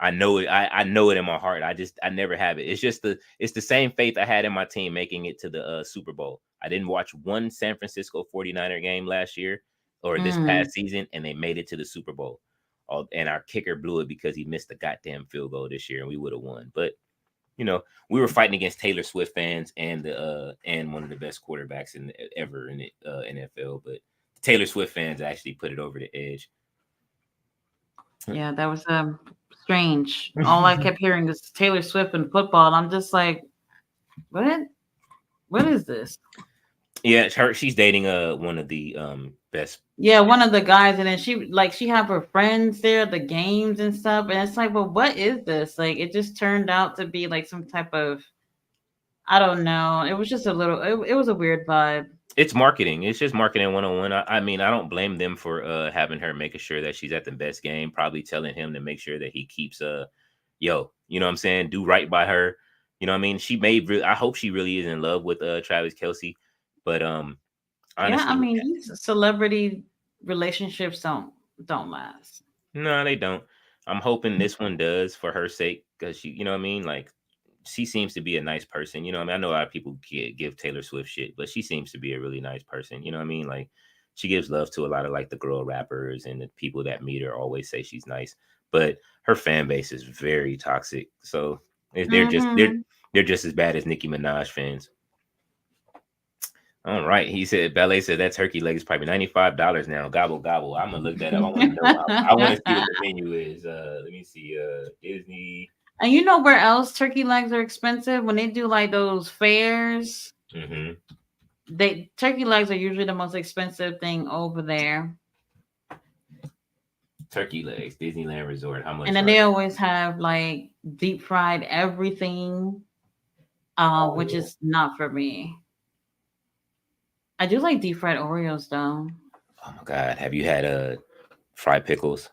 I know it. I know it in my heart. I never have it. It's the same faith I had in my team making it to the Super Bowl. I didn't watch one San Francisco 49er game last year or this past season, and they made it to the Super Bowl. And our kicker blew it because he missed the goddamn field goal this year, and we would have won. But you know, we were fighting against Taylor Swift fans and one of the best quarterbacks ever in the NFL. But Taylor Swift fans actually put it over the edge. Yeah, that was strange. All I kept hearing is Taylor Swift and football, and I'm just like, what is this? Yeah, she's dating one of the best. Yeah, one of the guys, and then she have her friends there at the games and stuff, and it's like, well, what is this? Like, it just turned out to be like some type of, I don't know. It was just a little. It was a weird vibe. It's marketing. It's just marketing 101. I mean, I don't blame them for having her making sure that she's at the best game. Probably telling him to make sure that he keeps you know what I'm saying, do right by her. You know what I mean? I hope she really is in love with Travis Kelce. But honestly, yeah, I mean, these celebrity relationships don't last. No, they don't. I'm hoping this one does for her sake, because she, you know what I mean? Like, she seems to be a nice person. You know what I mean? I know a lot of people give Taylor Swift shit, but she seems to be a really nice person. You know what I mean? Like, she gives love to a lot of like the girl rappers, and the people that meet her always say she's nice. but her fan base is very toxic. So they're just Mm-hmm. they're just as bad as Nicki Minaj fans. All right, he said Ballet said that turkey leg is probably $95 now. Gobble gobble. I'm gonna look that up. I want to know. I want to see what the menu is. Let me see. Disney. And you know where else turkey legs are expensive? When they do like those fairs, Mm-hmm. they turkey legs are usually the most expensive thing over there. Turkey legs, Disneyland Resort. How And much then are they they? always have like deep fried everything, Oh which yeah. is not for me. I do like deep fried Oreos though. Oh my God. Have you had fried pickles?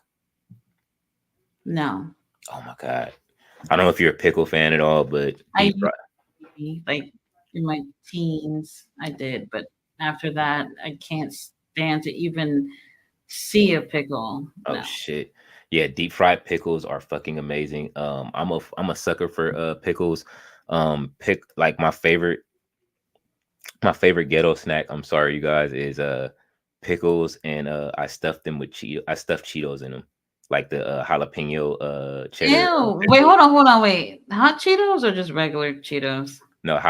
No, Oh my God. I don't know if you're a pickle fan at all, but I deep used fried. to be like in my teens, I did, but after that, I can't stand to even see a pickle. Oh No. shit. Yeah, deep fried pickles are fucking amazing. I'm a sucker for pickles. Pick like my favorite ghetto snack, I'm sorry you guys, is pickles, and I stuffed them with Cheeto. I stuffed Cheetos in them. Like the jalapeno cheddar Ew. Wait, pickles. hold on, wait. Hot Cheetos or just regular Cheetos? No, the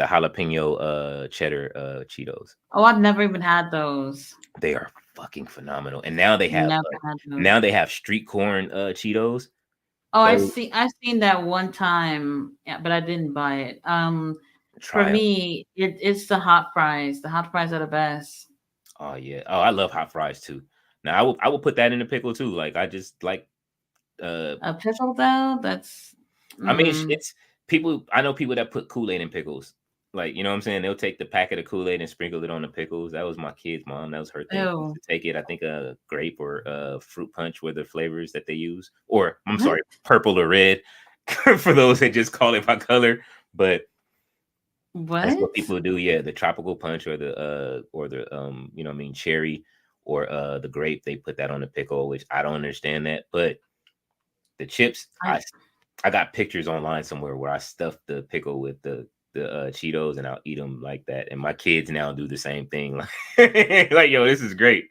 jalapeno cheddar Cheetos. Oh, I've never even had those. They are fucking phenomenal. And now they have Never had those. street corn Cheetos. Oh, Those I seen that one time, yeah, but I didn't buy it. For try 'em. me, it's the hot fries. The hot fries are the best. Oh yeah. Oh, I love hot fries too. Now I will put that in the pickle too. Like I just like uh A pickle though, that's I mean mm, it's people I know people that put Kool-Aid in pickles. Like, you know what I'm saying? They'll take the packet of Kool-Aid and sprinkle it on the pickles. That was my kid's mom. That was her thing. She used ew. to take it. I think grape or fruit punch were the flavors that they use. Or I'm What? sorry, purple or red for those that just call it by color. But that's what What? people do. Yeah, the tropical punch or the you know what I mean, cherry or the grape, they put that on the pickle, which I don't understand that. But the chips, I I got pictures online somewhere where I stuffed the pickle with the Cheetos, and I'll eat them like that. And my kids now do the same thing. Like yo, this is great.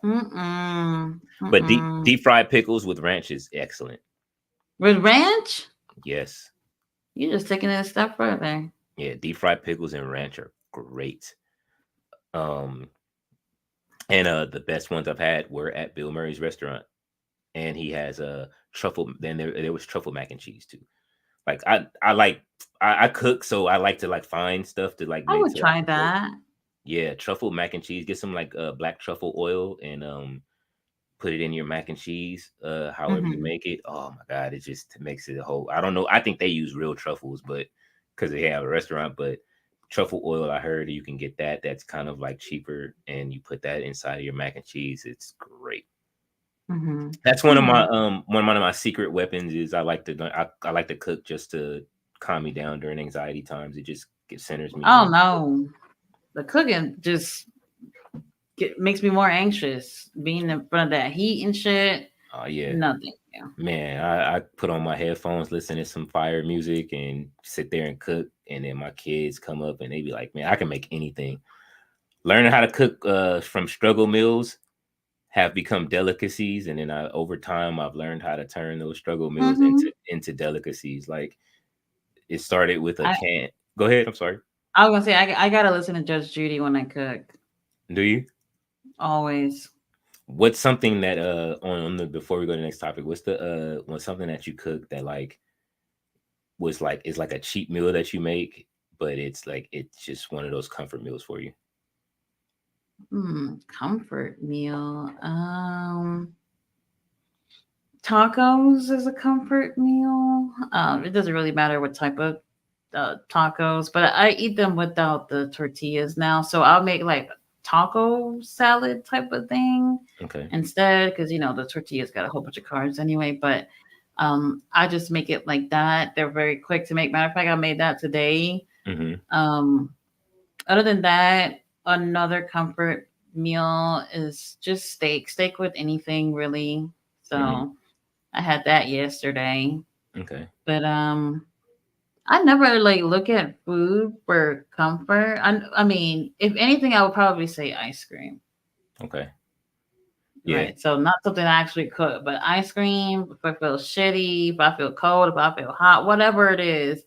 mm-mm. But deep Mm-mm. deep fried pickles with ranch is excellent. With ranch? Yes. You just taking it a step further. Yeah, deep fried pickles and ranch are great. Um and the best ones I've had were at Bill Murray's restaurant. And he has a truffle. Then there was truffle mac and cheese too. Like I cook, so I like to like find stuff to like I make would so I try can cook. that. Yeah, truffle mac and cheese. Get some like black truffle oil and put it in your mac and cheese. However you Hmm. make it. Oh my god, it just makes it a whole. I don't know. I think they use real truffles, but because they have a restaurant, but truffle oil, I heard you can get that. That's kind of like cheaper, and you put that inside of your mac and cheese. It's great. Hmm. That's Hmm. one of my secret weapons is I like to cook just to calm me down during anxiety times. It centers me. Oh no, the cooking just makes me more anxious. Being in front of that heat and shit. Oh yeah, Nothing. Yeah. man. I put on my headphones, listen to some fire music, and sit there and cook. And then my kids come up and they be like, "Man, I can make anything." Learning how to cook from struggle meals have become delicacies, and then over time I've learned how to turn those struggle meals Hmm. into delicacies. Like it started with a I can. Go ahead. I'm sorry. I was gonna say I gotta listen to Judge Judy when I cook. Do you? Always. What's something that on the before we go to the next topic? What's something that you cook that like was like is like a cheap meal that you make, but it's just one of those comfort meals for you. Comfort meal. Tacos is a comfort meal. It doesn't really matter what type of tacos, but I eat them without the tortillas now. So I'll make like taco salad type of thing Okay. instead, because the tortillas got a whole bunch of carbs anyway. But I just make it like that. They're very quick to make. Matter of fact, I made that today. Mm-hmm. Um, Other than that, another comfort meal is just steak. Steak with anything really. Mm-hmm. So I had that yesterday. Okay. But I never like look at food for comfort. I mean, if anything, I would probably say ice cream. Okay. Yeah. Right. So not something I actually cook, but ice cream, if I feel shitty, if I feel cold, if I feel hot, whatever it is,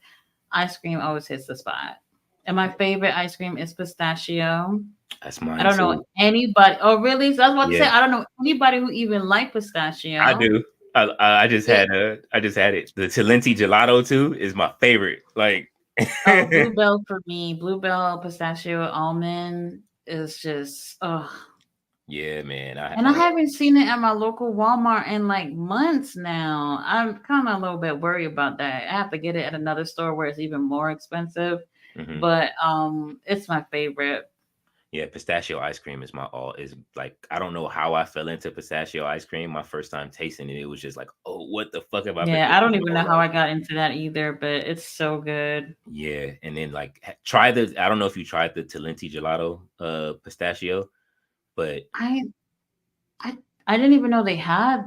ice cream always hits the spot. And my favorite ice cream is pistachio. That's I mine don't know too. anybody. Oh, really? So I was about to say Yeah, I don't know anybody who even like I pistachio. do. It, I just had it. The Talenti gelato too is my favorite. Like, oh, Bluebell for me. Bluebell, pistachio, almond is just oh. yeah, man. And I haven't seen it at my local Walmart in like months now. I'm kind of a little bit worried about that. I have to get it at another store where it's even more expensive. Mhm. But it's my favorite. Yeah, pistachio ice cream is my all. Is like I don't know how I fell into pistachio ice cream. My first time tasting it, it was just like, oh, what the fuck have I been Yeah, I missing don't my even whole know how life? I got into that either, but it's so good. Yeah, and then like try the. I don't know if you tried the Talenti gelato, pistachio, but I I I didn't even know they had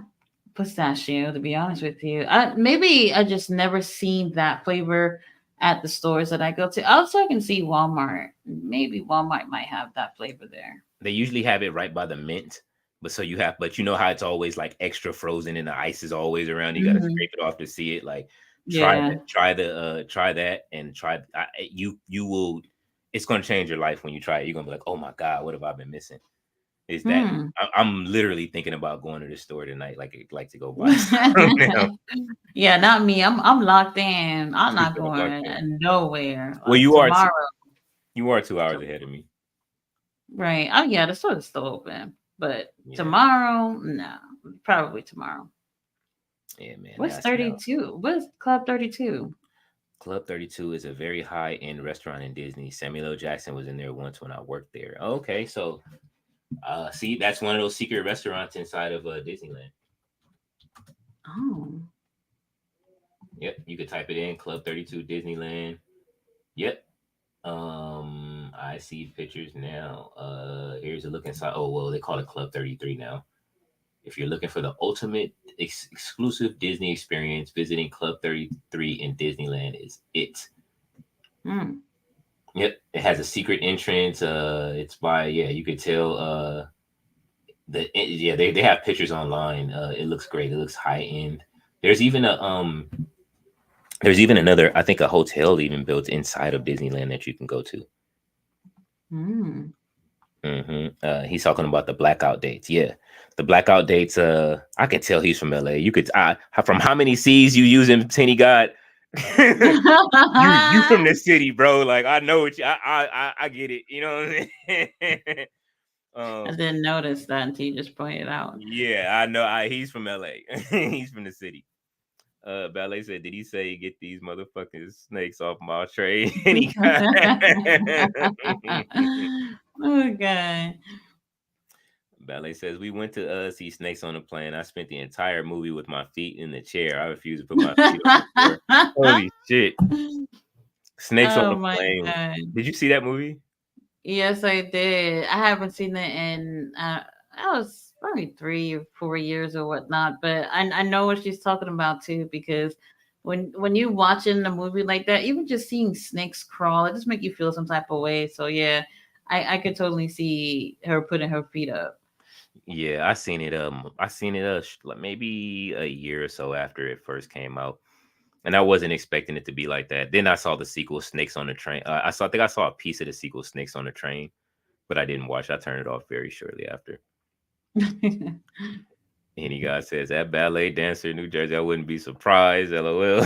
pistachio, to be honest with you. Maybe I just never seen that flavor at the stores that I go to. Also, I can see Walmart. Maybe Walmart might have that flavor there. they usually have it right by the mint. But so you have, but you know how it's always like extra frozen and the ice is always around. You got to Hmm. scrape it off to see it. Like Yeah. try that, and you will. It's gonna change your life when you try it. You're gonna be like, oh my god, what have I been missing? Is that Hmm. I'm literally thinking about going to the store tonight, like to go buy some now. Yeah, not me. I'm locked in. I'm Too not damn locked going in. nowhere. Well, Like tomorrow. you are 2 hours ahead of me. Right. Oh yeah, the store is still open. But Yeah, tomorrow, no. Probably tomorrow. yeah, man. What's That's now 32? What's Club 32? Club 32 is a very high end restaurant in Disney. Samuel L. Jackson was in there once when I worked there. Okay, so see, that's one of those secret restaurants inside of Disneyland. Oh. Yep, you could type it in Club 32 Disneyland. Yep. I see pictures now. Here's a look inside. Oh well, they call it Club 33 now. If you're looking for the ultimate exclusive Disney experience, visiting Club 33 in Disneyland is it. Hmm. Yep, it has a secret entrance. It's by yeah, you could tell. Yeah, they have pictures online. It looks great. It looks high end. There's even a there's even another. I think a hotel even built inside of Disneyland that you can go to. Hmm. He's talking about the blackout dates. Yeah, the blackout dates. I can tell he's from LA. You could from how many C's you use in Tenny God. You from the city, bro. Like I know what I get it. You know what I mean? I didn't notice that until you just pointed out. Yeah, I know. He's from LA. He's from the city. Ballet said, "Did he say get these motherfucking snakes off my tray?" And he got Okay. Ballet says we went to see snakes on the plane. I spent the entire movie with my feet in the chair. I refuse to put my feet on the floor. Holy shit! Snakes on Oh the my plane. god. Did you see that movie? Yes, I did. I haven't seen it in I was probably 3 or 4 years or whatnot, but I know what she's talking about too because when you watching a movie like that, even just seeing snakes crawl, it just make you feel some type of way. So yeah, I could totally see her putting her feet up. Yeah, I seen it. I seen it. Like maybe a year or so after it first came out, and I wasn't expecting it to be like that. Then I saw the sequel, Snakes on the Train. I think I saw a piece of the sequel, Snakes on the Train, but I didn't watch. I turned it off very shortly after. Any guy says that ballet dancer in New Jersey, I wouldn't be surprised. LOL.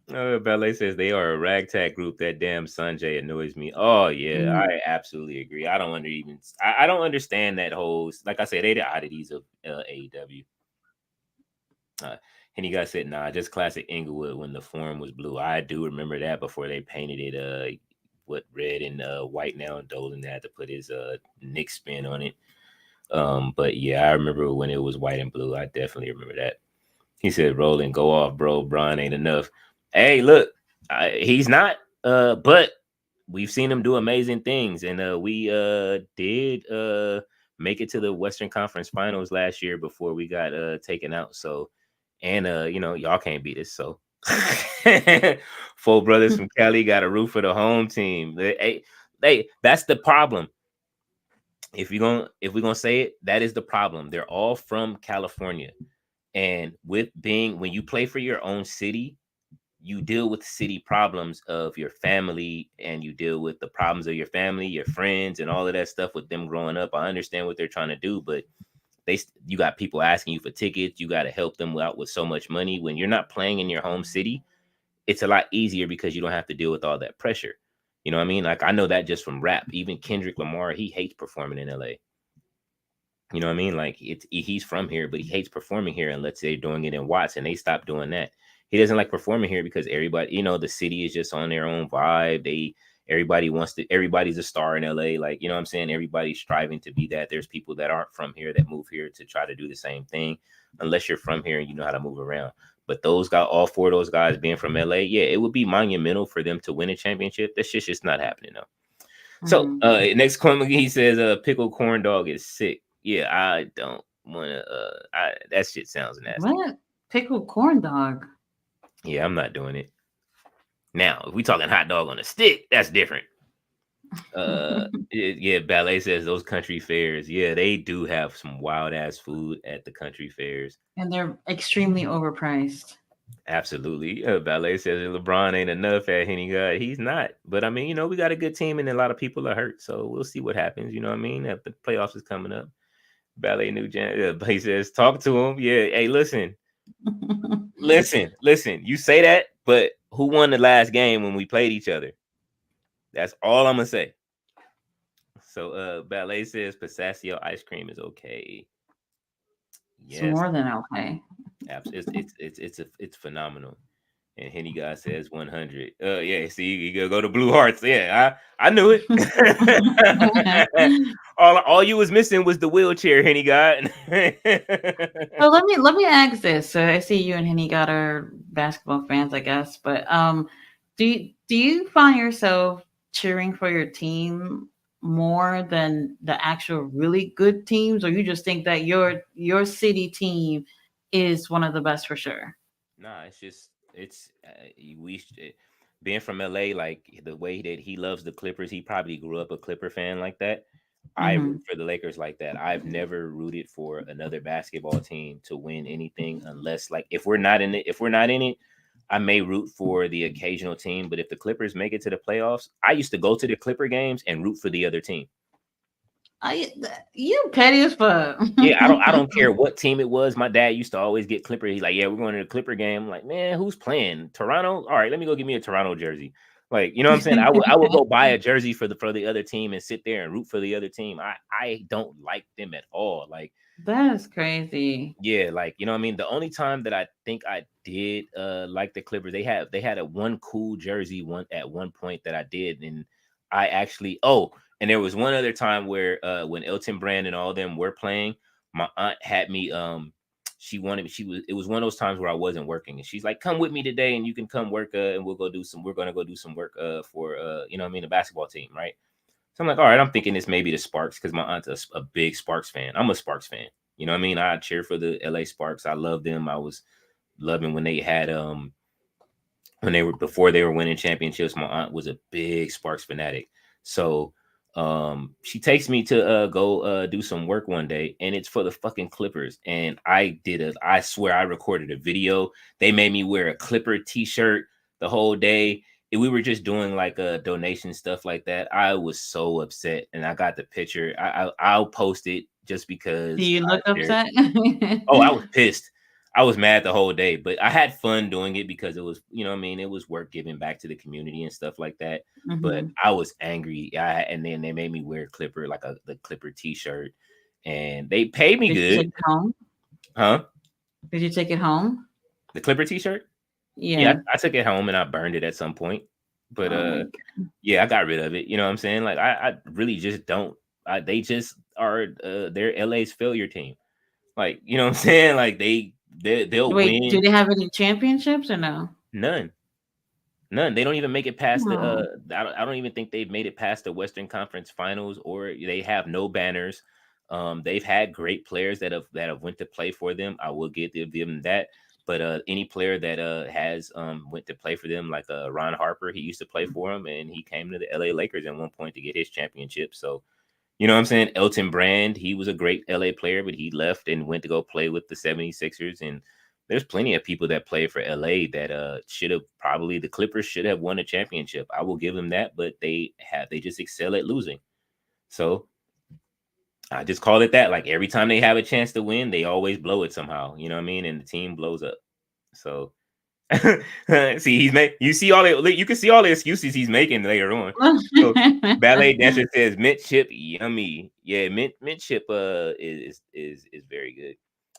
Ballet says they are a ragtag group. That damn Sanjay annoys me. Oh yeah, Mm. I absolutely agree. I don't understand that whole. Like I said, they the oddities of AEW. And you guys said, nah, just classic Inglewood when the form was blue. I do remember that before they painted it what red and white now, and Dolan had to put his Nick spin on it. But yeah, I remember when it was white and blue. I definitely remember that. He said, Roland, go off, bro. Braun ain't enough. Hey, look, he's not, but we've seen him do amazing things. And we did make it to the Western Conference Finals last year before we got taken out. So, and y'all can't beat us. So, four brothers from Cali got a root for the home team. That's the problem. if we're gonna say it, that is the problem. They're all from California. And with being when you play for your own city, you deal with city problems of your family, and you deal with the problems of your family, your friends, and all of that stuff with them growing up. I understand what they're trying to do, but you got people asking you for tickets. You got to help them out with so much money. When you're not playing in your home city, it's a lot easier because you don't have to deal with all that pressure. You know what I mean? Like I know that just from rap. Even Kendrick Lamar, he hates performing in LA. You know what I mean? Like he's from here, but he hates performing here. And let's say doing it in Watts, and they stopped doing that. He doesn't like performing here because everybody, the city is just on their own vibe. Everybody's a star in LA. Like, you know what I'm saying? Everybody's striving to be that. There's people that aren't from here that move here to try to do the same thing, unless you're from here and you know how to move around. But all four of those guys being from LA, yeah, it would be monumental for them to win a championship. That's just not happening though. So next comment, he says pickled corn dog is sick. Yeah, I don't want to that shit sounds nasty. What? Pickled corn dog? Yeah, I'm not doing it. Now, if we talking hot dog on a stick, that's different. Yeah, Ballet says those country fairs. Yeah, they do have some wild ass food at the country fairs. And they're extremely overpriced. Absolutely. Ballet says LeBron ain't enough at Henny God. He's not. But I mean, we got a good team and a lot of people are hurt. So we'll see what happens. You know what I mean? If the playoffs is coming up. Ballet New Gen. He says, talk to him. Yeah. Hey, listen. Listen. You say that, but who won the last game when we played each other? That's all I'm gonna say. So Ballet says pistachio ice cream is okay. Yes. It's more than okay. It's phenomenal. And Henny God says 100. Yeah, see, you go to Blue Hearts. Yeah, I knew it. all you was missing was the wheelchair, Henny God. So let me ask this. So I see you and Henny God are basketball fans, I guess. But do you find yourself cheering for your team more than the actual really good teams, or you just think that your city team is one of the best for sure? Nah, being from LA, like the way that he loves the Clippers, he probably grew up a Clipper fan like that. I root for the Lakers like that. I've never rooted for another basketball team to win anything unless, like, if we're not in it, I may root for the occasional team. But if the Clippers make it to the playoffs, I used to go to the Clipper games and root for the other team. You petty as fuck. Yeah, I don't care what team it was. My dad used to always get Clipper. He's like, yeah, we're going to the Clipper game. I'm like, man, who's playing? Toronto? All right, let me go get me a Toronto jersey. Like, you know what I'm saying? I would go buy a jersey for the other team and sit there and root for the other team. I don't like them at all. Like, that's crazy. Yeah, like, you know what I mean? The only time that I think I did like the Clippers, they had a one cool jersey at one point that I did, and I actually and there was one other time where when Elton Brand and all them were playing, my aunt had me it was one of those times where I wasn't working, and she's like, come with me today and you can come work and we're gonna go do some work for you know what I mean, the basketball team, right? So I'm like, all right, I'm thinking this may be the Sparks because my aunt's a big Sparks fan. I'm a Sparks fan. You know what I mean? I cheer for the LA Sparks. I love them. I was loving when they had before they were winning championships. My aunt was a big Sparks fanatic. So she takes me to go do some work one day, and it's for the fucking Clippers. And I swear I recorded a video. They made me wear a Clipper t-shirt the whole day. And we were just doing like a donation stuff like that. I was so upset, and I got the picture. I'll post it just because. Do you look upset? Oh, I was pissed. I was mad the whole day, but I had fun doing it because it was, you know what I mean? It was work giving back to the community and stuff like that. Mm-hmm. But I was angry. And then they made me wear Clipper, like the Clipper t-shirt, and they paid me good. Did you take it home? Huh? Did you take it home? The Clipper t-shirt? Yeah, I took it home and I burned it at some point. But yeah, I got rid of it. You know what I'm saying? Like I really just don't. They just are they're LA's failure team. Like, you know what I'm saying? Like they'll win. Do they have any championships or no? None. They don't even make it past the I don't even think they've made it past the Western Conference Finals, or they have no banners. They've had great players that have went to play for them. I will give them that. But any player that has went to play for them, like Ron Harper, he used to play for them, and he came to the LA Lakers at one point to get his championship. So You know what I'm saying? Elton Brand, he was a great LA player, but he left and went to go play with the 76ers. And there's plenty of people that play for LA that should have probably the Clippers should have won a championship. I will give them that, but they just excel at losing. So I just call it that. Like every time they have a chance to win, they always blow it somehow. You know what I mean? And the team blows up. So see, you see all the you can see all the excuses he's making later on. So ballet dancer says mint chip yummy. Yeah, mint chip is very good.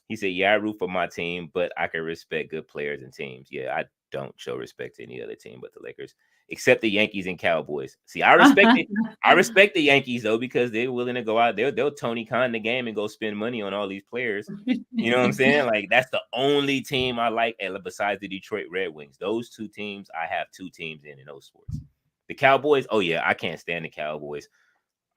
He said, yeah, I root for my team, but I can respect good players and teams. Yeah, I don't show respect to any other team but the Lakers, except the Yankees and Cowboys. See, I respect it. I respect the Yankees though, because they're willing to go out there. They'll Tony Khan the game and go spend money on all these players. You know what I'm saying? Like that's the only team I like besides the Detroit Red Wings. Those two teams, I have two teams in those sports. The Cowboys, oh yeah, I can't stand the Cowboys.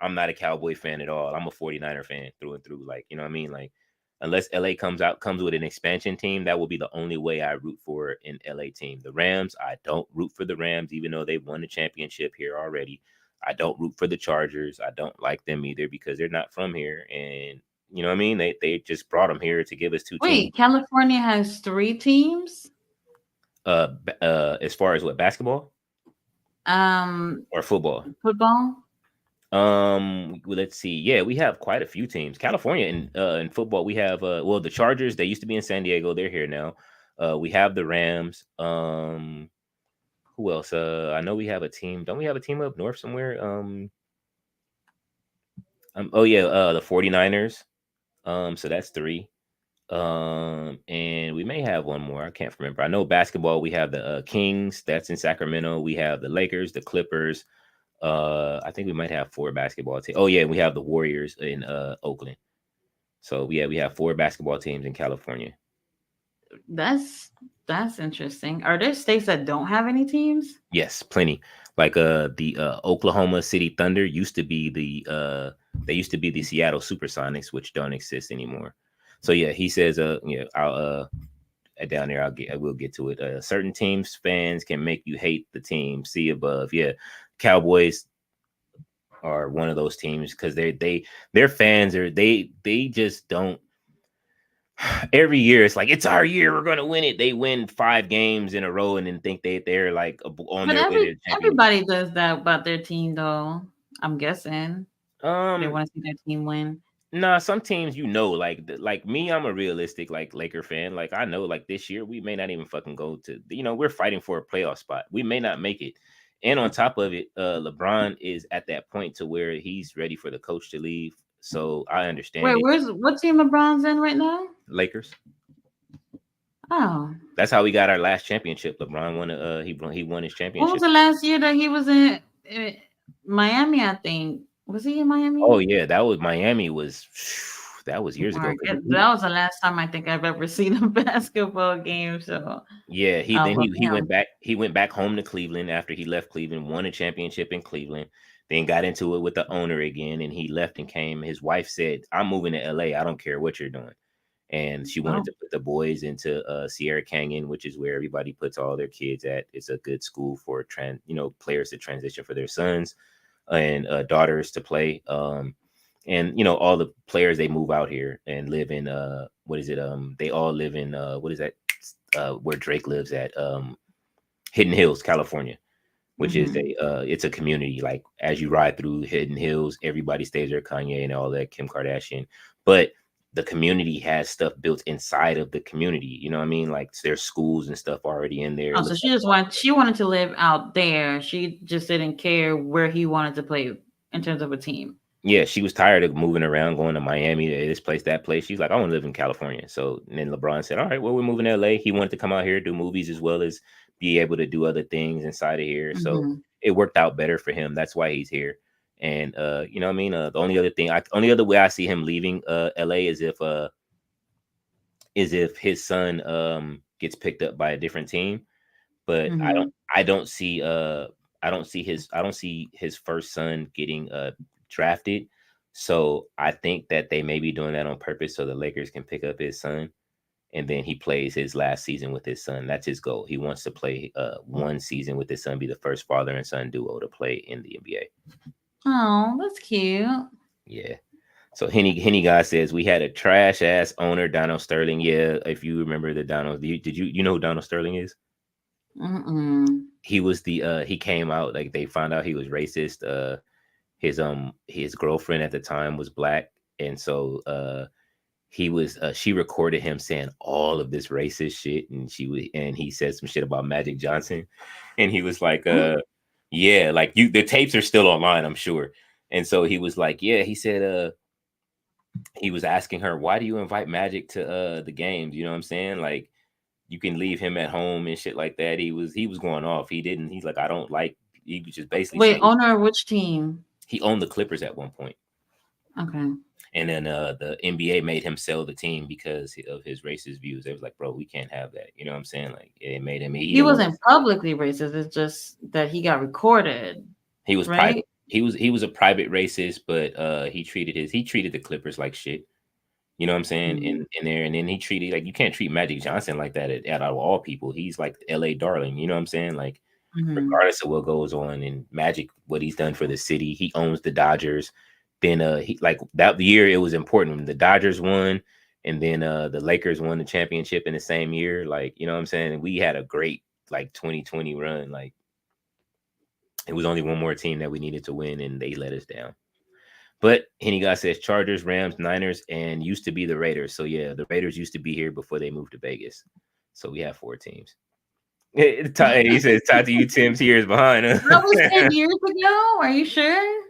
I'm not a Cowboy fan at all. I'm a 49er fan through and through. Like, you know what I mean? Like, unless LA comes with an expansion team, that will be the only way I root for an LA team. The Rams, I don't root for the Rams, even though they've won the championship here already. I don't root for the Chargers. I don't like them either because they're not from here. And you know what I mean? They just brought them here to give us two teams. Wait, California has 3 teams? As far as what, basketball? Or football? Football? Well, let's see. Yeah, we have quite a few teams. California in football, we have the Chargers. They used to be in San Diego. They're here now. We have the Rams. Who else? I know we have a team. Don't we have a team up north somewhere? The 49ers. So that's 3. And we may have one more. I can't remember. I know basketball, we have the Kings, that's in Sacramento. We have the Lakers, the Clippers. I think we might have 4 basketball teams. Oh yeah, we have the Warriors in Oakland. So yeah, we have 4 basketball teams in California. That's interesting. Are there states that don't have any teams? Yes, plenty. Like the Oklahoma City Thunder used to be the Seattle Supersonics, which don't exist anymore. So yeah, he says I'll down there I will get to it. Certain teams fans can make you hate the team. See above. Yeah. Cowboys are one of those teams because their fans they just don't. Every year it's like it's our year, we're gonna win it. They win 5 games in a row and then think they're like on their way to the everybody does that about their team though. I'm guessing they want to see their team win. Nah, some teams, like me, I'm a realistic like Laker fan. Like I know like this year we may not even fucking go to, we're fighting for a playoff spot. We may not make it. And on top of it, LeBron is at that point to where he's ready for the coach to leave. So I understand. Wait, what team LeBron's in right now? Lakers. Oh, that's how we got our last championship. LeBron won. He won his championship. What was the last year that he was in Miami? I think was he in Miami? Oh yeah, that was Miami. That was years ago. That was the last time I think I've ever seen a basketball game. So yeah, he went back. He went back home to Cleveland after he left Cleveland, won a championship in Cleveland, then got into it with the owner again, and he left and came. His wife said, "I'm moving to LA. I don't care what you're doing." And she wanted to put the boys into Sierra Canyon, which is where everybody puts all their kids at. It's a good school for players to transition for their sons and daughters to play. And all the players, they move out here and live in they all live in where Drake lives at, Hidden Hills, California, which is it's a community. Like as you ride through Hidden Hills, everybody stays there, Kanye and all that, Kim Kardashian, but the community has stuff built inside of the community. You know what I mean? Like there's schools and stuff already in there. Oh, so she wanted to live out there. She just didn't care where he wanted to play in terms of a team. Yeah, she was tired of moving around, going to Miami, this place, that place. She's like, I want to live in California. So then LeBron said, all right, well, we're moving to LA. He wanted to come out here, do movies as well as be able to do other things inside of here. So it worked out better for him. That's why he's here. And you know what I mean? The only other way I see him leaving LA is if his son gets picked up by a different team. But I don't see his first son getting drafted. So I think that they may be doing that on purpose so the Lakers can pick up his son and then he plays his last season with his son. That's his goal. He wants to play one season with his son, be the first father and son duo to play in the NBA. Oh, that's cute. Yeah. So Henny guy says we had a trash ass owner, Donald Sterling. Yeah, if you remember the Donald, did you know who Donald Sterling is? Mm-mm. He was the he came out, like they found out he was racist. His girlfriend at the time was black, and so he was she recorded him saying all of this racist shit, and he said some shit about Magic Johnson, and he was like yeah, like the tapes are still online, I'm sure. And so he was like, yeah, he said he was asking her, why do you invite Magic to the games? You know what I'm saying? Like, you can leave him at home and shit like that. He was going off. He's like, I don't like, he was just basically Wait, saying owner of which team? he owned the Clippers at one point. Okay. And then the NBA made him sell the team because of his racist views. They was like, bro, we can't have that. You know what I'm saying? Like, it made him, he He didn't want wasn't publicly racist. It's just that he got recorded, he was private. right? He was a private racist, but he treated the Clippers like shit. You know what I'm saying? Mm-hmm. In there, and then he treated, like, you can't treat Magic Johnson like that out of all people. He's like the LA darling. You know what I'm saying? Like, Mm-hmm. regardless of what goes on, and Magic, what he's done for the city, he owns the Dodgers. Then he, like, that year it was important when the Dodgers won, and then the Lakers won the championship in the same year. Like, you know what I'm saying? And we had a great, like, 2020 run. Like, it was only one more team that we needed to win, and they let us down. But Henny guy says Chargers, Rams, Niners, and used to be the Raiders. So yeah, the Raiders used to be here before they moved to Vegas. So we have 4 teams. He says, "Talk to you, Tim's years behind." That was 10 years ago. Are you sure?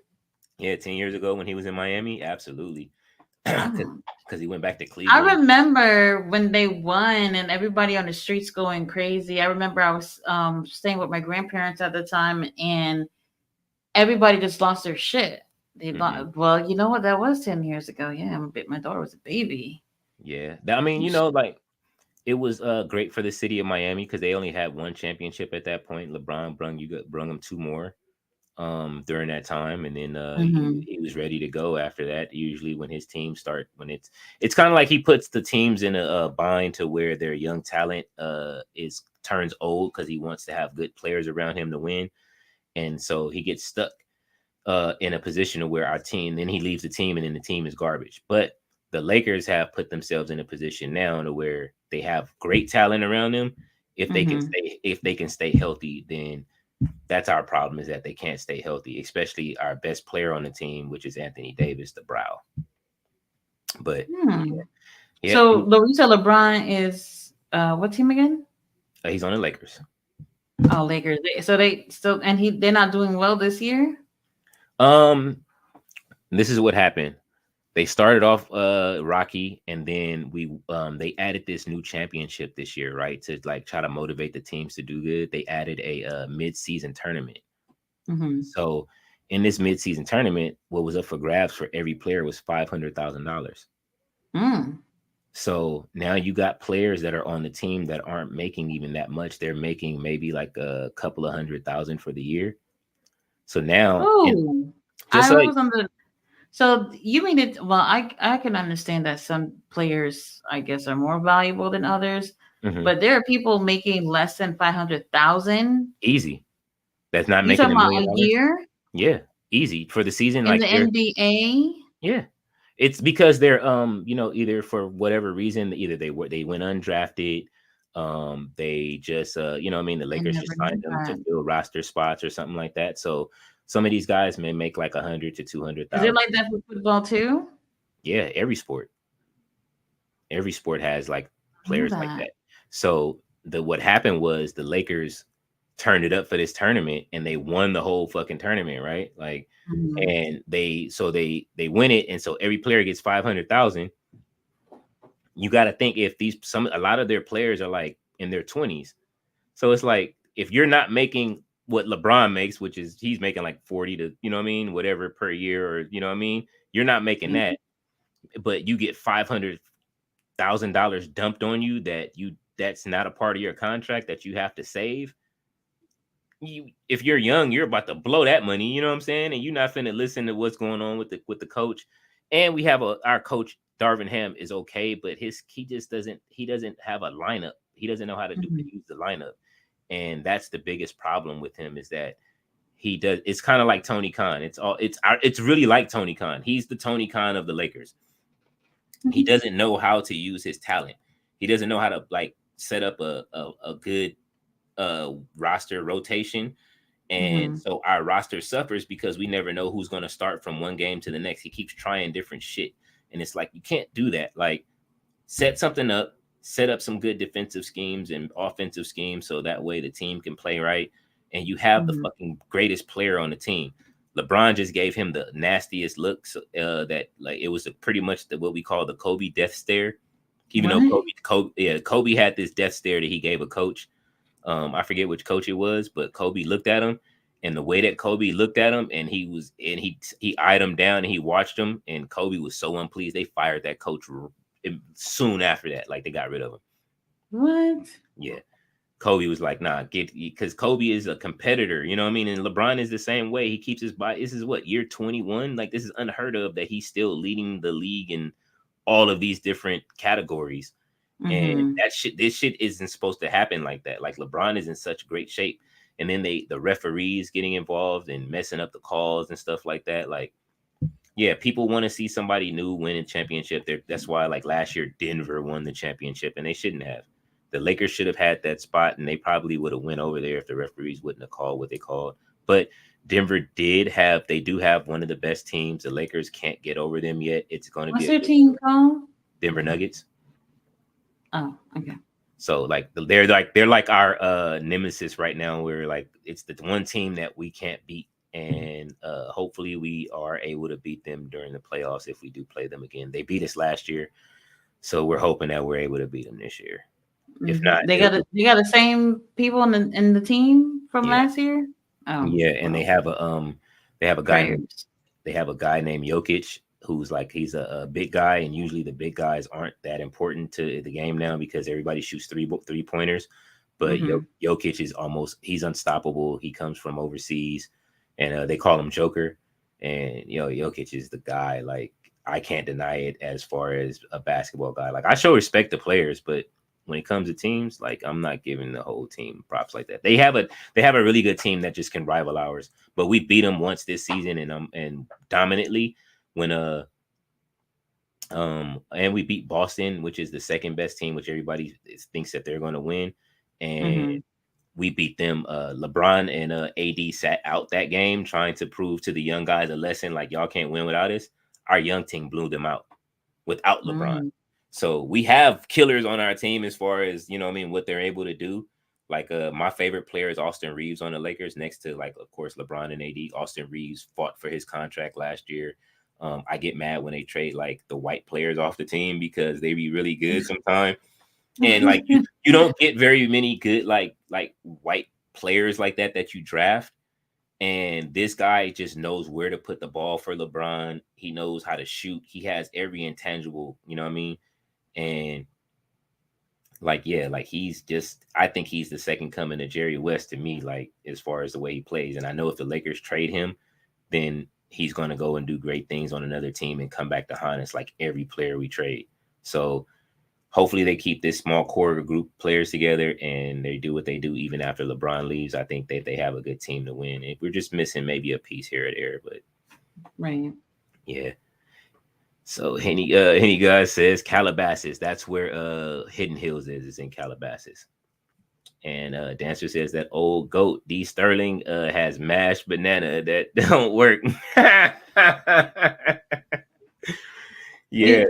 Yeah, 10 years ago when he was in Miami, absolutely, Oh. because he went back to I Cleveland. remember when they won and everybody on the streets going crazy. I remember I was staying with my grandparents at the time, and everybody just lost their shit. They lost. Well, you know what? That was 10 years ago. Yeah, my daughter was a baby. Yeah, I mean, like, it was great for the city of Miami because they only had one championship at that point. LeBron brung them 2 more during that time, and then Mm-hmm. he was ready to go after that. Usually when his teams start, when it's kind of like he puts the teams in a bind to where their young talent is turns old because he wants to have good players around him to win, and so he gets stuck in a position where our team, then he leaves the team, and then the team is garbage. But the Lakers have put themselves in a position now to where they have great talent around them. Mm-hmm. If they can stay healthy, then that's our problem, is that they can't stay healthy, especially our best player on the team, which is Anthony Davis, the brow. But Hmm. yeah, So Louisa LeBron is what team again? he's on the Lakers. Oh, Lakers. So they still and they're not doing well this year. Um, this is what happened. They started off rocky, and then they added this new championship this year, right? To like try to motivate the teams to do good. They added a mid-season tournament. Mm-hmm. So in this mid-season tournament, what was up for grabs for every player was $500,000. Mm. So now you got players that are on the team that aren't making even that much. They're making maybe like a couple of 100,000 for the year. So now, and Oh, just I like, was on the. So you mean it? Well, I can understand that some players, I guess, are more valuable than others, mhm, but there are people making less than 500,000. easy. That's not You making talking a about million a dollars. year Yeah, easy for the season. in Like, the they're, NBA? yeah, it's because they're either for whatever reason, either they went undrafted, they just I mean, the I Lakers never just knew signed them to that. fill roster spots or something like that. So some of these guys may make like 100 to two hundred Is it thousand. like that for football too? Yeah, every sport has like I know players like that. that. So what happened was the Lakers turned it up for this tournament, and they won the whole fucking tournament, right? Like, Mhm. and they win it, and so every player gets 500,000. You got to think, if a lot of their players are like in their 20s, so it's like, if you're not making what LeBron makes, which is he's making like 40 to, you know what I mean, whatever per year, or you know what I mean, you're not making Yeah. that, but you get $500,000 dumped on you, that's not a part of your contract that you have to save. If you're young, you're about to blow that money, you know what I'm saying? And you're not finna listen to what's going on with the coach. And we have our coach Darvin Ham is okay, but he doesn't have a lineup. He doesn't know how to Mhm. use the lineup. And that's the biggest problem with him, is that he does. It's kind of like Tony Khan. It's really like Tony Khan. He's the Tony Khan of the Lakers. He doesn't know how to use his talent. He doesn't know how to like set up a good roster rotation. And so our roster suffers because we never know who's going to start from one game to the next. He keeps trying different shit. And it's like, you can't do that. Like, set something up, set up some good defensive schemes and offensive schemes so that way the team can play right. And you have the fucking greatest player on the team. LeBron just gave him the nastiest looks that like it was pretty much what we call the Kobe death stare. Even though Kobe had this death stare that he gave a coach. I forget which coach it was, but Kobe looked at him, and the way that Kobe looked at him, and he eyed him down, and he watched him, and Kobe was so unpleased they fired that coach soon after that. Like, they got rid of him. What? Yeah. Kobe was like, nah, because Kobe is a competitor, you know what I mean? And LeBron is the same way. He keeps his body. This is what, year 21? Like, this is unheard of that he's still leading the league in all of these different categories. And this shit isn't supposed to happen like that. Like, LeBron is in such great shape. And then the referees getting involved and messing up the calls and stuff like that. Like, yeah, people want to see somebody new win a championship. That's why, like, last year, Denver won the championship, and they shouldn't have. The Lakers should have had that spot, and they probably would have went over there if the referees wouldn't have called what they called. But Denver do have one of the best teams. The Lakers can't get over them yet. It's going to be. What's their team called? Denver Nuggets. Oh, okay. So like they're like our nemesis right now. We're like, it's the one team that we can't beat, and hopefully we are able to beat them during the playoffs if we do play them again. They beat us last year, so we're hoping that we're able to beat them this year. If not, they got the same people in the team from last year. Oh yeah, and they have a guy named Jokic, who's like, he's a big guy, and usually the big guys aren't that important to the game now because everybody shoots three pointers. But Jokic is he's unstoppable. He comes from overseas, and they call him Joker. And Jokic is the guy. Like, I can't deny it as far as a basketball guy. Like, I show respect to players, but when it comes to teams, like, I'm not giving the whole team props like that. They have a really good team that just can rival ours. But we beat them once this season and dominantly when and we beat Boston, which is the second best team, which everybody thinks that they're going to win. And we beat them. LeBron and AD sat out that game trying to prove to the young guys a lesson, like, y'all can't win without us. Our young team blew them out without LeBron. So we have killers on our team as far as, what they're able to do. Like, my favorite player is Austin Reeves on the Lakers, next to, like, of course, LeBron and AD. Austin Reeves fought for his contract last year. I get mad when they trade, like, the white players off the team because they be really good sometimes. And, like, you don't get very many good, like white players like that you draft. And this guy just knows where to put the ball for LeBron. He knows how to shoot. He has every intangible, you know what I mean? And like, yeah, like, I think he's the second coming of Jerry West to me, like, as far as the way he plays. And I know if the Lakers trade him, then he's going to go and do great things on another team and come back to haunt us like every player we trade. So hopefully they keep this small core group of players together and they do what they do even after LeBron leaves. I think that they have a good team to win. If we're just missing maybe a piece here or there, but right. Yeah. So Henny guy says Calabasas. That's where Hidden Hills is. It's in Calabasas. And Dancer says that old goat D Sterling has mashed banana that don't work. Yeah.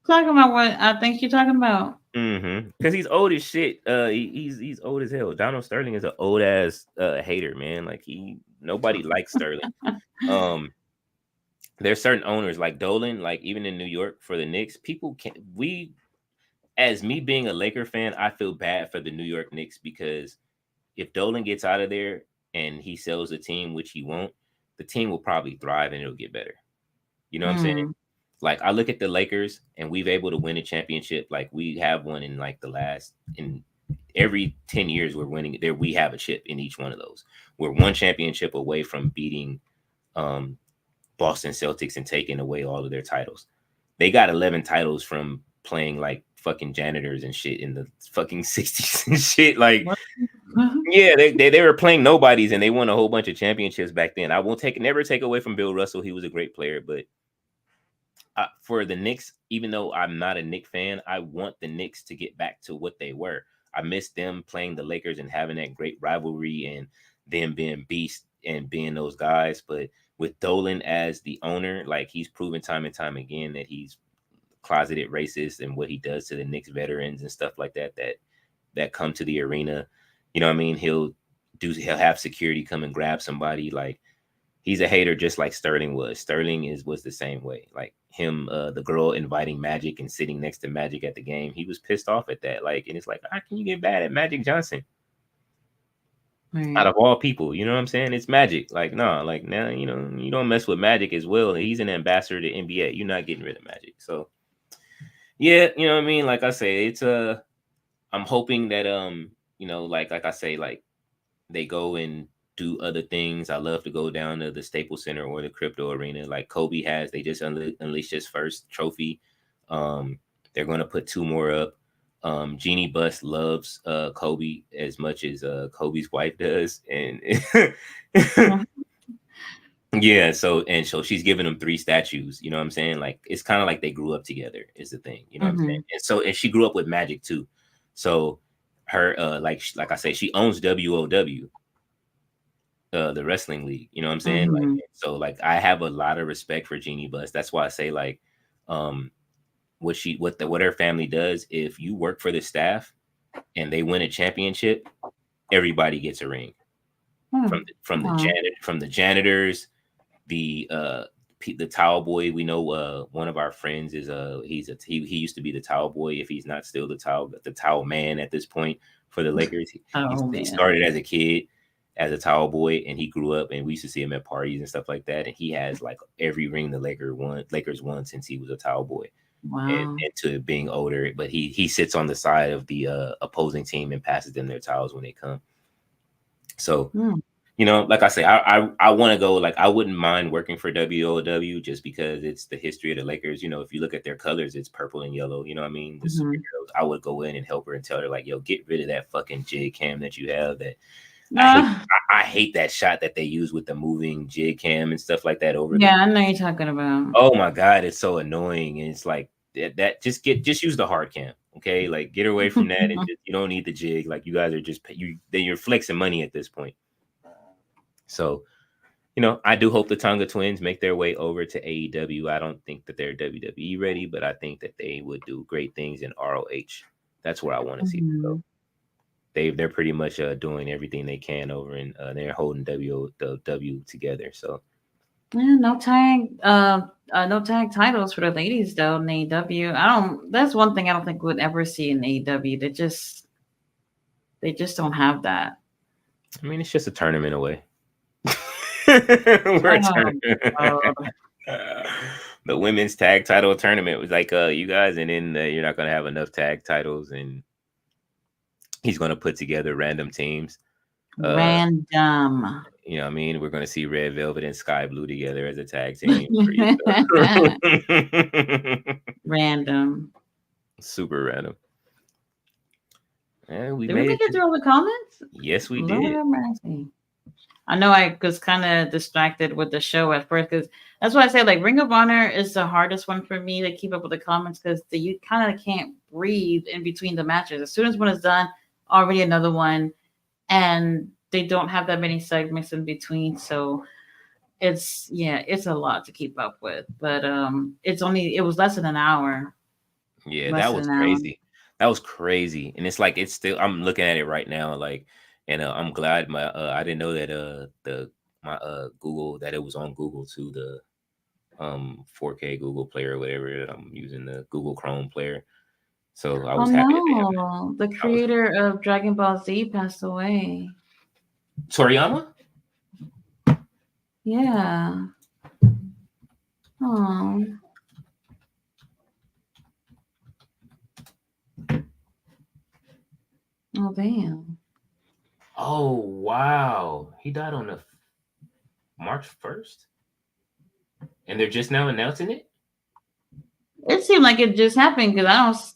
Talking about what I think you're talking about. Because he's old as shit. He's old as hell. Donald Sterling is an old ass hater, man. Like, nobody likes Sterling. There's certain owners like Dolan, like even in New York for the Knicks, as me being a Laker fan, I feel bad for the New York Knicks because if Dolan gets out of there and he sells the team, which he won't, the team will probably thrive and it'll get better. You know what I'm saying? Like, I look at the Lakers and we've able to win a championship. Like, we have one in like in every 10 years we're winning there. We have a chip in each one of those. We're one championship away from beating Boston Celtics and taking away all of their titles. They got 11 titles from playing like fucking janitors and shit in the fucking 60s and shit. Like, Yeah, they were playing nobodies and they won a whole bunch of championships back then. I won't never take away from Bill Russell. He was a great player, but for the Knicks, even though I'm not a Knicks fan, I want the Knicks to get back to what they were. I miss them playing the Lakers and having that great rivalry and them being beasts and being those guys. But with Dolan as the owner, like he's proven time and time again that he's closeted racist and what he does to the Knicks veterans and stuff like that that come to the arena. You know what I mean? He'll have security come and grab somebody. Like he's a hater just like Sterling was. Sterling was the same way. Like him, the girl inviting Magic and sitting next to Magic at the game. He was pissed off at that. Like, and it's like, how can you get mad at Magic Johnson? Right. Out of all people, you know what I'm saying? It's Magic. Like, no, like now, you know, you don't mess with Magic as well. He's an ambassador to NBA. You're not getting rid of Magic. So yeah, you know what I mean? Like I say, it's I'm hoping that you know, like I say, like they go and do other things. I love to go down to the Staples Center or the Crypto Arena, like Kobe has. They just unleashed his first trophy. They're going to put 2 more up. Jeannie Buss loves Kobe as much as Kobe's wife does, and yeah. So she's giving him 3 statues. You know what I'm saying? Like it's kind of like they grew up together. Is the thing. You know what I'm saying? And she grew up with Magic too. So her like I say, she owns WOW. The wrestling league, you know what I'm saying? Like, so like I have a lot of respect for Jeannie Buss. That's why I say like what her family does, if you work for the staff and they win a championship, everybody gets a ring. From the janitors, the towel boy. We know one of our friends is he used to be the towel boy, if he's not still the towel man at this point for the Lakers. He started as a kid as a towel boy, and he grew up, and we used to see him at parties and stuff like that. And he has like every ring the Lakers won since he was a towel boy. Wow. And to being older, but he sits on the side of the opposing team and passes them their towels when they come. So, you know, like I say, I want to go. Like I wouldn't mind working for WOW just because it's the history of the Lakers. You know, if you look at their colors, it's purple and yellow. You know what I mean? The superheroes. I would go in and help her and tell her like, yo, get rid of that fucking jig cam that you have. That I hate that shot that they use with the moving jig cam and stuff like that over. Yeah, I know you're talking about. Oh my god, it's so annoying. And it's like that just use the hard cam, okay? Like get away from that, and you don't need the jig. Like you guys are just you're flexing money at this point. So, you know, I do hope the Tonga Twins make their way over to AEW. I don't think that they're WWE ready, but I think that they would do great things in ROH. That's where I want to see them go. They're pretty much doing everything they can over, and they're holding W together. So yeah, no tag titles for the ladies though in AEW. That's one thing I don't think we'd ever see in AEW. They just don't have that. I mean, it's just a tournament away. We're a tournament. The women's tag title tournament was like you guys, and then you're not gonna have enough tag titles, and he's gonna put together random teams. Random. You know what I mean? We're gonna see Red Velvet and Sky Blue together as a tag team. Random. Super random. And did we get through all the comments? Yes, we did. I know I was kind of distracted with the show at first, because that's why I say like Ring of Honor is the hardest one for me to keep up with the comments, because you kind of can't breathe in between the matches. As soon as one is done, already another one, and they don't have that many segments in between. So it's a lot to keep up with. But it was less than an hour. Yeah, that was crazy. That was crazy. And it's like I'm looking at it right now, like, and I'm glad I didn't know that my Google, that it was on Google too, the 4K Google player or whatever. I'm using the Google Chrome player. So I was happy. The creator of Dragon Ball Z passed away. Toriyama? Yeah. Oh. Oh, damn. Oh, wow. He died on the March 1st? And they're just now announcing it? It seemed like it just happened, because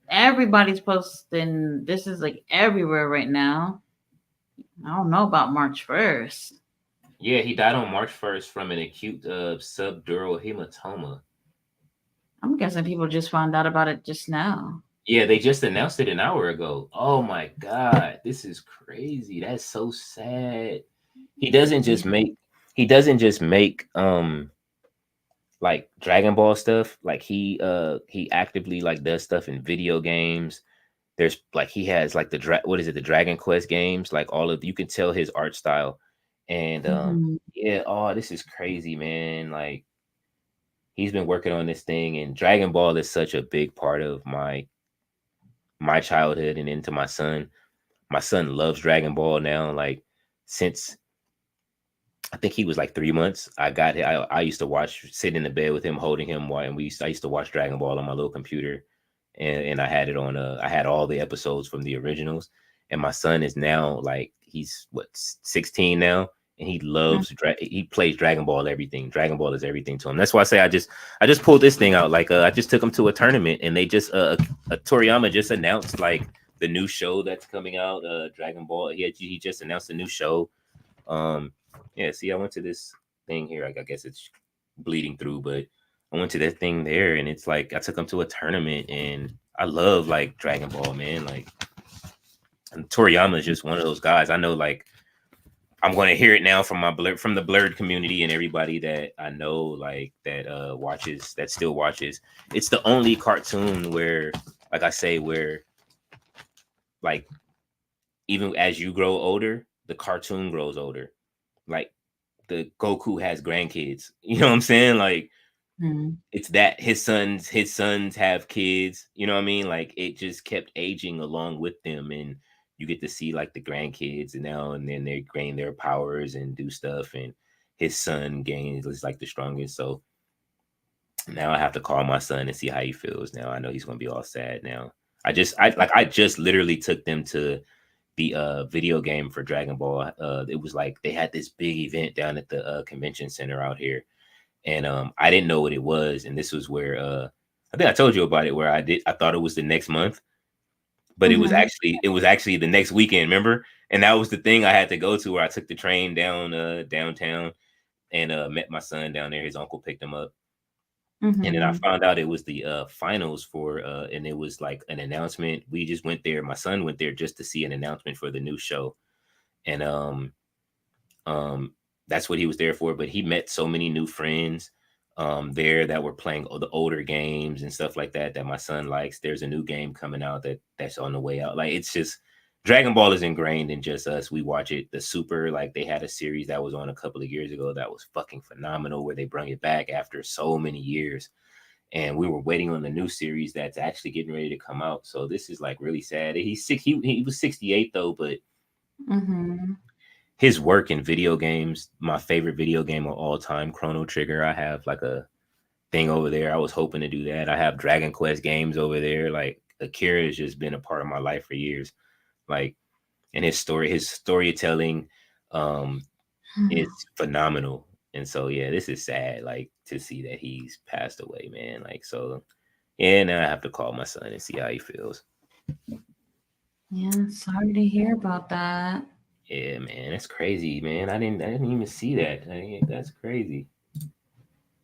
everybody's posting. This is like everywhere right now. I don't know about March 1st. Yeah, he died on March 1st from an acute subdural hematoma. I'm guessing people just found out about it just now. Yeah, they just announced it an hour ago. Oh my God, this is crazy. That's so sad. He doesn't Yeah. just make he doesn't just make like Dragon Ball stuff. Like he actively like does stuff in video games. There's like he has like what is it, the Dragon Quest games, like all of you can tell his art style. And Hmm. yeah, oh, this is crazy, man. Like he's been working on this thing, and Dragon Ball is such a big part of my childhood and into my son. My son loves Dragon Ball now. Like since I think he was like 3 months, I used to watch, sit in the bed with him, holding him, and I used to watch Dragon Ball on my little computer, and I had it on. I had all the episodes from the originals, and my son is now like he's what 16 now, and he loves he plays Dragon Ball everything. Dragon Ball is everything to him. That's why I say I just pulled this thing out. Like I just took him to a tournament, and they just Toriyama just announced like the new show that's coming out. Dragon Ball. He just announced a new show. Yeah, see, I went to this thing here. Like, I guess it's bleeding through, but I went to that thing there, and it's like I took him to a tournament, and I love like Dragon Ball, man. Like, and Toriyama is just one of those guys. I know, like, I'm going to hear it now from from the blurred community and everybody that I know, like that watches, that still watches. It's the only cartoon where, like I say, where like even as you grow older, the cartoon grows older. Like the Goku has grandkids. You know what I'm saying? Like Hmm. it's that his sons have kids. You know what I mean? Like it just kept aging along with them, and you get to see like the grandkids and now and then they gain their powers and do stuff, and his son gains is like the strongest. So now I have to call my son and see how he feels. Now I know he's gonna be all sad now. I just literally took them to the video game for Dragon Ball. It was like they had this big event down at the convention center out here, and I didn't know what it was. And this was where I think I told you about it. Where I thought it was the next month, but Hmm. it was actually the next weekend. Remember? And that was the thing I had to go to, where I took the train down downtown and met my son down there. His uncle picked him up. And then I Hmm. found out it was the finals for, and it was like an announcement. We just went there. My son went there just to see an announcement for the new show, and um, that's what he was there for. But he met so many new friends there that were playing the older games and stuff like that that my son likes. There's a new game coming out that's on the way out. Like it's just Dragon Ball is ingrained in just us. We watch it. The Super, like they had a series that was on a couple of years ago that was fucking phenomenal, where they brought it back after so many years, and we were waiting on the new series that's actually getting ready to come out. So this is like really sad. He was 68 though, but Hmm. his work in video games, my favorite video game of all time, Chrono Trigger. I have like a thing over there. I was hoping to do that. I have Dragon Quest games over there. Like Akira has just been a part of my life for years. Like, and his storytelling um is phenomenal. And so yeah, this is sad, like to see that he's passed away, man. Like so yeah, now I have to call my son and see how he feels. Yeah, sorry to hear about that. Yeah, man, that's crazy, man. I didn't even see that. That's crazy.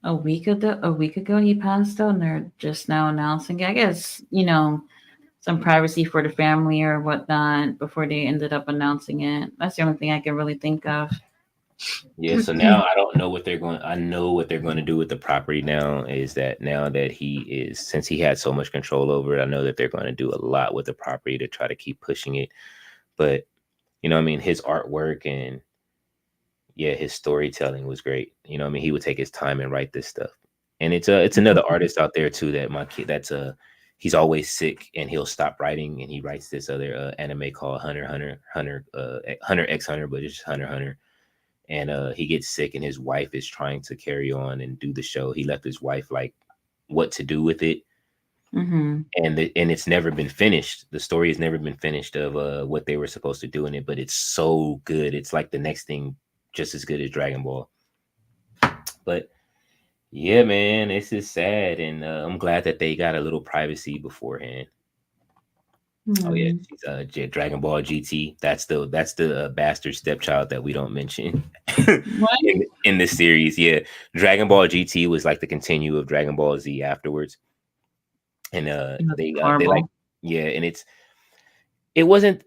A week ago he passed out, and they're just now announcing it. I guess, some privacy for the family or whatnot before they ended up announcing it. That's the only thing I can really think of. Yeah, so now I don't know what they're going. I know what they're going to do with the property now is that now that he is, since he had so much control over it, I know that they're going to do a lot with the property to try to keep pushing it. But you know, what I mean, his artwork and yeah, his storytelling was great. You know, what I mean, he would take his time and write this stuff. And it's another artist out there too that my kid that's he's always sick and he'll stop writing and he writes this other anime called Hunter X Hunter, but it's just Hunter Hunter, and he gets sick and his wife is trying to carry on and do the show. He left his wife like what to do with it, Hmm. and it's never been finished. The story has never been finished of what they were supposed to do in it, but it's so good. It's like the next thing, just as good as Dragon Ball. But yeah, man, this is sad, and I'm glad that they got a little privacy beforehand. Oh yeah, Hmm. she's Dragon Ball GT. That's the bastard stepchild that we don't mention What? in this series. Yeah, Dragon Ball GT was like the continue of Dragon Ball Z afterwards, and That's they like horrible. yeah, and it wasn't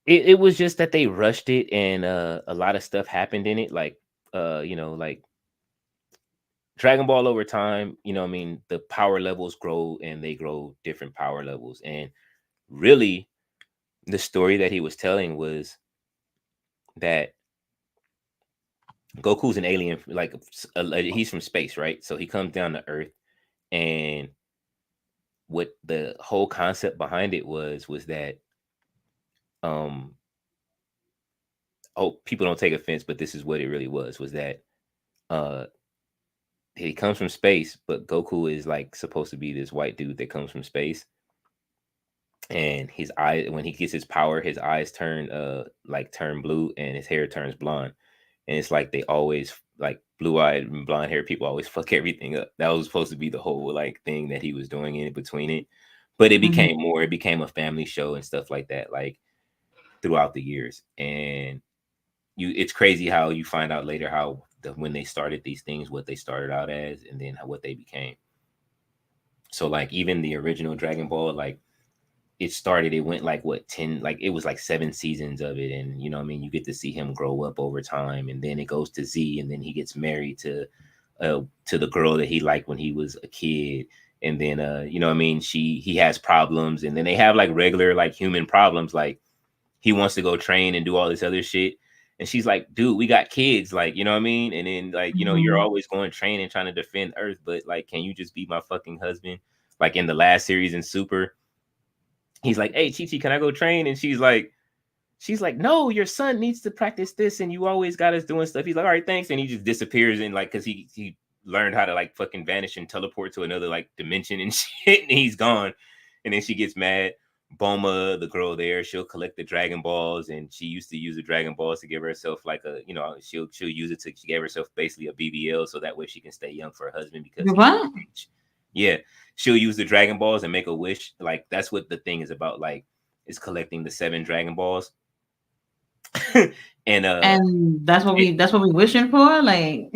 it was just that they rushed it, and a lot of stuff happened in it, like like Dragon Ball over time. I mean, the power levels grow, and they grow different power levels, and really the story that he was telling was that Goku's an alien, like he's from space, right? So he comes down to Earth, and what the whole concept behind it was that um oh, people don't take offense, but this is what it really was that uh he comes from space, but Goku is like supposed to be this white dude that comes from space, and his eye when he gets his power, his eyes turn blue, and his hair turns blonde. And it's like they always like blue-eyed and blonde-haired people always fuck everything up. That was supposed to be the whole like thing that he was doing in between it. But Hmm. it became a family show and stuff like that, like throughout the years. And it's crazy how you find out later how when they started these things, what they started out as, and then what they became. So like even the original Dragon Ball, like it went like what 10, like it was like 7 seasons of it, and I mean, you get to see him grow up over time, and then it goes to Z, and then he gets married to the girl that he liked when he was a kid, and then I mean, he has problems, and then they have like regular like human problems, like he wants to go train and do all this other shit, and she's like, dude, we got kids, like, what I mean, and then like, you're Hmm. always going training trying to defend Earth, but like, can you just be my fucking husband? Like in the last series in Super, he's like, hey, Chi Chi, can I go train? And she's like, no, your son needs to practice this, and you always got us doing stuff. He's like, all right, thanks. And he just disappears, and like, because he learned how to like fucking vanish and teleport to another like dimension and shit, and he's gone. And then she gets mad. Boma, the girl there, she'll collect the Dragon Balls, and she used to use the Dragon Balls to give herself like she'll use it to she gave herself basically a BBL, so that way she can stay young for her husband because You he won't what? age. Yeah, she'll use the Dragon Balls and make a wish. Like that's what the thing is about. Like, is collecting the 7 Dragon Balls. and And that's what it, we wishing for. Like,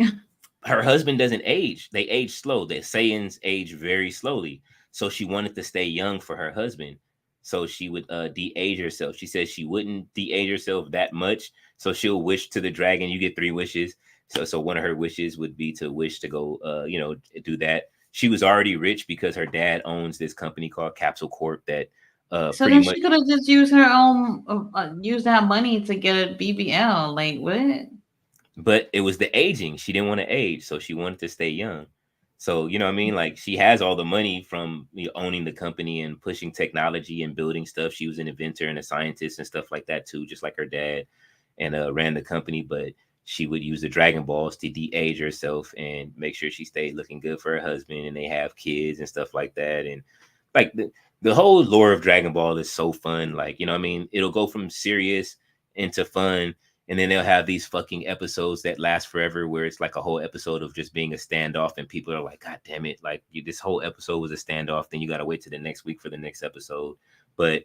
her husband doesn't age. They age slow. The Saiyans age very slowly. So she wanted to stay young for her husband. So she would de-age herself. She says she wouldn't de-age herself that much. So she'll wish to the dragon. You get 3 wishes. So one of her wishes would be to wish to go do that. She was already rich because her dad owns this company called Capsule Corp that so pretty then much. she could have just used her own, use that money to get a BBL. Like, what? But it was the aging. She didn't want to age, so she wanted to stay young. So, what I mean? Like, she has all the money from owning the company and pushing technology and building stuff. She was an inventor and a scientist and stuff like that too, just like her dad, and ran the company. But she would use the Dragon Balls to de-age herself and make sure she stayed looking good for her husband, and they have kids and stuff like that. And like the whole lore of Dragon Ball is so fun. Like, I mean, it'll go from serious into fun, and then they'll have these fucking episodes that last forever where it's like a whole episode of just being a standoff, and people are like, God damn it, like this whole episode was a standoff, then you gotta wait to the next week for the next episode. But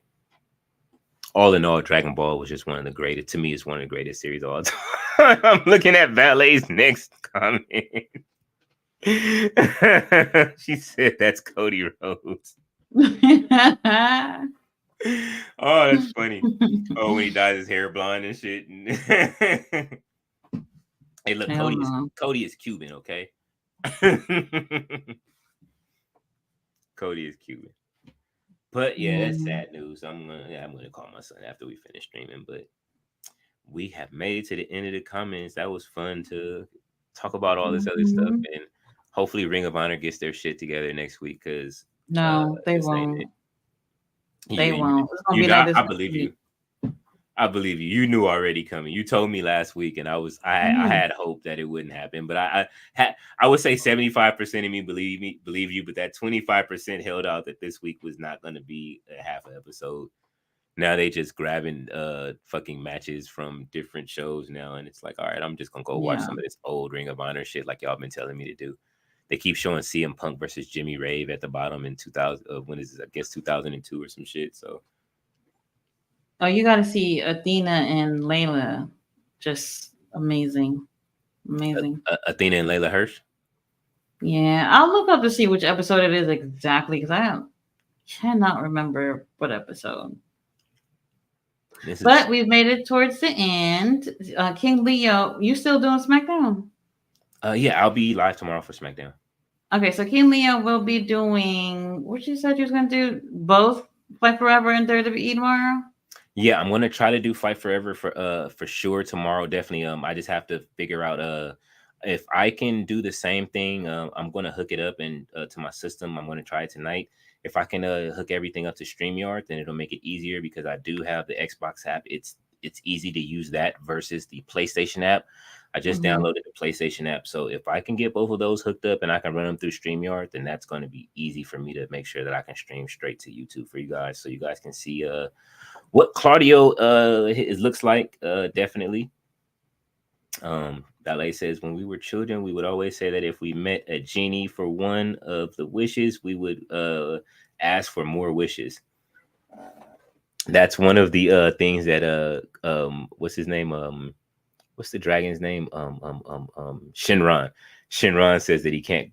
all in all, Dragon Ball was just one of the greatest, to me, it's one of the greatest series of all time. I'm looking at Ballet's next comment. She said that's Cody Rhodes. Oh, that's funny. Oh, when he dyes his hair blonde and shit. Hey, look, Hell no. Cody is Cuban, okay? Cody is Cuban. But yeah, that's Mm. sad news. I'm gonna call my son after we finish streaming. But we have made it to the end of the comments. That was fun to talk about all this other stuff, Mhm. and hopefully Ring of Honor gets their shit together next week, because No, they this ain't it. won't. They You won't. It's gonna you be know like this I next believe week. you. I believe you. You knew already coming. You told me last week, and I Mhm. had hope that it wouldn't happen. But I would say 75% of me believe you, but that 25% held out that this week was not going to be a half an episode. Now they just grabbing fucking matches from different shows now, and it's like, all right, I'm just gonna go watch Yeah. some of this old Ring of Honor shit like y'all been telling me to do. they keep showing CM Punk versus Jimmy Rave at the bottom in 2000. When is this? I guess 2002 or some shit. So. Oh, you got to see Athena and Layla. Just amazing. Amazing. Athena and Layla Hirsch. Yeah, I'll look up to see which episode it is exactly because I cannot remember what episode. But we've made it towards the end. King Leo, you still doing SmackDown? Yeah, I'll be live tomorrow for SmackDown. Okay, so King Leo will be doing what you said you was gonna do, both Fight Forever and WWE tomorrow. Yeah, I'm gonna try to do Fight Forever for sure tomorrow. Definitely. I just have to figure out if I can do the same thing. I'm gonna hook it up and to my system. I'm gonna try it tonight. If I can hook everything up to StreamYard, then it'll make it easier because I do have the Xbox app. It's easy to use that versus the PlayStation app. I just downloaded the PlayStation app. So if I can get both of those hooked up and I can run them through StreamYard, then that's going to be easy for me to make sure that I can stream straight to YouTube for you guys. So you guys can see what Claudio it looks like. Definitely. Ballet says, when we were children, we would always say that if we met a genie for one of the wishes, we would ask for more wishes. That's one of the things that what's his name? What's the dragon's name? Shinron. Shinron says that he can't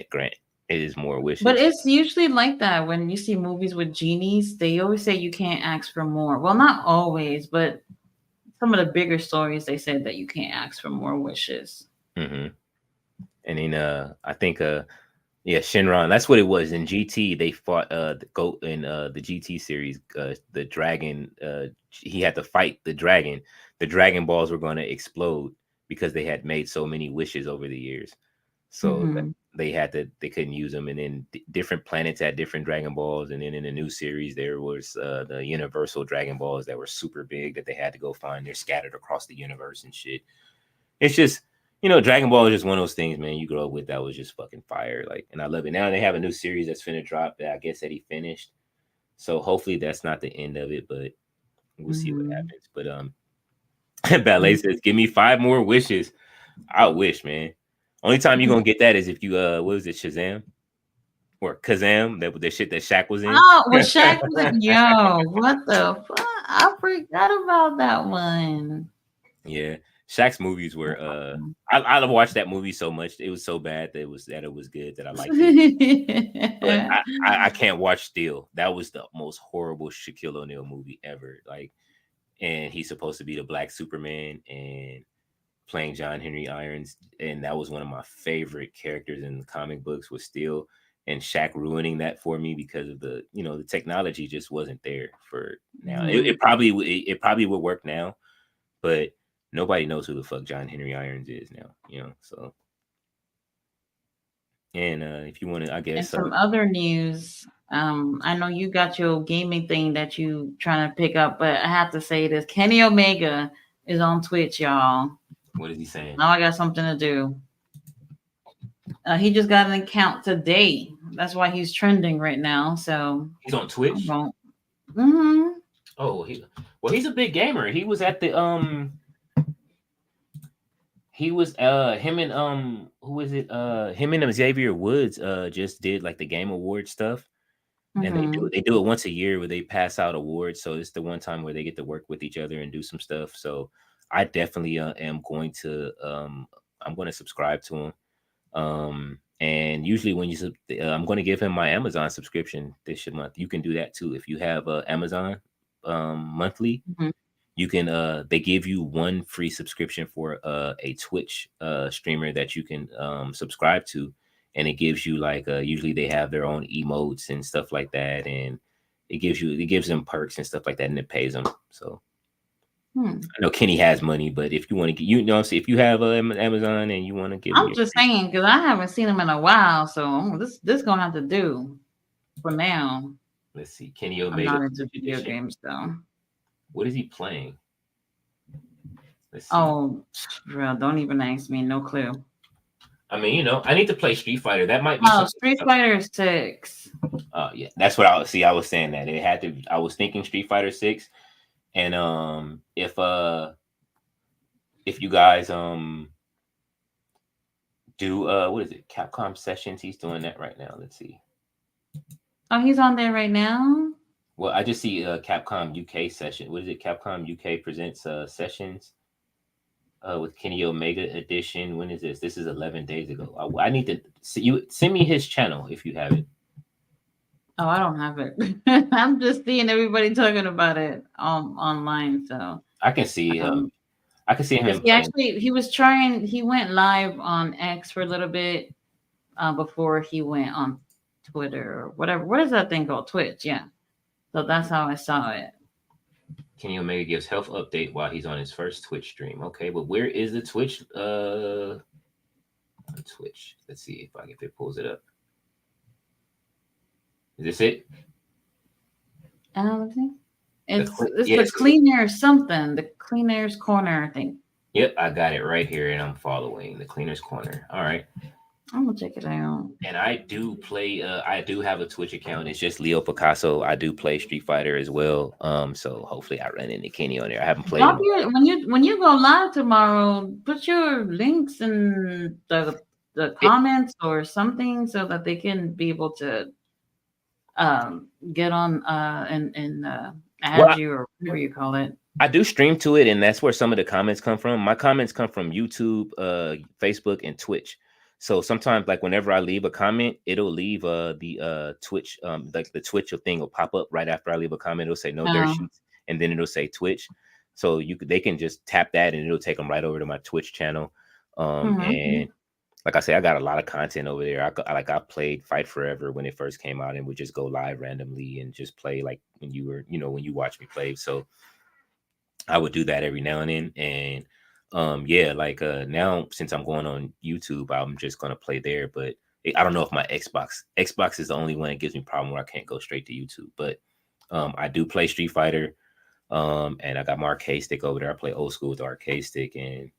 grant it is more wishes. But it's usually like that when you see movies with genies. They always say you can't ask for more. Well, not always, but some of the bigger stories they said that you can't ask for more wishes. And then I think yeah, Shinron. That's what it was in GT. They fought the GOAT in the GT series. The dragon. He had to fight the dragon. The Dragon Balls were going to explode because they had made so many wishes over the years. So they couldn't use them. And then different planets had different Dragon Balls. And then in the new series, there was the Universal Dragon Balls that were super big that they had to go find. They're scattered across the universe and shit. It's just, Dragon Ball is just one of those things, man. You grow up with that was just fucking fire. Like, and I love it. Now they have a new series that's finna drop that I guess that he finished. So hopefully that's not the end of it, but we'll see what happens. But Ballet says, give me 5 more wishes. I wish, man. Only time you're gonna get that is if you what was it, Shazam? Or Kazam, that the shit that Shaq was in. Oh, well, Shaq was in, yo, what the fuck? I forgot about that one. Yeah. Shaq's movies were I watched that movie so much. It was so bad that it was good that I liked it. But I can't watch Steel. That was the most horrible Shaquille O'Neal movie ever. Like, and he's supposed to be the Black Superman and playing John Henry Irons, and that was one of my favorite characters in the comic books was Steel, and Shaq ruining that for me because of the the technology just wasn't there for now. It probably would work now, but nobody knows who the fuck John Henry Irons is now, so. And if you want to, I guess. And some other news, I know you got your gaming thing that you trying to pick up, but I have to say this: Kenny Omega is on Twitch, y'all. What is he saying? Now I got something to do. He just got an account today. That's why he's trending right now. So he's on Twitch. Oh, he's a big gamer. He was at the He was him and who is it? Him and Xavier Woods just did like the Game Award stuff. And they do it once a year where they pass out awards. So it's the one time where they get to work with each other and do some stuff. So I definitely am going to I'm going to subscribe to him. And usually when I'm going to give him my Amazon subscription this month. You can do that too if you have Amazon monthly. You can they give you 1 free subscription for a Twitch streamer that you can subscribe to, and it gives you like usually they have their own emotes and stuff like that, and it gives them perks and stuff like that, and it pays them. So I know Kenny has money, but if you want to get if you have Amazon and you want to give, I'm just saying because I haven't seen him in a while, so this gonna have to do for now. Let's see, Kenny Omega. I'm not into video games though. What is he playing? Oh, bro, don't even ask me. No clue. I mean, I need to play Street Fighter. That might be Street Fighter 6. Oh, yeah. That's what I was saying that it had to. I was thinking Street Fighter 6, and if you guys do what is it? Capcom Sessions. He's doing that right now. Let's see. Oh, he's on there right now. Well, I just see Capcom UK session. What is it? Capcom UK presents sessions with Kenny Omega edition. When is this? This is 11 days ago. I need to see you. Send me his channel if you have it. Oh, I don't have it. I'm just seeing everybody talking about it online. So I can see him. I can see him. He went live on X for a little bit before he went on Twitter or whatever. What is that thing called? Twitch, yeah. So that's how I saw it. Kenny Omega gives health update while he's on his first Twitch stream. Okay, but where is the Twitch? On Twitch. Let's see if it pulls it up. Is this it? Let's see. It's the Clean Air something. The Clean Air's Corner, I think. Yep, I got it right here, and I'm following the Cleaner's Corner. All right. I'm gonna check it out. And I do play. I do have a Twitch account. It's just Leo Picasso. I do play Street Fighter as well. So hopefully I run into Kenny on there. I haven't played. When you go live tomorrow, put your links in the comments or something so that they can be able to get on and add you or whatever you call it. I do stream to it, and that's where some of the comments come from. My comments come from YouTube, Facebook, and Twitch. So sometimes, like whenever I leave a comment, it'll leave the Twitch, like the Twitch thing will pop up right after I leave a comment. It'll say no dirt sheets, and then it'll say Twitch. So they can just tap that, and it'll take them right over to my Twitch channel. And like I say, I got a lot of content over there. I played Fight Forever when it first came out, and would just go live randomly and just play like when you watch me play. So I would do that every now and then. And now since I'm going on YouTube, I'm just gonna play there. But I don't know if my Xbox is the only one that gives me a problem where I can't go straight to YouTube. But I do play Street Fighter, and I got my arcade stick over there. I play old school with the arcade stick, and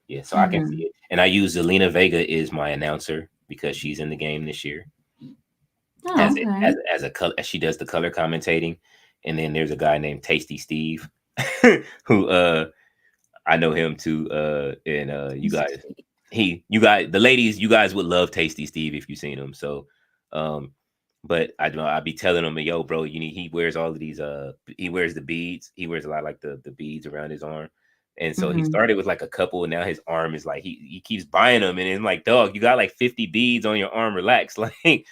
yeah, so I can see it. And I use Zelina Vega is my announcer because she's in the game this year. As she does the color commentating. And then there's a guy named Tasty Steve who I know him too. And you guys, the ladies, you guys would love Tasty Steve if you've seen him. So but I'd be telling him, yo, bro, he wears all of these he wears the beads. He wears a lot like the beads around his arm. And so he started with like a couple, and now his arm is like he keeps buying them, and it's like, dog, you got like 50 beads on your arm. Relax, like.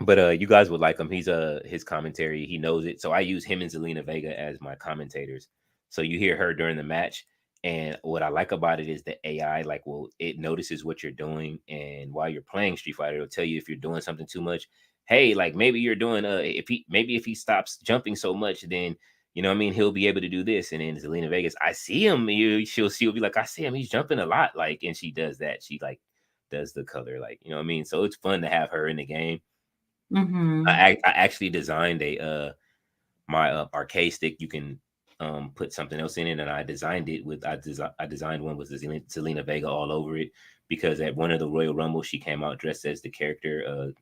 But you guys would like him. He's his commentary, he knows it. So I use him and Zelina Vega as my commentators. So you hear her during the match, and what I like about it is the AI, like, well, it notices what you're doing, and while you're playing Street Fighter, it'll tell you if you're doing something too much. Hey, like maybe you're doing if he stops jumping so much, then. You know what I mean? He'll be able to do this. And then Zelina Vegas, I see him. She'll be like, I see him. He's jumping a lot. Like, and she does that. She like does the color, like, you know what I mean? So it's fun to have her in the game. I actually designed my arcade stick. You can put something else in it, and I designed it with I designed one with Zelina Vega all over it, because at one of the Royal Rumble she came out dressed as the character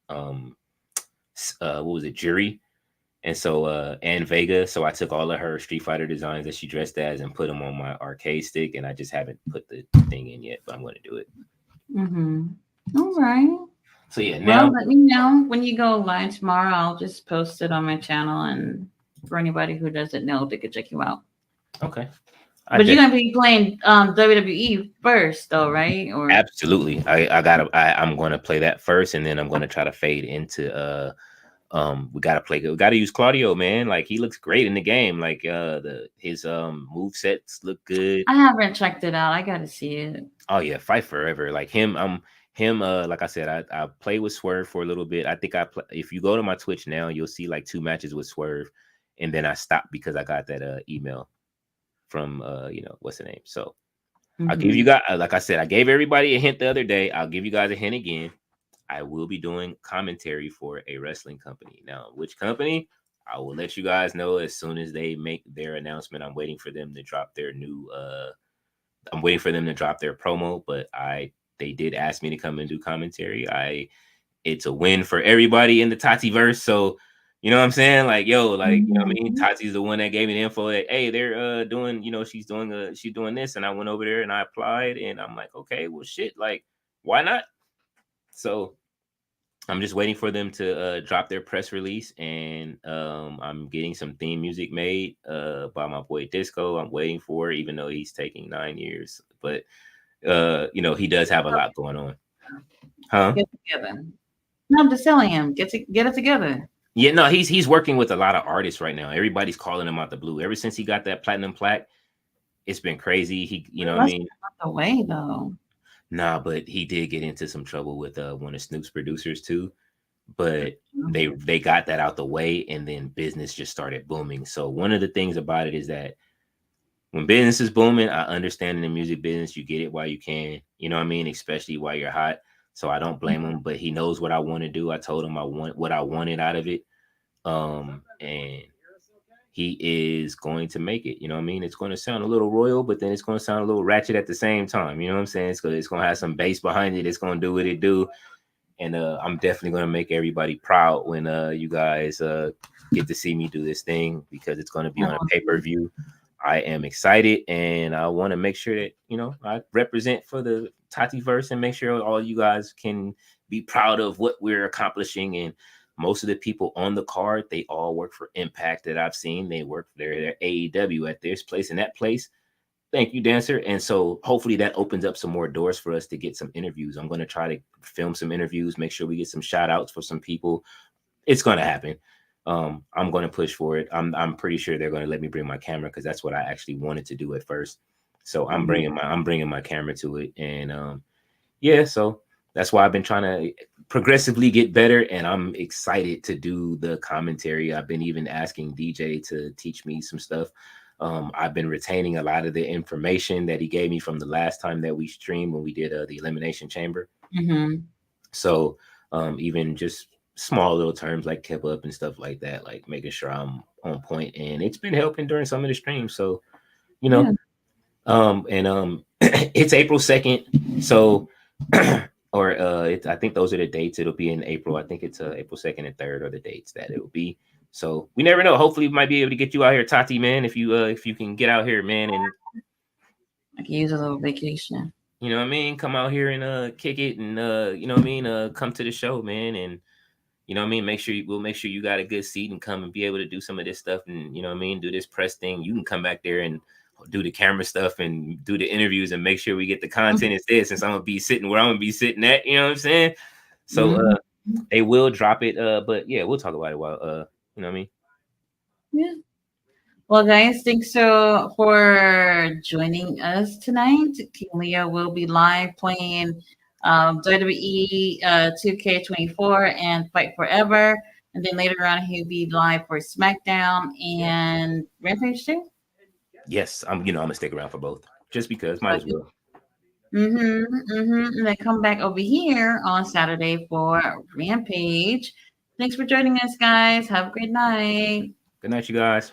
what was it, Jury. And so, Ann Vega. So I took all of her Street Fighter designs that she dressed as and put them on my arcade stick. And I just haven't put the thing in yet, but I'm going to do it. All right. So yeah, now let me know when you go live tomorrow. I'll just post it on my channel, and for anybody who doesn't know, they could check you out. Okay. But you're gonna be playing WWE first, though, right? Or absolutely. I'm going to play that first, and then I'm going to try to fade into we gotta use Claudio, man. Like, he looks great in the game. Like his move sets look good. I haven't checked it out. I gotta see it. Oh yeah, Fight Forever. Like him, like I said, I played with Swerve for a little bit. I think if you go to my Twitch now, you'll see like 2 matches with Swerve, and then I stopped because I got that email from what's the name. So I'll give you guys, like I said, I gave everybody a hint the other day. I'll give you guys a hint again. I will be doing commentary for a wrestling company. Now, which company? I will let you guys know as soon as they make their announcement. I'm waiting for them to drop their new I'm waiting for them to drop their promo, but they did ask me to come and do commentary. It's a win for everybody in the Tativerse. So, You know what I'm saying? Like, yo, like, you know what I mean? Mhm. Tati's the one that gave me the info that, hey, they're doing, you know, she's doing this. And I went over there and I applied and I'm like, okay, well shit, like, why not? So I'm just waiting for them to drop their press release, and I'm getting some theme music made by my boy Disco. I'm waiting for it, even though he's taking 9 years. But you know, he does have a lot going on. Huh? Get together. No, I'm just telling him, get it together. Yeah, no, he's working with a lot of artists right now. Everybody's calling him out the blue. Ever since he got that platinum plaque, it's been crazy. He, you know what I That's mean? not the way though. Nah, but he did get into some trouble with one of Snoop's producers too. But they got that out the way, and then business just started booming. So one of the things about it is that when business is booming, I understand in the music business, you get it while you can, you know what I mean, especially while you're hot. So I don't blame him, but he knows what I want to do. I told him I want what I wanted out of it, and he is going to make it. You know what I mean? It's going to sound a little royal, but then it's going to sound a little ratchet at the same time. You know what I'm saying? It's going to have some bass behind it. It's going to do what it do. And I'm definitely going to make everybody proud when you guys get to see me do this thing, because it's going to be on a pay-per-view. I am excited, and I want to make sure that, you know, I represent for the Tativerse and make sure all you guys can be proud of what we're accomplishing. And most of the people on the card, they all work for Impact that I've seen. They work for their AEW at this place and that place. Thank you, Dancer. And so hopefully that opens up some more doors for us to get some interviews. I'm going to try to film some interviews, make sure we get some shout outs for some people. It's going to happen. I'm going to push for it. I'm pretty sure they're going to let me bring my camera, because that's what I actually wanted to do at first. So I'm bringing my camera to it. And yeah, so that's why I've been trying to progressively get better, and I'm excited to do the commentary. I've been even asking DJ to teach me some stuff. I've been retaining a lot of the information that he gave me from the last time that we streamed when we did the Elimination Chamber. Mm-hmm. So even just small little terms like kept up and stuff like that, like making sure I'm on point, and it's been helping during some of the streams. So, you know, it's April 2nd. So, or I think those are the dates. It'll be in April. I think it's April 2nd and 3rd are the dates that it will be. So we never know. Hopefully, we might be able to get you out here, Tati, man. If you can get out here, man, and I can use a little vacation. You know what I mean? Come out here and kick it, and you know what I mean? Come to the show, man, and you know what I mean? We'll make sure you got a good seat and come and be able to do some of this stuff, and you know what I mean? Do this press thing. You can come back there and do the camera stuff and do the interviews and make sure we get the content instead, since I'm gonna be sitting where I'm gonna be sitting at, you know what I'm saying? So they will drop it, but yeah, we'll talk about it while you know what I mean? Yeah. Well, guys, thanks so for joining us tonight. King Leo will be live playing WWE 2K24 and Fight Forever. And then later on, he'll be live for SmackDown and Rampage too. Yes, I'm gonna stick around for both, just because, might as well. And then come back over here on Saturday for Rampage. Thanks for joining us, guys. Have a great night. Good night, you guys.